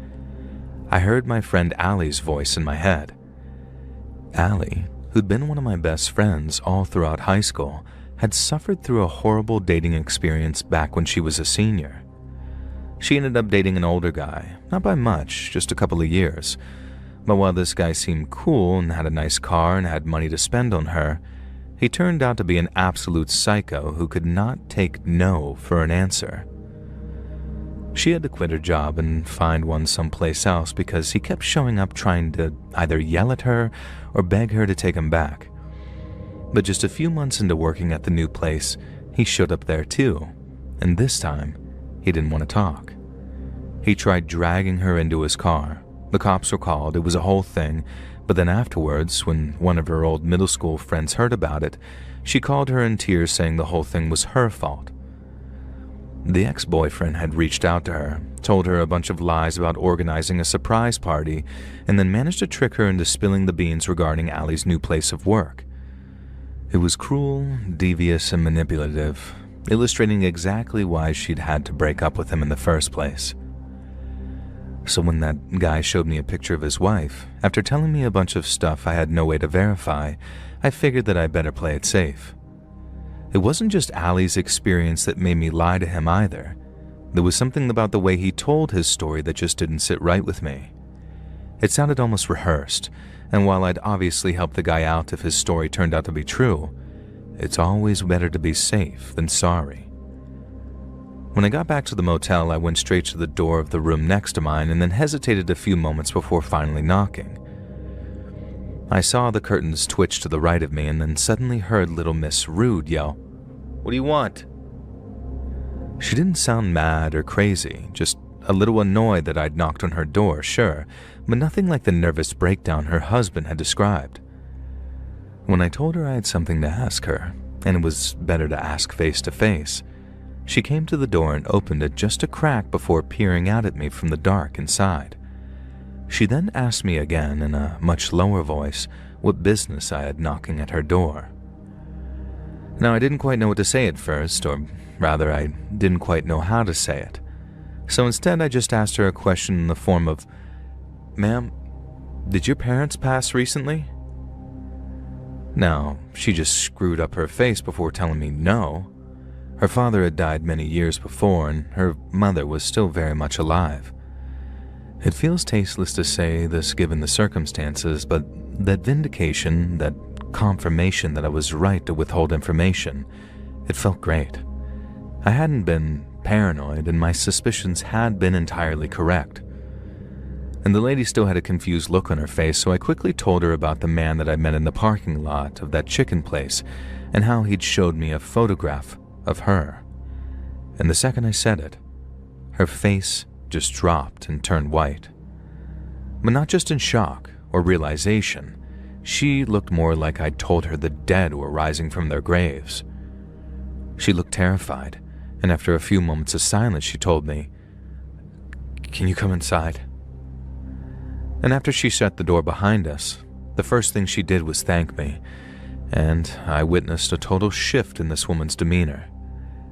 I heard my friend Allie's voice in my head. Allie, who'd been one of my best friends all throughout high school, had suffered through a horrible dating experience back when she was a senior. She ended up dating an older guy, not by much, just a couple of years. But while this guy seemed cool and had a nice car and had money to spend on her, he turned out to be an absolute psycho who could not take no for an answer. She had to quit her job and find one someplace else because he kept showing up trying to either yell at her or beg her to take him back. But just a few months into working at the new place, he showed up there too, and this time, he didn't want to talk. He tried dragging her into his car. The cops were called, it was a whole thing, but then afterwards, when one of her old middle school friends heard about it, she called her in tears saying the whole thing was her fault. The ex-boyfriend had reached out to her, told her a bunch of lies about organizing a surprise party, and then managed to trick her into spilling the beans regarding Allie's new place of work. It was cruel, devious, and manipulative, illustrating exactly why she'd had to break up with him in the first place. So when that guy showed me a picture of his wife, after telling me a bunch of stuff I had no way to verify, I figured that I better play it safe. It wasn't just Allie's experience that made me lie to him either. There was something about the way he told his story that just didn't sit right with me. It sounded almost rehearsed, and while I'd obviously help the guy out if his story turned out to be true, it's always better to be safe than sorry. When I got back to the motel, I went straight to the door of the room next to mine and then hesitated a few moments before finally knocking. I saw the curtains twitch to the right of me and then suddenly heard little Miss Rude yell, "What do you want?" She didn't sound mad or crazy, just a little annoyed that I'd knocked on her door, sure, but nothing like the nervous breakdown her husband had described. When I told her I had something to ask her, and it was better to ask face to face, she came to the door and opened it just a crack before peering out at me from the dark inside. She then asked me again in a much lower voice what business I had knocking at her door. Now, I didn't quite know what to say at first, or rather, I didn't quite know how to say it. So instead, I just asked her a question in the form of, "Ma'am, did your parents pass recently?" Now, she just screwed up her face before telling me no. Her father had died many years before, and her mother was still very much alive. It feels tasteless to say this given the circumstances, but that vindication, that confirmation that I was right to withhold information, it felt great. I hadn't been paranoid, and my suspicions had been entirely correct. And the lady still had a confused look on her face, so I quickly told her about the man that I met in the parking lot of that chicken place and how he'd showed me a photograph of her. And the second I said it, her face just dropped and turned white. But not just in shock or realization, she looked more like I'd told her the dead were rising from their graves. She looked terrified, and after a few moments of silence, she told me, "Can you come inside?" And after she shut the door behind us, the first thing she did was thank me, and I witnessed a total shift in this woman's demeanor.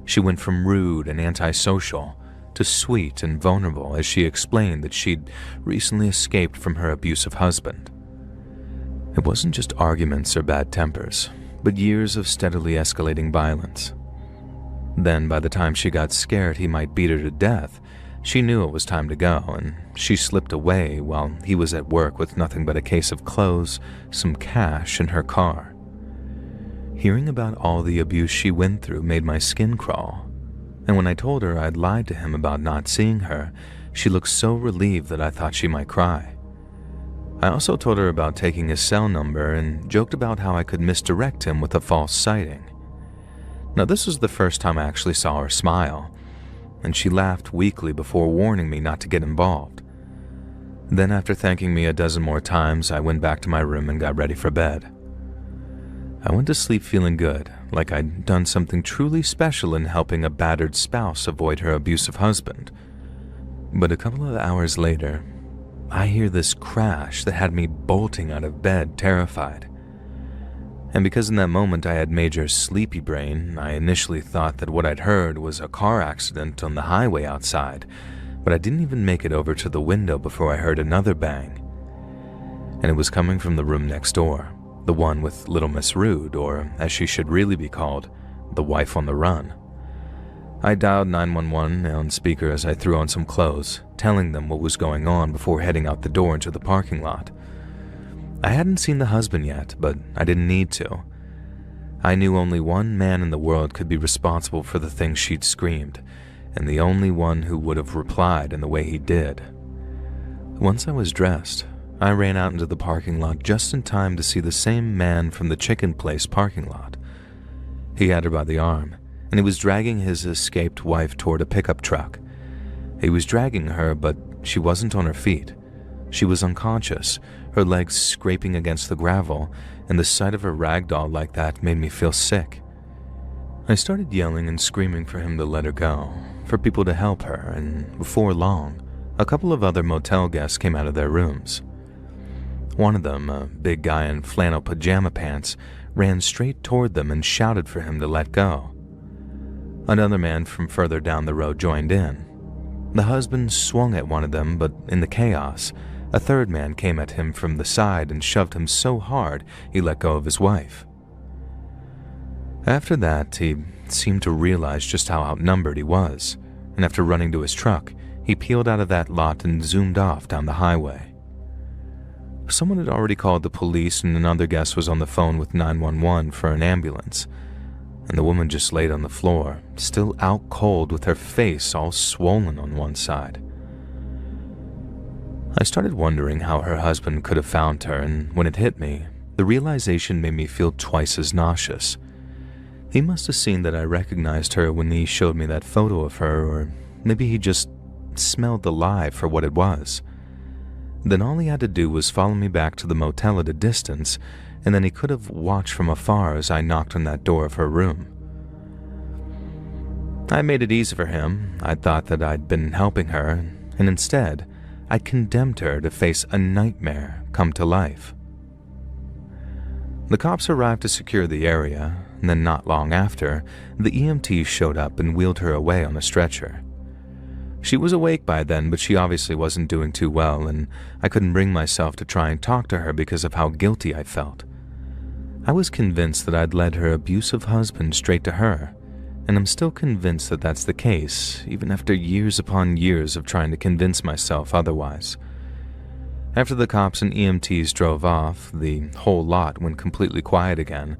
She went from rude and antisocial to sweet and vulnerable as she explained that she'd recently escaped from her abusive husband. It wasn't just arguments or bad tempers, but years of steadily escalating violence. Then, by the time she got scared he might beat her to death, she knew it was time to go, and she slipped away while he was at work with nothing but a case of clothes, some cash, and her car. Hearing about all the abuse she went through made my skin crawl, and when I told her I'd lied to him about not seeing her, she looked so relieved that I thought she might cry. I also told her about taking his cell number and joked about how I could misdirect him with a false sighting. Now, this was the first time I actually saw her smile, and she laughed weakly before warning me not to get involved. Then, after thanking me a dozen more times, I went back to my room and got ready for bed. I went to sleep feeling good, like I'd done something truly special in helping a battered spouse avoid her abusive husband. But a couple of hours later, I hear this crash that had me bolting out of bed, terrified. And because in that moment I had major sleepy brain, I initially thought that what I'd heard was a car accident on the highway outside, but I didn't even make it over to the window before I heard another bang. And it was coming from the room next door, the one with little Miss Rude, or as she should really be called, the wife on the run. I dialed 911 on speaker as I threw on some clothes, telling them what was going on before heading out the door into the parking lot. I hadn't seen the husband yet, but I didn't need to. I knew only one man in the world could be responsible for the things she'd screamed, and the only one who would have replied in the way he did. Once I was dressed, I ran out into the parking lot just in time to see the same man from the chicken place parking lot. He had her by the arm, and he was dragging his escaped wife toward a pickup truck. He was dragging her, but she wasn't on her feet. She was unconscious, her legs scraping against the gravel, and the sight of a rag doll like that made me feel sick. I started yelling and screaming for him to let her go, for people to help her, and before long, a couple of other motel guests came out of their rooms. One of them, a big guy in flannel pajama pants, ran straight toward them and shouted for him to let go. Another man from further down the road joined in. The husband swung at one of them, but in the chaos, a third man came at him from the side and shoved him so hard he let go of his wife. After that, he seemed to realize just how outnumbered he was, and after running to his truck, he peeled out of that lot and zoomed off down the highway. Someone had already called the police and another guest was on the phone with 911 for an ambulance, and the woman just laid on the floor, still out cold with her face all swollen on one side. I started wondering how her husband could have found her, and when it hit me, the realization made me feel twice as nauseous. He must have seen that I recognized her when he showed me that photo of her, or maybe he just smelled the lie for what it was. Then all he had to do was follow me back to the motel at a distance, and then he could have watched from afar as I knocked on that door of her room. I made it easy for him. I thought that I'd been helping her, and instead, I condemned her to face a nightmare come to life. The cops arrived to secure the area, and then not long after, the EMT showed up and wheeled her away on a stretcher. She was awake by then, but she obviously wasn't doing too well, and I couldn't bring myself to try and talk to her because of how guilty I felt. I was convinced that I'd led her abusive husband straight to her, and I'm still convinced that that's the case, even after years upon years of trying to convince myself otherwise. After the cops and EMTs drove off, the whole lot went completely quiet again,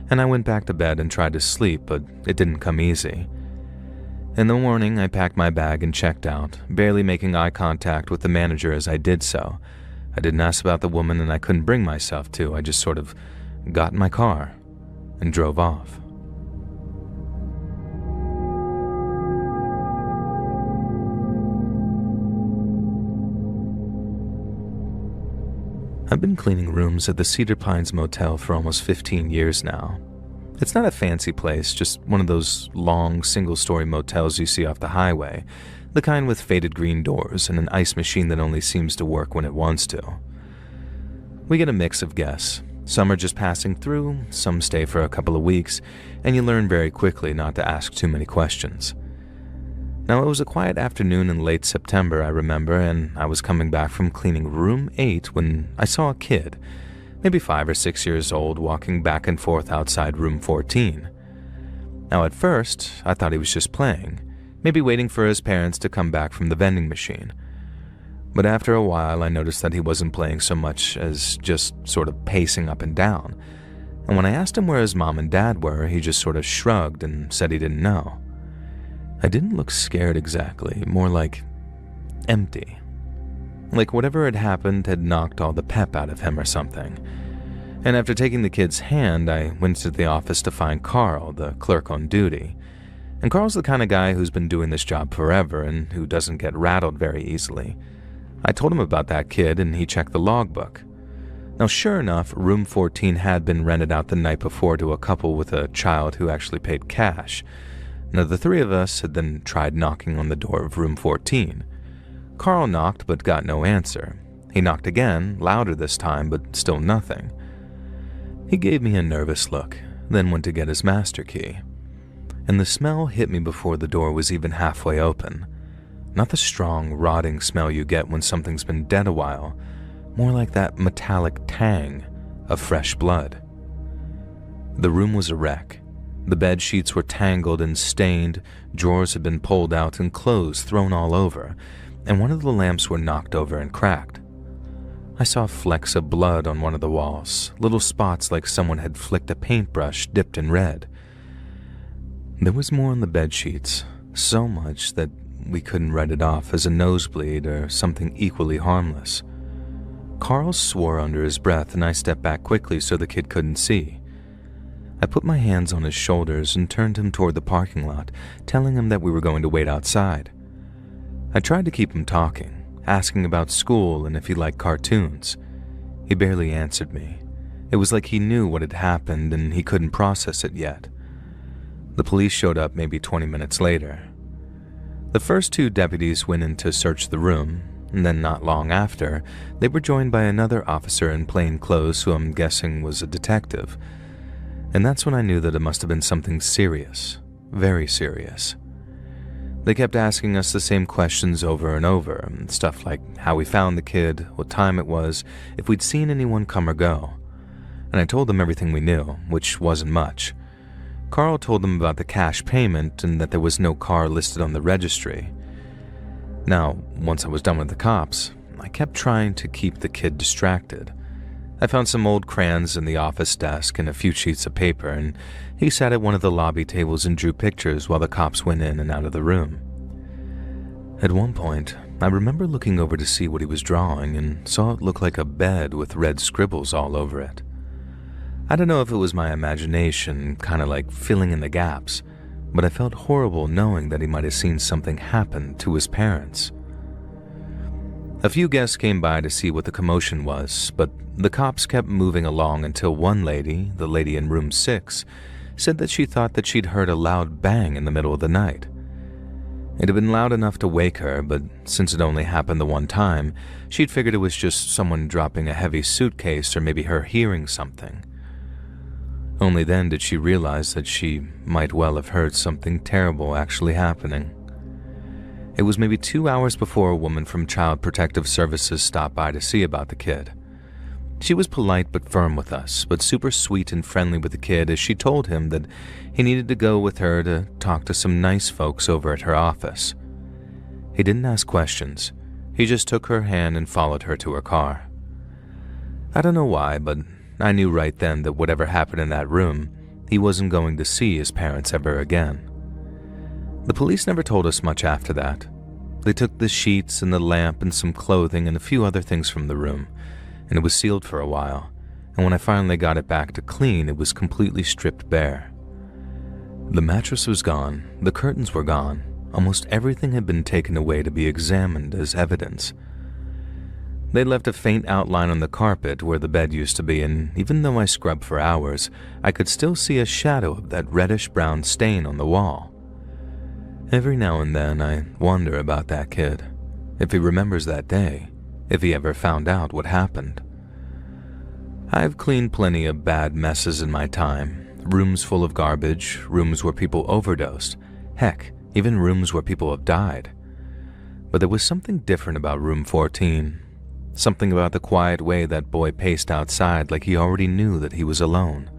and I went back to bed and tried to sleep, but it didn't come easy. In the morning, I packed my bag and checked out, barely making eye contact with the manager as I did so. I didn't ask about the woman, and I couldn't bring myself to. I just sort of got in my car and drove off. I've been cleaning rooms at the Cedar Pines Motel for almost 15 years now. It's not a fancy place, just one of those long, single-story motels you see off the highway, the kind with faded green doors and an ice machine that only seems to work when it wants to. We get a mix of guests. Some are just passing through, some stay for a couple of weeks, and you learn very quickly not to ask too many questions. Now, it was a quiet afternoon in late September, I remember, and I was coming back from cleaning room 8 when I saw a kid, maybe 5 or 6 years old, walking back and forth outside room 14. Now, at first, I thought he was just playing, maybe waiting for his parents to come back from the vending machine. But after a while, I noticed that he wasn't playing so much as just sort of pacing up and down. And when I asked him where his mom and dad were, he just sort of shrugged and said he didn't know. I didn't look scared exactly, more like empty. Like whatever had happened had knocked all the pep out of him or something. And after taking the kid's hand, I went to the office to find Carl, the clerk on duty. And Carl's the kind of guy who's been doing this job forever and who doesn't get rattled very easily. I told him about that kid and he checked the logbook. Now, sure enough, room 14 had been rented out the night before to a couple with a child who actually paid cash. Now, the three of us had then tried knocking on the door of room 14. Carl knocked but got no answer. He knocked again, louder this time, but still nothing. He gave me a nervous look, then went to get his master key. And the smell hit me before the door was even halfway open. Not the strong, rotting smell you get when something's been dead a while, more like that metallic tang of fresh blood. The room was a wreck. The bed sheets were tangled and stained, drawers had been pulled out and clothes thrown all over, and one of the lamps were knocked over and cracked. I saw flecks of blood on one of the walls, little spots like someone had flicked a paintbrush dipped in red. There was more on the bed sheets, so much that we couldn't write it off as a nosebleed or something equally harmless. Carl swore under his breath, and I stepped back quickly so the kid couldn't see. I put my hands on his shoulders and turned him toward the parking lot, telling him that we were going to wait outside. I tried to keep him talking, asking about school and if he liked cartoons. He barely answered me. It was like he knew what had happened and he couldn't process it yet. The police showed up maybe 20 minutes later. The first 2 deputies went in to search the room, and then not long after, they were joined by another officer in plain clothes who I'm guessing was a detective. And that's when I knew that it must have been something serious, very serious. They kept asking us the same questions over and over, stuff like how we found the kid, what time it was, if we'd seen anyone come or go. And I told them everything we knew, which wasn't much. Carl told them about the cash payment and that there was no car listed on the registry. Now, once I was done with the cops, I kept trying to keep the kid distracted. I found some old crayons in the office desk and a few sheets of paper, and he sat at one of the lobby tables and drew pictures while the cops went in and out of the room. At one point, I remember looking over to see what he was drawing and saw it look like a bed with red scribbles all over it. I don't know if it was my imagination, kind of like filling in the gaps, but I felt horrible knowing that he might have seen something happen to his parents. A few guests came by to see what the commotion was, but the cops kept moving along until one lady, the lady in room 6, said that she thought that she'd heard a loud bang in the middle of the night. It had been loud enough to wake her, but since it only happened the one time, she'd figured it was just someone dropping a heavy suitcase or maybe her hearing something. Only then did she realize that she might well have heard something terrible actually happening. It was maybe 2 hours before a woman from Child Protective Services stopped by to see about the kid. She was polite but firm with us, but super sweet and friendly with the kid as she told him that he needed to go with her to talk to some nice folks over at her office. He didn't ask questions. He just took her hand and followed her to her car. I don't know why, but I knew right then that whatever happened in that room, he wasn't going to see his parents ever again. The police never told us much after that. They took the sheets and the lamp and some clothing and a few other things from the room, and it was sealed for a while, and when I finally got it back to clean, it was completely stripped bare. The mattress was gone, the curtains were gone, almost everything had been taken away to be examined as evidence. They left a faint outline on the carpet where the bed used to be, and even though I scrubbed for hours, I could still see a shadow of that reddish-brown stain on the wall. Every now and then I wonder about that kid, if he remembers that day, if he ever found out what happened. I've cleaned plenty of bad messes in my time, rooms full of garbage, rooms where people overdosed, heck, even rooms where people have died. But there was something different about room 14, something about the quiet way that boy paced outside like he already knew that he was alone.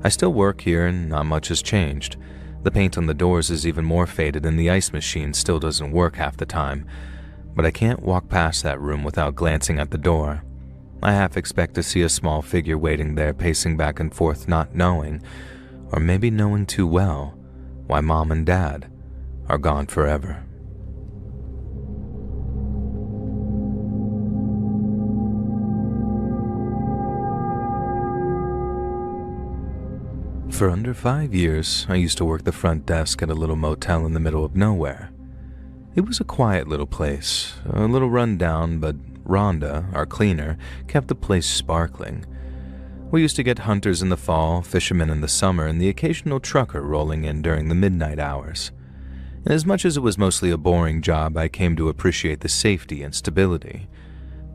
I still work here and not much has changed. The paint on the doors is even more faded and the ice machine still doesn't work half the time, but I can't walk past that room without glancing at the door. I half expect to see a small figure waiting there, pacing back and forth, not knowing, or maybe knowing too well, why Mom and Dad are gone forever. For under 5 years, I used to work the front desk at a little motel in the middle of nowhere. It was a quiet little place, a little run down, but Rhonda, our cleaner, kept the place sparkling. We used to get hunters in the fall, fishermen in the summer, and the occasional trucker rolling in during the midnight hours. And as much as it was mostly a boring job, I came to appreciate the safety and stability.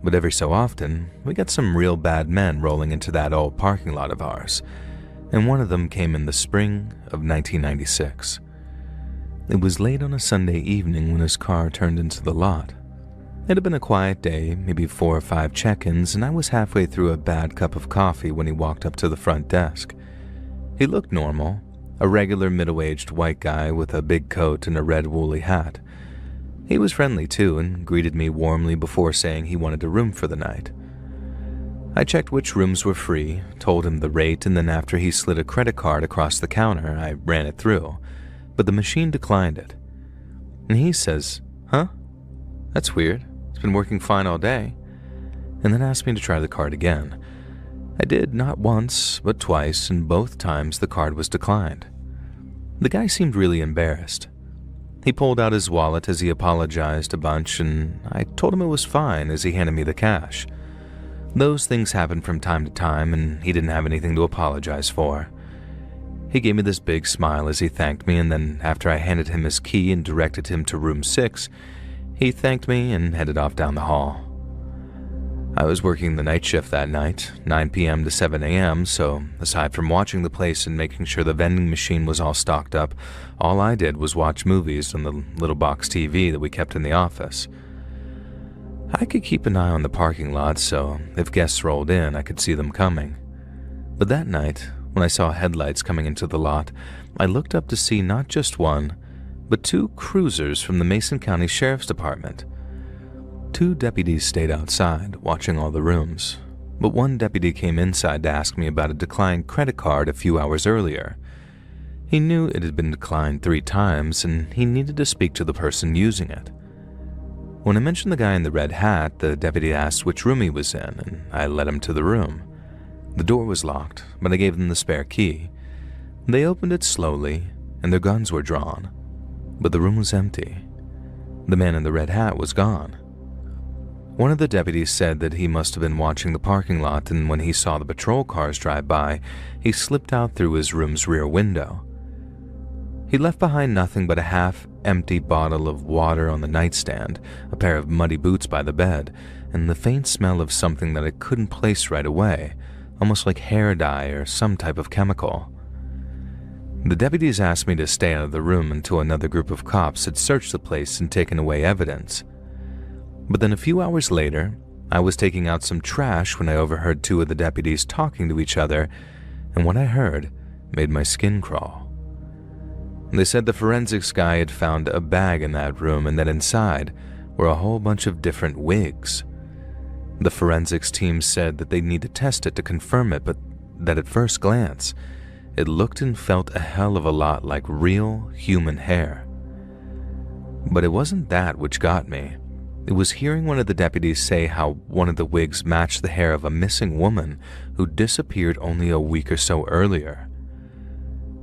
But every so often, we got some real bad men rolling into that old parking lot of ours, and one of them came in the spring of 1996. It was late on a Sunday evening when his car turned into the lot. It had been a quiet day, maybe 4 or 5 check-ins, and I was halfway through a bad cup of coffee when he walked up to the front desk. He looked normal, a regular middle-aged white guy with a big coat and a red woolly hat. He was friendly too and greeted me warmly before saying he wanted a room for the night. I checked which rooms were free, told him the rate, and then after he slid a credit card across the counter, I ran it through, but the machine declined it. And he says, "Huh? That's weird. It's been working fine all day," and then asked me to try the card again. I did, not once, but twice, and both times the card was declined. The guy seemed really embarrassed. He pulled out his wallet as he apologized a bunch, and I told him it was fine as he handed me the cash. Those things happen from time to time, and he didn't have anything to apologize for. He gave me this big smile as he thanked me, and then after I handed him his key and directed him to room 6, he thanked me and headed off down the hall. I was working the night shift that night, 9 p.m. to 7 a.m., so aside from watching the place and making sure the vending machine was all stocked up, all I did was watch movies on the little box TV that we kept in the office. I could keep an eye on the parking lot, so if guests rolled in, I could see them coming. But that night, when I saw headlights coming into the lot, I looked up to see not just one, but 2 cruisers from the Mason County Sheriff's Department. 2 deputies stayed outside, watching all the rooms, but one deputy came inside to ask me about a declined credit card a few hours earlier. He knew it had been declined 3 times, and he needed to speak to the person using it. When I mentioned the guy in the red hat, the deputy asked which room he was in, and I led him to the room. The door was locked, but I gave them the spare key. They opened it slowly, and their guns were drawn, but the room was empty. The man in the red hat was gone. One of the deputies said that he must have been watching the parking lot, and when he saw the patrol cars drive by, he slipped out through his room's rear window. He left behind nothing but a half-empty bottle of water on the nightstand, a pair of muddy boots by the bed, and the faint smell of something that I couldn't place right away, almost like hair dye or some type of chemical. The deputies asked me to stay out of the room until another group of cops had searched the place and taken away evidence. But then a few hours later, I was taking out some trash when I overheard 2 of the deputies talking to each other, and what I heard made my skin crawl. They said the forensics guy had found a bag in that room and that inside were a whole bunch of different wigs. The forensics team said that they'd need to test it to confirm it, but that at first glance, it looked and felt a hell of a lot like real human hair. But it wasn't that which got me. It was hearing one of the deputies say how one of the wigs matched the hair of a missing woman who disappeared only a week or so earlier.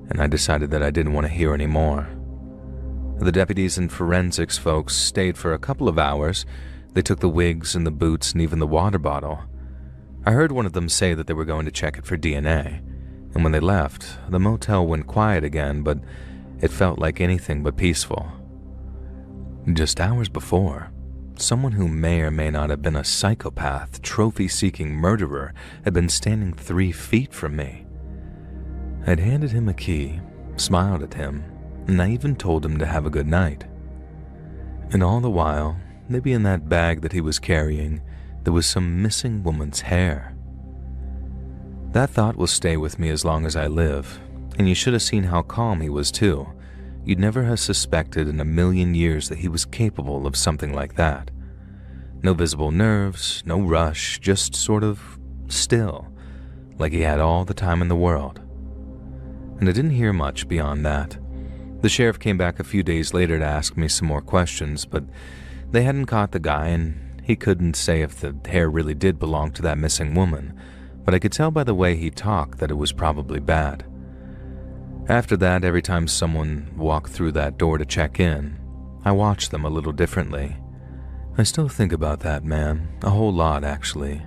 And I decided that I didn't want to hear any more. The deputies and forensics folks stayed for a couple of hours. They took the wigs and the boots and even the water bottle. I heard one of them say that they were going to check it for DNA, and when they left, the motel went quiet again, but it felt like anything but peaceful. Just hours before, someone who may or may not have been a psychopath, trophy-seeking murderer had been standing 3 feet from me. I'd handed him a key, smiled at him, and I even told him to have a good night. And all the while, maybe in that bag that he was carrying, there was some missing woman's hair. That thought will stay with me as long as I live, and you should have seen how calm he was too. You'd never have suspected in a million years that he was capable of something like that. No visible nerves, no rush, just sort of still, like he had all the time in the world. And I didn't hear much beyond that. The sheriff came back a few days later to ask me some more questions, but they hadn't caught the guy, and he couldn't say if the hair really did belong to that missing woman, but I could tell by the way he talked that it was probably bad. After that, every time someone walked through that door to check in, I watched them a little differently. I still think about that man, a whole lot actually,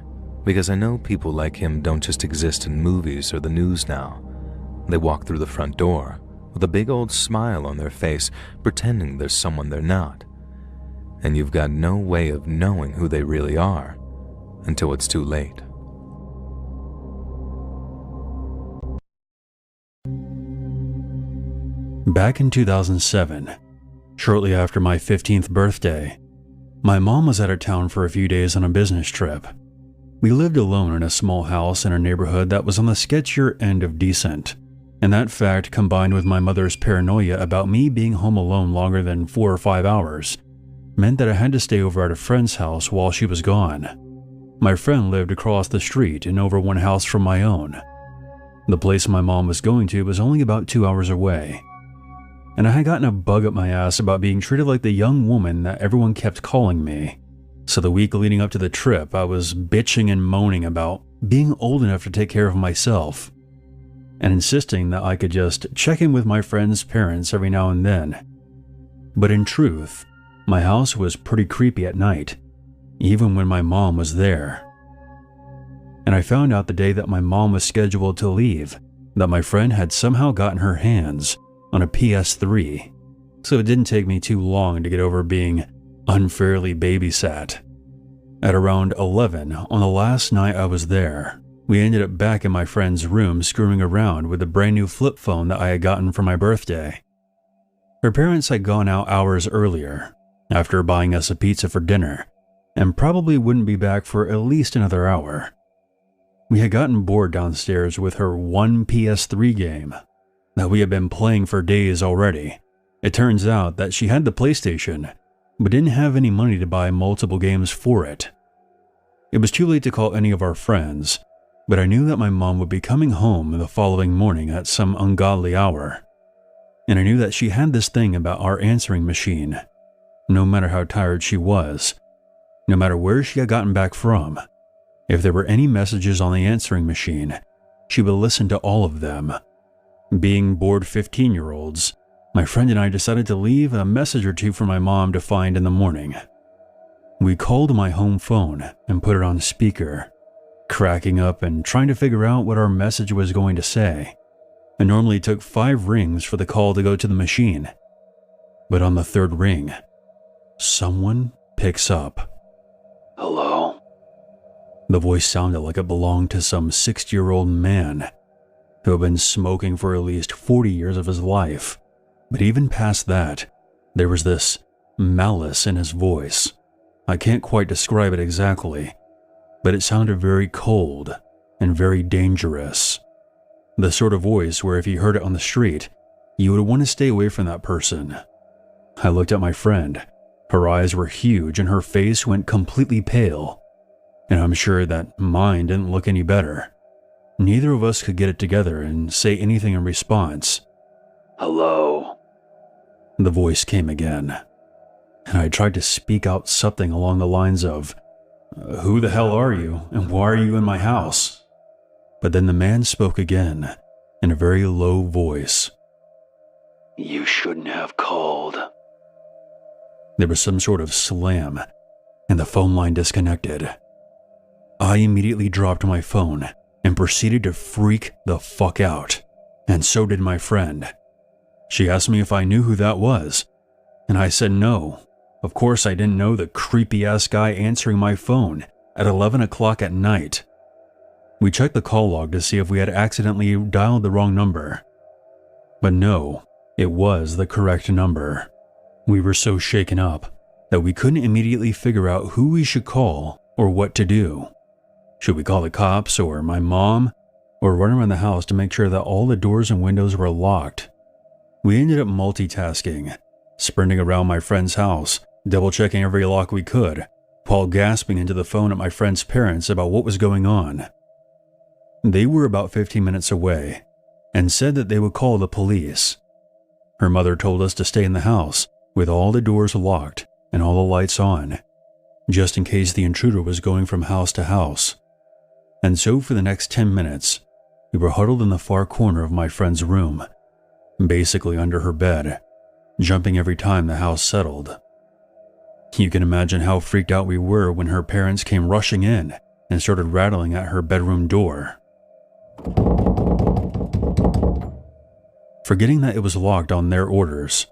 because I know people like him don't just exist in movies or the news now. They walk through the front door with a big old smile on their face, pretending there's someone they're not. And you've got no way of knowing who they really are until it's too late. Back in 2007, shortly after my 15th birthday, my mom was out of town for a few days on a business trip. We lived alone in a small house in a neighborhood that was on the sketchier end of decent, and that fact, combined with my mother's paranoia about me being home alone longer than 4 or 5 hours, meant that I had to stay over at a friend's house while she was gone. My friend lived across the street and over one house from my own. The place my mom was going to was only about 2 hours away, and I had gotten a bug up my ass about being treated like the young woman that everyone kept calling me. So the week leading up to the trip, I was bitching and moaning about being old enough to take care of myself, and insisting that I could just check in with my friend's parents every now and then. But in truth, my house was pretty creepy at night, even when my mom was there. And I found out the day that my mom was scheduled to leave that my friend had somehow gotten her hands on a PS3, so it didn't take me too long to get over being unfairly babysat. At around 11 on the last night I was there, we ended up back in my friend's room screwing around with the brand new flip phone that I had gotten for my birthday. Her parents had gone out hours earlier, after buying us a pizza for dinner, and probably wouldn't be back for at least another hour. We had gotten bored downstairs with her one PS3 game that we had been playing for days already. It turns out that she had the PlayStation, but didn't have any money to buy multiple games for it. It was too late to call any of our friends, but I knew that my mom would be coming home the following morning at some ungodly hour. And I knew that she had this thing about our answering machine. No matter how tired she was, no matter where she had gotten back from, if there were any messages on the answering machine, she would listen to all of them. Being bored 15-year-olds, my friend and I decided to leave a message or two for my mom to find in the morning. We called my home phone and put it on speaker, cracking up and trying to figure out what our message was going to say. It normally took 5 rings for the call to go to the machine, but on the 3rd ring, someone picks up. "Hello?" The voice sounded like it belonged to some 60-year-old man who had been smoking for at least 40 years of his life. But even past that, there was this malice in his voice. I can't quite describe it exactly, but it sounded very cold and very dangerous. The sort of voice where if you heard it on the street, you would want to stay away from that person. I looked at my friend. Her eyes were huge and her face went completely pale, and I'm sure that mine didn't look any better. Neither of us could get it together and say anything in response. "Hello?" The voice came again, and I tried to speak out something along the lines of, "Who the hell are you, and why are you in my house?" But then the man spoke again, in a very low voice. "You shouldn't have called." There was some sort of slam, and the phone line disconnected. I immediately dropped my phone and proceeded to freak the fuck out, and so did my friend. She asked me if I knew who that was, and I said no. Of course I didn't know the creepy-ass guy answering my phone at 11 o'clock at night. We checked the call log to see if we had accidentally dialed the wrong number. But no, it was the correct number. We were so shaken up that we couldn't immediately figure out who we should call or what to do. Should we call the cops or my mom, or run around the house to make sure that all the doors and windows were locked? We ended up multitasking, sprinting around my friend's house, double-checking every lock we could, while gasping into the phone at my friend's parents about what was going on. They were about 15 minutes away and said that they would call the police. Her mother told us to stay in the house with all the doors locked and all the lights on, just in case the intruder was going from house to house. And so for the next 10 minutes, we were huddled in the far corner of my friend's room, basically under her bed, jumping every time the house settled. You can imagine how freaked out we were when her parents came rushing in and started rattling at her bedroom door. Forgetting that it was locked on their orders.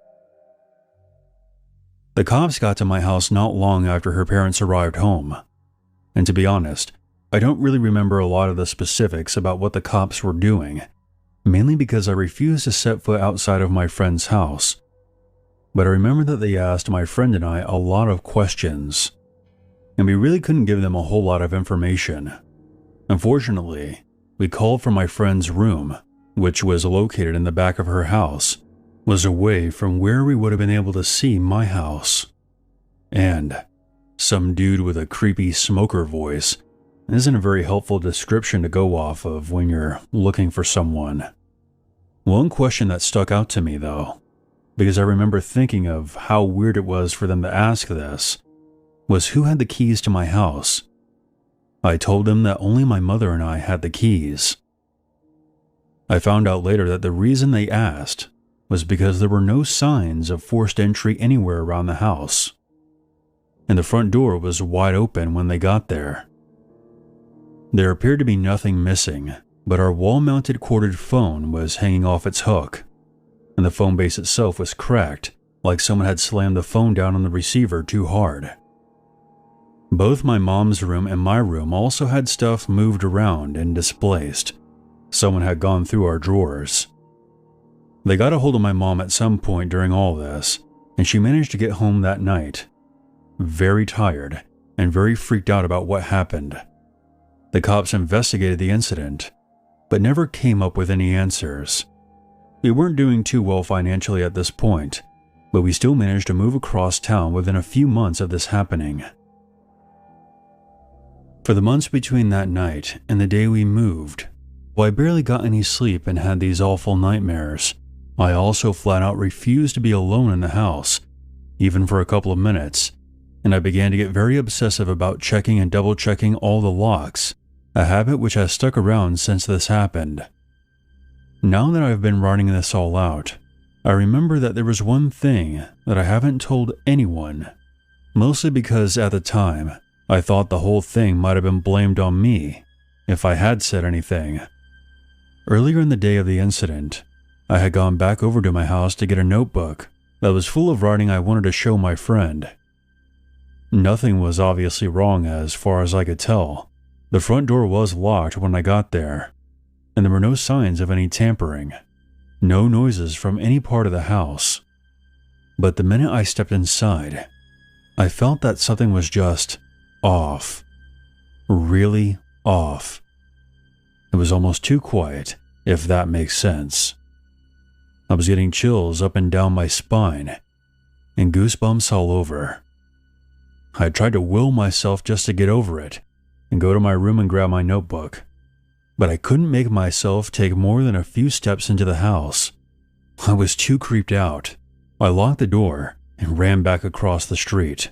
The cops got to my house not long after her parents arrived home, and to be honest, I don't really remember a lot of the specifics about what the cops were doing, mainly because I refused to set foot outside of my friend's house. But I remember that they asked my friend and I a lot of questions, and we really couldn't give them a whole lot of information. Unfortunately, we called from my friend's room, which was located in the back of her house, was away from where we would have been able to see my house. And some dude with a creepy smoker voice isn't a very helpful description to go off of when you're looking for someone. One question that stuck out to me, though, because I remember thinking of how weird it was for them to ask this, was who had the keys to my house. I told them that only my mother and I had the keys. I found out later that the reason they asked was because there were no signs of forced entry anywhere around the house, and the front door was wide open when they got there. There appeared to be nothing missing, but our wall-mounted corded phone was hanging off its hook, and the phone base itself was cracked, like someone had slammed the phone down on the receiver too hard. Both my mom's room and my room also had stuff moved around and displaced. Someone had gone through our drawers. They got a hold of my mom at some point during all this, and she managed to get home that night, very tired and very freaked out about what happened. The cops investigated the incident, but never came up with any answers. We weren't doing too well financially at this point, but we still managed to move across town within a few months of this happening. For the months between that night and the day we moved, while I barely got any sleep and had these awful nightmares, I also flat out refused to be alone in the house, even for a couple of minutes, and I began to get very obsessive about checking and double-checking all the locks, a habit which has stuck around since this happened. Now that I've been writing this all out, I remember that there was one thing that I haven't told anyone, mostly because at the time, I thought the whole thing might have been blamed on me if I had said anything. Earlier in the day of the incident, I had gone back over to my house to get a notebook that was full of writing I wanted to show my friend. Nothing was obviously wrong as far as I could tell. The front door was locked when I got there, and there were no signs of any tampering, no noises from any part of the house. But the minute I stepped inside, I felt that something was just off. Really off. It was almost too quiet, if that makes sense. I was getting chills up and down my spine, and goosebumps all over. I tried to will myself just to get over it, and go to my room and grab my notebook, but I couldn't make myself take more than a few steps into the house. I was too creeped out. I locked the door and ran back across the street.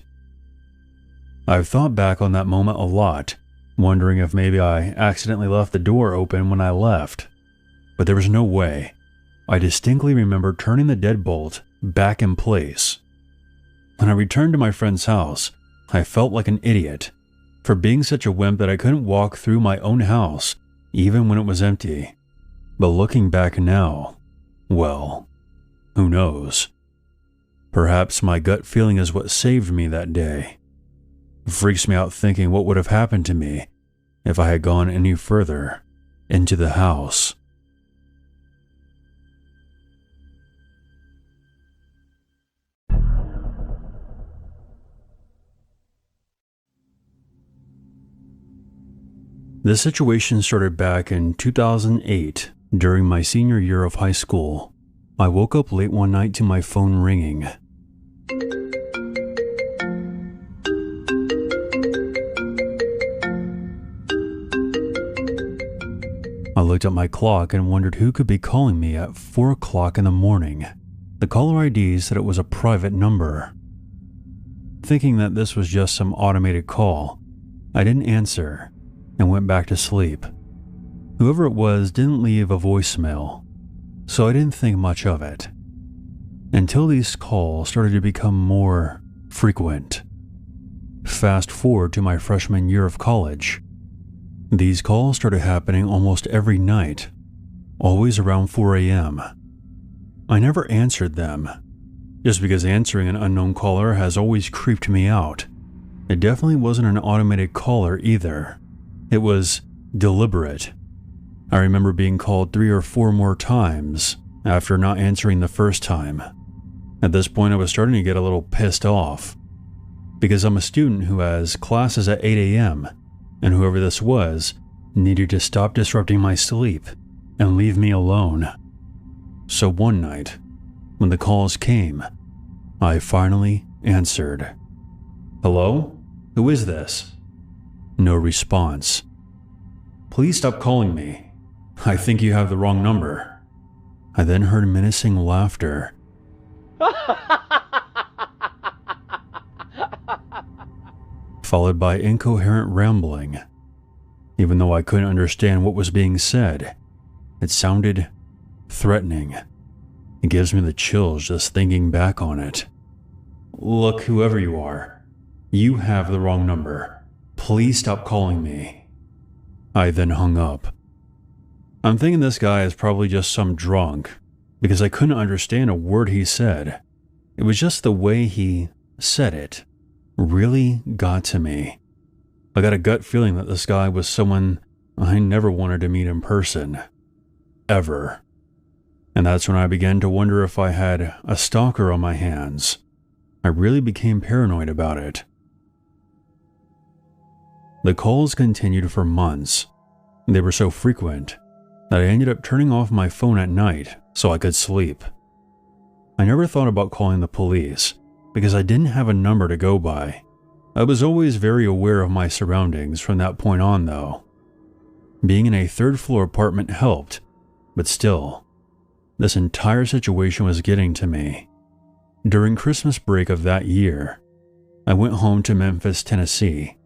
I've thought back on that moment a lot, wondering if maybe I accidentally left the door open when I left, but there was no way. I distinctly remember turning the deadbolt back in place. When I returned to my friend's house, I felt like an idiot for being such a wimp that I couldn't walk through my own house even when it was empty. But looking back now, well, who knows? Perhaps my gut feeling is what saved me that day. It freaks me out thinking what would have happened to me if I had gone any further into the house. This situation started back in 2008 during my senior year of high school. I woke up late one night to my phone ringing. I looked at my clock and wondered who could be calling me at 4 o'clock in the morning. The caller ID said it was a private number. Thinking that this was just some automated call, I didn't answer and went back to sleep. Whoever it was didn't leave a voicemail, so I didn't think much of it. Until these calls started to become more frequent. Fast forward to my freshman year of college. These calls started happening almost every night, always around 4 a.m. I never answered them, just because answering an unknown caller has always creeped me out. It definitely wasn't an automated caller either. It was deliberate. I remember being called 3 or 4 more times after not answering the first time. At this point, I was starting to get a little pissed off, because I'm a student who has classes at 8 a.m., and whoever this was needed to stop disrupting my sleep and leave me alone. So one night, when the calls came, I finally answered. "Hello? Who is this?" No response. "Please stop calling me. I think you have the wrong number." I then heard menacing laughter. Followed by incoherent rambling. Even though I couldn't understand what was being said, it sounded threatening. It gives me the chills just thinking back on it. "Look, whoever you are, you have the wrong number. Please stop calling me." I then hung up. I'm thinking this guy is probably just some drunk, because I couldn't understand a word he said. It was just the way he said it really got to me. I got a gut feeling that this guy was someone I never wanted to meet in person. Ever. And that's when I began to wonder if I had a stalker on my hands. I really became paranoid about it. The calls continued for months. They were so frequent that I ended up turning off my phone at night so I could sleep. I never thought about calling the police because I didn't have a number to go by. I was always very aware of my surroundings from that point on, though. Being in a third-floor apartment helped, but still, this entire situation was getting to me. During Christmas break of that year, I went home to Memphis, Tennessee.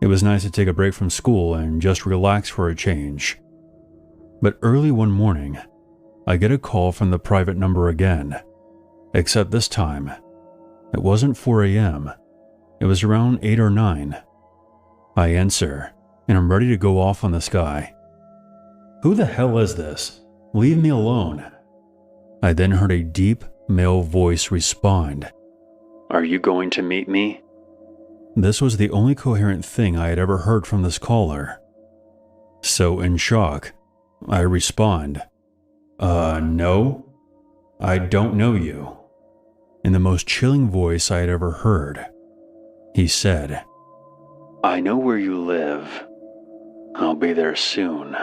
It was nice to take a break from school and just relax for a change. But early one morning, I get a call from the private number again, except this time, it wasn't 4 a.m., it was around 8 or 9. I answer, and I'm ready to go off on this guy. "Who the hell is this? Leave me alone." I then heard a deep male voice respond, "Are you going to meet me?" This was the only coherent thing I had ever heard from this caller. So in shock, I respond, No, I don't know you," in the most chilling voice I had ever heard. He said, "I know where you live. I'll be there soon."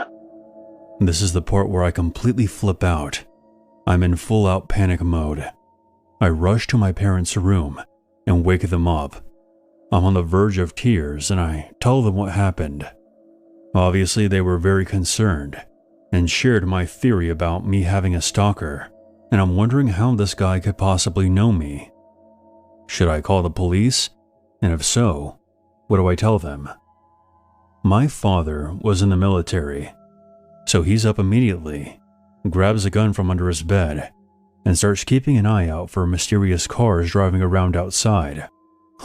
This is the part where I completely flip out. I'm in full-out panic mode. I rush to my parents' room and wake them up. I'm on the verge of tears and I tell them what happened. Obviously, they were very concerned and shared my theory about me having a stalker, and I'm wondering how this guy could possibly know me. Should I call the police? And if so, what do I tell them? My father was in the military, so he's up immediately, grabs a gun from under his bed, and starts keeping an eye out for mysterious cars driving around outside.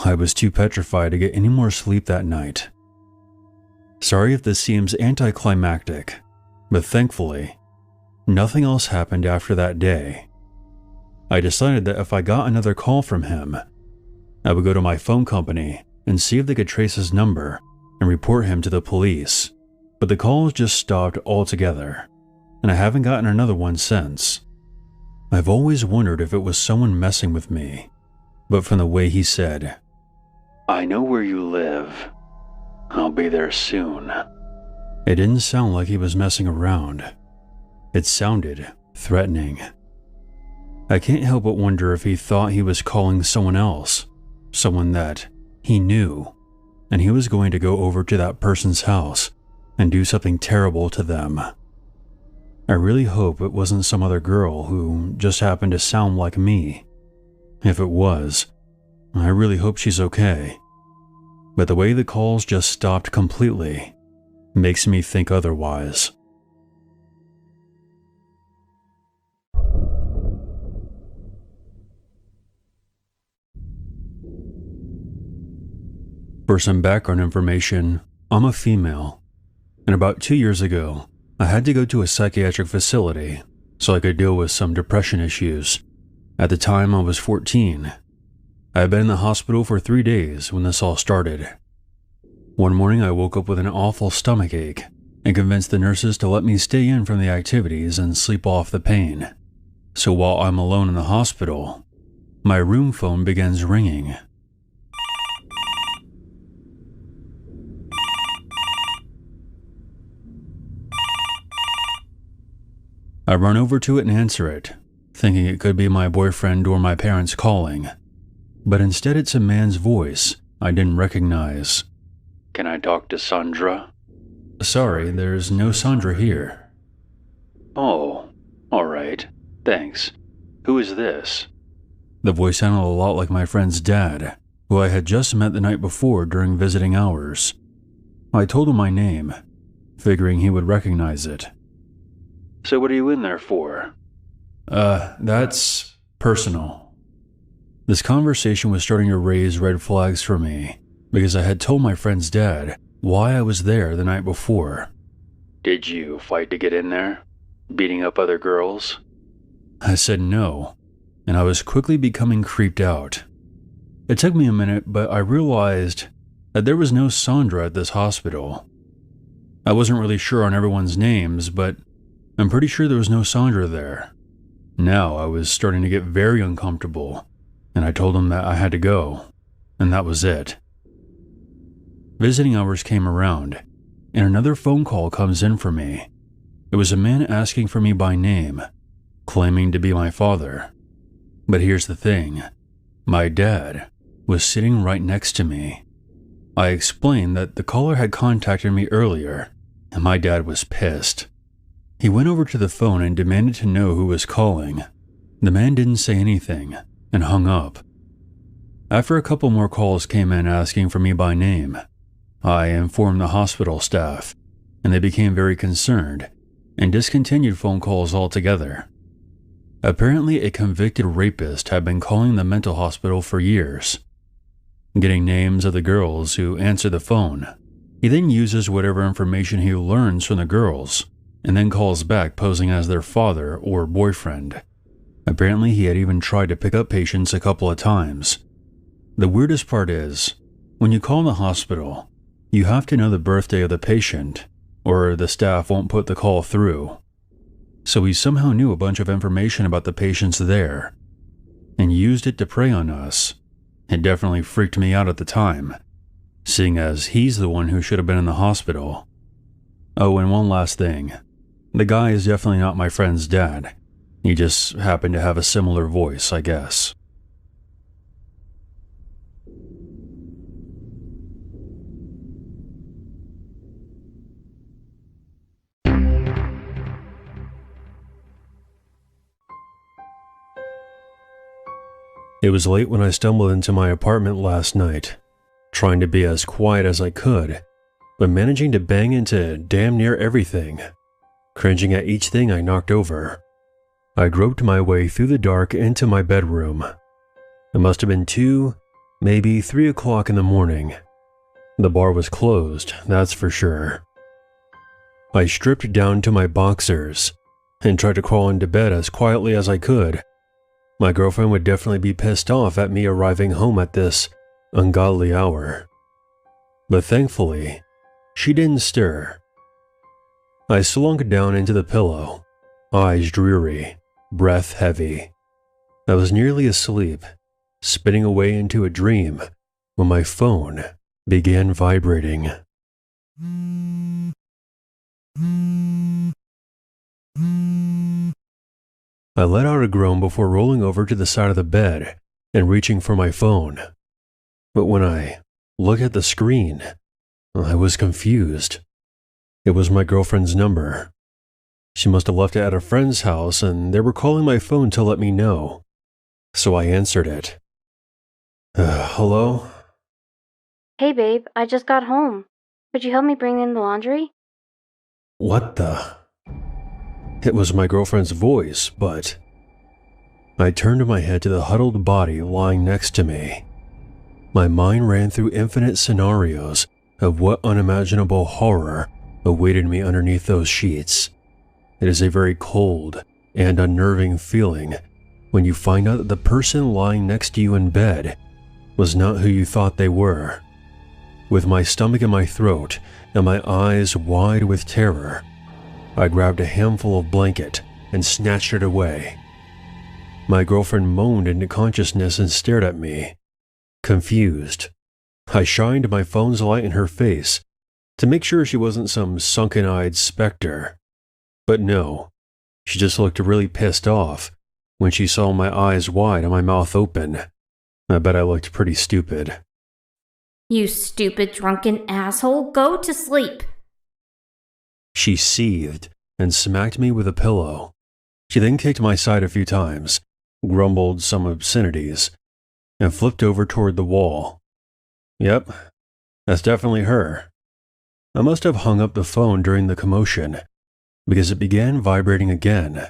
I was too petrified to get any more sleep that night. Sorry if this seems anticlimactic, but thankfully, nothing else happened after that day. I decided that if I got another call from him, I would go to my phone company and see if they could trace his number and report him to the police, but the calls just stopped altogether, and I haven't gotten another one since. I've always wondered if it was someone messing with me, but from the way he said, "I know where you live. I'll be there soon," it didn't sound like he was messing around. It sounded threatening. I can't help but wonder if he thought he was calling someone else, someone that he knew, and he was going to go over to that person's house and do something terrible to them. I really hope it wasn't some other girl who just happened to sound like me. If it was, I really hope she's okay. But the way the calls just stopped completely makes me think otherwise. For some background information, I'm a female, and about 2 years ago, I had to go to a psychiatric facility so I could deal with some depression issues. At the time, I was 14. I had been in the hospital for 3 days when this all started. One morning, I woke up with an awful stomach ache and convinced the nurses to let me stay in from the activities and sleep off the pain. So while I'm alone in the hospital, my room phone begins ringing. I run over to it and answer it, thinking it could be my boyfriend or my parents calling. But instead it's a man's voice I didn't recognize. "Can I talk to Sandra?" "Sorry, there's no Sandra here." "Oh, alright, thanks. Who is this?" The voice sounded a lot like my friend's dad, who I had just met the night before during visiting hours. I told him my name, figuring he would recognize it. "So what are you in there for?" That's personal." This conversation was starting to raise red flags for me, because I had told my friend's dad why I was there the night before. "Did you fight to get in there? Beating up other girls?" I said no, and I was quickly becoming creeped out. It took me a minute, but I realized that there was no Sandra at this hospital. I wasn't really sure on everyone's names, but I'm pretty sure there was no Sandra there. Now I was starting to get very uncomfortable, and I told him that I had to go, and that was it. Visiting hours came around, and another phone call comes in for me. It was a man asking for me by name, claiming to be my father. But here's the thing, my dad was sitting right next to me. I explained that the caller had contacted me earlier, and my dad was pissed. He went over to the phone and demanded to know who was calling. The man didn't say anything and hung up. After a couple more calls came in asking for me by name, I informed the hospital staff, and they became very concerned and discontinued phone calls altogether. Apparently, a convicted rapist had been calling the mental hospital for years, getting names of the girls who answer the phone. He then uses whatever information he learns from the girls and then calls back posing as their father or boyfriend. Apparently, he had even tried to pick up patients a couple of times. The weirdest part is, when you call the hospital, you have to know the birthday of the patient, or the staff won't put the call through. So he somehow knew a bunch of information about the patients there, and used it to prey on us. It definitely freaked me out at the time, seeing as he's the one who should have been in the hospital. Oh, and one last thing. The guy is definitely not my friend's dad. He just happened to have a similar voice, I guess. It was late when I stumbled into my apartment last night, trying to be as quiet as I could, but managing to bang into damn near everything, cringing at each thing I knocked over. I groped my way through the dark into my bedroom. It must have been 2, maybe 3 o'clock in the morning. The bar was closed, that's for sure. I stripped down to my boxers and tried to crawl into bed as quietly as I could. My girlfriend would definitely be pissed off at me arriving home at this ungodly hour. But thankfully, she didn't stir. I slunk down into the pillow, eyes dreary, breath heavy. I was nearly asleep, spinning away into a dream, when my phone began vibrating. I let out a groan before rolling over to the side of the bed and reaching for my phone. But when I looked at the screen, I was confused. It was my girlfriend's number. She must have left it at a friend's house and they were calling my phone to let me know. So I answered it. Hello? Hey babe, I just got home. Could you help me bring in the laundry? What the? It was my girlfriend's voice, but I turned my head to the huddled body lying next to me. My mind ran through infinite scenarios of what unimaginable horror awaited me underneath those sheets. It is a very cold and unnerving feeling when you find out that the person lying next to you in bed was not who you thought they were. With my stomach in my throat and my eyes wide with terror, I grabbed a handful of blanket and snatched it away. My girlfriend moaned into consciousness and stared at me, confused. I shined my phone's light in her face to make sure she wasn't some sunken-eyed specter. But no, she just looked really pissed off when she saw my eyes wide and my mouth open. I bet I looked pretty stupid. You stupid drunken asshole, go to sleep. She seethed and smacked me with a pillow. She then kicked my side a few times, grumbled some obscenities, and flipped over toward the wall. Yep, that's definitely her. I must have hung up the phone during the commotion, because it began vibrating again.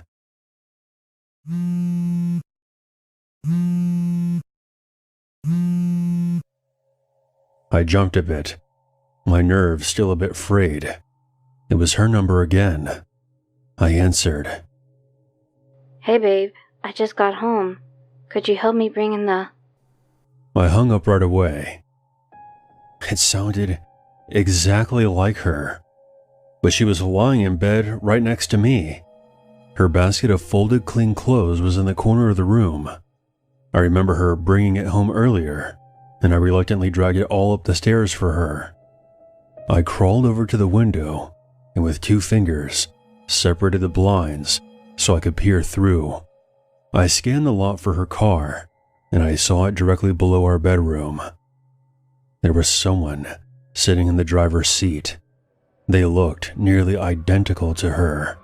I jumped a bit, my nerves still a bit frayed. It was her number again. I answered. Hey babe, I just got home. Could you help me bring in the... I hung up right away. It sounded exactly like her. But she was lying in bed right next to me. Her basket of folded clean clothes was in the corner of the room. I remember her bringing it home earlier, and I reluctantly dragged it all up the stairs for her. I crawled over to the window and with 2 fingers separated the blinds so I could peer through. I scanned the lot for her car, and I saw it directly below our bedroom. There was someone sitting in the driver's seat. They looked nearly identical to her.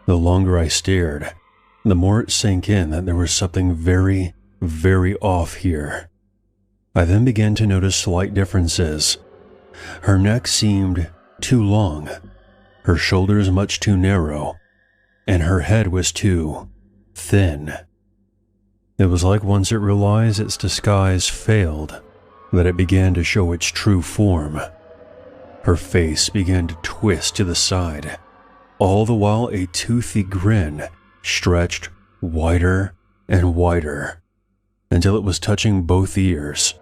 The longer I stared, the more it sank in that there was something very, very off here. I then began to notice slight differences. Her neck seemed too long, her shoulders much too narrow, and her head was too thin. It was like once it realized its disguise failed, that it began to show its true form. Her face began to twist to the side, all the while a toothy grin stretched wider and wider until it was touching both ears.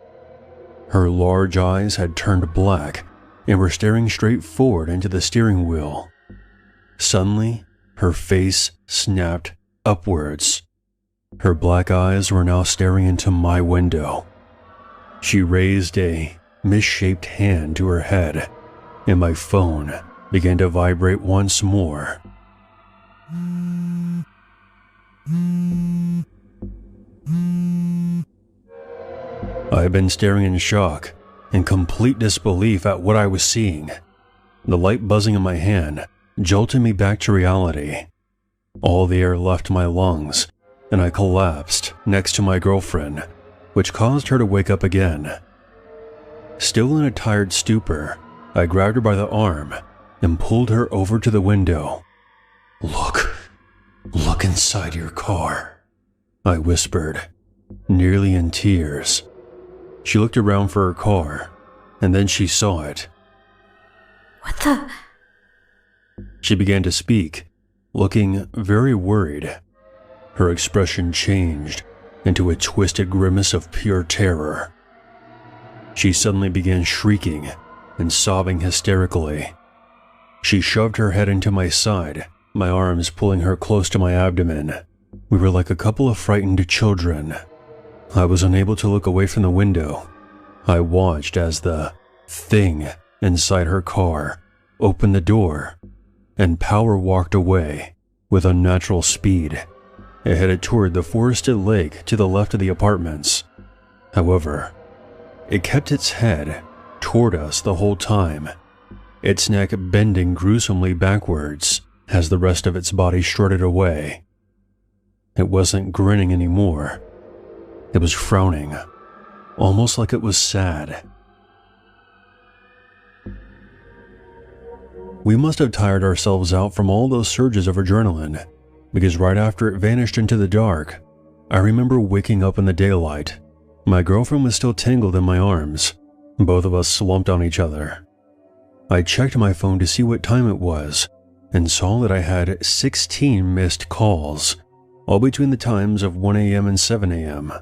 Her large eyes had turned black and were staring straight forward into the steering wheel. Suddenly, her face snapped upwards. Her black eyes were now staring into my window. She raised a misshaped hand to her head, and my phone began to vibrate once more. I had been staring in shock and complete disbelief at what I was seeing. The light buzzing in my hand jolted me back to reality. All the air left my lungs, and I collapsed next to my girlfriend, which caused her to wake up again. Still in a tired stupor, I grabbed her by the arm and pulled her over to the window. Look inside your car," I whispered, nearly in tears. She looked around for her car, and then she saw it. What the? She began to speak, looking very worried. Her expression changed into a twisted grimace of pure terror. She suddenly began shrieking and sobbing hysterically. She shoved her head into my side, my arms pulling her close to my abdomen. We were like a couple of frightened children. I was unable to look away from the window. I watched as the thing inside her car opened the door, and power walked away with unnatural speed. It headed toward the forested lake to the left of the apartments. However, it kept its head toward us the whole time, its neck bending gruesomely backwards as the rest of its body strutted away. It wasn't grinning anymore. It was frowning, almost like it was sad. We must have tired ourselves out from all those surges of adrenaline, because right after it vanished into the dark, I remember waking up in the daylight. My girlfriend was still tangled in my arms. Both of us slumped on each other. I checked my phone to see what time it was, and saw that I had 16 missed calls, all between the times of 1 a.m. and 7 a.m.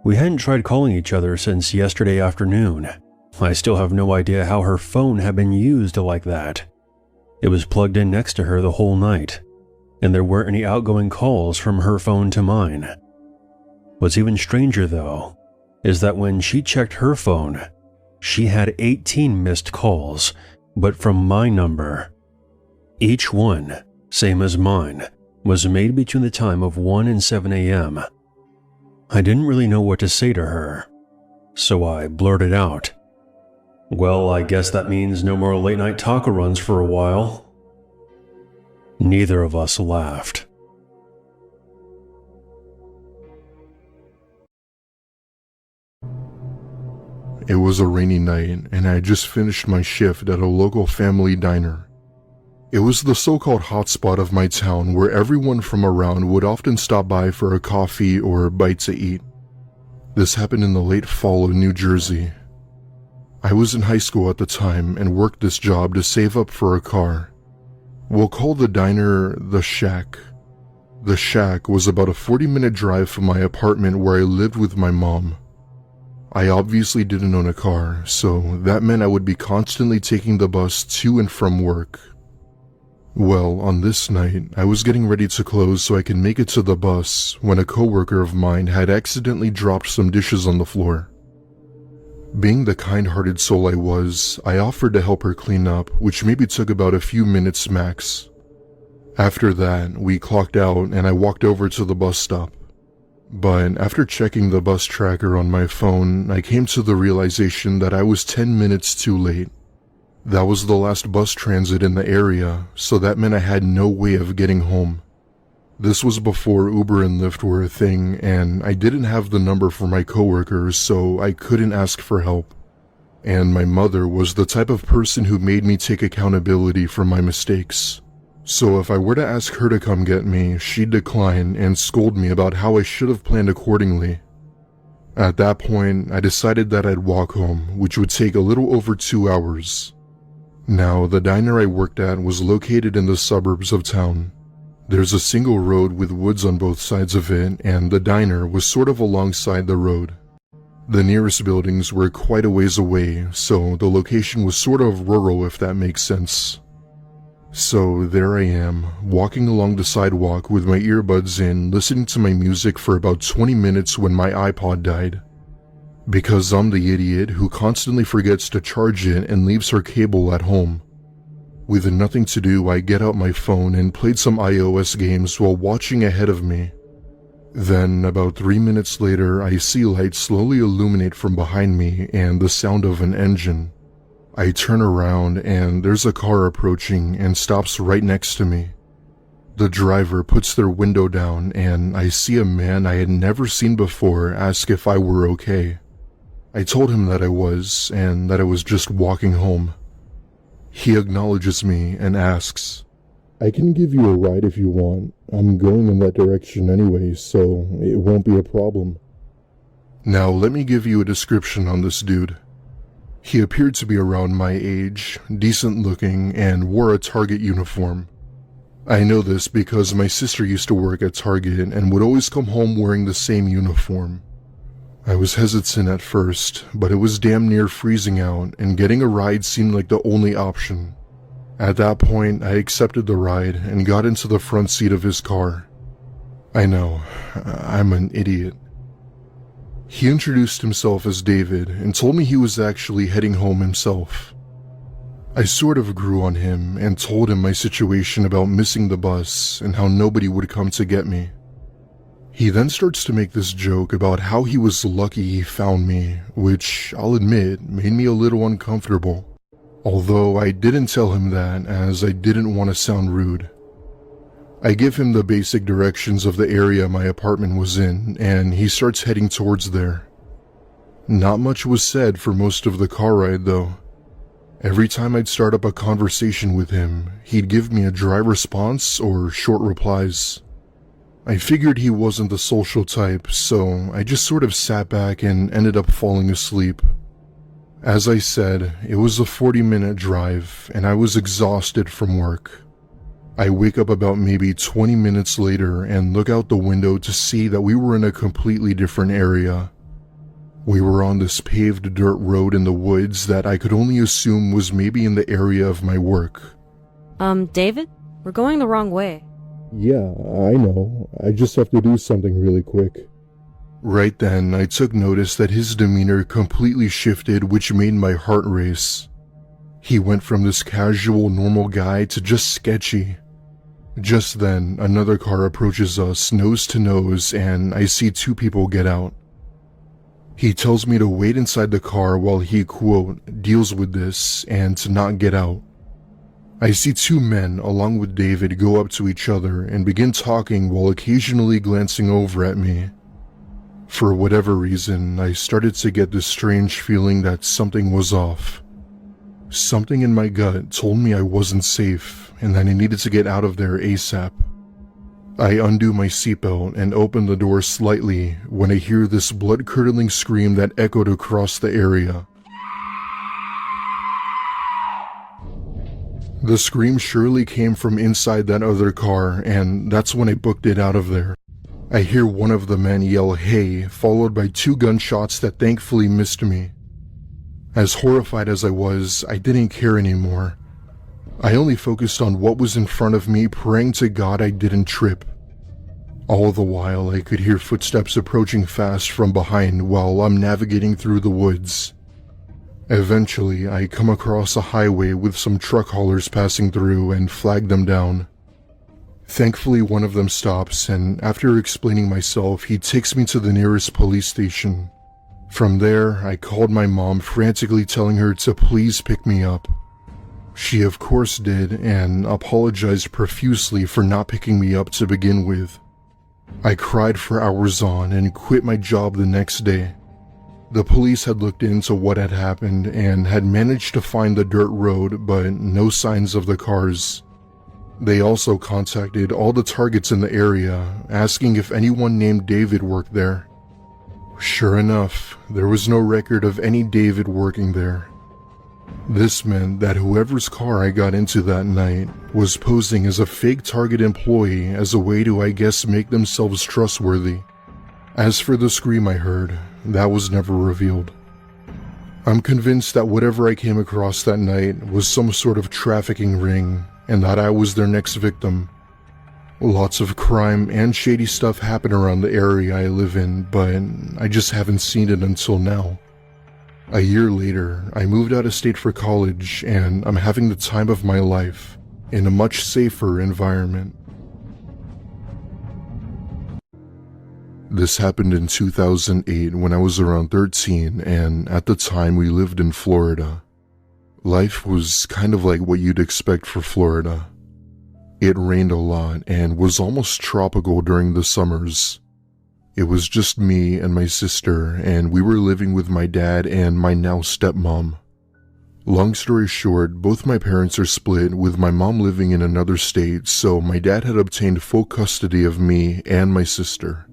We hadn't tried calling each other since yesterday afternoon. I still have no idea how her phone had been used like that. It was plugged in next to her the whole night, and there weren't any outgoing calls from her phone to mine. What's even stranger, though, is that when she checked her phone, she had 18 missed calls, but from my number. Each one, same as mine, was made between the time of 1 and 7 a.m. I didn't really know what to say to her, so I blurted out, "Well, I guess that means no more late-night taco runs for a while." Neither of us laughed. It was a rainy night, and I had just finished my shift at a local family diner. It was the so-called hotspot of my town where everyone from around would often stop by for a coffee or a bite to eat. This happened in the late fall of New Jersey. I was in high school at the time and worked this job to save up for a car. We'll call the diner the Shack. The Shack was about a 40-minute drive from my apartment where I lived with my mom. I obviously didn't own a car, so that meant I would be constantly taking the bus to and from work. Well, on this night, I was getting ready to close so I could make it to the bus when a coworker of mine had accidentally dropped some dishes on the floor. Being the kind-hearted soul I was, I offered to help her clean up, which maybe took about a few minutes max. After that, we clocked out and I walked over to the bus stop. But after checking the bus tracker on my phone, I came to the realization that I was 10 minutes too late. That was the last bus transit in the area, so that meant I had no way of getting home. This was before Uber and Lyft were a thing, and I didn't have the number for my coworkers, so I couldn't ask for help. And my mother was the type of person who made me take accountability for my mistakes. So if I were to ask her to come get me, she'd decline and scold me about how I should have planned accordingly. At that point, I decided that I'd walk home, which would take a little over 2 hours. Now, the diner I worked at was located in the suburbs of town. There's a single road with woods on both sides of it, and the diner was sort of alongside the road. The nearest buildings were quite a ways away, so the location was sort of rural, if that makes sense. So there I am, walking along the sidewalk with my earbuds in, listening to my music for about 20 minutes when my iPod died. Because I'm the idiot who constantly forgets to charge it and leaves her cable at home. With nothing to do, I get out my phone and played some iOS games while watching ahead of me. Then, about 3 minutes later, I see lights slowly illuminate from behind me and the sound of an engine. I turn around and there's a car approaching and stops right next to me. The driver puts their window down and I see a man I had never seen before ask if I were okay. I told him that I was and that I was just walking home. He acknowledges me and asks, "I can give you a ride if you want. I'm going in that direction anyway, so it won't be a problem." Now let me give you a description on this dude. He appeared to be around my age, decent looking, and wore a Target uniform. I know this because my sister used to work at Target and would always come home wearing the same uniform. I was hesitant at first, but it was damn near freezing out and getting a ride seemed like the only option. At that point, I accepted the ride and got into the front seat of his car. I know, I'm an idiot. He introduced himself as David and told me he was actually heading home himself. I sort of grew on him and told him my situation about missing the bus and how nobody would come to get me. He then starts to make this joke about how he was lucky he found me, which I'll admit made me a little uncomfortable. Although I didn't tell him that as I didn't want to sound rude. I give him the basic directions of the area my apartment was in, and he starts heading towards there. Not much was said for most of the car ride though. Every time I'd start up a conversation with him, he'd give me a dry response or short replies. I figured he wasn't the social type, so I just sort of sat back and ended up falling asleep. As I said, it was a 40-minute drive, and I was exhausted from work. I wake up about maybe 20 minutes later and look out the window to see that we were in a completely different area. We were on this paved dirt road in the woods that I could only assume was maybe in the area of my work. David? We're going the wrong way. Yeah, I know. I just have to do something really quick. Right then, I took notice that his demeanor completely shifted, which made my heart race. He went from this casual, normal guy to just sketchy. Just then, another car approaches us nose to nose and I see two people get out. He tells me to wait inside the car while he, quote, deals with this and to not get out. I see two men along with David go up to each other and begin talking while occasionally glancing over at me. For whatever reason, I started to get this strange feeling that something was off. Something in my gut told me I wasn't safe and that I needed to get out of there ASAP. I undo my seatbelt and open the door slightly when I hear this blood-curdling scream that echoed across the area. The scream surely came from inside that other car, and that's when I booked it out of there. I hear one of the men yell, "Hey," followed by 2 gunshots that thankfully missed me. As horrified as I was, I didn't care anymore. I only focused on what was in front of me, praying to God I didn't trip. All the while, I could hear footsteps approaching fast from behind while I'm navigating through the woods. Eventually, I come across a highway with some truck haulers passing through and flag them down. Thankfully, one of them stops, and after explaining myself, he takes me to the nearest police station. From there, I called my mom, frantically telling her to please pick me up. She of course did, and apologized profusely for not picking me up to begin with. I cried for hours on and quit my job the next day. The police had looked into what had happened and had managed to find the dirt road, but no signs of the cars. They also contacted all the targets in the area, asking if anyone named David worked there. Sure enough, there was no record of any David working there. This meant that whoever's car I got into that night was posing as a fake Target employee as a way to, I guess, make themselves trustworthy. As for the scream I heard, that was never revealed. I'm convinced that whatever I came across that night was some sort of trafficking ring, and that I was their next victim. Lots of crime and shady stuff happen around the area I live in, but I just haven't seen it until now. A year later, I moved out of state for college, and I'm having the time of my life in a much safer environment. This happened in 2008 when I was around 13, and at the time we lived in Florida. Life was kind of like what you'd expect for Florida. It rained a lot and was almost tropical during the summers. It was just me and my sister, and we were living with my dad and my now stepmom. Long story short, both my parents are split, with my mom living in another state, so my dad had obtained full custody of me and my sister.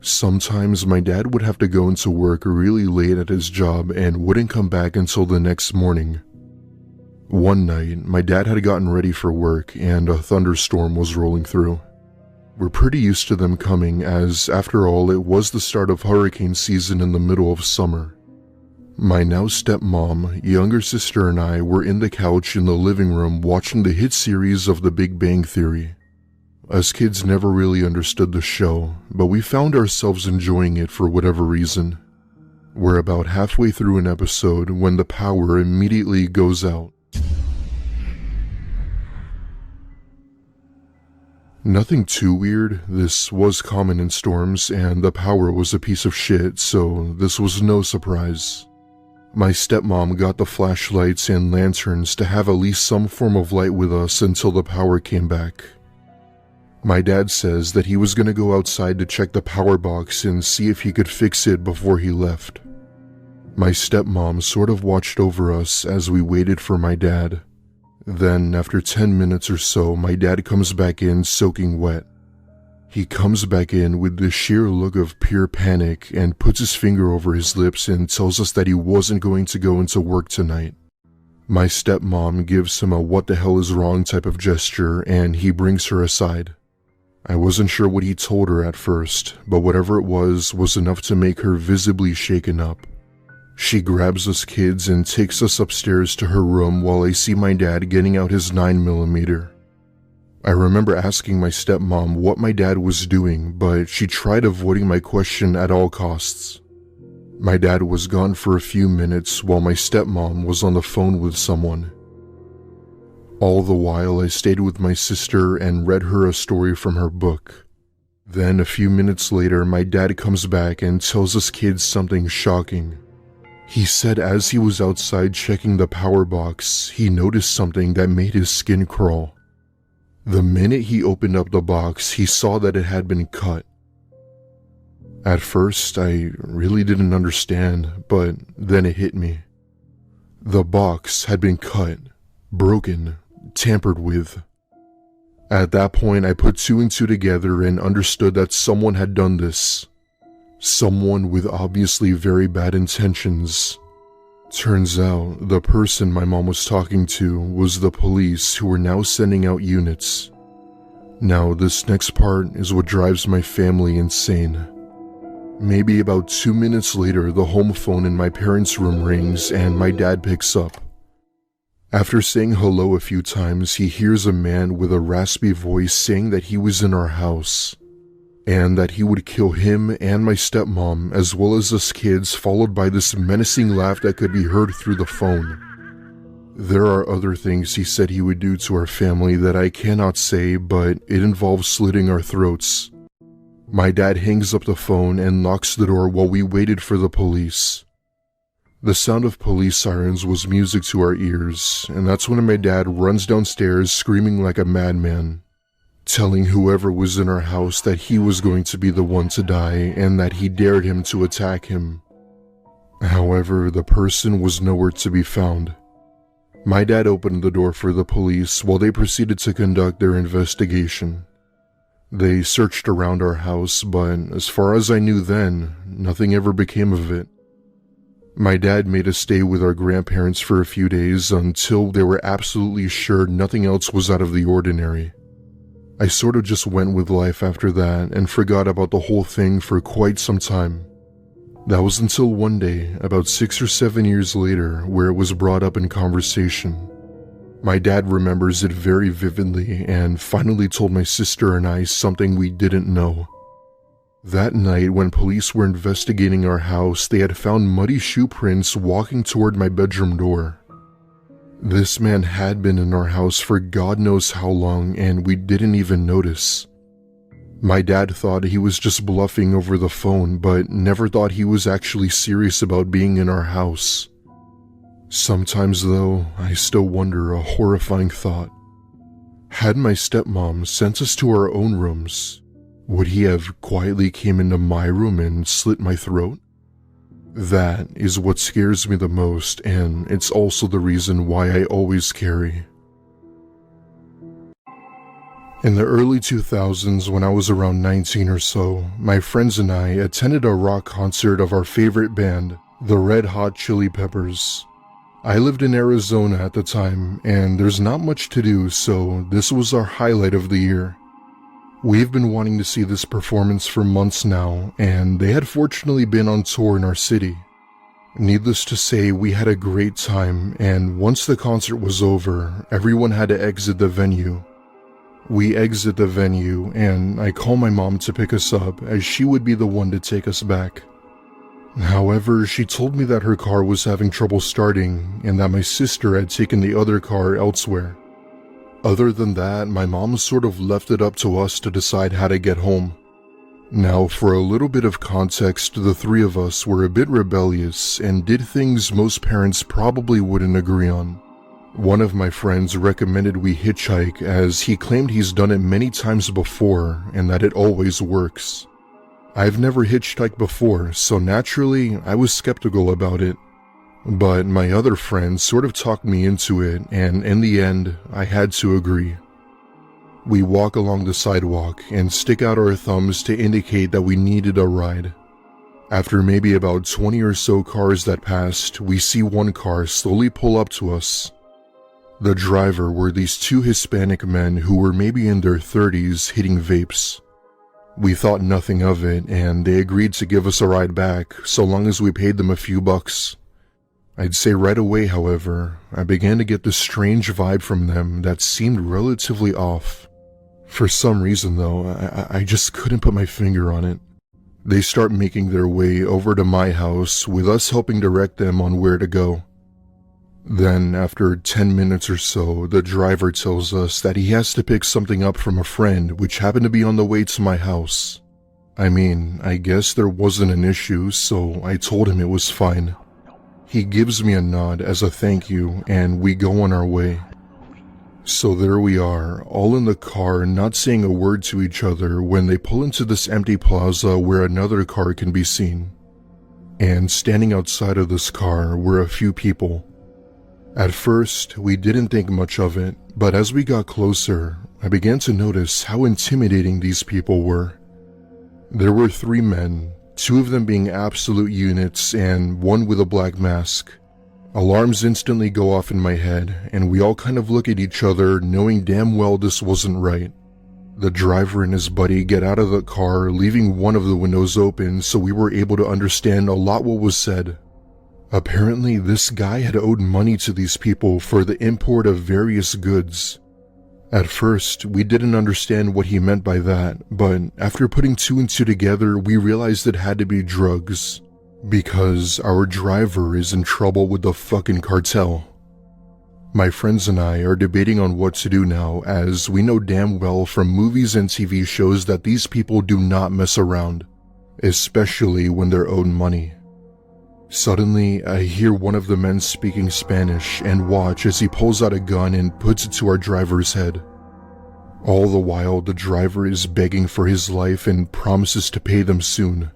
Sometimes my dad would have to go into work really late at his job and wouldn't come back until the next morning. One night, my dad had gotten ready for work and a thunderstorm was rolling through. We're pretty used to them coming, as after all, it was the start of hurricane season in the middle of summer. My now stepmom, younger sister, and I were in the couch in the living room watching the hit series of The Big Bang Theory. Us kids never really understood the show, but we found ourselves enjoying it for whatever reason. We're about halfway through an episode when the power immediately goes out. Nothing too weird. This was common in storms, and the power was a piece of shit, so this was no surprise. My stepmom got the flashlights and lanterns to have at least some form of light with us until the power came back. My dad says that he was going to go outside to check the power box and see if he could fix it before he left. My stepmom sort of watched over us as we waited for my dad. Then, after 10 minutes or so, my dad comes back in soaking wet. He comes back in with the sheer look of pure panic and puts his finger over his lips and tells us that he wasn't going to go into work tonight. My stepmom gives him a "what the hell is wrong" type of gesture, and he brings her aside. I wasn't sure what he told her at first, but whatever it was enough to make her visibly shaken up. She grabs us kids and takes us upstairs to her room while I see my dad getting out his 9mm. I remember asking my stepmom what my dad was doing, but she tried avoiding my question at all costs. My dad was gone for a few minutes while my stepmom was on the phone with someone. All the while, I stayed with my sister and read her a story from her book. Then, a few minutes later, my dad comes back and tells us kids something shocking. He said as he was outside checking the power box, he noticed something that made his skin crawl. The minute he opened up the box, he saw that it had been cut. At first, I really didn't understand, but then it hit me. The box had been cut, broken, tampered with. At that point, I put 2 and 2 together and understood that someone had done this. Someone with obviously very bad intentions. Turns out, the person my mom was talking to was the police, who were now sending out units. Now, this next part is what drives my family insane. Maybe about 2 minutes later, the home phone in my parents' room rings and my dad picks up. After saying hello a few times, he hears a man with a raspy voice saying that he was in our house, and that he would kill him and my stepmom as well as us kids, followed by this menacing laugh that could be heard through the phone. There are other things he said he would do to our family that I cannot say, but it involves slitting our throats. My dad hangs up the phone and locks the door while we waited for the police. The sound of police sirens was music to our ears, and that's when my dad runs downstairs screaming like a madman, telling whoever was in our house that he was going to be the one to die and that he dared him to attack him. However, the person was nowhere to be found. My dad opened the door for the police while they proceeded to conduct their investigation. They searched around our house, but as far as I knew then, nothing ever became of it. My dad made us stay with our grandparents for a few days until they were absolutely sure nothing else was out of the ordinary. I sort of just went with life after that and forgot about the whole thing for quite some time. That was until one day, about 6 or 7 years later, where it was brought up in conversation. My dad remembers it very vividly and finally told my sister and I something we didn't know. That night, when police were investigating our house, they had found muddy shoe prints walking toward my bedroom door. This man had been in our house for God knows how long, and we didn't even notice. My dad thought he was just bluffing over the phone, but never thought he was actually serious about being in our house. Sometimes, though, I still wonder a horrifying thought. Had my stepmom sent us to our own rooms, would he have quietly came into my room and slit my throat? That is what scares me the most, and it's also the reason why I always carry. In the early 2000s, when I was around 19 or so, my friends and I attended a rock concert of our favorite band, the Red Hot Chili Peppers. I lived in Arizona at the time, and there's not much to do, so this was our highlight of the year. We've been wanting to see this performance for months now, and they had fortunately been on tour in our city. Needless to say, we had a great time, and once the concert was over, everyone had to exit the venue. We exit the venue, and I call my mom to pick us up, as she would be the one to take us back. However, she told me that her car was having trouble starting, and that my sister had taken the other car elsewhere. Other than that, my mom sort of left it up to us to decide how to get home. Now, for a little bit of context, the three of us were a bit rebellious and did things most parents probably wouldn't agree on. One of my friends recommended we hitchhike, as he claimed he's done it many times before and that it always works. I've never hitchhiked before, so naturally I was skeptical about it. But my other friend sort of talked me into it, and in the end, I had to agree. We walk along the sidewalk and stick out our thumbs to indicate that we needed a ride. After maybe about 20 or so cars that passed, we see one car slowly pull up to us. The driver were these two Hispanic men who were maybe in their 30s hitting vapes. We thought nothing of it, and they agreed to give us a ride back so long as we paid them a few bucks. I'd say right away, however, I began to get this strange vibe from them that seemed relatively off. For some reason, though, I just couldn't put my finger on it. They start making their way over to my house, with us helping direct them on where to go. Then, after 10 minutes or so, the driver tells us that he has to pick something up from a friend which happened to be on the way to my house. I mean, I guess there wasn't an issue, so I told him it was fine. He gives me a nod as a thank you, and we go on our way. So there we are, all in the car, not saying a word to each other, when they pull into this empty plaza where another car can be seen. And standing outside of this car were a few people. At first, we didn't think much of it, but as we got closer, I began to notice how intimidating these people were. There were 3 men, 2 of them being absolute units and 1 with a black mask. Alarms instantly go off in my head, and we all kind of look at each other, knowing damn well this wasn't right. The driver and his buddy get out of the car, leaving one of the windows open, so we were able to understand a lot what was said. Apparently, this guy had owed money to these people for the import of various goods. At first, we didn't understand what he meant by that, but after putting two and two together, we realized it had to be drugs, because our driver is in trouble with the fucking cartel. My friends and I are debating on what to do now, as we know damn well from movies and TV shows that these people do not mess around, especially when they're owed money. Suddenly, I hear one of the men speaking Spanish and watch as he pulls out a gun and puts it to our driver's head. All the while, the driver is begging for his life and promises to pay them soon.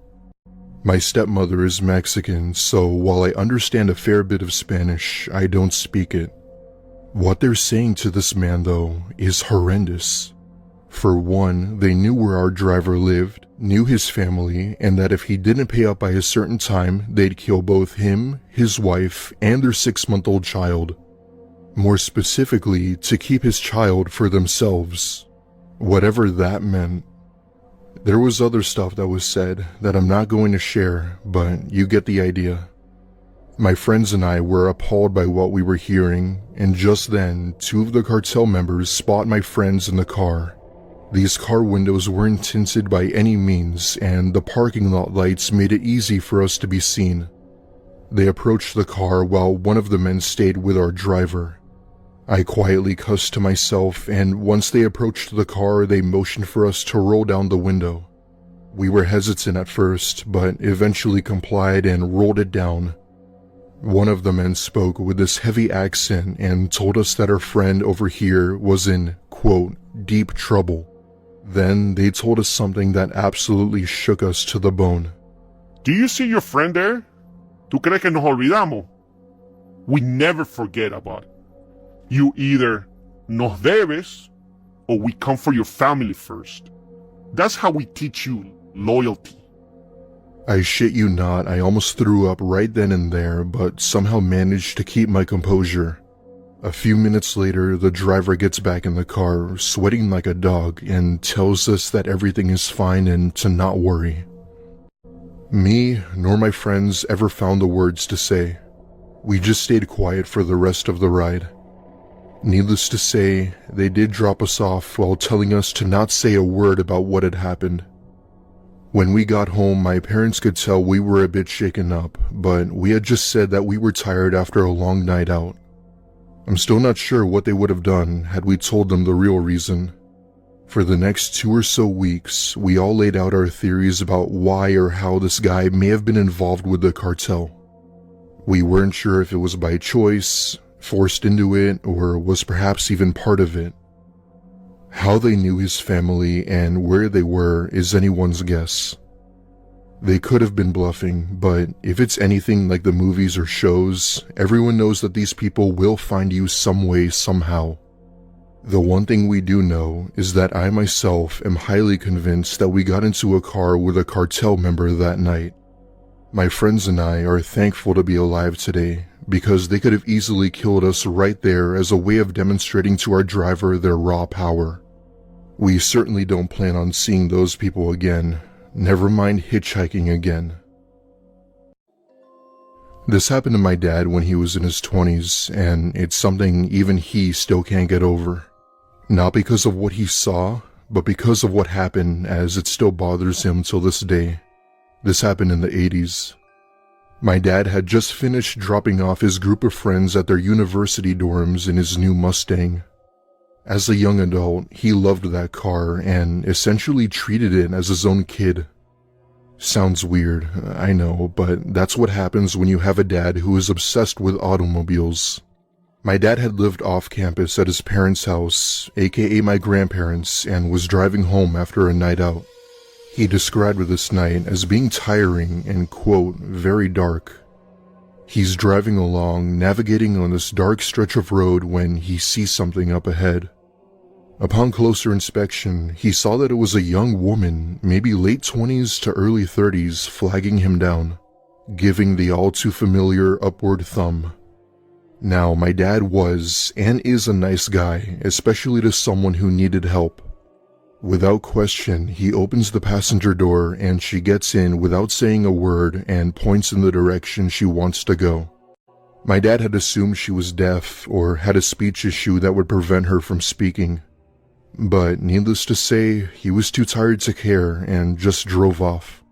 My stepmother is Mexican, so while I understand a fair bit of Spanish, I don't speak it. What they're saying to this man, though, is horrendous. For one, they knew where our driver lived, knew his family, and that if he didn't pay up by a certain time, they'd kill both him, his wife, and their 6-month-old child. More specifically, to keep his child for themselves. Whatever that meant. There was other stuff that was said that I'm not going to share, but you get the idea. My friends and I were appalled by what we were hearing, and just then, two of the cartel members spot my friends in the car. These car windows weren't tinted by any means, and the parking lot lights made it easy for us to be seen. They approached the car while one of the men stayed with our driver. I quietly cussed to myself, and once they approached the car, they motioned for us to roll down the window. We were hesitant at first, but eventually complied and rolled it down. One of the men spoke with this heavy accent and told us that our friend over here was in, quote, deep trouble. Then they told us something that absolutely shook us to the bone. Do you see your friend there? ¿Tú crees que nos olvidamos? We never forget about it. You either nos debes or we come for your family first. That's how we teach you loyalty. I shit you not, I almost threw up right then and there, but somehow managed to keep my composure. A few minutes later, the driver gets back in the car, sweating like a dog, and tells us that everything is fine and to not worry. Me, nor my friends ever found the words to say. We just stayed quiet for the rest of the ride. Needless to say, they did drop us off while telling us to not say a word about what had happened. When we got home, my parents could tell we were a bit shaken up, but we had just said that we were tired after a long night out. I'm still not sure what they would have done had we told them the real reason. For the next 2 or so weeks, we all laid out our theories about why or how this guy may have been involved with the cartel. We weren't sure if it was by choice, forced into it, or was perhaps even part of it. How they knew his family and where they were is anyone's guess. They could have been bluffing, but if it's anything like the movies or shows, everyone knows that these people will find you some way, somehow. The one thing we do know is that I myself am highly convinced that we got into a car with a cartel member that night. My friends and I are thankful to be alive today, because they could have easily killed us right there as a way of demonstrating to our driver their raw power. We certainly don't plan on seeing those people again, never mind hitchhiking again. This happened to my dad when he was in his 20s, and it's something even he still can't get over. Not because of what he saw, but because of what happened, as it still bothers him till this day. This happened in the 80s. My dad had just finished dropping off his group of friends at their university dorms in his new Mustang. As a young adult, he loved that car and essentially treated it as his own kid. Sounds weird, I know, but that's what happens when you have a dad who is obsessed with automobiles. My dad had lived off campus at his parents' house, aka my grandparents', and was driving home after a night out. He described this night as being tiring and, quote, very dark. He's driving along, navigating on this dark stretch of road when he sees something up ahead. Upon closer inspection, he saw that it was a young woman, maybe late 20s to early 30s, flagging him down, giving the all-too-familiar upward thumb. Now, my dad was and is a nice guy, especially to someone who needed help. Without question, he opens the passenger door and she gets in without saying a word and points in the direction she wants to go. My dad had assumed she was deaf or had a speech issue that would prevent her from speaking. But needless to say, he was too tired to care and just drove off.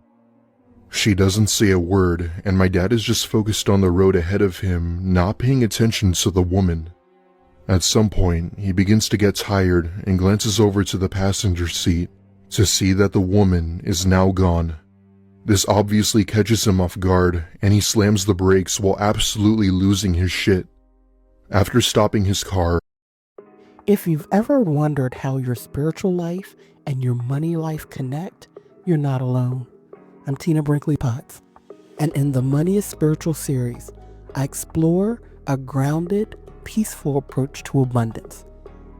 She doesn't say a word, and my dad is just focused on the road ahead of him, not paying attention to the woman. At some point, he begins to get tired and glances over to the passenger seat to see that the woman is now gone. This obviously catches him off guard, and he slams the brakes while absolutely losing his shit. After stopping his car, if you've ever wondered how your spiritual life and your money life connect, you're not alone. I'm Tina Brinkley Potts, and in the Money is Spiritual series, I explore a grounded, peaceful approach to abundance.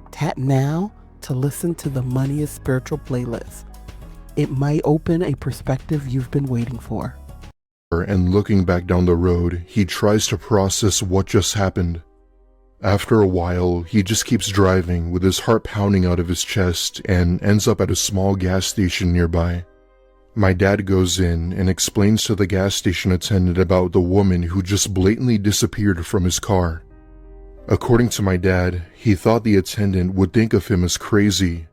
Tap now to listen to the Money is Spiritual playlist. It might open a perspective you've been waiting for. And looking back down the road, he tries to process what just happened. After a while, he just keeps driving with his heart pounding out of his chest and ends up at a small gas station nearby. My dad goes in and explains to the gas station attendant about the woman who just blatantly disappeared from his car. According to my dad, he thought the attendant would think of him as crazy,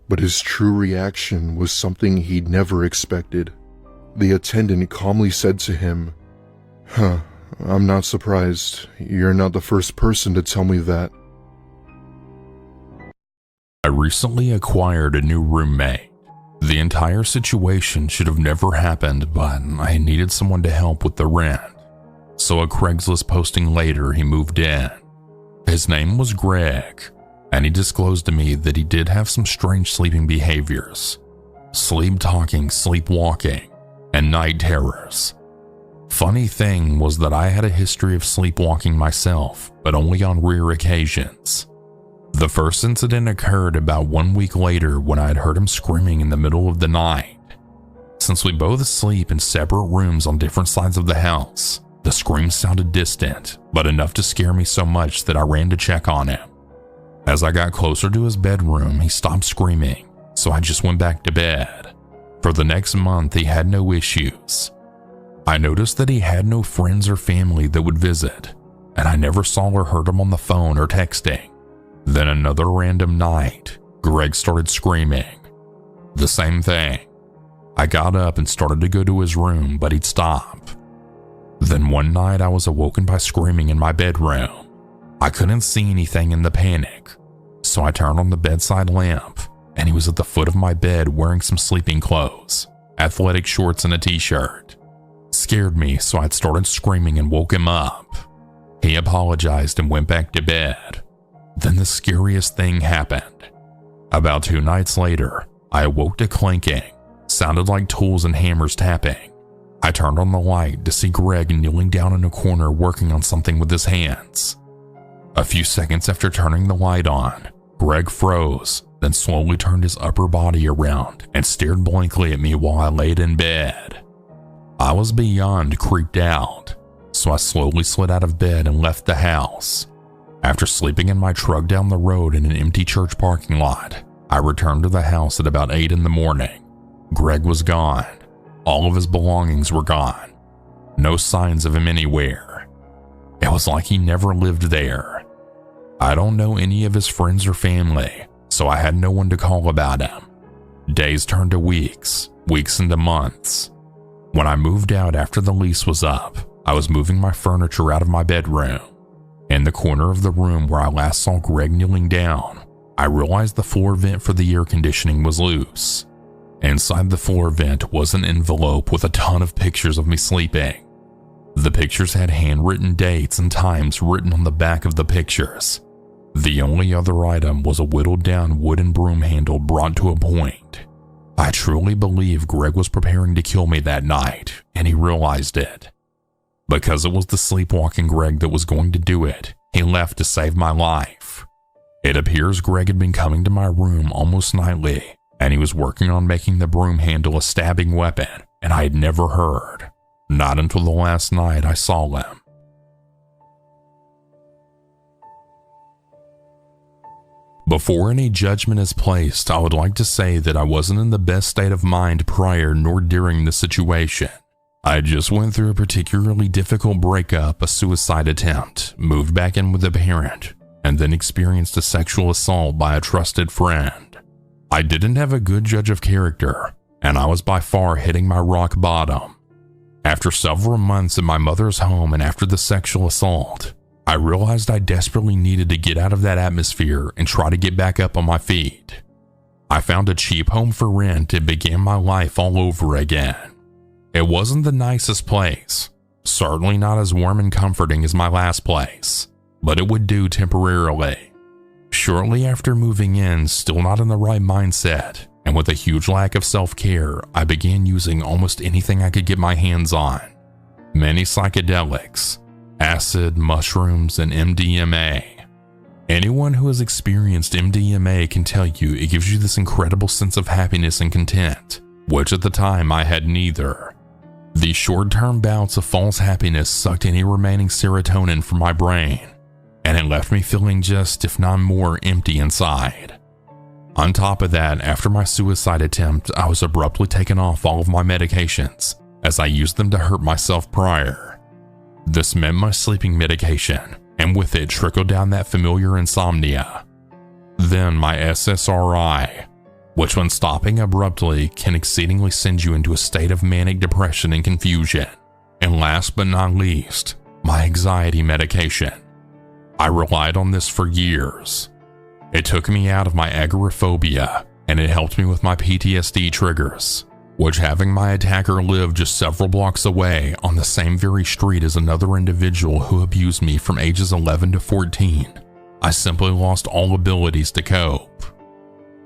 but his true reaction was something he'd never expected. The attendant calmly said to him, I'm not surprised. You're not the first person to tell me that. I recently acquired a new roommate. The entire situation should have never happened, but I needed someone to help with the rent. So a Craigslist posting later, he moved in. His name was Greg, and he disclosed to me that he did have some strange sleeping behaviors. Sleep talking, sleepwalking, and night terrors. Funny thing was that I had a history of sleepwalking myself, but only on rare occasions. The first incident occurred about 1 week later when I had heard him screaming in the middle of the night. Since we both sleep in separate rooms on different sides of the house, the scream sounded distant, but enough to scare me so much that I ran to check on him. As I got closer to his bedroom, he stopped screaming, so I just went back to bed. For the next month, he had no issues. I noticed that he had no friends or family that would visit, and I never saw or heard him on the phone or texting. Then another random night, Greg started screaming. The same thing. I got up and started to go to his room, but he'd stop. Then one night I was awoken by screaming in my bedroom. I couldn't see anything in the panic, so I turned on the bedside lamp, and he was at the foot of my bed wearing some sleeping clothes, athletic shorts and a t-shirt. Scared me, so I'd started screaming and woke him up. He apologized and went back to bed. Then the scariest thing happened. About 2 nights later, I awoke to clinking. Sounded like tools and hammers tapping. I turned on the light to see Greg kneeling down in a corner working on something with his hands. A few seconds after turning the light on, Greg froze, then slowly turned his upper body around and stared blankly at me while I laid in bed. I was beyond creeped out, so I slowly slid out of bed and left the house. After sleeping in my truck down the road in an empty church parking lot, I returned to the house at about 8 in the morning. Greg was gone. All of his belongings were gone. No signs of him anywhere. It was like he never lived there. I don't know any of his friends or family, so I had no one to call about him. Days turned to weeks, weeks into months. When I moved out after the lease was up, I was moving my furniture out of my bedroom. In the corner of the room where I last saw Greg kneeling down, I realized the floor vent for the air conditioning was loose. Inside the floor vent was an envelope with a ton of pictures of me sleeping. The pictures had handwritten dates and times written on the back of the pictures. The only other item was a whittled down wooden broom handle brought to a point. I truly believe Greg was preparing to kill me that night, and he realized it. Because it was the sleepwalking Greg that was going to do it, he left to save my life. It appears Greg had been coming to my room almost nightly, and he was working on making the broom handle a stabbing weapon, and I had never heard. Not until the last night I saw him. Before any judgment is placed, I would like to say that I wasn't in the best state of mind prior nor during the situation. I just went through a particularly difficult breakup, a suicide attempt, moved back in with a parent, and then experienced a sexual assault by a trusted friend. I didn't have a good judge of character, and I was by far hitting my rock bottom. After several months in my mother's home and after the sexual assault, I realized I desperately needed to get out of that atmosphere and try to get back up on my feet. I found a cheap home for rent and began my life all over again. It wasn't the nicest place, certainly not as warm and comforting as my last place, but it would do temporarily. Shortly after moving in, still not in the right mindset, and with a huge lack of self-care, I began using almost anything I could get my hands on. Many psychedelics, acid, mushrooms, and MDMA. Anyone who has experienced MDMA can tell you it gives you this incredible sense of happiness and content, which at the time I had neither. These short-term bouts of false happiness sucked any remaining serotonin from my brain, and it left me feeling just, if not more, empty inside. On top of that, after my suicide attempt, I was abruptly taken off all of my medications, as I used them to hurt myself prior. This meant my sleeping medication, and with it trickled down that familiar insomnia. Then my SSRI, which when stopping abruptly can exceedingly send you into a state of manic depression and confusion. And last but not least, my anxiety medication. I relied on this for years. It took me out of my agoraphobia, and it helped me with my PTSD triggers, which having my attacker live just several blocks away on the same very street as another individual who abused me from ages 11 to 14, I simply lost all abilities to cope.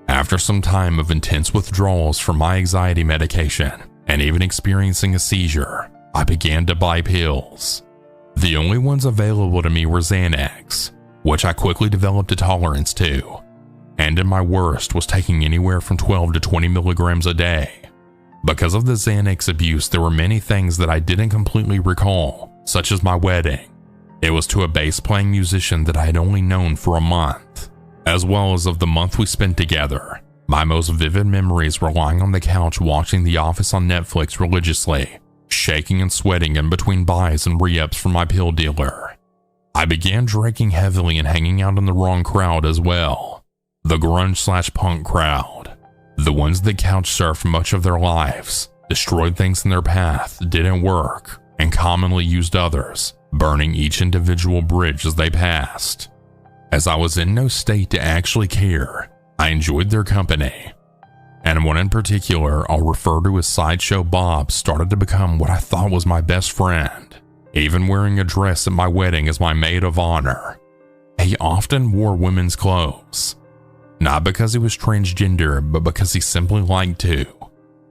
After some time of intense withdrawals from my anxiety medication, and even experiencing a seizure, I began to buy pills. The only ones available to me were Xanax, which I quickly developed a tolerance to, and in my worst was taking anywhere from 12 to 20 milligrams a day. Because of the Xanax abuse, there were many things that I didn't completely recall, such as my wedding. It was to a bass-playing musician that I had only known for a month, as well as of the month we spent together. My most vivid memories were lying on the couch watching The Office on Netflix religiously, shaking and sweating in between buys and re-ups from my pill dealer. I began drinking heavily and hanging out in the wrong crowd as well. The grunge/punk crowd. The ones that couch surfed much of their lives, destroyed things in their path, didn't work, and commonly used others, burning each individual bridge as they passed. As I was in no state to actually care, I enjoyed their company. And one in particular I'll refer to as Sideshow Bob started to become what I thought was my best friend, even wearing a dress at my wedding as my maid of honor. He often wore women's clothes, not because he was transgender, but because he simply liked to.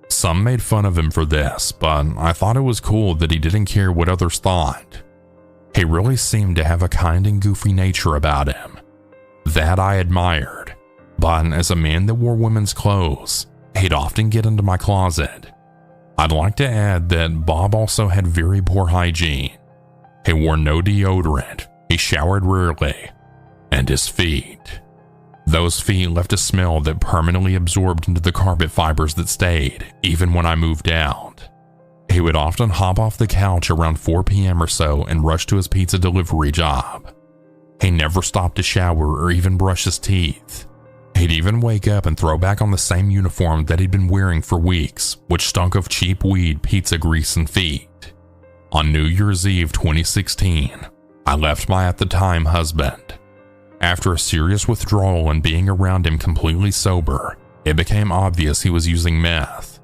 Some made fun of him for this, but I thought it was cool that he didn't care what others thought. He really seemed to have a kind and goofy nature about him. That I admired, but as a man that wore women's clothes, he'd often get into my closet. I'd like to add that Bob also had very poor hygiene. He wore no deodorant, he showered rarely, and his feet. Those feet left a smell that permanently absorbed into the carpet fibers that stayed, even when I moved out. He would often hop off the couch around 4 p.m. or so and rush to his pizza delivery job. He never stopped to shower or even brush his teeth. He'd even wake up and throw back on the same uniform that he'd been wearing for weeks, which stunk of cheap weed, pizza grease, and feet. On New Year's Eve 2016, I left my at the time husband. After a serious withdrawal and being around him completely sober, it became obvious he was using meth.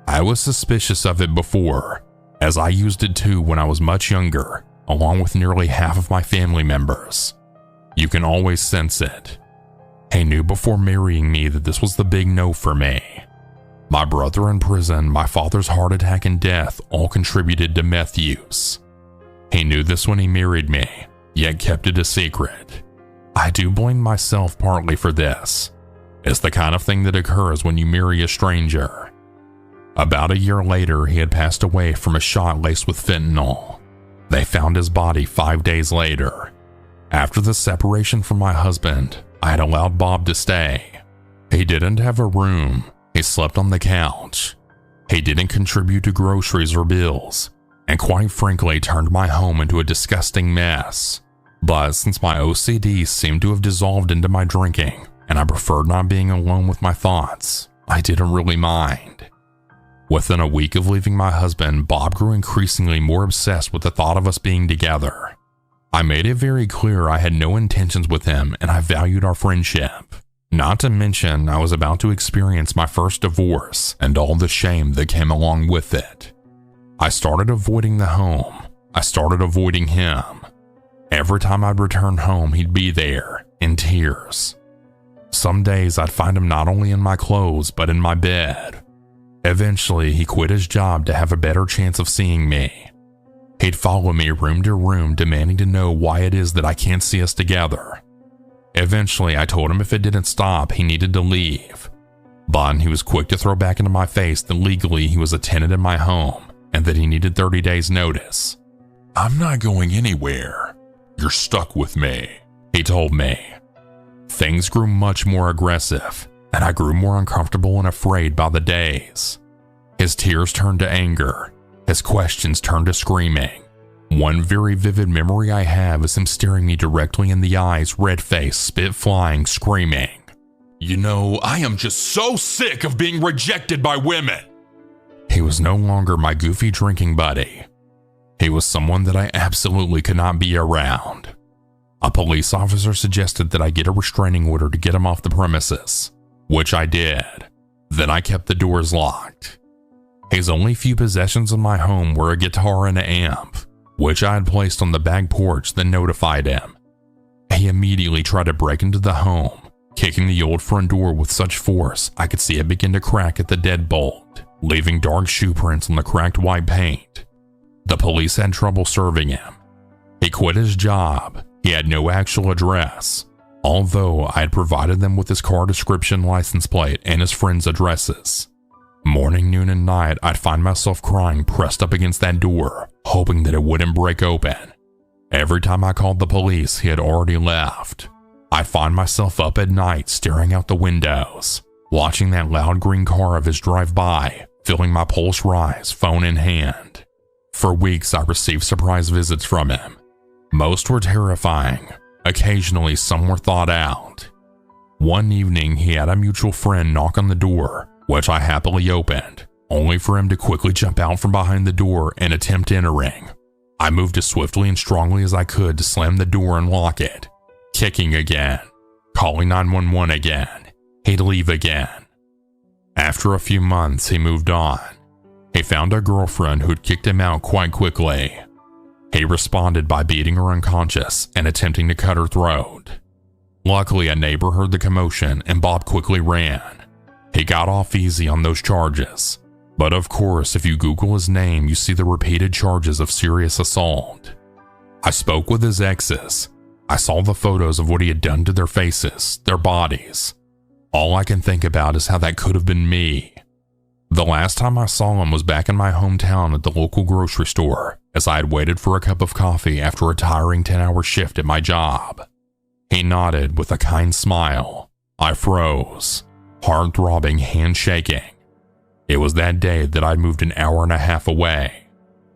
I was suspicious of it before, as I used it too when I was much younger, along with nearly half of my family members. You can always sense it. He knew before marrying me that this was the big no for me. My brother in prison, my father's heart attack and death all contributed to meth use. He knew this when he married me, yet kept it a secret. I do blame myself partly for this. It's the kind of thing that occurs when you marry a stranger. About a year later, he had passed away from a shot laced with fentanyl. They found his body 5 days later. After the separation from my husband, I had allowed Bob to stay. He didn't have a room. He slept on the couch. He didn't contribute to groceries or bills, and quite frankly turned my home into a disgusting mess. But since my OCD seemed to have dissolved into my drinking, and I preferred not being alone with my thoughts, I didn't really mind. Within a week of leaving my husband, Bob grew increasingly more obsessed with the thought of us being together. I made it very clear I had no intentions with him and I valued our friendship. Not to mention, I was about to experience my first divorce and all the shame that came along with it. I started avoiding the home. I started avoiding him. Every time I'd return home, he'd be there, in tears. Some days I'd find him not only in my clothes, but in my bed. Eventually, he quit his job to have a better chance of seeing me. He'd follow me room to room, demanding to know why it is that I can't see us together. Eventually, I told him if it didn't stop, he needed to leave. But he was quick to throw back into my face that legally he was a tenant in my home and that he needed 30 days notice. "I'm not going anywhere. You're stuck with me," he told me. Things grew much more aggressive, and I grew more uncomfortable and afraid by the days. His tears turned to anger. His questions turned to screaming. One very vivid memory I have is him staring me directly in the eyes, red-faced, spit flying, screaming, "You know, I am just so sick of being rejected by women." He was no longer my goofy drinking buddy. He was someone that I absolutely could not be around. A police officer suggested that I get a restraining order to get him off the premises, which I did. Then I kept the doors locked. His only few possessions in my home were a guitar and an amp, which I had placed on the back porch that notified him. He immediately tried to break into the home, kicking the old front door with such force I could see it begin to crack at the deadbolt, leaving dark shoe prints on the cracked white paint. The police had trouble serving him. He quit his job. He had no actual address, although I had provided them with his car description, license plate, and his friends' addresses. Morning, noon, and night, I'd find myself crying pressed up against that door, hoping that it wouldn't break open. Every time I called the police, he had already left. I'd find myself up at night staring out the windows, watching that loud green car of his drive by, feeling my pulse rise, phone in hand. For weeks, I received surprise visits from him. Most were terrifying. Occasionally, some were thought out. One evening, he had a mutual friend knock on the door, which I happily opened, only for him to quickly jump out from behind the door and attempt entering. I moved as swiftly and strongly as I could to slam the door and lock it, kicking again, calling 911 again. He'd leave again. After a few months, he moved on. He found a girlfriend who'd kicked him out quite quickly. He responded by beating her unconscious and attempting to cut her throat. Luckily, a neighbor heard the commotion and Bob quickly ran. He got off easy on those charges. But of course, if you Google his name, you see the repeated charges of serious assault. I spoke with his exes. I saw the photos of what he had done to their faces, their bodies. All I can think about is how that could have been me. The last time I saw him was back in my hometown at the local grocery store, as I had waited for a cup of coffee after a tiring 10-hour shift at my job. He nodded with a kind smile. I froze, heart throbbing, hand shaking. It was that day that I'd moved an hour and a half away.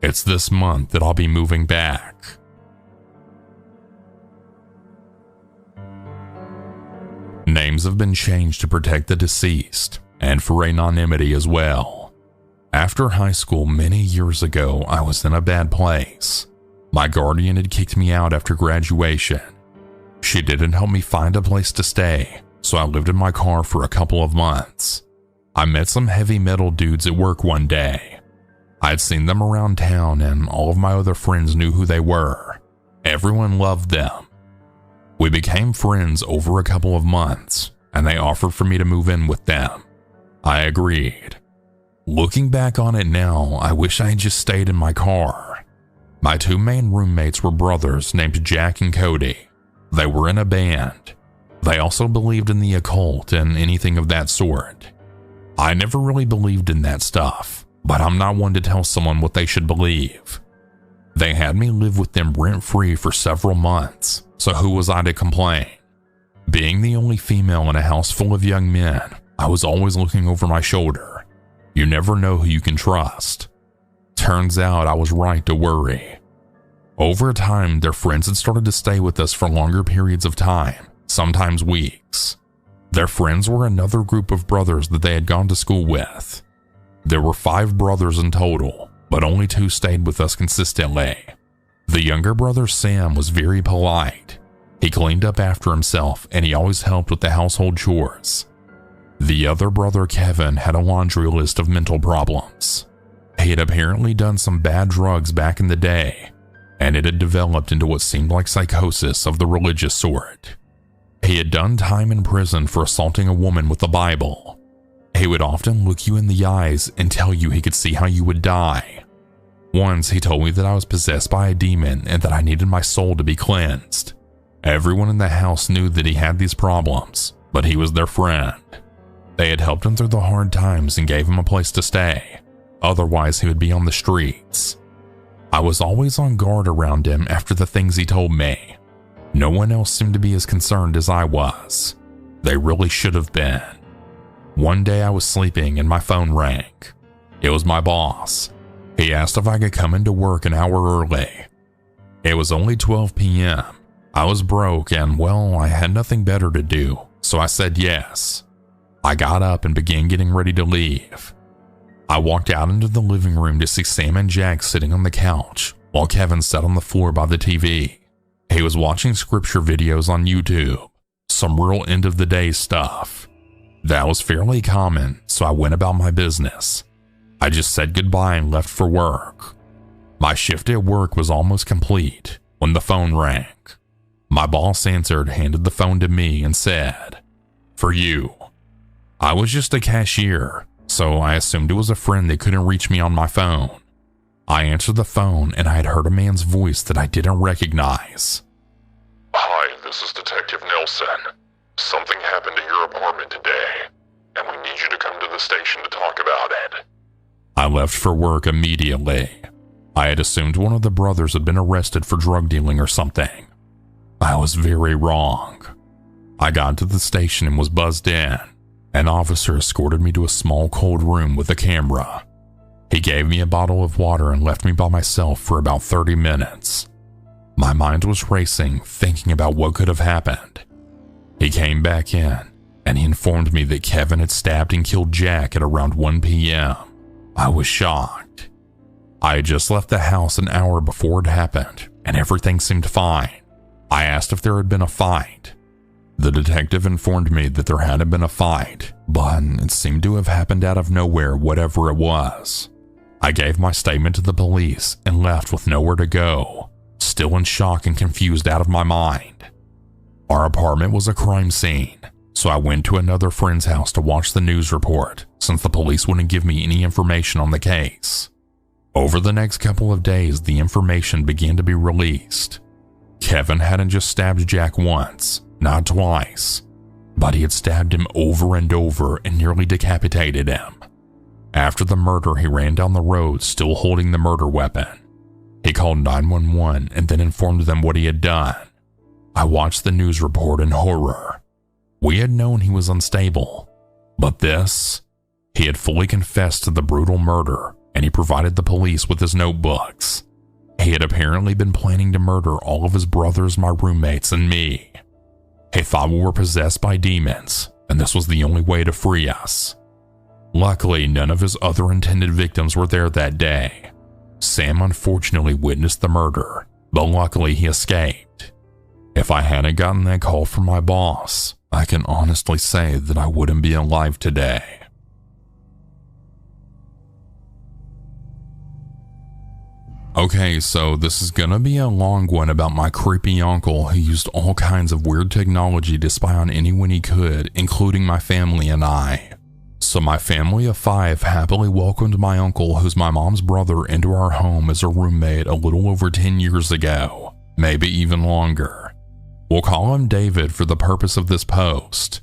It's this month that I'll be moving back. Names have been changed to protect the deceased, and for anonymity as well. After high school many years ago, I was in a bad place. My guardian had kicked me out after graduation. She didn't help me find a place to stay, so I lived in my car for a couple of months. I met some heavy metal dudes at work one day. I'd seen them around town and all of my other friends knew who they were. Everyone loved them. We became friends over a couple of months, and they offered for me to move in with them. I agreed. Looking back on it now, I wish I had just stayed in my car. My two main roommates were brothers named Jack and Cody. They were in a band. They also believed in the occult and anything of that sort. I never really believed in that stuff, but I'm not one to tell someone what they should believe. They had me live with them rent-free for several months, so who was I to complain? Being the only female in a house full of young men, I was always looking over my shoulder. You never know who you can trust. Turns out I was right to worry. Over time, their friends had started to stay with us for longer periods of time, sometimes weeks. Their friends were another group of brothers that they had gone to school with. There were 5 brothers in total, but only 2 stayed with us consistently. The younger brother Sam was very polite. He cleaned up after himself and he always helped with the household chores. The other brother Kevin had a laundry list of mental problems. He had apparently done some bad drugs back in the day, and it had developed into what seemed like psychosis of the religious sort. He had done time in prison for assaulting a woman with the Bible. He would often look you in the eyes and tell you he could see how you would die. Once he told me that I was possessed by a demon and that I needed my soul to be cleansed. Everyone in the house knew that he had these problems, but he was their friend. They had helped him through the hard times and gave him a place to stay. Otherwise, he would be on the streets. I was always on guard around him after the things he told me. No one else seemed to be as concerned as I was. They really should have been. One day I was sleeping and my phone rang. It was my boss. He asked if I could come into work an hour early. It was only 12 p.m. I was broke and, well, I had nothing better to do, so I said yes. I got up and began getting ready to leave. I walked out into the living room to see Sam and Jack sitting on the couch, while Kevin sat on the floor by the TV. He was watching scripture videos on YouTube, some real end-of-the-day stuff. That was fairly common, so I went about my business. I just said goodbye and left for work. My shift at work was almost complete when the phone rang. My boss answered, handed the phone to me, and said, "For you." I was just a cashier, so I assumed it was a friend that couldn't reach me on my phone. I answered the phone and I had heard a man's voice that I didn't recognize. Hi, this is Detective Nelson. Something happened in your apartment today, and we need you to come to the station to talk about it. I left for work immediately. I had assumed one of the brothers had been arrested for drug dealing or something. I was very wrong. I got to the station and was buzzed in. An officer escorted me to a small cold room with a camera. He gave me a bottle of water and left me by myself for about 30 minutes. My mind was racing, thinking about what could have happened. He came back in, and he informed me that Kevin had stabbed and killed Jack at around 1 p.m. I was shocked. I had just left the house an hour before it happened, and everything seemed fine. I asked if there had been a fight. The detective informed me that there hadn't been a fight, but it seemed to have happened out of nowhere, whatever it was. I gave my statement to the police and left with nowhere to go, still in shock and confused out of my mind. Our apartment was a crime scene, so I went to another friend's house to watch the news report, since the police wouldn't give me any information on the case. Over the next couple of days, the information began to be released. Kevin hadn't just stabbed Jack once, not twice, but he had stabbed him over and over and nearly decapitated him. After the murder, he ran down the road still holding the murder weapon. He called 911 and then informed them what he had done. I watched the news report in horror. We had known he was unstable, but this, he had fully confessed to the brutal murder and he provided the police with his notebooks. He had apparently been planning to murder all of his brothers, my roommates, and me. He thought we were possessed by demons, and this was the only way to free us. Luckily, none of his other intended victims were there that day. Sam unfortunately witnessed the murder, but luckily he escaped. If I hadn't gotten that call from my boss, I can honestly say that I wouldn't be alive today. Okay, so this is gonna be a long one about my creepy uncle who used all kinds of weird technology to spy on anyone he could, including my family and I. So my family of 5 happily welcomed my uncle, who's my mom's brother, into our home as a roommate a little over 10 years ago, maybe even longer. We'll call him David for the purpose of this post.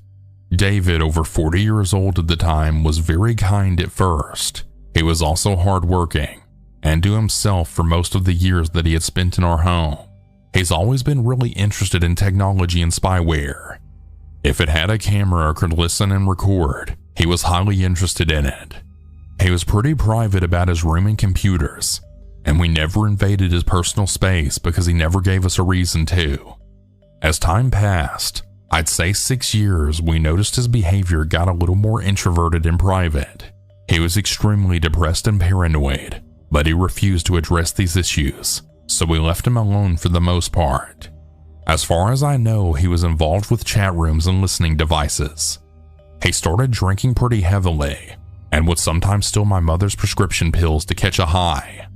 David, over 40 years old at the time, was very kind at first. He was also hardworking, and to himself for most of the years that he had spent in our home. He's always been really interested in technology and spyware. If it had a camera or could listen and record, he was highly interested in it. He was pretty private about his room and computers, and we never invaded his personal space because he never gave us a reason to. As time passed, I'd say 6 years, we noticed his behavior got a little more introverted and private. He was extremely depressed and paranoid, but he refused to address these issues, so we left him alone for the most part. As far as I know, he was involved with chat rooms and listening devices. He started drinking pretty heavily, and would sometimes steal my mother's prescription pills to catch a high.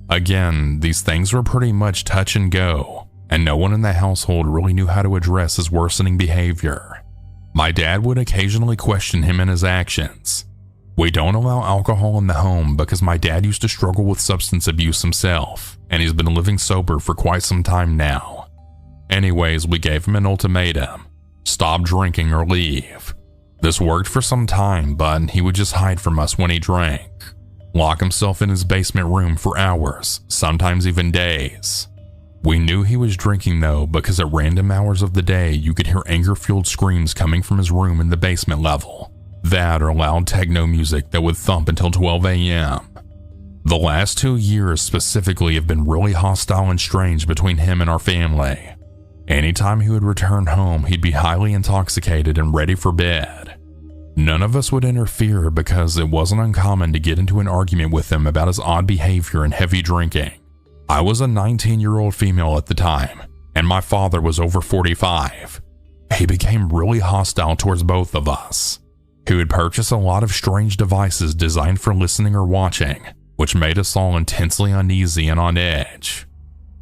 Again, these things were pretty much touch and go, and no one in the household really knew how to address his worsening behavior. My dad would occasionally question him and his actions. We don't allow alcohol in the home because my dad used to struggle with substance abuse himself, and he's been living sober for quite some time now. Anyways, we gave him an ultimatum: stop drinking or leave. This worked for some time, but he would just hide from us when he drank, lock himself in his basement room for hours, sometimes even days. We knew he was drinking though because at random hours of the day you could hear anger-fueled screams coming from his room in the basement level. That or loud techno music that would thump until 12 a.m. The last 2 years specifically have been really hostile and strange between him and our family. Anytime he would return home, he'd be highly intoxicated and ready for bed. None of us would interfere because it wasn't uncommon to get into an argument with him about his odd behavior and heavy drinking. I was a 19-year-old female at the time, and my father was over 45. He became really hostile towards both of us. He would purchase a lot of strange devices designed for listening or watching, which made us all intensely uneasy and on edge.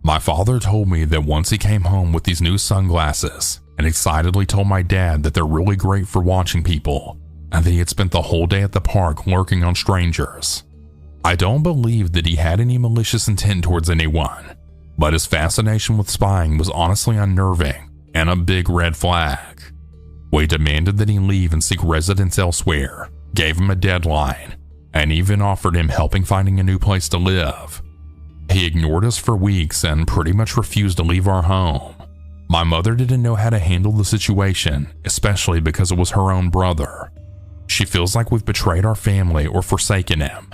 My father told me that once he came home with these new sunglasses and excitedly told my dad that they're really great for watching people, and that he had spent the whole day at the park lurking on strangers. I don't believe that he had any malicious intent towards anyone, but his fascination with spying was honestly unnerving and a big red flag. We demanded that he leave and seek residence elsewhere, gave him a deadline, and even offered him helping finding a new place to live. He ignored us for weeks and pretty much refused to leave our home. My mother didn't know how to handle the situation, especially because it was her own brother. She feels like we've betrayed our family or forsaken him.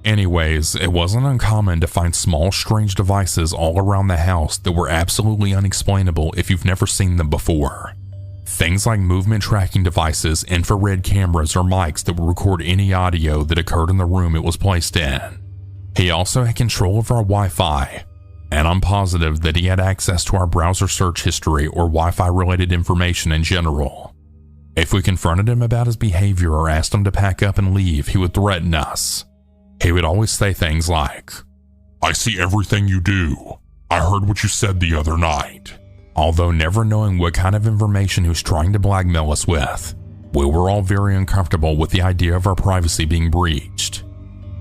Anyways, it wasn't uncommon to find small, strange devices all around the house that were absolutely unexplainable if you've never seen them before. Things like movement tracking devices, infrared cameras, or mics that would record any audio that occurred in the room it was placed in. He also had control of our Wi-Fi, and I'm positive that he had access to our browser search history or Wi-Fi related information in general. If we confronted him about his behavior or asked him to pack up and leave, he would threaten us. He would always say things like, "I see everything you do. I heard what you said the other night." Although never knowing what kind of information he was trying to blackmail us with, we were all very uncomfortable with the idea of our privacy being breached.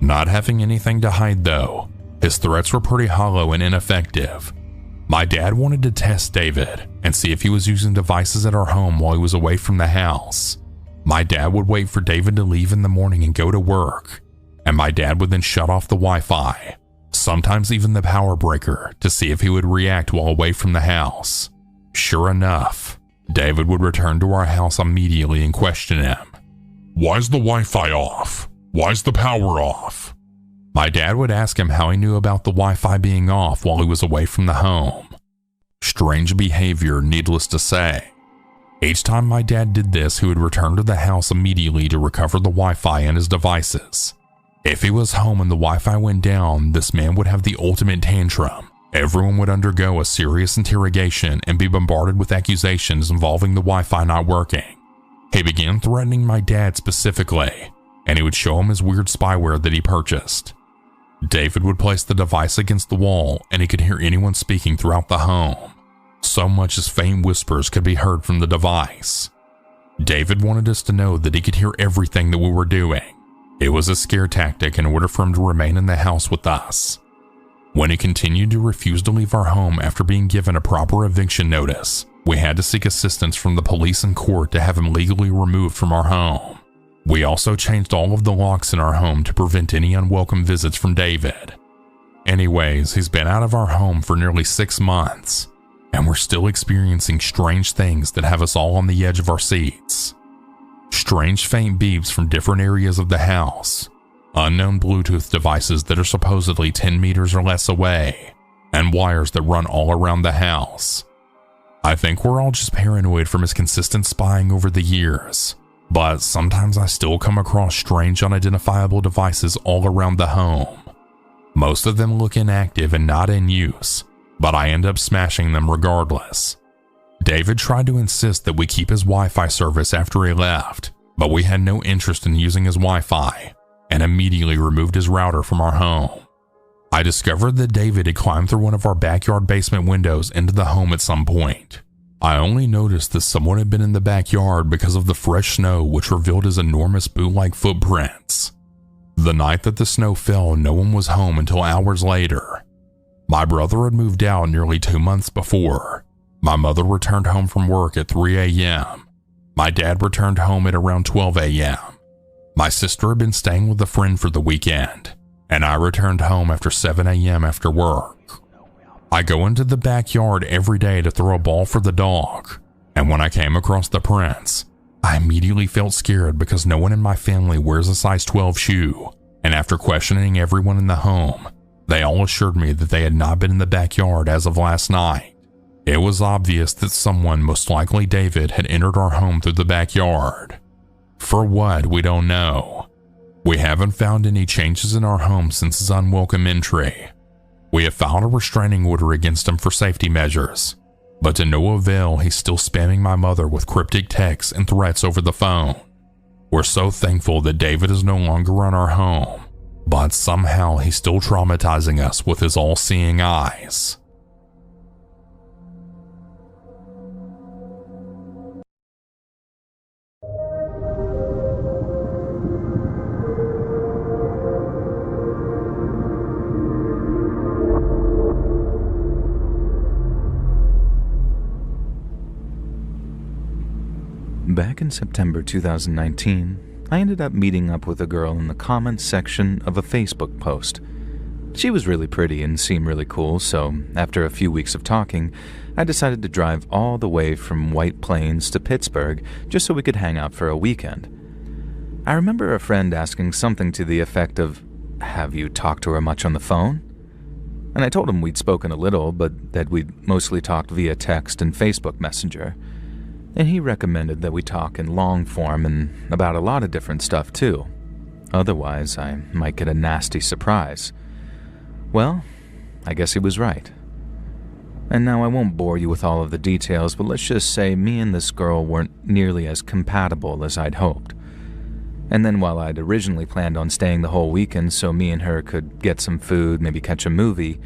Not having anything to hide though, his threats were pretty hollow and ineffective. My dad wanted to test David and see if he was using devices at our home while he was away from the house. My dad would wait for David to leave in the morning and go to work, and my dad would then shut off the Wi-Fi, sometimes even the power breaker, to see if he would react while away from the house. Sure enough, David would return to our house immediately and question him. "Why's the Wi-Fi off? Why's the power off?" My dad would ask him how he knew about the Wi-Fi being off while he was away from the home. Strange behavior, needless to say. Each time my dad did this, he would return to the house immediately to recover the Wi-Fi and his devices. If he was home and the Wi-Fi went down, this man would have the ultimate tantrum. Everyone would undergo a serious interrogation and be bombarded with accusations involving the Wi-Fi not working. He began threatening my dad specifically, and he would show him his weird spyware that he purchased. David would place the device against the wall and he could hear anyone speaking throughout the home. So much as faint whispers could be heard from the device. David wanted us to know that he could hear everything that we were doing. It was a scare tactic in order for him to remain in the house with us. When he continued to refuse to leave our home after being given a proper eviction notice, we had to seek assistance from the police and court to have him legally removed from our home. We also changed all of the locks in our home to prevent any unwelcome visits from David. Anyways, he's been out of our home for nearly 6 months, and we're still experiencing strange things that have us all on the edge of our seats. Strange faint beeps from different areas of the house, unknown Bluetooth devices that are supposedly 10 meters or less away, and wires that run all around the house. I think we're all just paranoid from his consistent spying over the years, but sometimes I still come across strange unidentifiable devices all around the home. Most of them look inactive and not in use, but I end up smashing them regardless. David tried to insist that we keep his Wi-Fi service after he left, but we had no interest in using his Wi-Fi and immediately removed his router from our home. I discovered that David had climbed through one of our backyard basement windows into the home at some point. I only noticed that someone had been in the backyard because of the fresh snow, which revealed his enormous boot-like footprints. The night that the snow fell, no one was home until hours later. My brother had moved out nearly 2 months before. My mother returned home from work at 3 a.m. My dad returned home at around 12 a.m. My sister had been staying with a friend for the weekend, and I returned home after 7 a.m. after work. I go into the backyard every day to throw a ball for the dog, and when I came across the prints, I immediately felt scared because no one in my family wears a size 12 shoe, and after questioning everyone in the home, they all assured me that they had not been in the backyard as of last night. It was obvious that someone, most likely David, had entered our home through the backyard. For what, we don't know. We haven't found any changes in our home since his unwelcome entry. We have filed a restraining order against him for safety measures, but to no avail. He's still spamming my mother with cryptic texts and threats over the phone. We're so thankful that David is no longer in our home, but somehow he's still traumatizing us with his all-seeing eyes. Back in September 2019, I ended up meeting up with a girl in the comments section of a Facebook post. She was really pretty and seemed really cool, so after a few weeks of talking, I decided to drive all the way from White Plains to Pittsburgh just so we could hang out for a weekend. I remember a friend asking something to the effect of, "Have you talked to her much on the phone?" And I told him we'd spoken a little, but that we'd mostly talked via text and Facebook Messenger. And he recommended that we talk in long form and about a lot of different stuff too. Otherwise, I might get a nasty surprise. Well, I guess he was right. And now I won't bore you with all of the details, but let's just say me and this girl weren't nearly as compatible as I'd hoped. And then while I'd originally planned on staying the whole weekend so me and her could get some food, maybe catch a movie,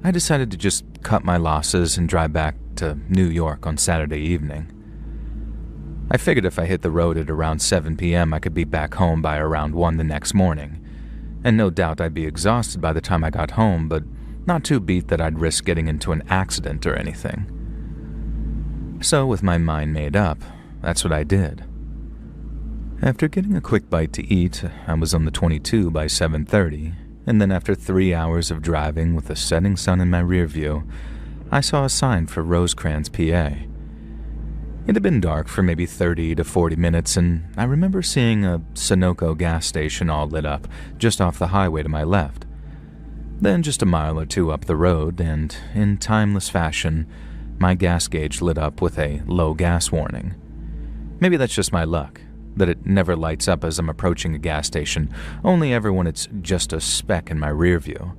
I decided to just cut my losses and drive back to New York on Saturday evening. I figured if I hit the road at around 7 p.m. I could be back home by around 1 the next morning. And no doubt I'd be exhausted by the time I got home, but not too beat that I'd risk getting into an accident or anything. So with my mind made up, that's what I did. After getting a quick bite to eat, I was on the 22 by 7:30, and then after 3 hours of driving with the setting sun in my rear view, I saw a sign for Rosecrans, PA. It had been dark for maybe 30 to 40 minutes, and I remember seeing a Sunoco gas station all lit up just off the highway to my left. Then just a mile or two up the road, and in timeless fashion, my gas gauge lit up with a low gas warning. Maybe that's just my luck, that it never lights up as I'm approaching a gas station, only ever when it's just a speck in my rear view.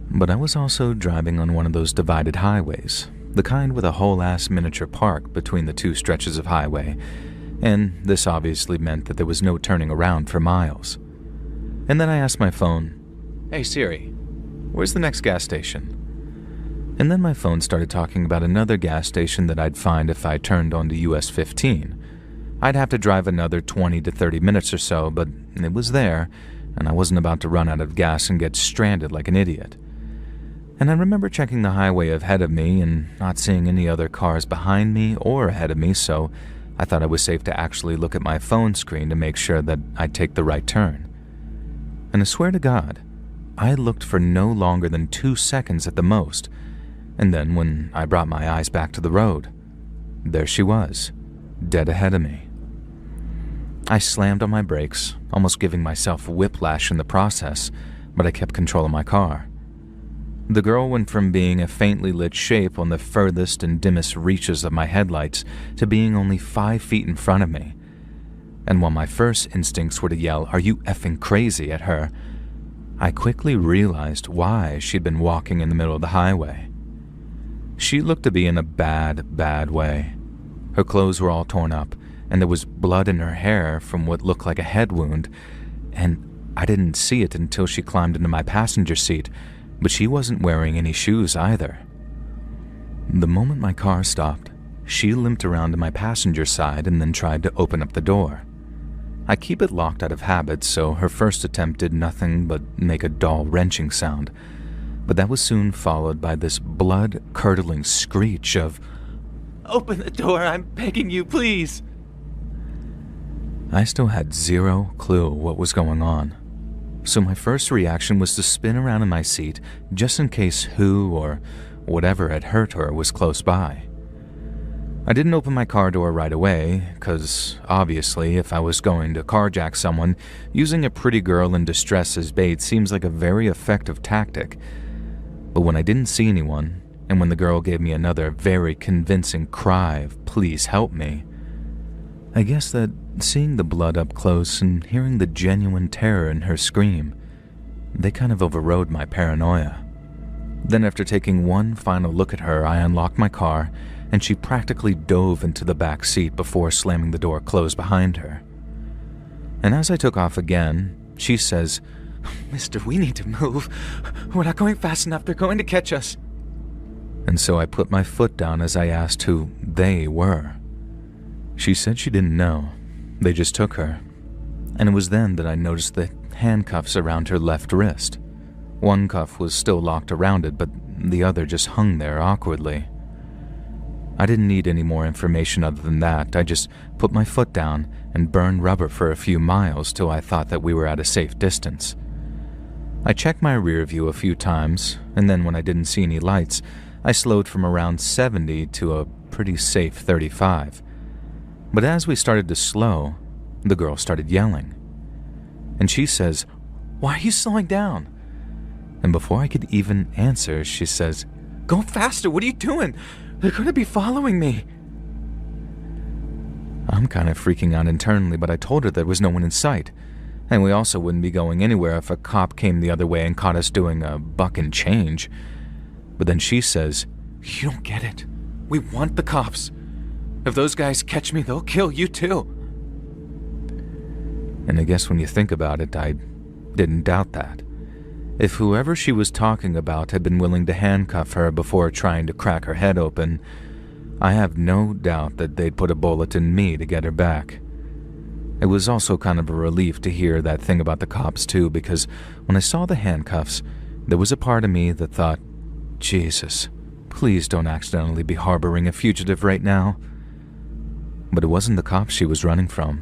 But I was also driving on one of those divided highways, the kind with a whole-ass miniature park between the two stretches of highway, and this obviously meant that there was no turning around for miles. And then I asked my phone, "Hey Siri, where's the next gas station?" And then my phone started talking about another gas station that I'd find if I turned onto US 15. I'd have to drive another 20 to 30 minutes or so, but it was there, and I wasn't about to run out of gas and get stranded like an idiot. And I remember checking the highway ahead of me and not seeing any other cars behind me or ahead of me, so I thought it was safe to actually look at my phone screen to make sure that I'd take the right turn. And I swear to God, I looked for no longer than 2 seconds at the most, And then when I brought my eyes back to the road, there she was, dead ahead of me. I slammed on my brakes, almost giving myself whiplash in the process, but I kept control of my car. The girl went from being a faintly lit shape on the furthest and dimmest reaches of my headlights to being only 5 feet in front of me. And while my first instincts were to yell, "Are you effing crazy?" at her, I quickly realized why she'd been walking in the middle of the highway. She looked to be in a bad way. Her clothes were all torn up, and there was blood in her hair from what looked like a head wound, and I didn't see it until she climbed into my passenger seat, but she wasn't wearing any shoes either. The moment my car stopped, she limped around to my passenger side and then tried to open up the door. I keep it locked out of habit, so her first attempt did nothing but make a dull wrenching sound, but that was soon followed by this blood-curdling screech of, "Open the door, I'm begging you, please!" I still had zero clue what was going on, so my first reaction was to spin around in my seat just in case who or whatever had hurt her was close by. I didn't open my car door right away, because obviously if I was going to carjack someone, using a pretty girl in distress as bait seems like a very effective tactic. But when I didn't see anyone, and when the girl gave me another very convincing cry of "please help me," I guess that seeing the blood up close and hearing the genuine terror in her scream, they kind of overrode my paranoia. Then after taking one final look at her, I unlocked my car, and she practically dove into the back seat before slamming the door closed behind her. And as I took off again, she says, "Mister, we need to move. We're not going fast enough. They're going to catch us." And so I put my foot down as I asked who they were. She said she didn't know. They just took her. And it was then that I noticed the handcuffs around her left wrist. One cuff was still locked around it, but the other just hung there awkwardly. I didn't need any more information other than that. I just put my foot down and burned rubber for a few miles till I thought that we were at a safe distance. I checked my rear view a few times, and then when I didn't see any lights, I slowed from around 70 to a pretty safe 35. But as we started to slow, the girl started yelling. And she says, "Why are you slowing down?" And before I could even answer, she says, "Go faster, what are you doing? They're going to be following me." I'm kind of freaking out internally, but I told her there was no one in sight, and we also wouldn't be going anywhere if a cop came the other way and caught us doing a buck and change. But then she says, "You don't get it. We want the cops. If those guys catch me, they'll kill you too." And I guess when you think about it, I didn't doubt that. If whoever she was talking about had been willing to handcuff her before trying to crack her head open, I have no doubt that they'd put a bullet in me to get her back. It was also kind of a relief to hear that thing about the cops too, because when I saw the handcuffs, there was a part of me that thought, Jesus, please don't accidentally be harboring a fugitive right now. But it wasn't the cops she was running from.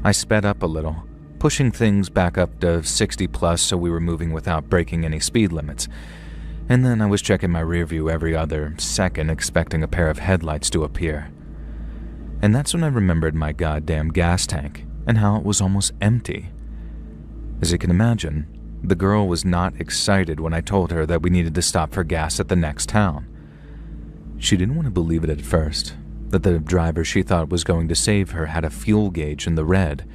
I sped up a little, pushing things back up to 60 plus so we were moving without breaking any speed limits. And then I was checking my rear view every other second, expecting a pair of headlights to appear. And that's when I remembered my goddamn gas tank and how it was almost empty. As you can imagine, the girl was not excited when I told her that we needed to stop for gas at the next town. She didn't want to believe it at first, that the driver she thought was going to save her had a fuel gauge in the red,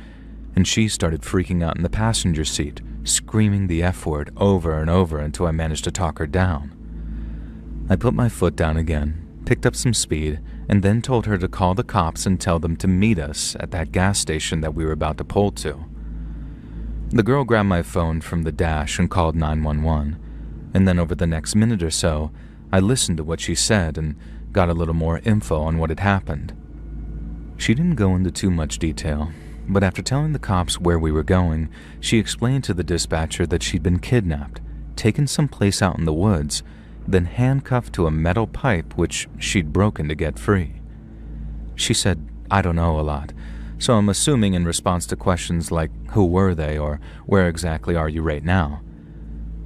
and she started freaking out in the passenger seat, screaming the F word over and over until I managed to talk her down. I put my foot down again, picked up some speed, and then told her to call the cops and tell them to meet us at that gas station that we were about to pull to. The girl grabbed my phone from the dash and called 911, and then over the next minute or so, I listened to what she said and got a little more info on what had happened. She didn't go into too much detail, but after telling the cops where we were going, she explained to the dispatcher that she'd been kidnapped, taken someplace out in the woods, then handcuffed to a metal pipe which she'd broken to get free. She said, "I don't know a lot, so I'm assuming in response to questions like, who were they or where exactly are you right now?"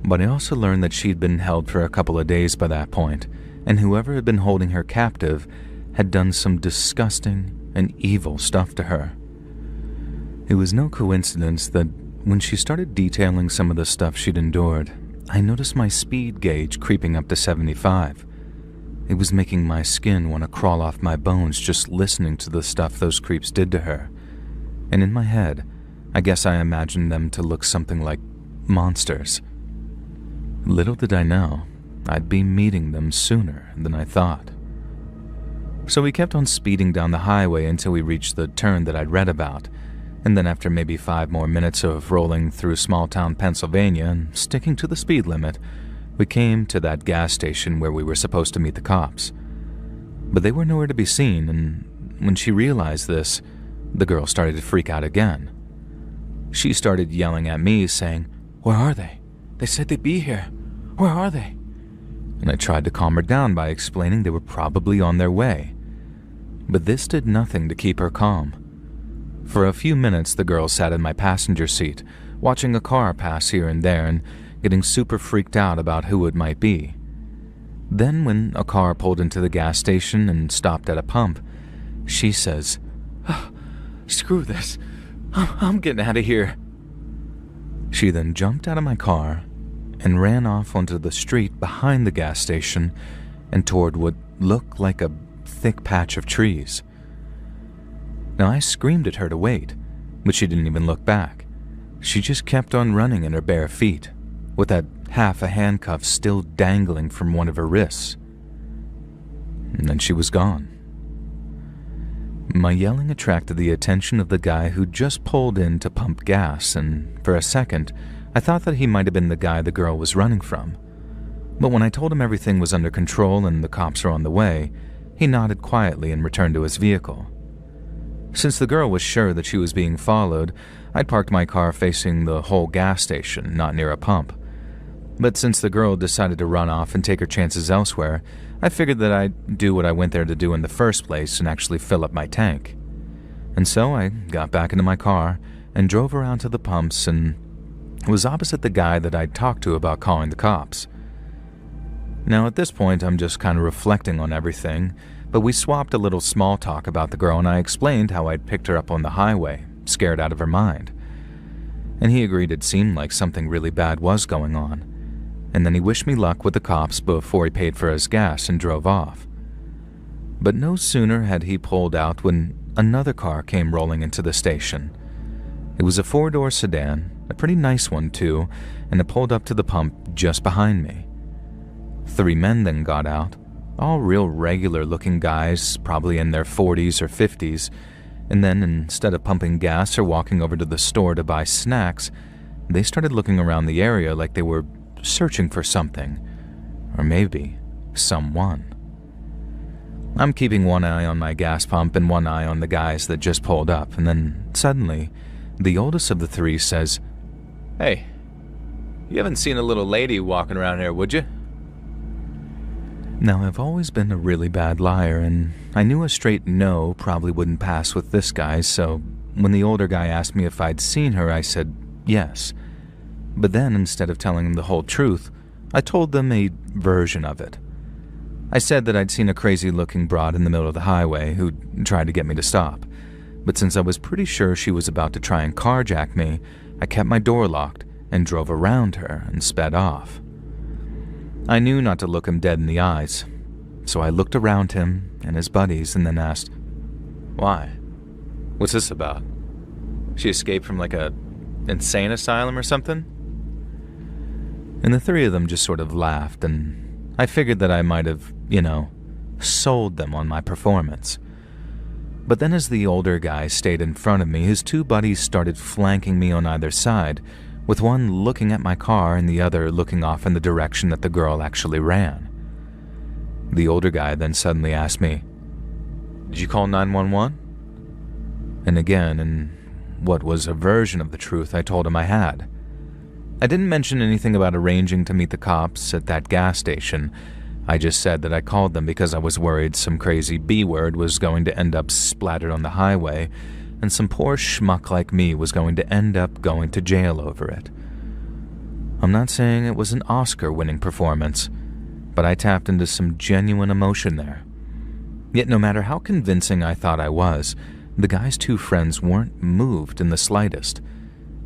But I also learned that she'd been held for a couple of days by that point, and whoever had been holding her captive had done some disgusting and evil stuff to her. It was no coincidence that when she started detailing some of the stuff she'd endured, I noticed my speed gauge creeping up to 75. It was making my skin want to crawl off my bones just listening to the stuff those creeps did to her. And in my head, I guess I imagined them to look something like monsters. Little did I know, I'd be meeting them sooner than I thought. So we kept on speeding down the highway until we reached the turn that I'd read about, and then after maybe 5 more minutes of rolling through small-town Pennsylvania and sticking to the speed limit, we came to that gas station where we were supposed to meet the cops. But they were nowhere to be seen, and when she realized this, the girl started to freak out again. She started yelling at me, saying, "Where are they? They said they'd be here. Where are they?" And I tried to calm her down by explaining they were probably on their way. But this did nothing to keep her calm. For a few minutes, the girl sat in my passenger seat, watching a car pass here and there and getting super freaked out about who it might be. Then when a car pulled into the gas station and stopped at a pump, she says, "Oh, screw this. I'm getting out of here." She then jumped out of my car and ran off onto the street behind the gas station and toward what looked like a thick patch of trees. Now, I screamed at her to wait, but she didn't even look back. She just kept on running in her bare feet, with that half a handcuff still dangling from one of her wrists. And then she was gone. My yelling attracted the attention of the guy who just pulled in to pump gas, and for a second, I thought that he might have been the guy the girl was running from. But when I told him everything was under control and the cops are on the way, he nodded quietly and returned to his vehicle. Since the girl was sure that she was being followed, I'd parked my car facing the whole gas station, not near a pump. But since the girl decided to run off and take her chances elsewhere, I figured that I'd do what I went there to do in the first place and actually fill up my tank. And so I got back into my car and drove around to the pumps and was opposite the guy that I'd talked to about calling the cops. Now at this point, I'm just kind of reflecting on everything, but we swapped a little small talk about the girl and I explained how I'd picked her up on the highway, scared out of her mind. And he agreed it seemed like something really bad was going on. And then he wished me luck with the cops before he paid for his gas and drove off. But no sooner had he pulled out when another car came rolling into the station. It was a 4-door sedan, a pretty nice one too, and it pulled up to the pump just behind me. 3 men then got out, all real regular-looking guys, probably in their 40s or 50s, and then instead of pumping gas or walking over to the store to buy snacks, they started looking around the area like they were searching for something, or maybe someone. I'm keeping one eye on my gas pump and one eye on the guys that just pulled up, and then suddenly, the oldest of the 3 says, "Hey, you haven't seen a little lady walking around here, would you?" Now, I've always been a really bad liar, and I knew a straight no probably wouldn't pass with this guy, so when the older guy asked me if I'd seen her, I said yes. But then, instead of telling them the whole truth, I told them a version of it. I said that I'd seen a crazy-looking broad in the middle of the highway who'd tried to get me to stop. But since I was pretty sure she was about to try and carjack me, I kept my door locked and drove around her and sped off. I knew not to look him dead in the eyes, so I looked around him and his buddies and then asked, "Why? What's this about? She escaped from like a insane asylum or something?" And the 3 of them just sort of laughed, and I figured that I might have, sold them on my performance. But then as the older guy stayed in front of me, his 2 buddies started flanking me on either side, with one looking at my car and the other looking off in the direction that the girl actually ran. The older guy then suddenly asked me, "Did you call 911? And again, in what was a version of the truth, I told him I had. I didn't mention anything about arranging to meet the cops at that gas station. I just said that I called them because I was worried some crazy B-word was going to end up splattered on the highway, and some poor schmuck like me was going to end up going to jail over it. I'm not saying it was an Oscar-winning performance, but I tapped into some genuine emotion there. Yet no matter how convincing I thought I was, the guy's two friends weren't moved in the slightest,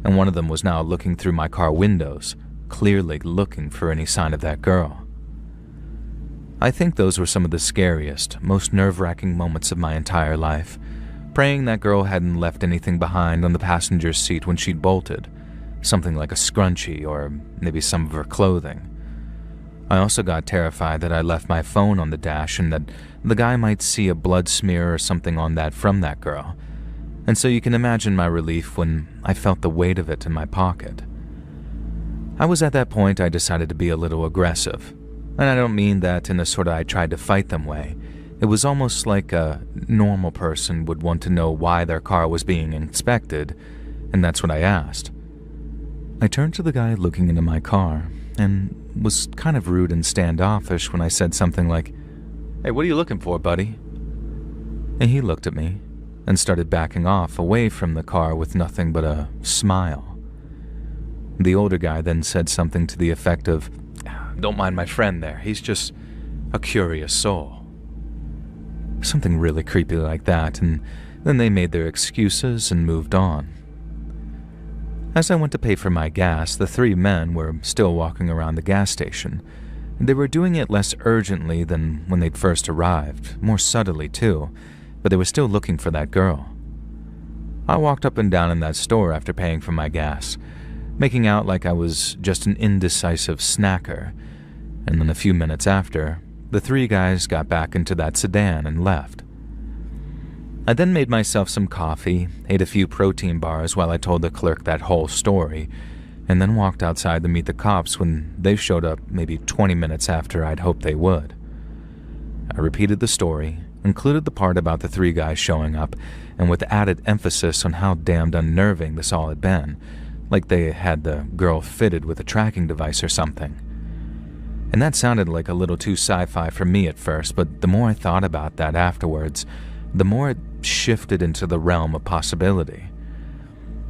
and one of them was now looking through my car windows, clearly looking for any sign of that girl. I think those were some of the scariest, most nerve-wracking moments of my entire life, praying that girl hadn't left anything behind on the passenger's seat when she'd bolted, something like a scrunchie or maybe some of her clothing. I also got terrified that I left my phone on the dash and that the guy might see a blood smear or something on that from that girl, and so you can imagine my relief when I felt the weight of it in my pocket. I was at that point I decided to be a little aggressive, and I don't mean that in a sort of I tried to fight them way. It was almost like a normal person would want to know why their car was being inspected, and that's what I asked. I turned to the guy looking into my car and was kind of rude and standoffish when I said something like, "Hey, what are you looking for, buddy?" And he looked at me and started backing off away from the car with nothing but a smile. The older guy then said something to the effect of, "Don't mind my friend there, he's just a curious soul." Something really creepy like that, and then they made their excuses and moved on. As I went to pay for my gas, the three men were still walking around the gas station. They were doing it less urgently than when they'd first arrived, more subtly too, but they were still looking for that girl. I walked up and down in that store after paying for my gas, making out like I was just an indecisive snacker, and then a few minutes after, the three guys got back into that sedan and left. I then made myself some coffee, ate a few protein bars while I told the clerk that whole story, and then walked outside to meet the cops when they showed up maybe 20 minutes after I'd hoped they would. I repeated the story, included the part about the three guys showing up, and with added emphasis on how damned unnerving this all had been, like they had the girl fitted with a tracking device or something. And that sounded like a little too sci-fi for me at first, but the more I thought about that afterwards, the more it shifted into the realm of possibility.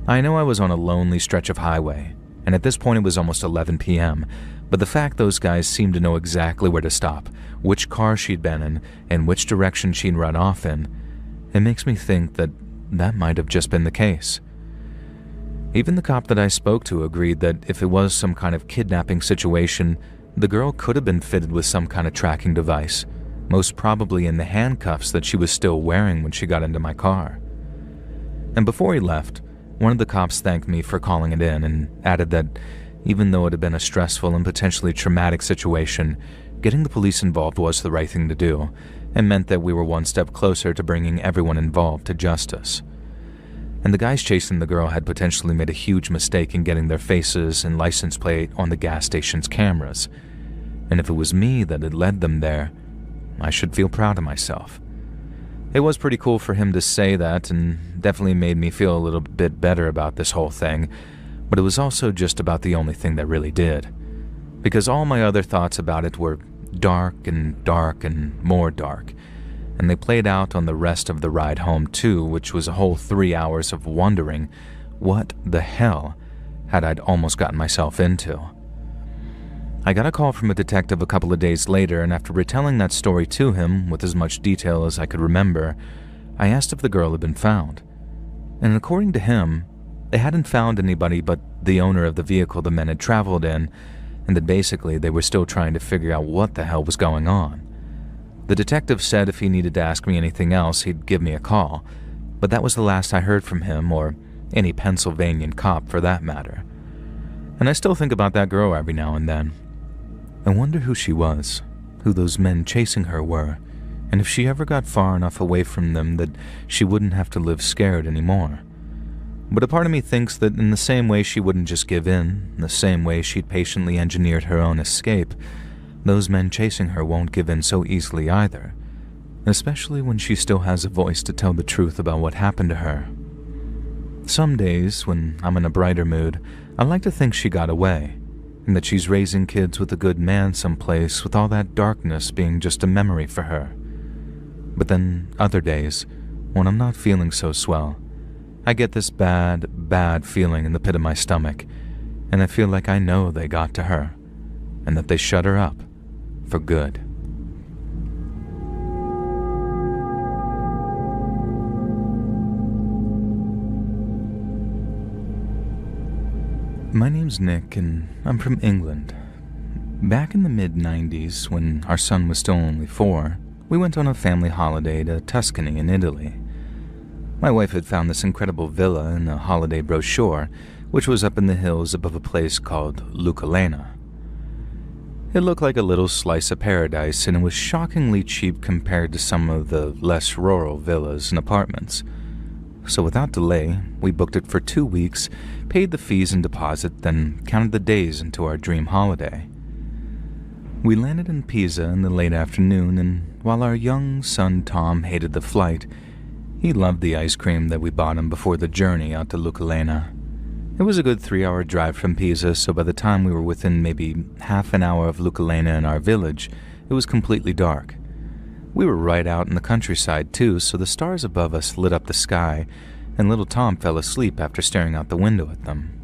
I know I was on a lonely stretch of highway, and at this point it was almost 11 p.m., but the fact those guys seemed to know exactly where to stop, which car she'd been in, and which direction she'd run off in, it makes me think that that might have just been the case. Even the cop that I spoke to agreed that if it was some kind of kidnapping situation, the girl could have been fitted with some kind of tracking device, most probably in the handcuffs that she was still wearing when she got into my car. And before he left, one of the cops thanked me for calling it in and added that even though it had been a stressful and potentially traumatic situation, getting the police involved was the right thing to do, and meant that we were one step closer to bringing everyone involved to justice. And the guys chasing the girl had potentially made a huge mistake in getting their faces and license plate on the gas station's cameras. And if it was me that had led them there, I should feel proud of myself. It was pretty cool for him to say that, and definitely made me feel a little bit better about this whole thing, but it was also just about the only thing that really did. Because all my other thoughts about it were dark and more dark, and they played out on the rest of the ride home too, which was a whole 3 hours of wondering what the hell had I almost gotten myself into. I got a call from a detective a couple of days later, and after retelling that story to him with as much detail as I could remember, I asked if the girl had been found. And according to him, they hadn't found anybody but the owner of the vehicle the men had traveled in, and that basically they were still trying to figure out what the hell was going on. The detective said if he needed to ask me anything else, he'd give me a call, but that was the last I heard from him, or any Pennsylvanian cop for that matter. And I still think about that girl every now and then. I wonder who she was, who those men chasing her were, and if she ever got far enough away from them that she wouldn't have to live scared anymore. But a part of me thinks that in the same way she wouldn't just give in the same way she'd patiently engineered her own escape, those men chasing her won't give in so easily either, especially when she still has a voice to tell the truth about what happened to her. Some days, when I'm in a brighter mood, I like to think she got away, and that she's raising kids with a good man someplace with all that darkness being just a memory for her. But then other days, when I'm not feeling so swell, I get this bad feeling in the pit of my stomach, and I feel like I know they got to her, and that they shut her up for good. My name's Nick, and I'm from England. Back in the mid-90s, when our son was still only 4, we went on a family holiday to Tuscany in Italy. My wife had found this incredible villa in a holiday brochure, which was up in the hills above a place called Lucalena. It looked like a little slice of paradise, and it was shockingly cheap compared to some of the less rural villas and apartments. So without delay, we booked it for 2 weeks, paid the fees and deposit, then counted the days into our dream holiday. We landed in Pisa in the late afternoon, and while our young son Tom hated the flight, he loved the ice cream that we bought him before the journey out to Lucalena. It was a good 3-hour drive from Pisa, so by the time we were within maybe half an hour of Lucalena in our village, it was completely dark. We were right out in the countryside too, so the stars above us lit up the sky, and little Tom fell asleep after staring out the window at them.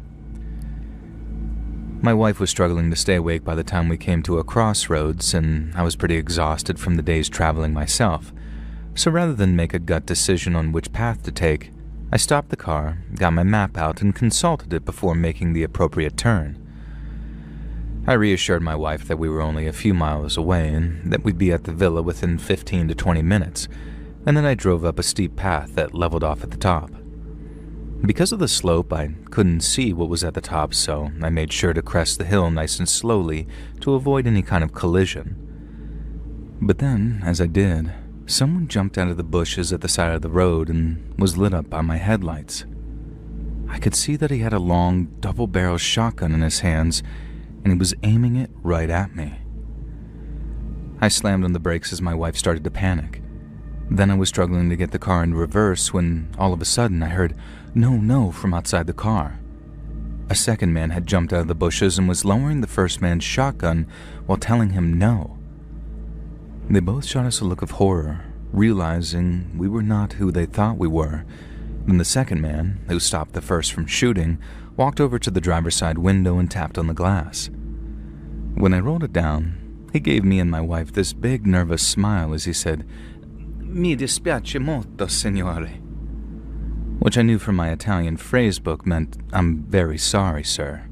My wife was struggling to stay awake by the time we came to a crossroads, and I was pretty exhausted from the day's traveling myself. So rather than make a gut decision on which path to take, I stopped the car, got my map out, and consulted it before making the appropriate turn. I reassured my wife that we were only a few miles away and that we'd be at the villa within 15 to 20 minutes, and then I drove up a steep path that leveled off at the top. Because of the slope, I couldn't see what was at the top, so I made sure to crest the hill nice and slowly to avoid any kind of collision. But then, as I did, someone jumped out of the bushes at the side of the road and was lit up by my headlights. I could see that he had a long, double-barrel shotgun in his hands, and he was aiming it right at me. I slammed on the brakes as my wife started to panic. Then I was struggling to get the car in reverse when all of a sudden I heard, "No, no," from outside the car. A second man had jumped out of the bushes and was lowering the first man's shotgun while telling him no. They both shot us a look of horror, realizing we were not who they thought we were. Then the second man, who stopped the first from shooting, walked over to the driver's side window and tapped on the glass. When I rolled it down, he gave me and my wife this big nervous smile as he said, "Mi dispiace molto, signore," which I knew from my Italian phrase book meant, "I'm very sorry, sir."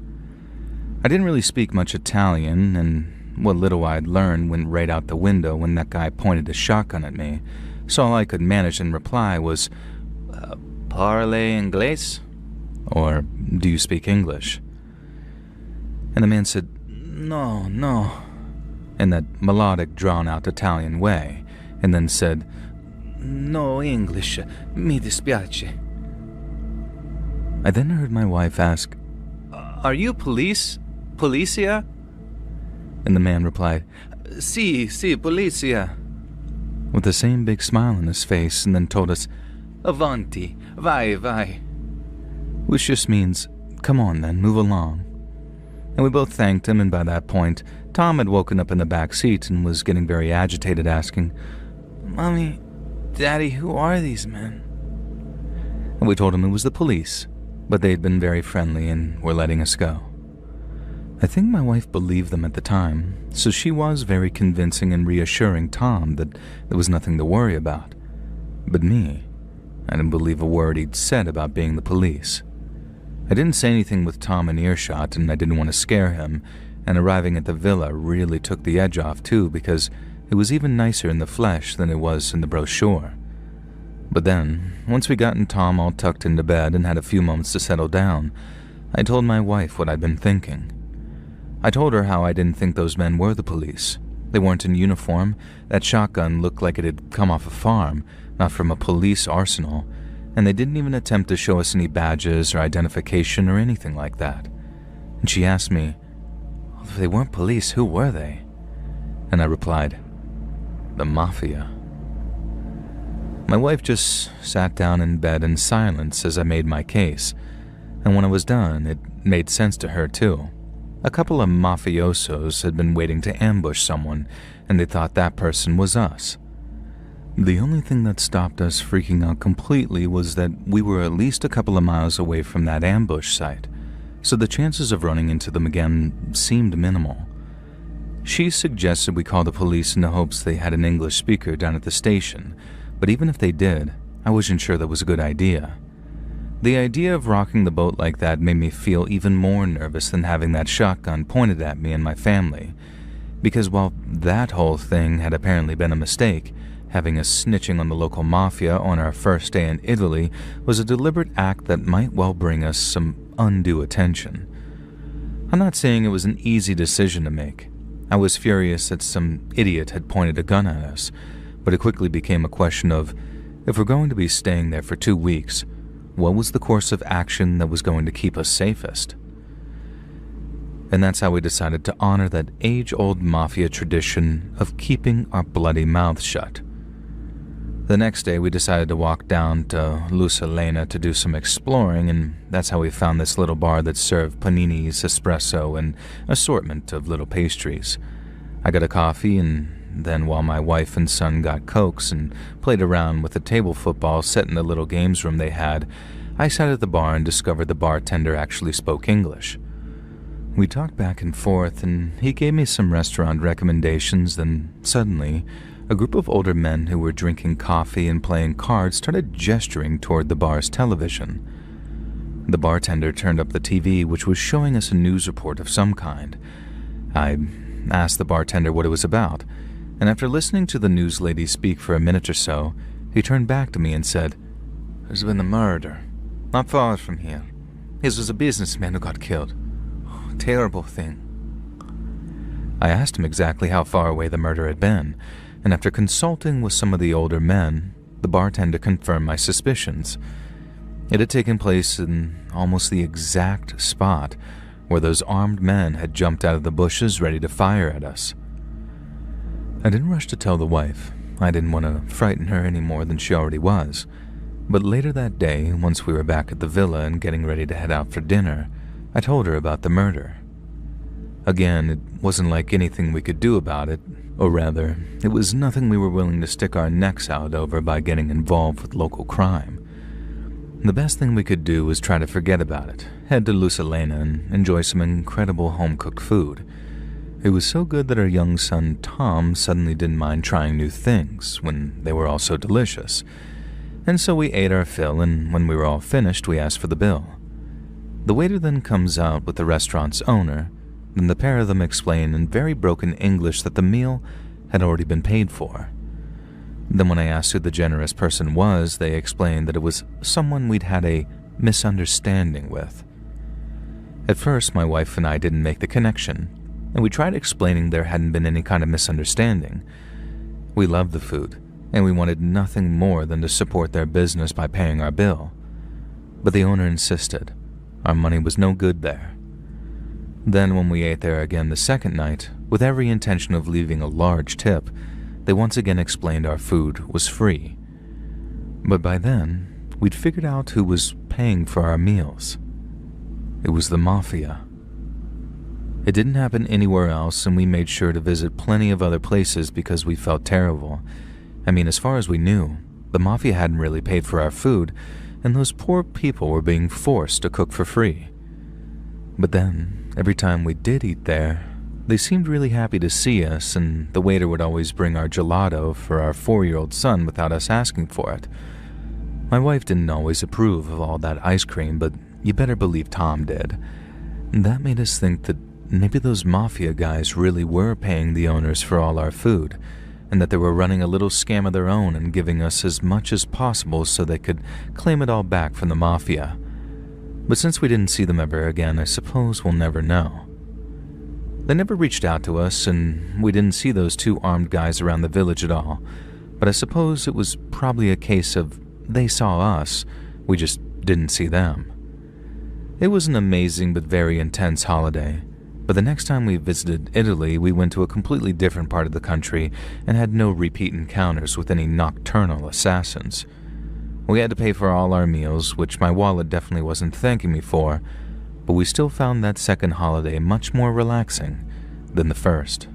I didn't really speak much Italian, and what little I'd learned went right out the window when that guy pointed a shotgun at me, so all I could manage in reply was, "Parle inglese?" Or, "Do you speak English?" And the man said, "No, no," in that melodic, drawn-out Italian way, and then said, "No English, mi dispiace." I then heard my wife ask, "Are you police? Policia?" And the man replied, "Si, policia," with the same big smile on his face, and then told us, "Avanti, vai, vai," which just means, "Come on then, move along." And we both thanked him, and by that point, Tom had woken up in the back seat and was getting very agitated, asking, "Mommy, Daddy, who are these men?" And we told him it was the police, but they had been very friendly and were letting us go. I think my wife believed them at the time, so she was very convincing and reassuring Tom that there was nothing to worry about. But me, I didn't believe a word he'd said about being the police. I didn't say anything with Tom in earshot, and I didn't want to scare him, and arriving at the villa really took the edge off too, because it was even nicer in the flesh than it was in the brochure. But then, once we gotten Tom all tucked into bed and had a few moments to settle down, I told my wife what I'd been thinking. I told her how I didn't think those men were the police. They weren't in uniform. That shotgun looked like it had come off a farm, not from a police arsenal, and they didn't even attempt to show us any badges or identification or anything like that. And she asked me, "Well, if they weren't police, who were they?" And I replied, "The mafia." My wife just sat down in bed in silence as I made my case, and when I was done, it made sense to her too. A couple of mafiosos had been waiting to ambush someone, and they thought that person was us. The only thing that stopped us freaking out completely was that we were at least a couple of miles away from that ambush site, so the chances of running into them again seemed minimal. She suggested we call the police in the hopes they had an English speaker down at the station, but even if they did, I wasn't sure that was a good idea. The idea of rocking the boat like that made me feel even more nervous than having that shotgun pointed at me and my family, because while that whole thing had apparently been a mistake, having us snitching on the local mafia on our first day in Italy was a deliberate act that might well bring us some undue attention. I'm not saying it was an easy decision to make. I was furious that some idiot had pointed a gun at us, but it quickly became a question of, if we're going to be staying there for 2 weeks, what was the course of action that was going to keep us safest? And that's how we decided to honor that age-old mafia tradition of keeping our bloody mouths shut. The next day, we decided to walk down to Lusalena to do some exploring, and that's how we found this little bar that served paninis, espresso, and assortment of little pastries. I got a coffee, and then while my wife and son got cokes and played around with the table football set in the little games room they had, I sat at the bar and discovered the bartender actually spoke English. We talked back and forth, and he gave me some restaurant recommendations. Then suddenly, a group of older men who were drinking coffee and playing cards started gesturing toward the bar's television. The bartender turned up the TV, which was showing us a news report of some kind. I asked the bartender what it was about, and after listening to the news lady speak for a minute or so, he turned back to me and said, "There's been a murder, not far from here. His was a businessman who got killed. Oh, terrible thing." I asked him exactly how far away the murder had been, and after consulting with some of the older men, the bartender confirmed my suspicions. It had taken place in almost the exact spot where those armed men had jumped out of the bushes ready to fire at us. I didn't rush to tell the wife. I didn't want to frighten her any more than she already was. But later that day, once we were back at the villa and getting ready to head out for dinner, I told her about the murder. Again, it wasn't like anything we could do about it, or rather, it was nothing we were willing to stick our necks out over by getting involved with local crime. The best thing we could do was try to forget about it, head to Lusalena and enjoy some incredible home-cooked food. It was so good that our young son Tom suddenly didn't mind trying new things when they were all so delicious. And so we ate our fill, and when we were all finished, we asked for the bill. The waiter then comes out with the restaurant's owner, then the pair of them explain in very broken English that the meal had already been paid for. Then when I asked who the generous person was, they explained that it was someone we'd had a misunderstanding with. At first, my wife and I didn't make the connection, and we tried explaining there hadn't been any kind of misunderstanding. We loved the food, and we wanted nothing more than to support their business by paying our bill. But the owner insisted. Our money was no good there. Then when we ate there again the second night, with every intention of leaving a large tip, they once again explained our food was free. But by then, we'd figured out who was paying for our meals. It was the mafia. It didn't happen anywhere else, and we made sure to visit plenty of other places because we felt terrible. I mean, as far as we knew, the mafia hadn't really paid for our food, and those poor people were being forced to cook for free. But then, every time we did eat there, they seemed really happy to see us, and the waiter would always bring our gelato for our 4-year-old son without us asking for it. My wife didn't always approve of all that ice cream, but you better believe Tom did. And that made us think that maybe those mafia guys really were paying the owners for all our food, and that they were running a little scam of their own and giving us as much as possible so they could claim it all back from the mafia. But since we didn't see them ever again, I suppose we'll never know. They never reached out to us, and we didn't see those 2 armed guys around the village at all. But I suppose it was probably a case of they saw us, we just didn't see them. It was an amazing but very intense holiday. But the next time we visited Italy, we went to a completely different part of the country and had no repeat encounters with any nocturnal assassins. We had to pay for all our meals, which my wallet definitely wasn't thanking me for, but we still found that second holiday much more relaxing than the first.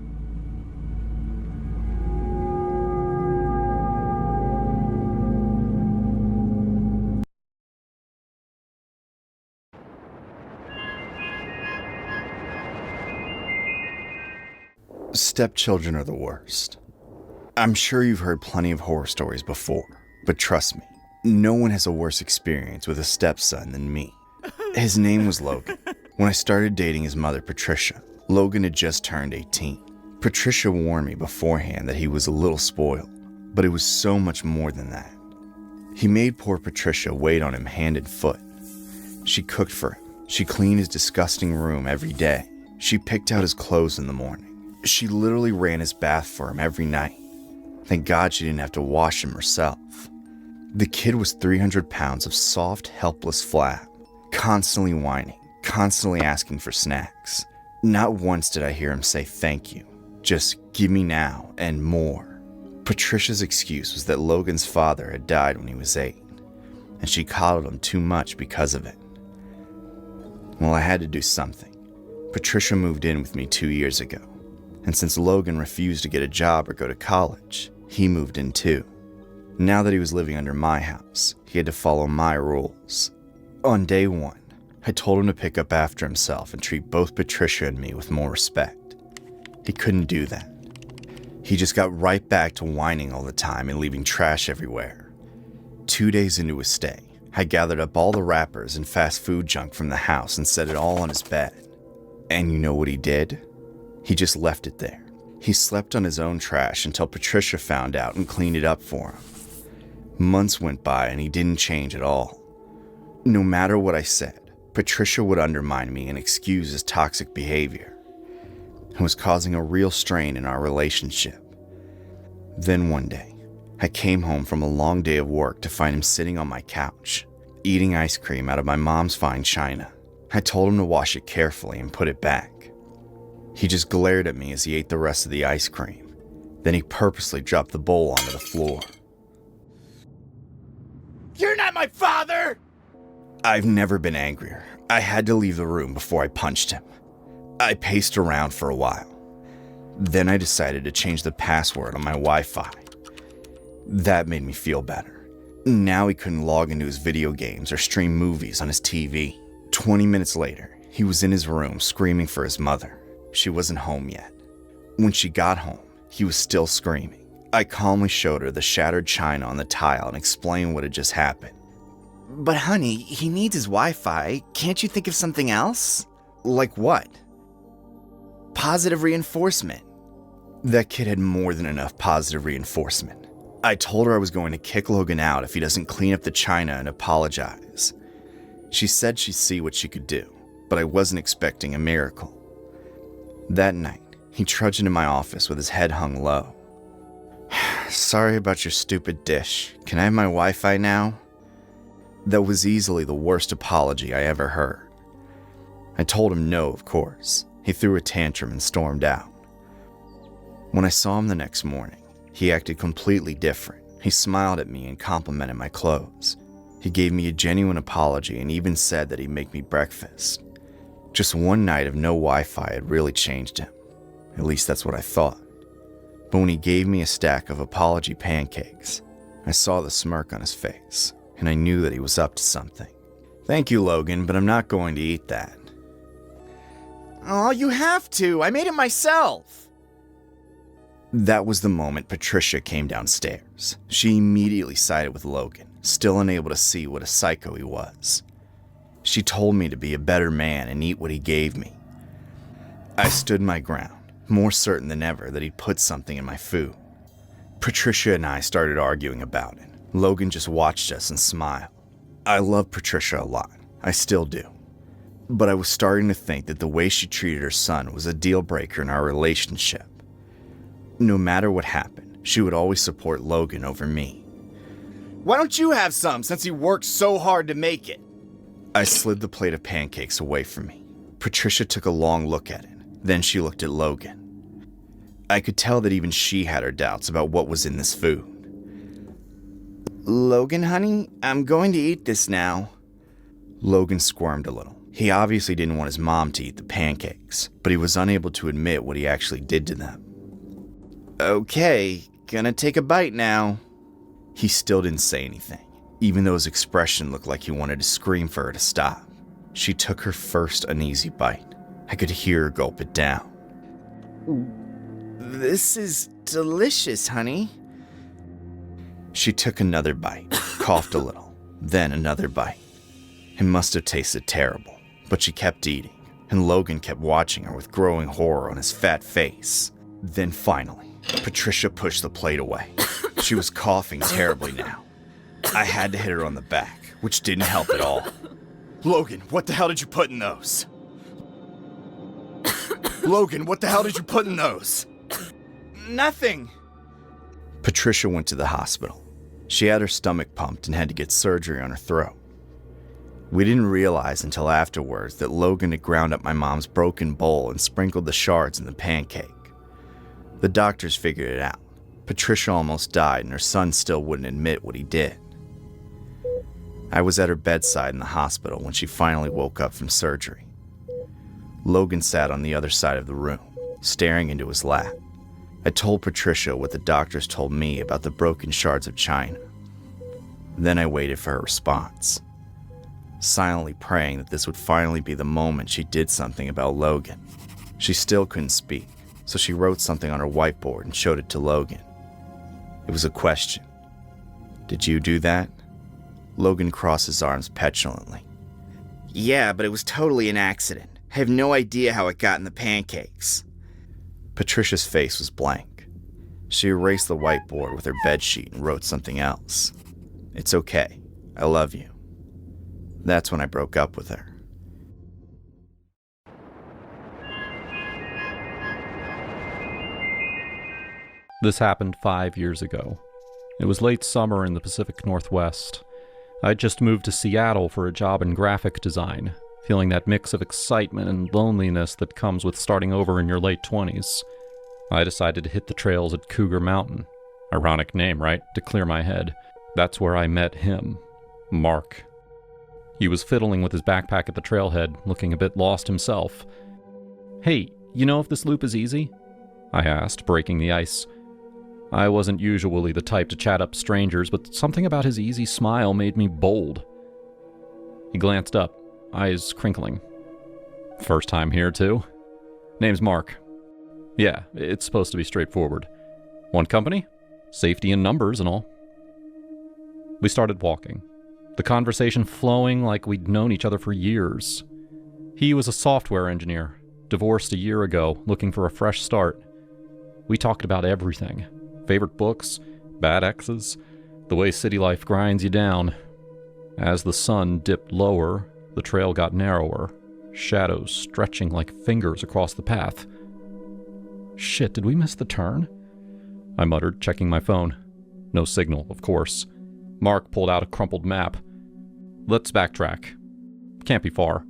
Stepchildren are the worst. I'm sure you've heard plenty of horror stories before, but trust me, no one has a worse experience with a stepson than me. His name was Logan. When I started dating his mother, Patricia, Logan had just turned 18. Patricia warned me beforehand that he was a little spoiled, but it was so much more than that. He made poor Patricia wait on him hand and foot. She cooked for him. She cleaned his disgusting room every day. She picked out his clothes in the morning. She literally ran his bath for him every night. Thank God she didn't have to wash him herself. The kid was 300 pounds of soft, helpless flab, constantly whining, constantly asking for snacks. Not once did I hear him say thank you. Just give me now and more. Patricia's excuse was that Logan's father had died when he was 8, and she coddled him too much because of it. Well, I had to do something. Patricia moved in with me 2 years ago, and since Logan refused to get a job or go to college, he moved in too. Now that he was living under my house, he had to follow my rules. On day 1, I told him to pick up after himself and treat both Patricia and me with more respect. He couldn't do that. He just got right back to whining all the time and leaving trash everywhere. 2 days into his stay, I gathered up all the wrappers and fast food junk from the house and set it all on his bed. And you know what he did? He just left it there. He slept on his own trash until Patricia found out and cleaned it up for him. Months went by and he didn't change at all. No matter what I said, Patricia would undermine me and excuse his toxic behavior. It was causing a real strain in our relationship. Then one day, I came home from a long day of work to find him sitting on my couch, eating ice cream out of my mom's fine china. I told him to wash it carefully and put it back. He just glared at me as he ate the rest of the ice cream. Then he purposely dropped the bowl onto the floor. You're not my father! I've never been angrier. I had to leave the room before I punched him. I paced around for a while. Then I decided to change the password on my Wi-Fi. That made me feel better. Now he couldn't log into his video games or stream movies on his TV. 20 minutes later, he was in his room screaming for his mother. She wasn't home yet. When she got home, he was still screaming. I calmly showed her the shattered china on the tile and explained what had just happened. But honey, he needs his Wi-Fi. Can't you think of something else? Like what? Positive reinforcement. That kid had more than enough positive reinforcement. I told her I was going to kick Logan out if he doesn't clean up the china and apologize. She said she'd see what she could do, but I wasn't expecting a miracle. That night, he trudged into my office with his head hung low. Sorry about your stupid dish. Can I have my Wi-Fi now? That was easily the worst apology I ever heard. I told him no, of course. He threw a tantrum and stormed out. When I saw him the next morning, he acted completely different. He smiled at me and complimented my clothes. He gave me a genuine apology and even said that he'd make me breakfast. Just one night of no Wi-Fi had really changed him. At least that's what I thought. But when he gave me a stack of apology pancakes, I saw the smirk on his face, and I knew that he was up to something. Thank you, Logan, but I'm not going to eat that. Oh, you have to. I made it myself. That was the moment Patricia came downstairs. She immediately sided with Logan, still unable to see what a psycho he was. She told me to be a better man and eat what he gave me. I stood my ground, more certain than ever that he'd put something in my food. Patricia and I started arguing about it. Logan just watched us and smiled. I love Patricia a lot. I still do. But I was starting to think that the way she treated her son was a deal breaker in our relationship. No matter what happened, she would always support Logan over me. Why don't you have some since he worked so hard to make it? I slid the plate of pancakes away from me. Patricia took a long look at it. Then she looked at Logan. I could tell that even she had her doubts about what was in this food. Logan, honey, I'm going to eat this now. Logan squirmed a little. He obviously didn't want his mom to eat the pancakes, but he was unable to admit what he actually did to them. Okay, gonna take a bite now. He still didn't say anything, even though his expression looked like he wanted to scream for her to stop. She took her first uneasy bite. I could hear her gulp it down. This is delicious, honey. She took another bite, coughed a little, then another bite. It must have tasted terrible, but she kept eating, and Logan kept watching her with growing horror on his fat face. Then finally, Patricia pushed the plate away. She was coughing terribly now. I had to hit her on the back, which didn't help at all. Logan, what the hell did you put in those? Logan, what the hell did you put in those? Nothing. Patricia went to the hospital. She had her stomach pumped and had to get surgery on her throat. We didn't realize until afterwards that Logan had ground up my mom's broken bowl and sprinkled the shards in the pancake. The doctors figured it out. Patricia almost died and her son still wouldn't admit what he did. I was at her bedside in the hospital when she finally woke up from surgery. Logan sat on the other side of the room, staring into his lap. I told Patricia what the doctors told me about the broken shards of china. Then I waited for her response, silently praying that this would finally be the moment she did something about Logan. She still couldn't speak, so she wrote something on her whiteboard and showed it to Logan. It was a question. Did you do that? Logan crossed his arms petulantly. Yeah, but it was totally an accident. I have no idea how it got in the pancakes. Patricia's face was blank. She erased the whiteboard with her bedsheet and wrote something else. It's okay. I love you. That's when I broke up with her. This happened 5 years ago. It was late summer in the Pacific Northwest. I'd just moved to Seattle for a job in graphic design, feeling that mix of excitement and loneliness that comes with starting over in your late 20s. I decided to hit the trails at Cougar Mountain. Ironic name, right? To clear my head. That's where I met him, Mark. He was fiddling with his backpack at the trailhead, looking a bit lost himself. Hey, you know if this loop is easy? I asked, breaking the ice. I wasn't usually the type to chat up strangers, but something about his easy smile made me bold. He glanced up, eyes crinkling. First time here, too? Name's Mark. Yeah, it's supposed to be straightforward. One company? Safety in numbers and all. We started walking, the conversation flowing like we'd known each other for years. He was a software engineer, divorced a year ago, looking for a fresh start. We talked about everything. Favorite books, bad exes, the way city life grinds you down. As the sun dipped lower, the trail got narrower, shadows stretching like fingers across the path. Shit, did we miss the turn? I muttered, checking my phone. No signal, of course. Mark pulled out a crumpled map. Let's backtrack. Can't be far.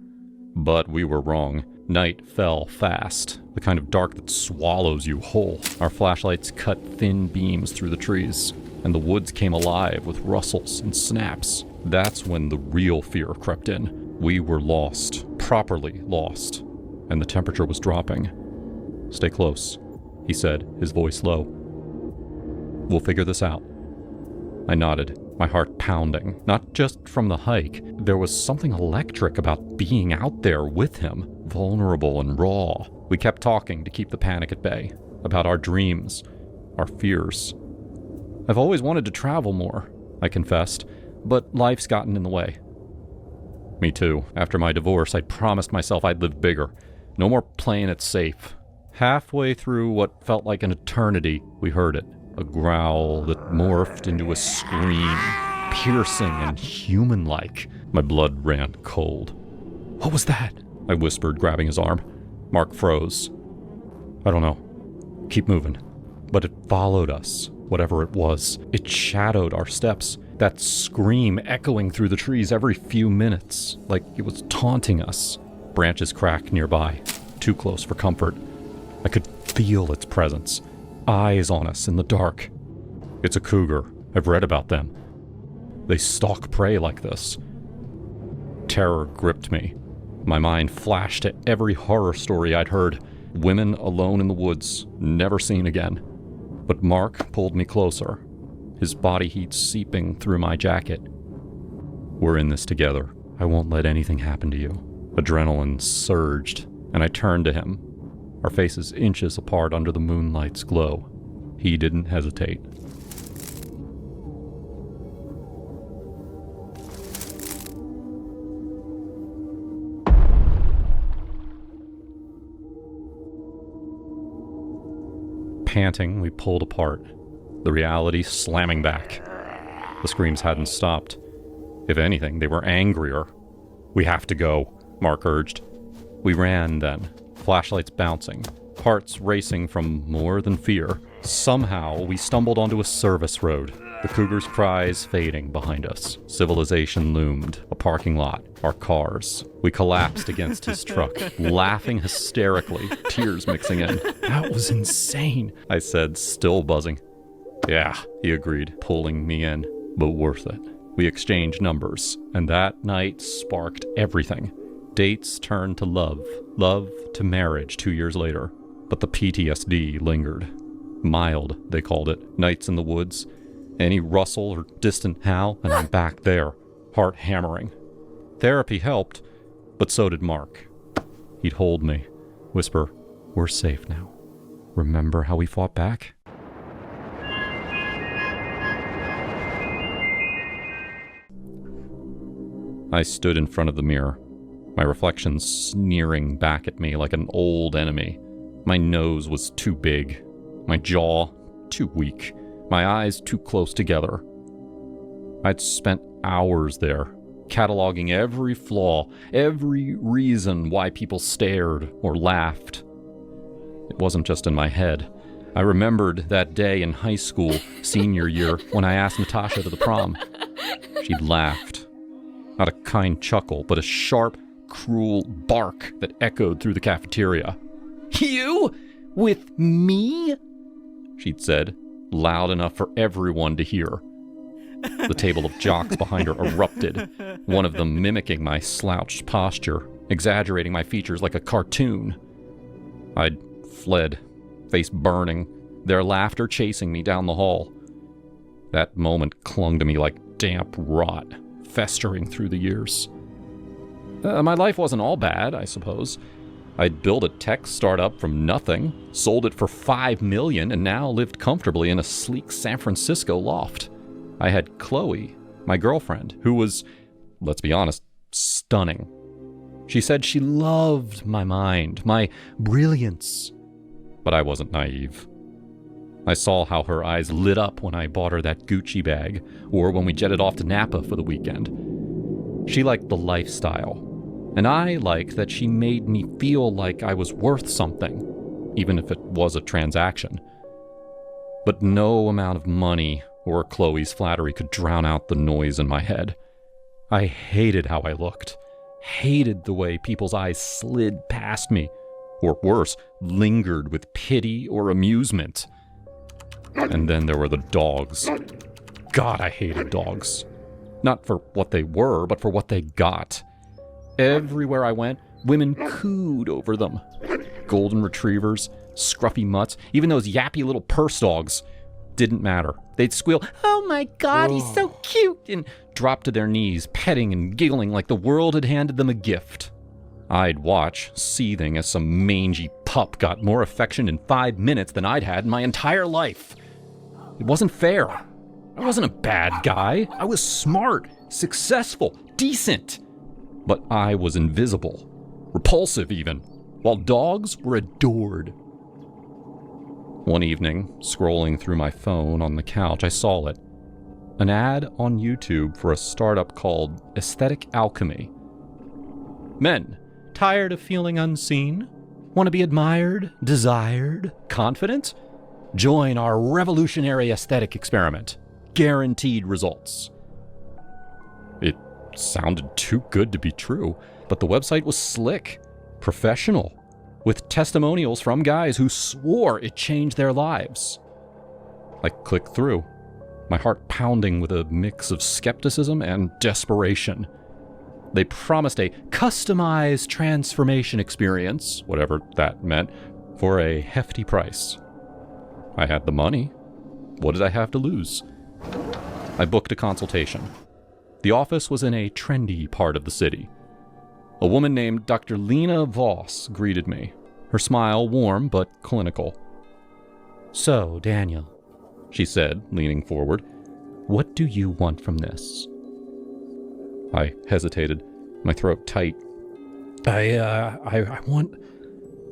But we were wrong. Night fell fast, the kind of dark that swallows you whole. Our flashlights cut thin beams through the trees, and the woods came alive with rustles and snaps. That's when the real fear crept in. We were lost, properly lost, and the temperature was dropping. Stay close, he said, his voice low. We'll figure this out. I nodded, my heart pounding, not just from the hike. There was something electric about being out there with him, vulnerable and raw. We kept talking to keep the panic at bay, about our dreams, our fears. I've always wanted to travel more, I confessed, but life's gotten in the way. Me too. After my divorce, I promised myself I'd live bigger. No more playing it safe. Halfway through what felt like an eternity, we heard it. A growl that morphed into a scream, piercing and human-like. My blood ran cold. What was that? I whispered, grabbing his arm. Mark froze. I don't know. Keep moving. But it followed us, whatever it was. It shadowed our steps, that scream echoing through the trees every few minutes, like it was taunting us. Branches cracked nearby, too close for comfort. I could feel its presence. Eyes on us in the dark. It's a cougar. I've read about them. They stalk prey like this. Terror gripped me. My mind flashed to every horror story I'd heard. Women alone in the woods, never seen again. But Mark pulled me closer, his body heat seeping through my jacket. We're in this together. I won't let anything happen to you. Adrenaline surged, and I turned to him. our faces inches apart under the moonlight's glow. He didn't hesitate. Panting, we pulled apart, the reality slamming back. The screams hadn't stopped. If anything, they were angrier. "We have to go," Mark urged. We ran then, flashlights bouncing, hearts racing from more than fear. Somehow, we stumbled onto a service road, the cougar's cries fading behind us. Civilization loomed, a parking lot, our cars. We collapsed against his truck, laughing hysterically, tears mixing in. "That was insane," I said, still buzzing. "Yeah," he agreed, pulling me in, "but worth it." We exchanged numbers, and that night sparked everything. Dates turned to love, love to marriage 2 years later. But the PTSD lingered. Mild, they called it. Nights in the woods. Any rustle or distant howl, and I'm back there, heart hammering. Therapy helped, but so did Mark. He'd hold me, whisper, "We're safe now. Remember how we fought back?" I stood in front of the mirror, my reflection sneering back at me like an old enemy. My nose was too big, my jaw too weak, my eyes too close together. I'd spent hours there, cataloging every flaw, every reason why people stared or laughed. It wasn't just in my head. I remembered that day in high school, senior year, when I asked Natasha to the prom. She'd laughed. Not a kind chuckle, but a sharp, cruel bark that echoed through the cafeteria. "You? With me?" she'd said, loud enough for everyone to hear. The table of jocks behind her erupted, one of them mimicking my slouched posture, exaggerating my features like a cartoon. I'd fled, face burning, their laughter chasing me down the hall. That moment clung to me like damp rot, festering through the years. My life wasn't all bad, I suppose. I'd built a tech startup from nothing, sold it for $5 million, and now lived comfortably in a sleek San Francisco loft. I had Chloe, my girlfriend, who was, let's be honest, stunning. She said she loved my mind, my brilliance. But I wasn't naive. I saw how her eyes lit up when I bought her that Gucci bag, or when we jetted off to Napa for the weekend. She liked the lifestyle, and I liked that she made me feel like I was worth something, even if it was a transaction. But no amount of money or Chloe's flattery could drown out the noise in my head. I hated how I looked, hated the way people's eyes slid past me, or worse, lingered with pity or amusement. And then there were the dogs. God, I hated dogs. Not for what they were, but for what they got. Everywhere I went, women cooed over them. Golden retrievers, scruffy mutts, even those yappy little purse dogs. Didn't matter. They'd squeal, "Oh my God, he's so cute," and drop to their knees, petting and giggling like the world had handed them a gift. I'd watch, seething as some mangy pup got more affection in 5 minutes than I'd had in my entire life. It wasn't fair. I wasn't a bad guy. I was smart, successful, decent. But I was invisible, repulsive even, while dogs were adored. One evening, scrolling through my phone on the couch, I saw it. An ad on YouTube for a startup called Aesthetic Alchemy. Men, tired of feeling unseen? Want to be admired, desired, confident? Join our revolutionary aesthetic experiment. Guaranteed results. It sounded too good to be true, but the website was slick, professional, with testimonials from guys who swore it changed their lives. I clicked through, my heart pounding with a mix of skepticism and desperation. They promised a customized transformation experience, whatever that meant, for a hefty price. I had the money. What did I have to lose? I booked a consultation. The office was in a trendy part of the city. A woman named Dr. Lena Voss greeted me, her smile warm but clinical. "So, Daniel," she said, leaning forward, "what do you want from this?" I hesitated, my throat tight. I want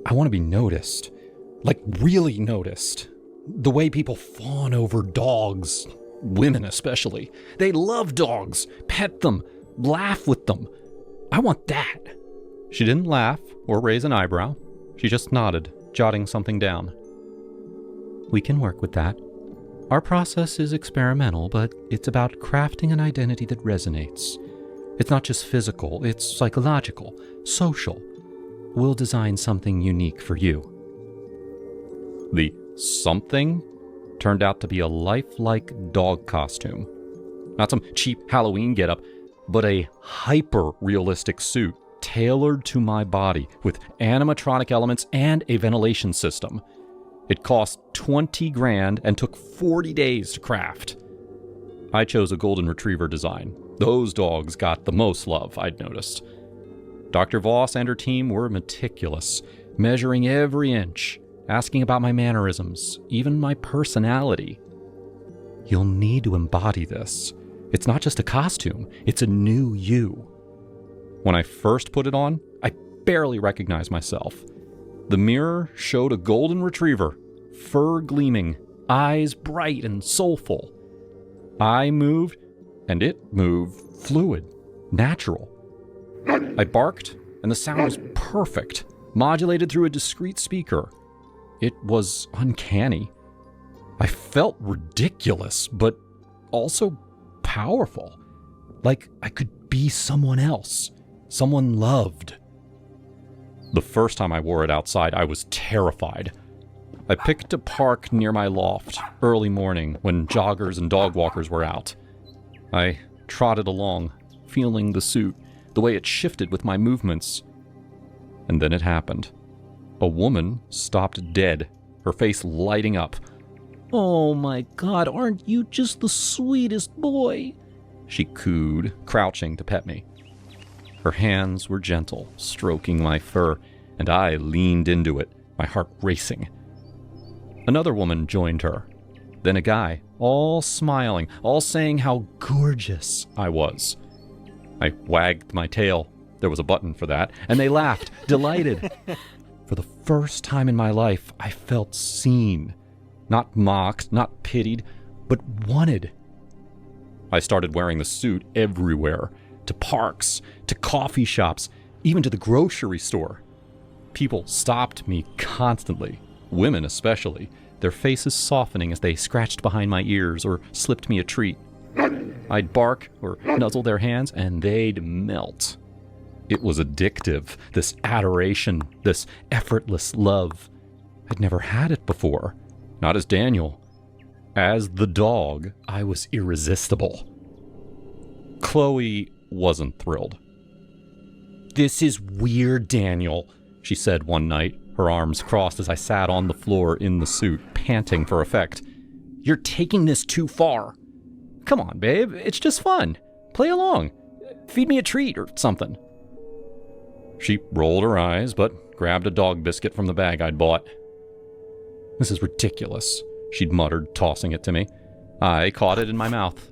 to be noticed. Like, really noticed. The way people fawn over dogs, women especially. They love dogs, pet them, laugh with them. I want that. She didn't laugh or raise an eyebrow. She just nodded, jotting something down. "We can work with that. Our process is experimental, but it's about crafting an identity that resonates. It's not just physical, it's psychological, social. We'll design something unique for you." The something turned out to be a lifelike dog costume. Not some cheap Halloween getup, but a hyper-realistic suit tailored to my body with animatronic elements and a ventilation system. It cost $20,000 and took 40 days to craft. I chose a golden retriever design. Those dogs got the most love, I'd noticed. Dr. Voss and her team were meticulous, measuring every inch, asking about my mannerisms, even my personality. "You'll need to embody this. It's not just a costume, it's a new you." When I first put it on, I barely recognized myself. The mirror showed a golden retriever, fur gleaming, eyes bright and soulful. I moved, and it moved fluid, natural. I barked, and the sound was perfect, modulated through a discrete speaker. It was uncanny. I felt ridiculous, but also powerful. Like I could be someone else, someone loved. The first time I wore it outside, I was terrified. I picked a park near my loft, early morning, when joggers and dog walkers were out. I trotted along, feeling the suit, the way it shifted with my movements. And then it happened. A woman stopped dead, her face lighting up. "Oh my God, aren't you just the sweetest boy?" she cooed, crouching to pet me. Her hands were gentle, stroking my fur, and I leaned into it, my heart racing. Another woman joined her, then a guy, all smiling, all saying how gorgeous I was. I wagged my tail. There was a button for that, and they laughed, delighted. For the first time in my life, I felt seen. Not mocked, not pitied, but wanted. I started wearing the suit everywhere, to parks, to coffee shops, even to the grocery store. People stopped me constantly, women especially, their faces softening as they scratched behind my ears or slipped me a treat. I'd bark or nuzzle their hands, and they'd melt. It was addictive, this adoration, this effortless love. I'd never had it before, not as Daniel. As the dog, I was irresistible. Chloe wasn't thrilled. "This is weird, Daniel," she said one night, her arms crossed as I sat on the floor in the suit, panting for effect. "You're taking this too far. Come on, babe, it's just fun. Play along. Feed me a treat or something." She rolled her eyes, but grabbed a dog biscuit from the bag I'd bought. "This is ridiculous," she'd muttered, tossing it to me. I caught it in my mouth,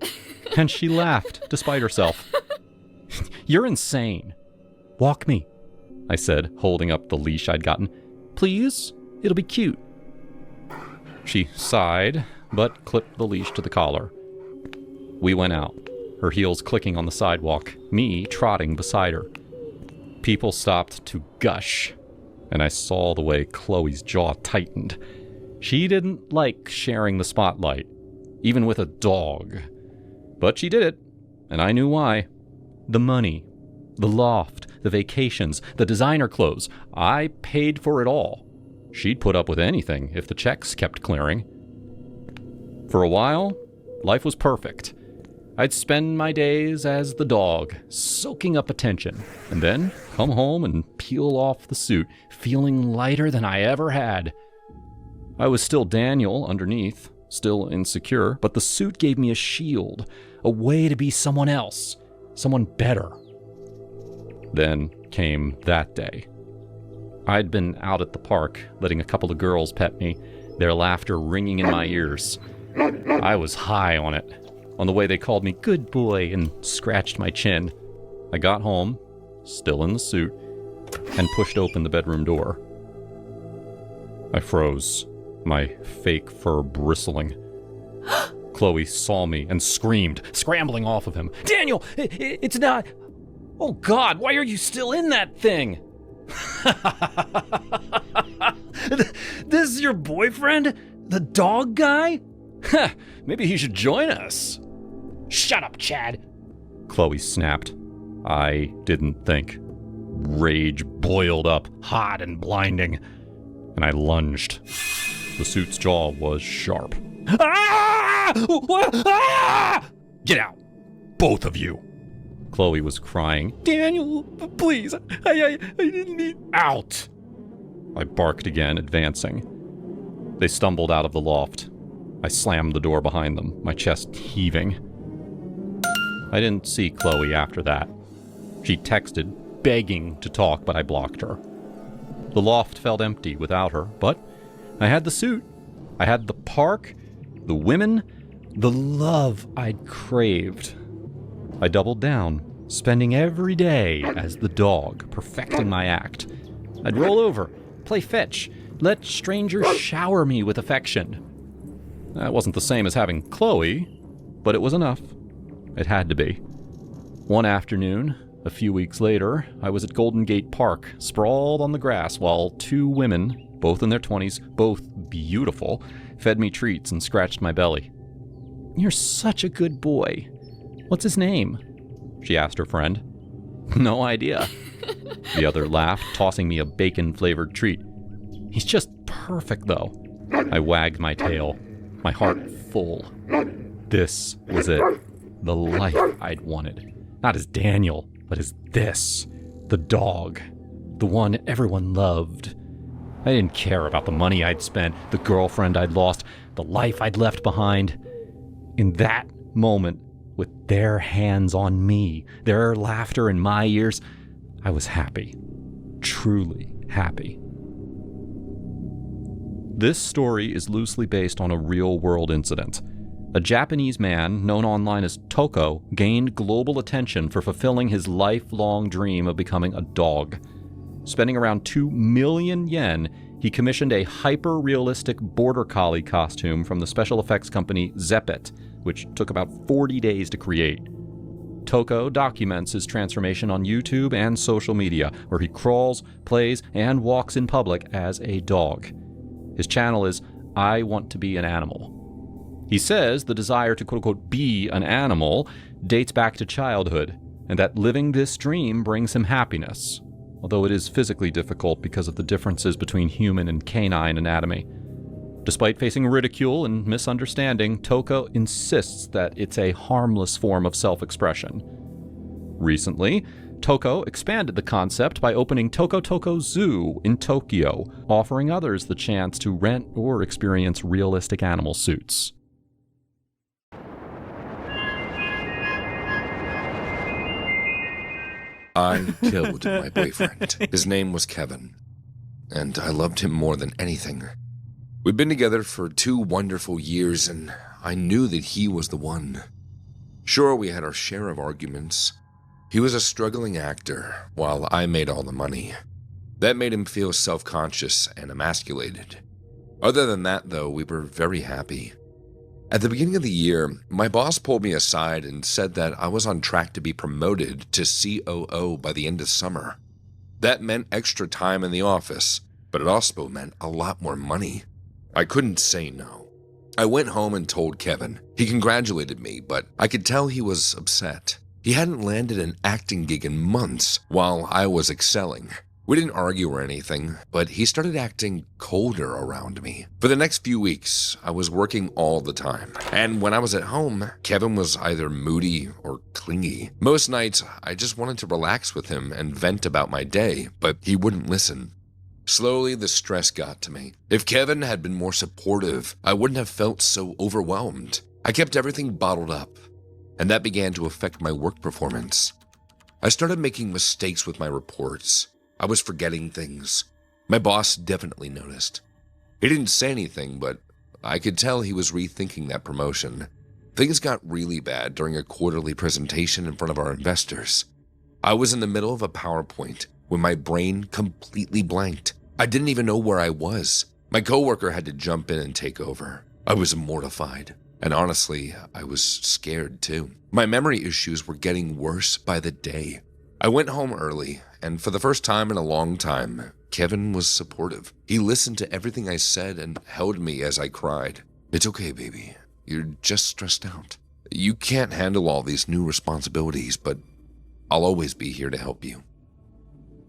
and she laughed, despite herself. "You're insane. Walk me," I said, holding up the leash I'd gotten. "Please? It'll be cute." She sighed, but clipped the leash to the collar. We went out, her heels clicking on the sidewalk, me trotting beside her. People stopped to gush, and I saw the way Chloe's jaw tightened. She didn't like sharing the spotlight, even with a dog. But she did it, and I knew why. The money, the loft, the vacations, the designer clothes. I paid for it all. She'd put up with anything if the checks kept clearing. For a while, life was perfect. I'd spend my days as the dog, soaking up attention, and then come home and peel off the suit, feeling lighter than I ever had. I was still Daniel underneath, still insecure, but the suit gave me a shield, a way to be someone else, someone better. Then came that day. I'd been out at the park, letting a couple of girls pet me, their laughter ringing in my ears. I was high on it. On the way they called me good boy and scratched my chin. I got home, still in the suit, and pushed open the bedroom door. I froze, my fake fur bristling. Chloe saw me and screamed, scrambling off of him. Daniel, it's not... Oh God, why are you still in that thing? This is your boyfriend? The dog guy? Maybe he should join us. Shut up, Chad. Chloe snapped. I didn't think. Rage boiled up, hot and blinding, and I lunged. The suit's jaw was sharp. Ah! Ah! Get out, both of you. Chloe was crying. Daniel, please, I didn't mean... Out! I barked again, advancing. They stumbled out of the loft. I slammed the door behind them, my chest heaving. I didn't see Chloe after that. She texted, begging to talk, but I blocked her. The loft felt empty without her, but I had the suit. I had the park, the women, the love I'd craved. I doubled down, spending every day as the dog, perfecting my act. I'd roll over, play fetch, let strangers shower me with affection. That wasn't the same as having Chloe, but it was enough. It had to be. One afternoon, a few weeks later, I was at Golden Gate Park, sprawled on the grass while two women, both in their 20s, both beautiful, fed me treats and scratched my belly. You're such a good boy. What's his name? She asked her friend. No idea. The other laughed, tossing me a bacon-flavored treat. He's just perfect, though. I wagged my tail, my heart full. This was it. The life I'd wanted. Not as Daniel, but as this. The dog. The one everyone loved. I didn't care about the money I'd spent, the girlfriend I'd lost, the life I'd left behind. In that moment, with their hands on me, their laughter in my ears, I was happy. Truly happy. This story is loosely based on a real-world incident. A Japanese man, known online as Toko, gained global attention for fulfilling his lifelong dream of becoming a dog. Spending around 2 million yen, he commissioned a hyper-realistic border collie costume from the special effects company Zeppet, which took about 40 days to create. Toko documents his transformation on YouTube and social media, where he crawls, plays, and walks in public as a dog. His channel is I Want to Be an Animal. He says the desire to quote-unquote be an animal dates back to childhood, and that living this dream brings him happiness, although it is physically difficult because of the differences between human and canine anatomy. Despite facing ridicule and misunderstanding, Toko insists that it's a harmless form of self-expression. Recently, Toko expanded the concept by opening Toko Toko Zoo in Tokyo, offering others the chance to rent or experience realistic animal suits. I killed my boyfriend. His name was Kevin, and I loved him more than anything. We'd been together for 2 wonderful years, and I knew that he was the one. Sure, we had our share of arguments. He was a struggling actor, while I made all the money. That made him feel self-conscious and emasculated. Other than that, though, we were very happy. At the beginning of the year, my boss pulled me aside and said that I was on track to be promoted to COO by the end of summer. That meant extra time in the office, but it also meant a lot more money. I couldn't say no. I went home and told Kevin. He congratulated me, but I could tell he was upset. He hadn't landed an acting gig in months while I was excelling. We didn't argue or anything, but he started acting colder around me. For the next few weeks, I was working all the time. And when I was at home, Kevin was either moody or clingy. Most nights, I just wanted to relax with him and vent about my day, but he wouldn't listen. Slowly, the stress got to me. If Kevin had been more supportive, I wouldn't have felt so overwhelmed. I kept everything bottled up, and that began to affect my work performance. I started making mistakes with my reports. I was forgetting things. My boss definitely noticed. He didn't say anything, but I could tell he was rethinking that promotion. Things got really bad during a quarterly presentation in front of our investors. I was in the middle of a PowerPoint when my brain completely blanked. I didn't even know where I was. My coworker had to jump in and take over. I was mortified, and honestly, I was scared too. My memory issues were getting worse by the day. I went home early, and for the first time in a long time, Kevin was supportive. He listened to everything I said and held me as I cried. "It's okay, baby. You're just stressed out. You can't handle all these new responsibilities, but I'll always be here to help you."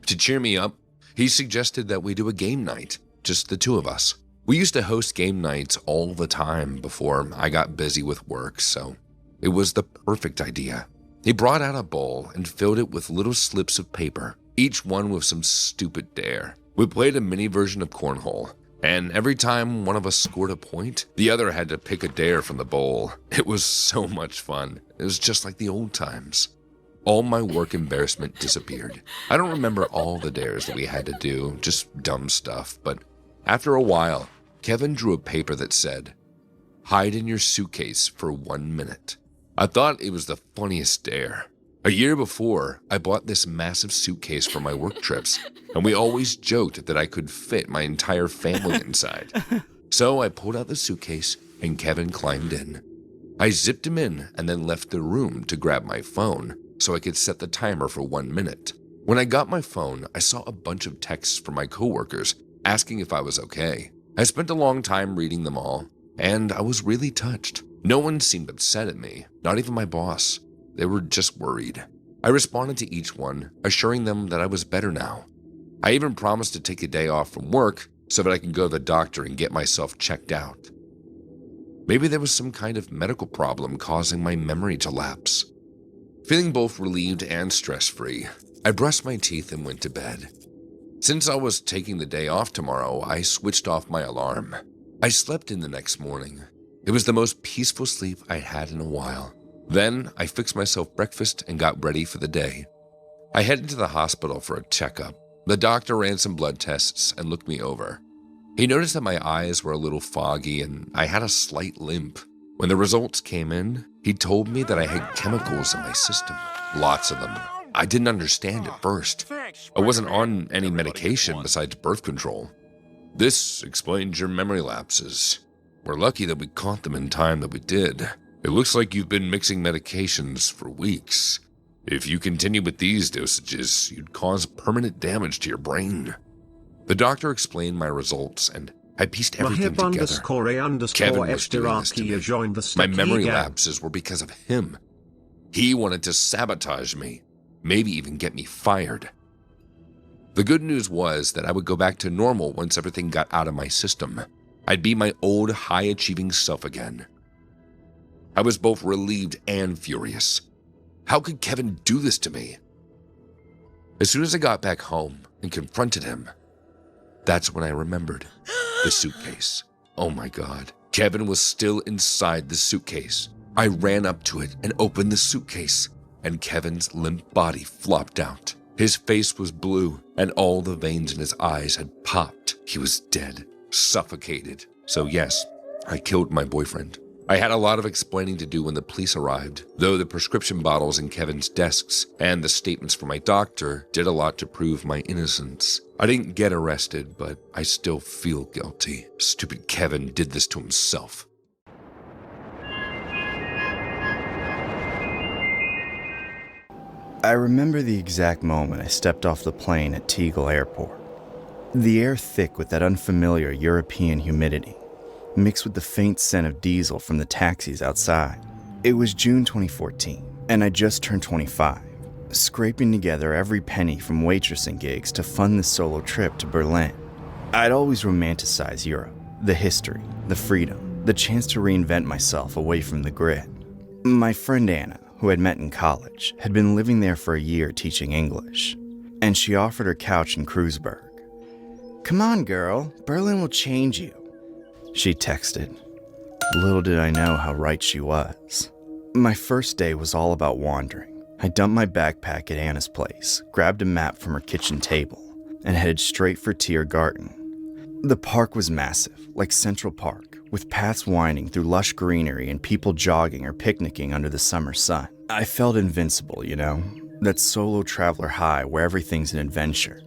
To cheer me up, he suggested that we do a game night, just the two of us. We used to host game nights all the time before I got busy with work, so it was the perfect idea. He brought out a bowl and filled it with little slips of paper, each one with some stupid dare. We played a mini version of cornhole, and every time one of us scored a point, the other had to pick a dare from the bowl. It was so much fun. It was just like the old times. All my work embarrassment disappeared. I don't remember all the dares that we had to do, just dumb stuff, but after a while, Kevin drew a paper that said, "Hide in your suitcase for 1 minute." I thought it was the funniest dare. A year before, I bought this massive suitcase for my work trips, and we always joked that I could fit my entire family inside. So I pulled out the suitcase, and Kevin climbed in. I zipped him in and then left the room to grab my phone so I could set the timer for 1 minute. When I got my phone, I saw a bunch of texts from my coworkers asking if I was okay. I spent a long time reading them all, and I was really touched. No one seemed upset at me, not even my boss. They were just worried. I responded to each one, assuring them that I was better now. I even promised to take a day off from work so that I could go to the doctor and get myself checked out. Maybe there was some kind of medical problem causing my memory to lapse. Feeling both relieved and stress-free, I brushed my teeth and went to bed. Since I was taking the day off tomorrow, I switched off my alarm. I slept in the next morning. It was the most peaceful sleep I'd had in a while. Then I fixed myself breakfast and got ready for the day. I headed to the hospital for a checkup. The doctor ran some blood tests and looked me over. He noticed that my eyes were a little foggy and I had a slight limp. When the results came in, he told me that I had chemicals in my system. Lots of them. I didn't understand at first. I wasn't on any medication besides birth control. "This explains your memory lapses. We're lucky that we caught them in time that we did. It looks like you've been mixing medications for weeks. If you continue with these dosages, you'd cause permanent damage to your brain." The doctor explained my results, and I pieced everything together. Kevin was doing this to me. My memory lapses were because of him. He wanted to sabotage me, maybe even get me fired. The good news was that I would go back to normal once everything got out of my system. I'd be my old high-achieving self again. I was both relieved and furious. How could Kevin do this to me? As soon as I got back home and confronted him, that's when I remembered the suitcase. Oh my God, Kevin was still inside the suitcase. I ran up to it and opened the suitcase, and Kevin's limp body flopped out. His face was blue, and all the veins in his eyes had popped. He was dead. Suffocated. So yes, I killed my boyfriend. I had a lot of explaining to do when the police arrived, though the prescription bottles in Kevin's desks and the statements from my doctor did a lot to prove my innocence. I didn't get arrested, but I still feel guilty. Stupid Kevin did this to himself. I remember the exact moment I stepped off the plane at Tegel Airport. The air thick with that unfamiliar European humidity, mixed with the faint scent of diesel from the taxis outside. It was June 2014, and I just turned 25, scraping together every penny from waitressing gigs to fund the solo trip to Berlin. I'd always romanticized Europe, the history, the freedom, the chance to reinvent myself away from the grid. My friend Anna, who I'd met in college, had been living there for a year teaching English, and she offered her couch in Kreuzberg. "Come on, girl, Berlin will change you," she texted. Little did I know how right she was. My first day was all about wandering. I dumped my backpack at Anna's place, grabbed a map from her kitchen table, and headed straight for Tiergarten. The park was massive, like Central Park, with paths winding through lush greenery and people jogging or picnicking under the summer sun. I felt invincible, you know? That solo traveler high where everything's an adventure.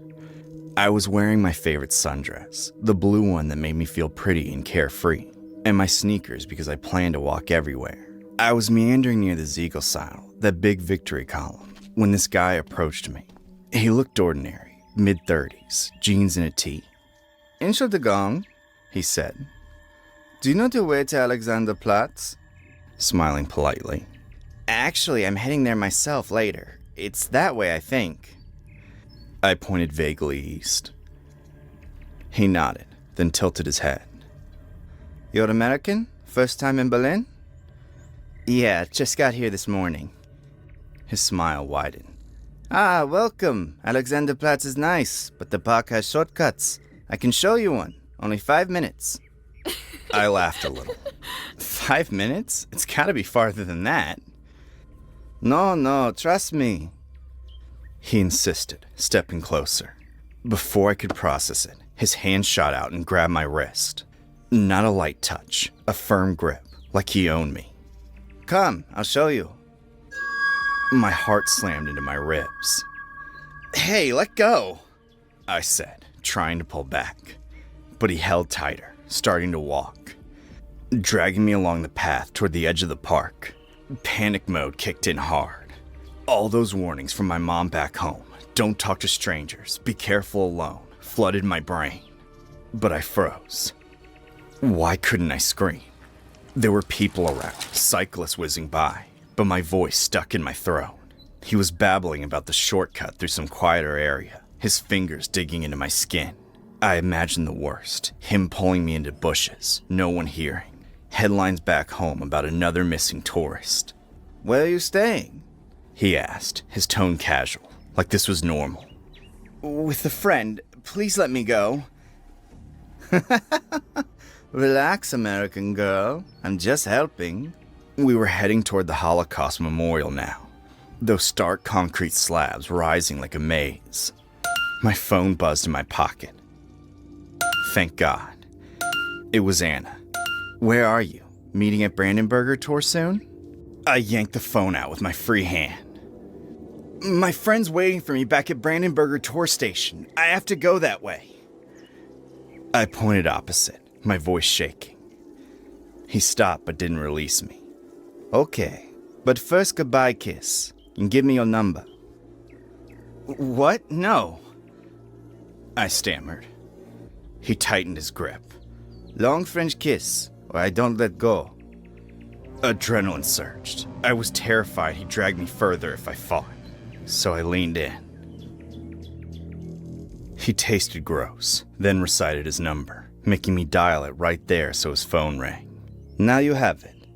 I was wearing my favorite sundress, the blue one that made me feel pretty and carefree, and my sneakers because I planned to walk everywhere. I was meandering near the Ziegelseil, that big victory column, when this guy approached me. He looked ordinary, mid-30s, jeans and a tee. Entschuldigung, he said. Do you know the way to Alexanderplatz? Smiling politely. Actually, I'm heading there myself later. It's that way, I think. I pointed vaguely east. He nodded, then tilted his head. You're American? First time in Berlin? Yeah, just got here this morning. His smile widened. Ah, welcome. Alexanderplatz is nice, but the park has shortcuts. I can show you one. Only 5 minutes. I laughed a little. 5 minutes? It's gotta be farther than that. No, trust me. He insisted, stepping closer. Before I could process it, his hand shot out and grabbed my wrist. Not a light touch, a firm grip, like he owned me. Come, I'll show you. My heart slammed into my ribs. Hey, let go, I said, trying to pull back. But he held tighter, starting to walk, dragging me along the path toward the edge of the park. Panic mode kicked in hard. All those warnings from my mom back home, don't talk to strangers, be careful alone, flooded my brain. But I froze. Why couldn't I scream? There were people around, cyclists whizzing by, but my voice stuck in my throat. He was babbling about the shortcut through some quieter area, his fingers digging into my skin. I imagined the worst, him pulling me into bushes, no one hearing. Headlines back home about another missing tourist. Where are you staying? He asked, his tone casual, like this was normal. With a friend. Please let me go. Relax, American girl. I'm just helping. We were heading toward the Holocaust Memorial now, those stark concrete slabs rising like a maze. My phone buzzed in my pocket. Thank God. It was Anna. Where are you? Meeting at Brandenburger Tor soon? I yanked the phone out with my free hand. My friend's waiting for me back at Brandenburger Tor station. I have to go that way. I pointed opposite, my voice shaking. He stopped but didn't release me. Okay, but first goodbye kiss, and give me your number. What? No. I stammered. He tightened his grip. Long French kiss, or I don't let go. Adrenaline surged. I was terrified he'd drag me further if I fought, so I leaned in. He tasted gross, then recited his number, making me dial it right there so his phone rang. Now you have it,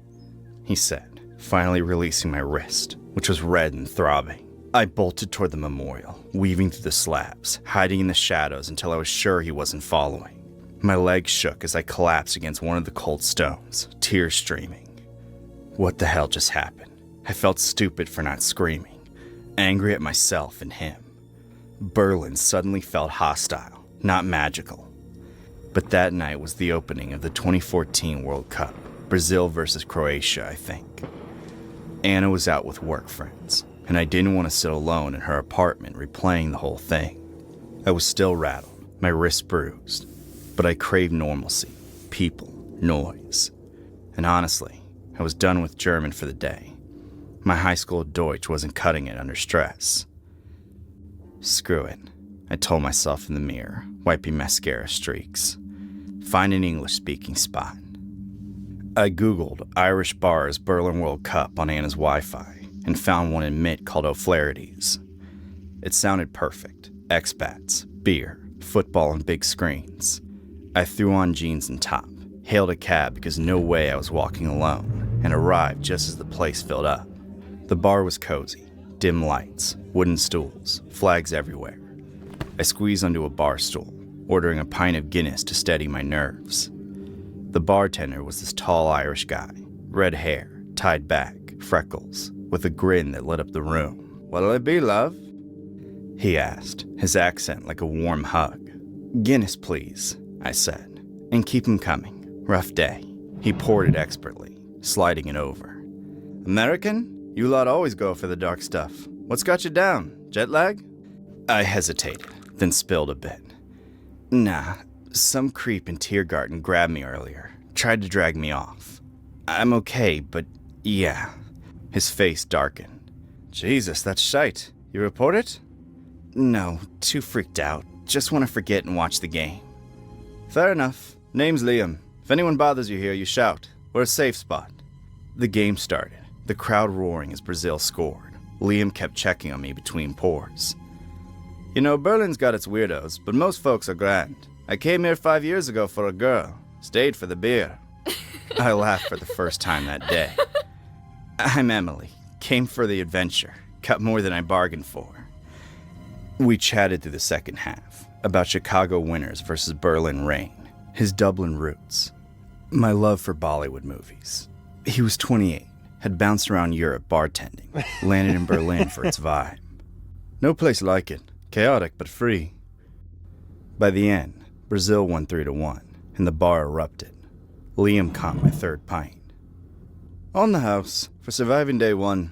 he said, finally releasing my wrist, which was red and throbbing. I bolted toward the memorial, weaving through the slabs, hiding in the shadows until I was sure he wasn't following. My legs shook as I collapsed against one of the cold stones, tears streaming. What the hell just happened? I felt stupid for not screaming, angry at myself and him. Berlin suddenly felt hostile, not magical. But that night was the opening of the 2014 World Cup, Brazil versus Croatia, I think. Anna was out with work friends, and I didn't want to sit alone in her apartment replaying the whole thing. I was still rattled, my wrist bruised, but I craved normalcy, people, noise. And honestly, I was done with German for the day. My high school Deutsch wasn't cutting it under stress. Screw it, I told myself in the mirror, wiping mascara streaks. Find an English-speaking spot. I googled Irish bars Berlin World Cup on Anna's Wi-Fi and found one in Mitt called O'Flaherty's. It sounded perfect. Expats, beer, football and big screens. I threw on jeans and top, hailed a cab because no way I was walking alone, and arrived just as the place filled up. The bar was cozy, dim lights, wooden stools, flags everywhere. I squeezed onto a bar stool, ordering a pint of Guinness to steady my nerves. The bartender was this tall Irish guy, red hair, tied back, freckles, with a grin that lit up the room. What'll it be, love? he asked, his accent like a warm hug. Guinness, please, I said. And keep 'em coming. Rough day. He poured it expertly, sliding it over. American? You lot always go for the dark stuff. What's got you down? Jet lag? I hesitated, then spilled a bit. Nah, some creep in Tiergarten grabbed me earlier, tried to drag me off. I'm okay, but yeah. His face darkened. Jesus, that's shite. You report it? No, too freaked out. Just want to forget and watch the game. Fair enough. Name's Liam. If anyone bothers you here, you shout. We're a safe spot. The game started, the crowd roaring as Brazil scored. Liam kept checking on me between pours. You know, Berlin's got its weirdos, but most folks are grand. I came here 5 years ago for a girl. Stayed for the beer. I laughed for the first time that day. I'm Emily. Came for the adventure. Got more than I bargained for. We chatted through the second half about Chicago winters versus Berlin rain, his Dublin roots, my love for Bollywood movies. He was 28, had bounced around Europe bartending, landed in Berlin for its vibe. No place like it, chaotic but free. By the end, Brazil won 3-1, and the bar erupted. Liam caught my third pint. On the house, for surviving day one.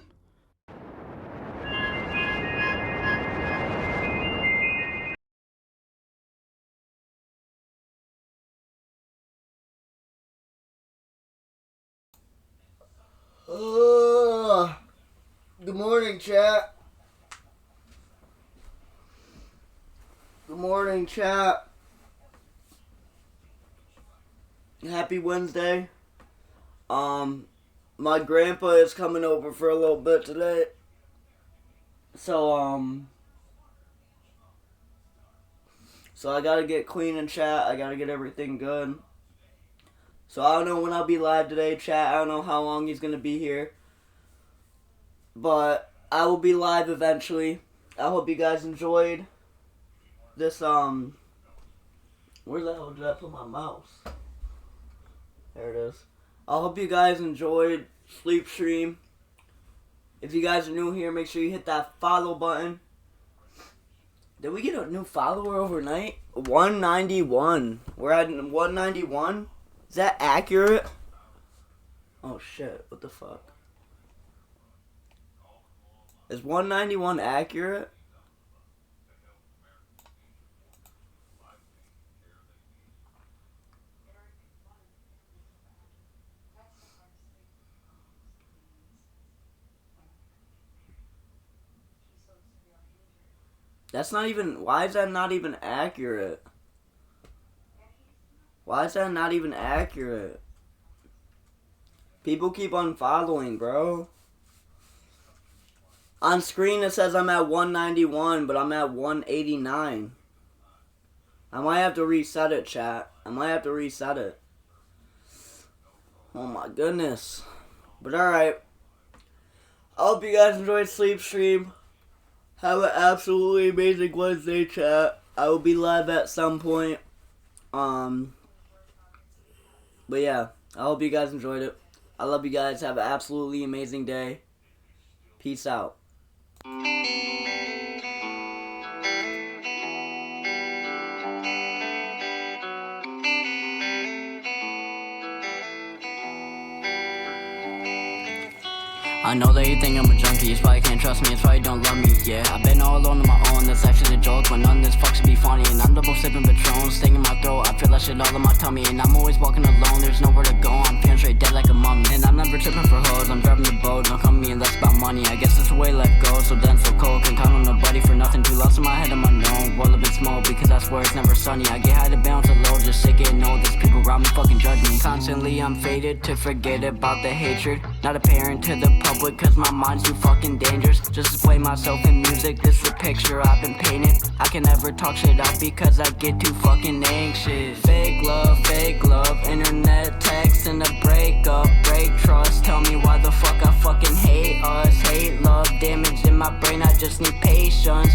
Good morning, chat. Good morning, chat. Happy Wednesday. My grandpa is coming over for a little bit today. So I gotta get clean and chat. I gotta get everything good. So I don't know when I'll be live today, chat. I don't know how long he's gonna be here. But I will be live eventually. I hope you guys enjoyed this, where the hell did I put my mouse? There it is. I hope you guys enjoyed Sleep Stream. If you guys are new here, make sure you hit that follow button. Did we get a new follower overnight? 191. We're at 191? Is that accurate? Oh shit, what the fuck? Is 191 accurate? That's not even... Why is that not even accurate? Why is that not even accurate? People keep unfollowing, bro. On screen it says I'm at 191, but I'm at 189. I might have to reset it, chat. I might have to reset it. Oh my goodness. But alright. I hope you guys enjoyed Sleep Stream. Have an absolutely amazing Wednesday, chat. I will be live at some point. But yeah, I hope you guys enjoyed it. I love you guys. Have an absolutely amazing day. Peace out. I know that you think I'm a junkie, it's why you can't trust me, it's why you don't love me, yeah. I've been all alone on my own, that's actually a joke, but none of this fuck should be funny. And I'm double sipping Patron, sting in my throat, I feel that shit all in my tummy. And I'm always walking alone, there's nowhere to go, I'm feeling straight dead like a mummy. And I'm never tripping for hoes, I'm driving the boat, don't come to me unless about money. I guess that's the way life goes, so dense, so cold, can't count on nobody for nothing. Too lost in my head, I'm unknown, roll a bit small, because I swear it's never sunny. I get high to bounce a low, just sick getting old, these people around me fucking judge me. Constantly I'm faded to forget about the hatred, not apparent to the public, cause my mind's too fucking dangerous. Just display myself in music, this is a picture I've been painted. I can never talk shit out because I get too fucking anxious. Fake love, internet text and a breakup, break trust. Tell me why the fuck I fucking hate us. Hate love, damage in my brain, I just need patience.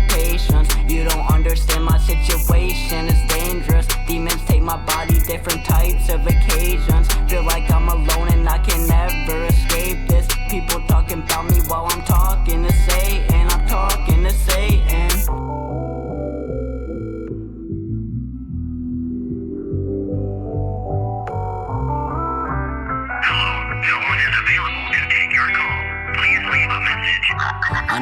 You don't understand my situation, it's dangerous. Demons take my body, different types of occasions. Feel like I'm alone and I can never escape this. People talking about me while I'm talking to Satan. I'm talking to Satan.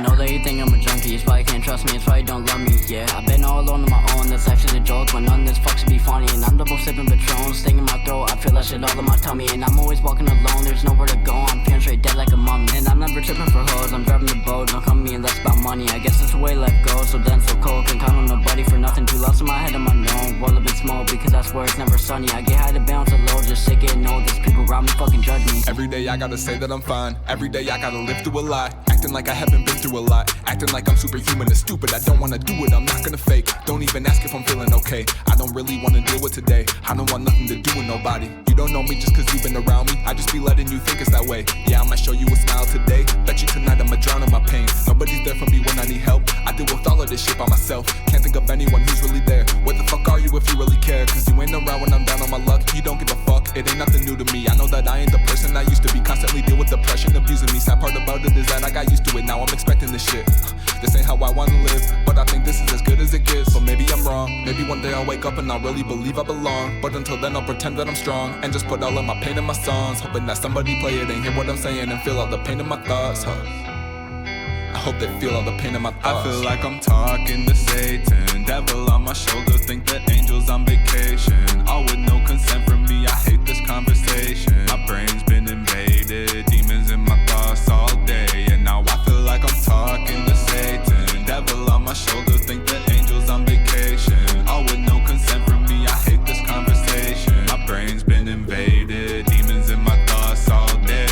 I know that you think I'm a junkie, it's why you can't trust me, it's why you don't love me, yeah. I've been all alone on my own, that's actually a joke, but none of this fuck should be funny. And I'm double sipping Patron, stinging my throat, I feel that shit all in my tummy. And I'm always walking alone, there's nowhere to go, I'm feeling straight dead like a mummy. And I'm never tripping for hoes, I'm driving the boat, don't come to me unless about money. I guess that's the way life goes, so dense, so cold, can't count on nobody for nothing. Too lost in my head, I'm unknown, roll up in smoke, because I swear it's never sunny. I get high to bounce a low, just sick getting old, these people around me fucking judge me. Every day I gotta say that I'm fine, every day I gotta live through a lie. Acting like I haven't been through a lot, acting like I'm superhuman and stupid. I don't wanna do it, I'm not gonna fake. Don't even ask if I'm feeling okay. I don't really wanna deal with today. I don't want nothing to do with nobody. You don't know me just cause you've been around me. I just be letting you think it's that way. Yeah, I might show you a smile today. Bet you tonight I'ma drown in my pain. Nobody's there for me when I need help. I deal with all of this shit by myself. Can't think of anyone who's really there. Where the fuck are you if you really care? Cause you ain't around when I'm down on my luck. You don't give a fuck, it ain't nothing new to me. I know that I ain't the person I used to be. Constantly deal with depression, abusing me. Sad part about it is that I got used to it. Now I'm expecting this shit. This ain't how I wanna live, but I think this is as good as it gets. But maybe I'm wrong. Maybe one day I'll wake up and I'll really believe I belong. But until then I'll pretend that I'm strong and just put all of my pain in my songs, hoping that somebody play it and hear what I'm saying and feel all the pain in my thoughts, I hope they feel all the pain in my thoughts. I feel like I'm talking to Satan, devil on my shoulder, think that angels on vacation, all with no consent from me. I hate this conversation. My brain's been invaded, demons in my thoughts all day, and now I feel like I'm talking to Satan, devil on my shoulder, think that angels on vacation, all with no consent from me. I hate this conversation. My brain's been invaded, demons in my thoughts all day.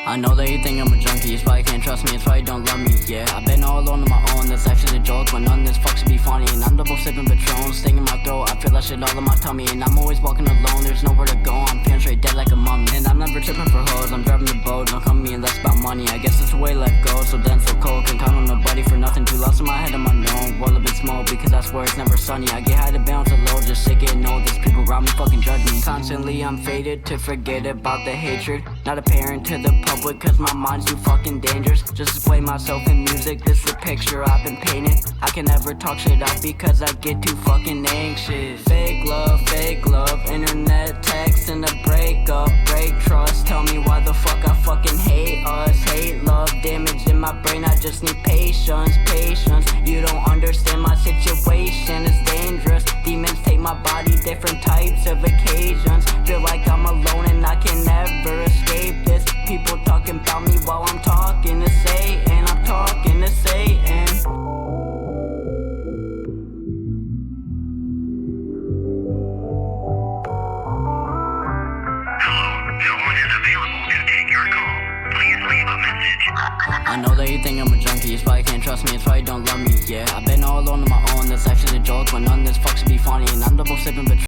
I know that you think I'm a junkie, it's why you can't trust me, it's why you don't love me, yeah. I've been all alone on my own, that's actually a joke, but none of this fuck should be funny. And I'm double sipping Patron, stinging my throat, I feel that shit all in my tummy. And I'm always walking alone, there's nowhere to go, I'm feeling straight dead like a mummy. And I'm never tripping for hoes, I'm driving the boat, don't come to me unless about money. I guess that's the way life goes, so dense, so cold, can't count on nobody for nothing. Too lost in my head, I'm unknown, roll up in smoke, because I swear it's never sunny. I get high to bounce a low, just sick getting old, these people around me fucking judge me. Constantly I'm faded to forget about the hatred, not apparent to the public cause my mind's too fucking dangerous. Just display myself in music, this is the picture I've been painting. I can never talk shit out because I get too fucking anxious. Fake love, internet text and a breakup, break trust. Tell me why the fuck I fucking hate us. Hate love, damage in my brain, I just need patience. You don't understand my situation, it's dangerous. Demons take my body, different types of occasions. Feel like I'm alone and I can never escape this. People talking about me while I'm talking to Satan. I'm talking to Satan. I know that you think I'm a junkie, it's why you can't trust me, it's why you don't love me, yeah. I've been all alone on my own, that's actually a joke, but none of this fuck should be funny. And I'm double sipping Patron.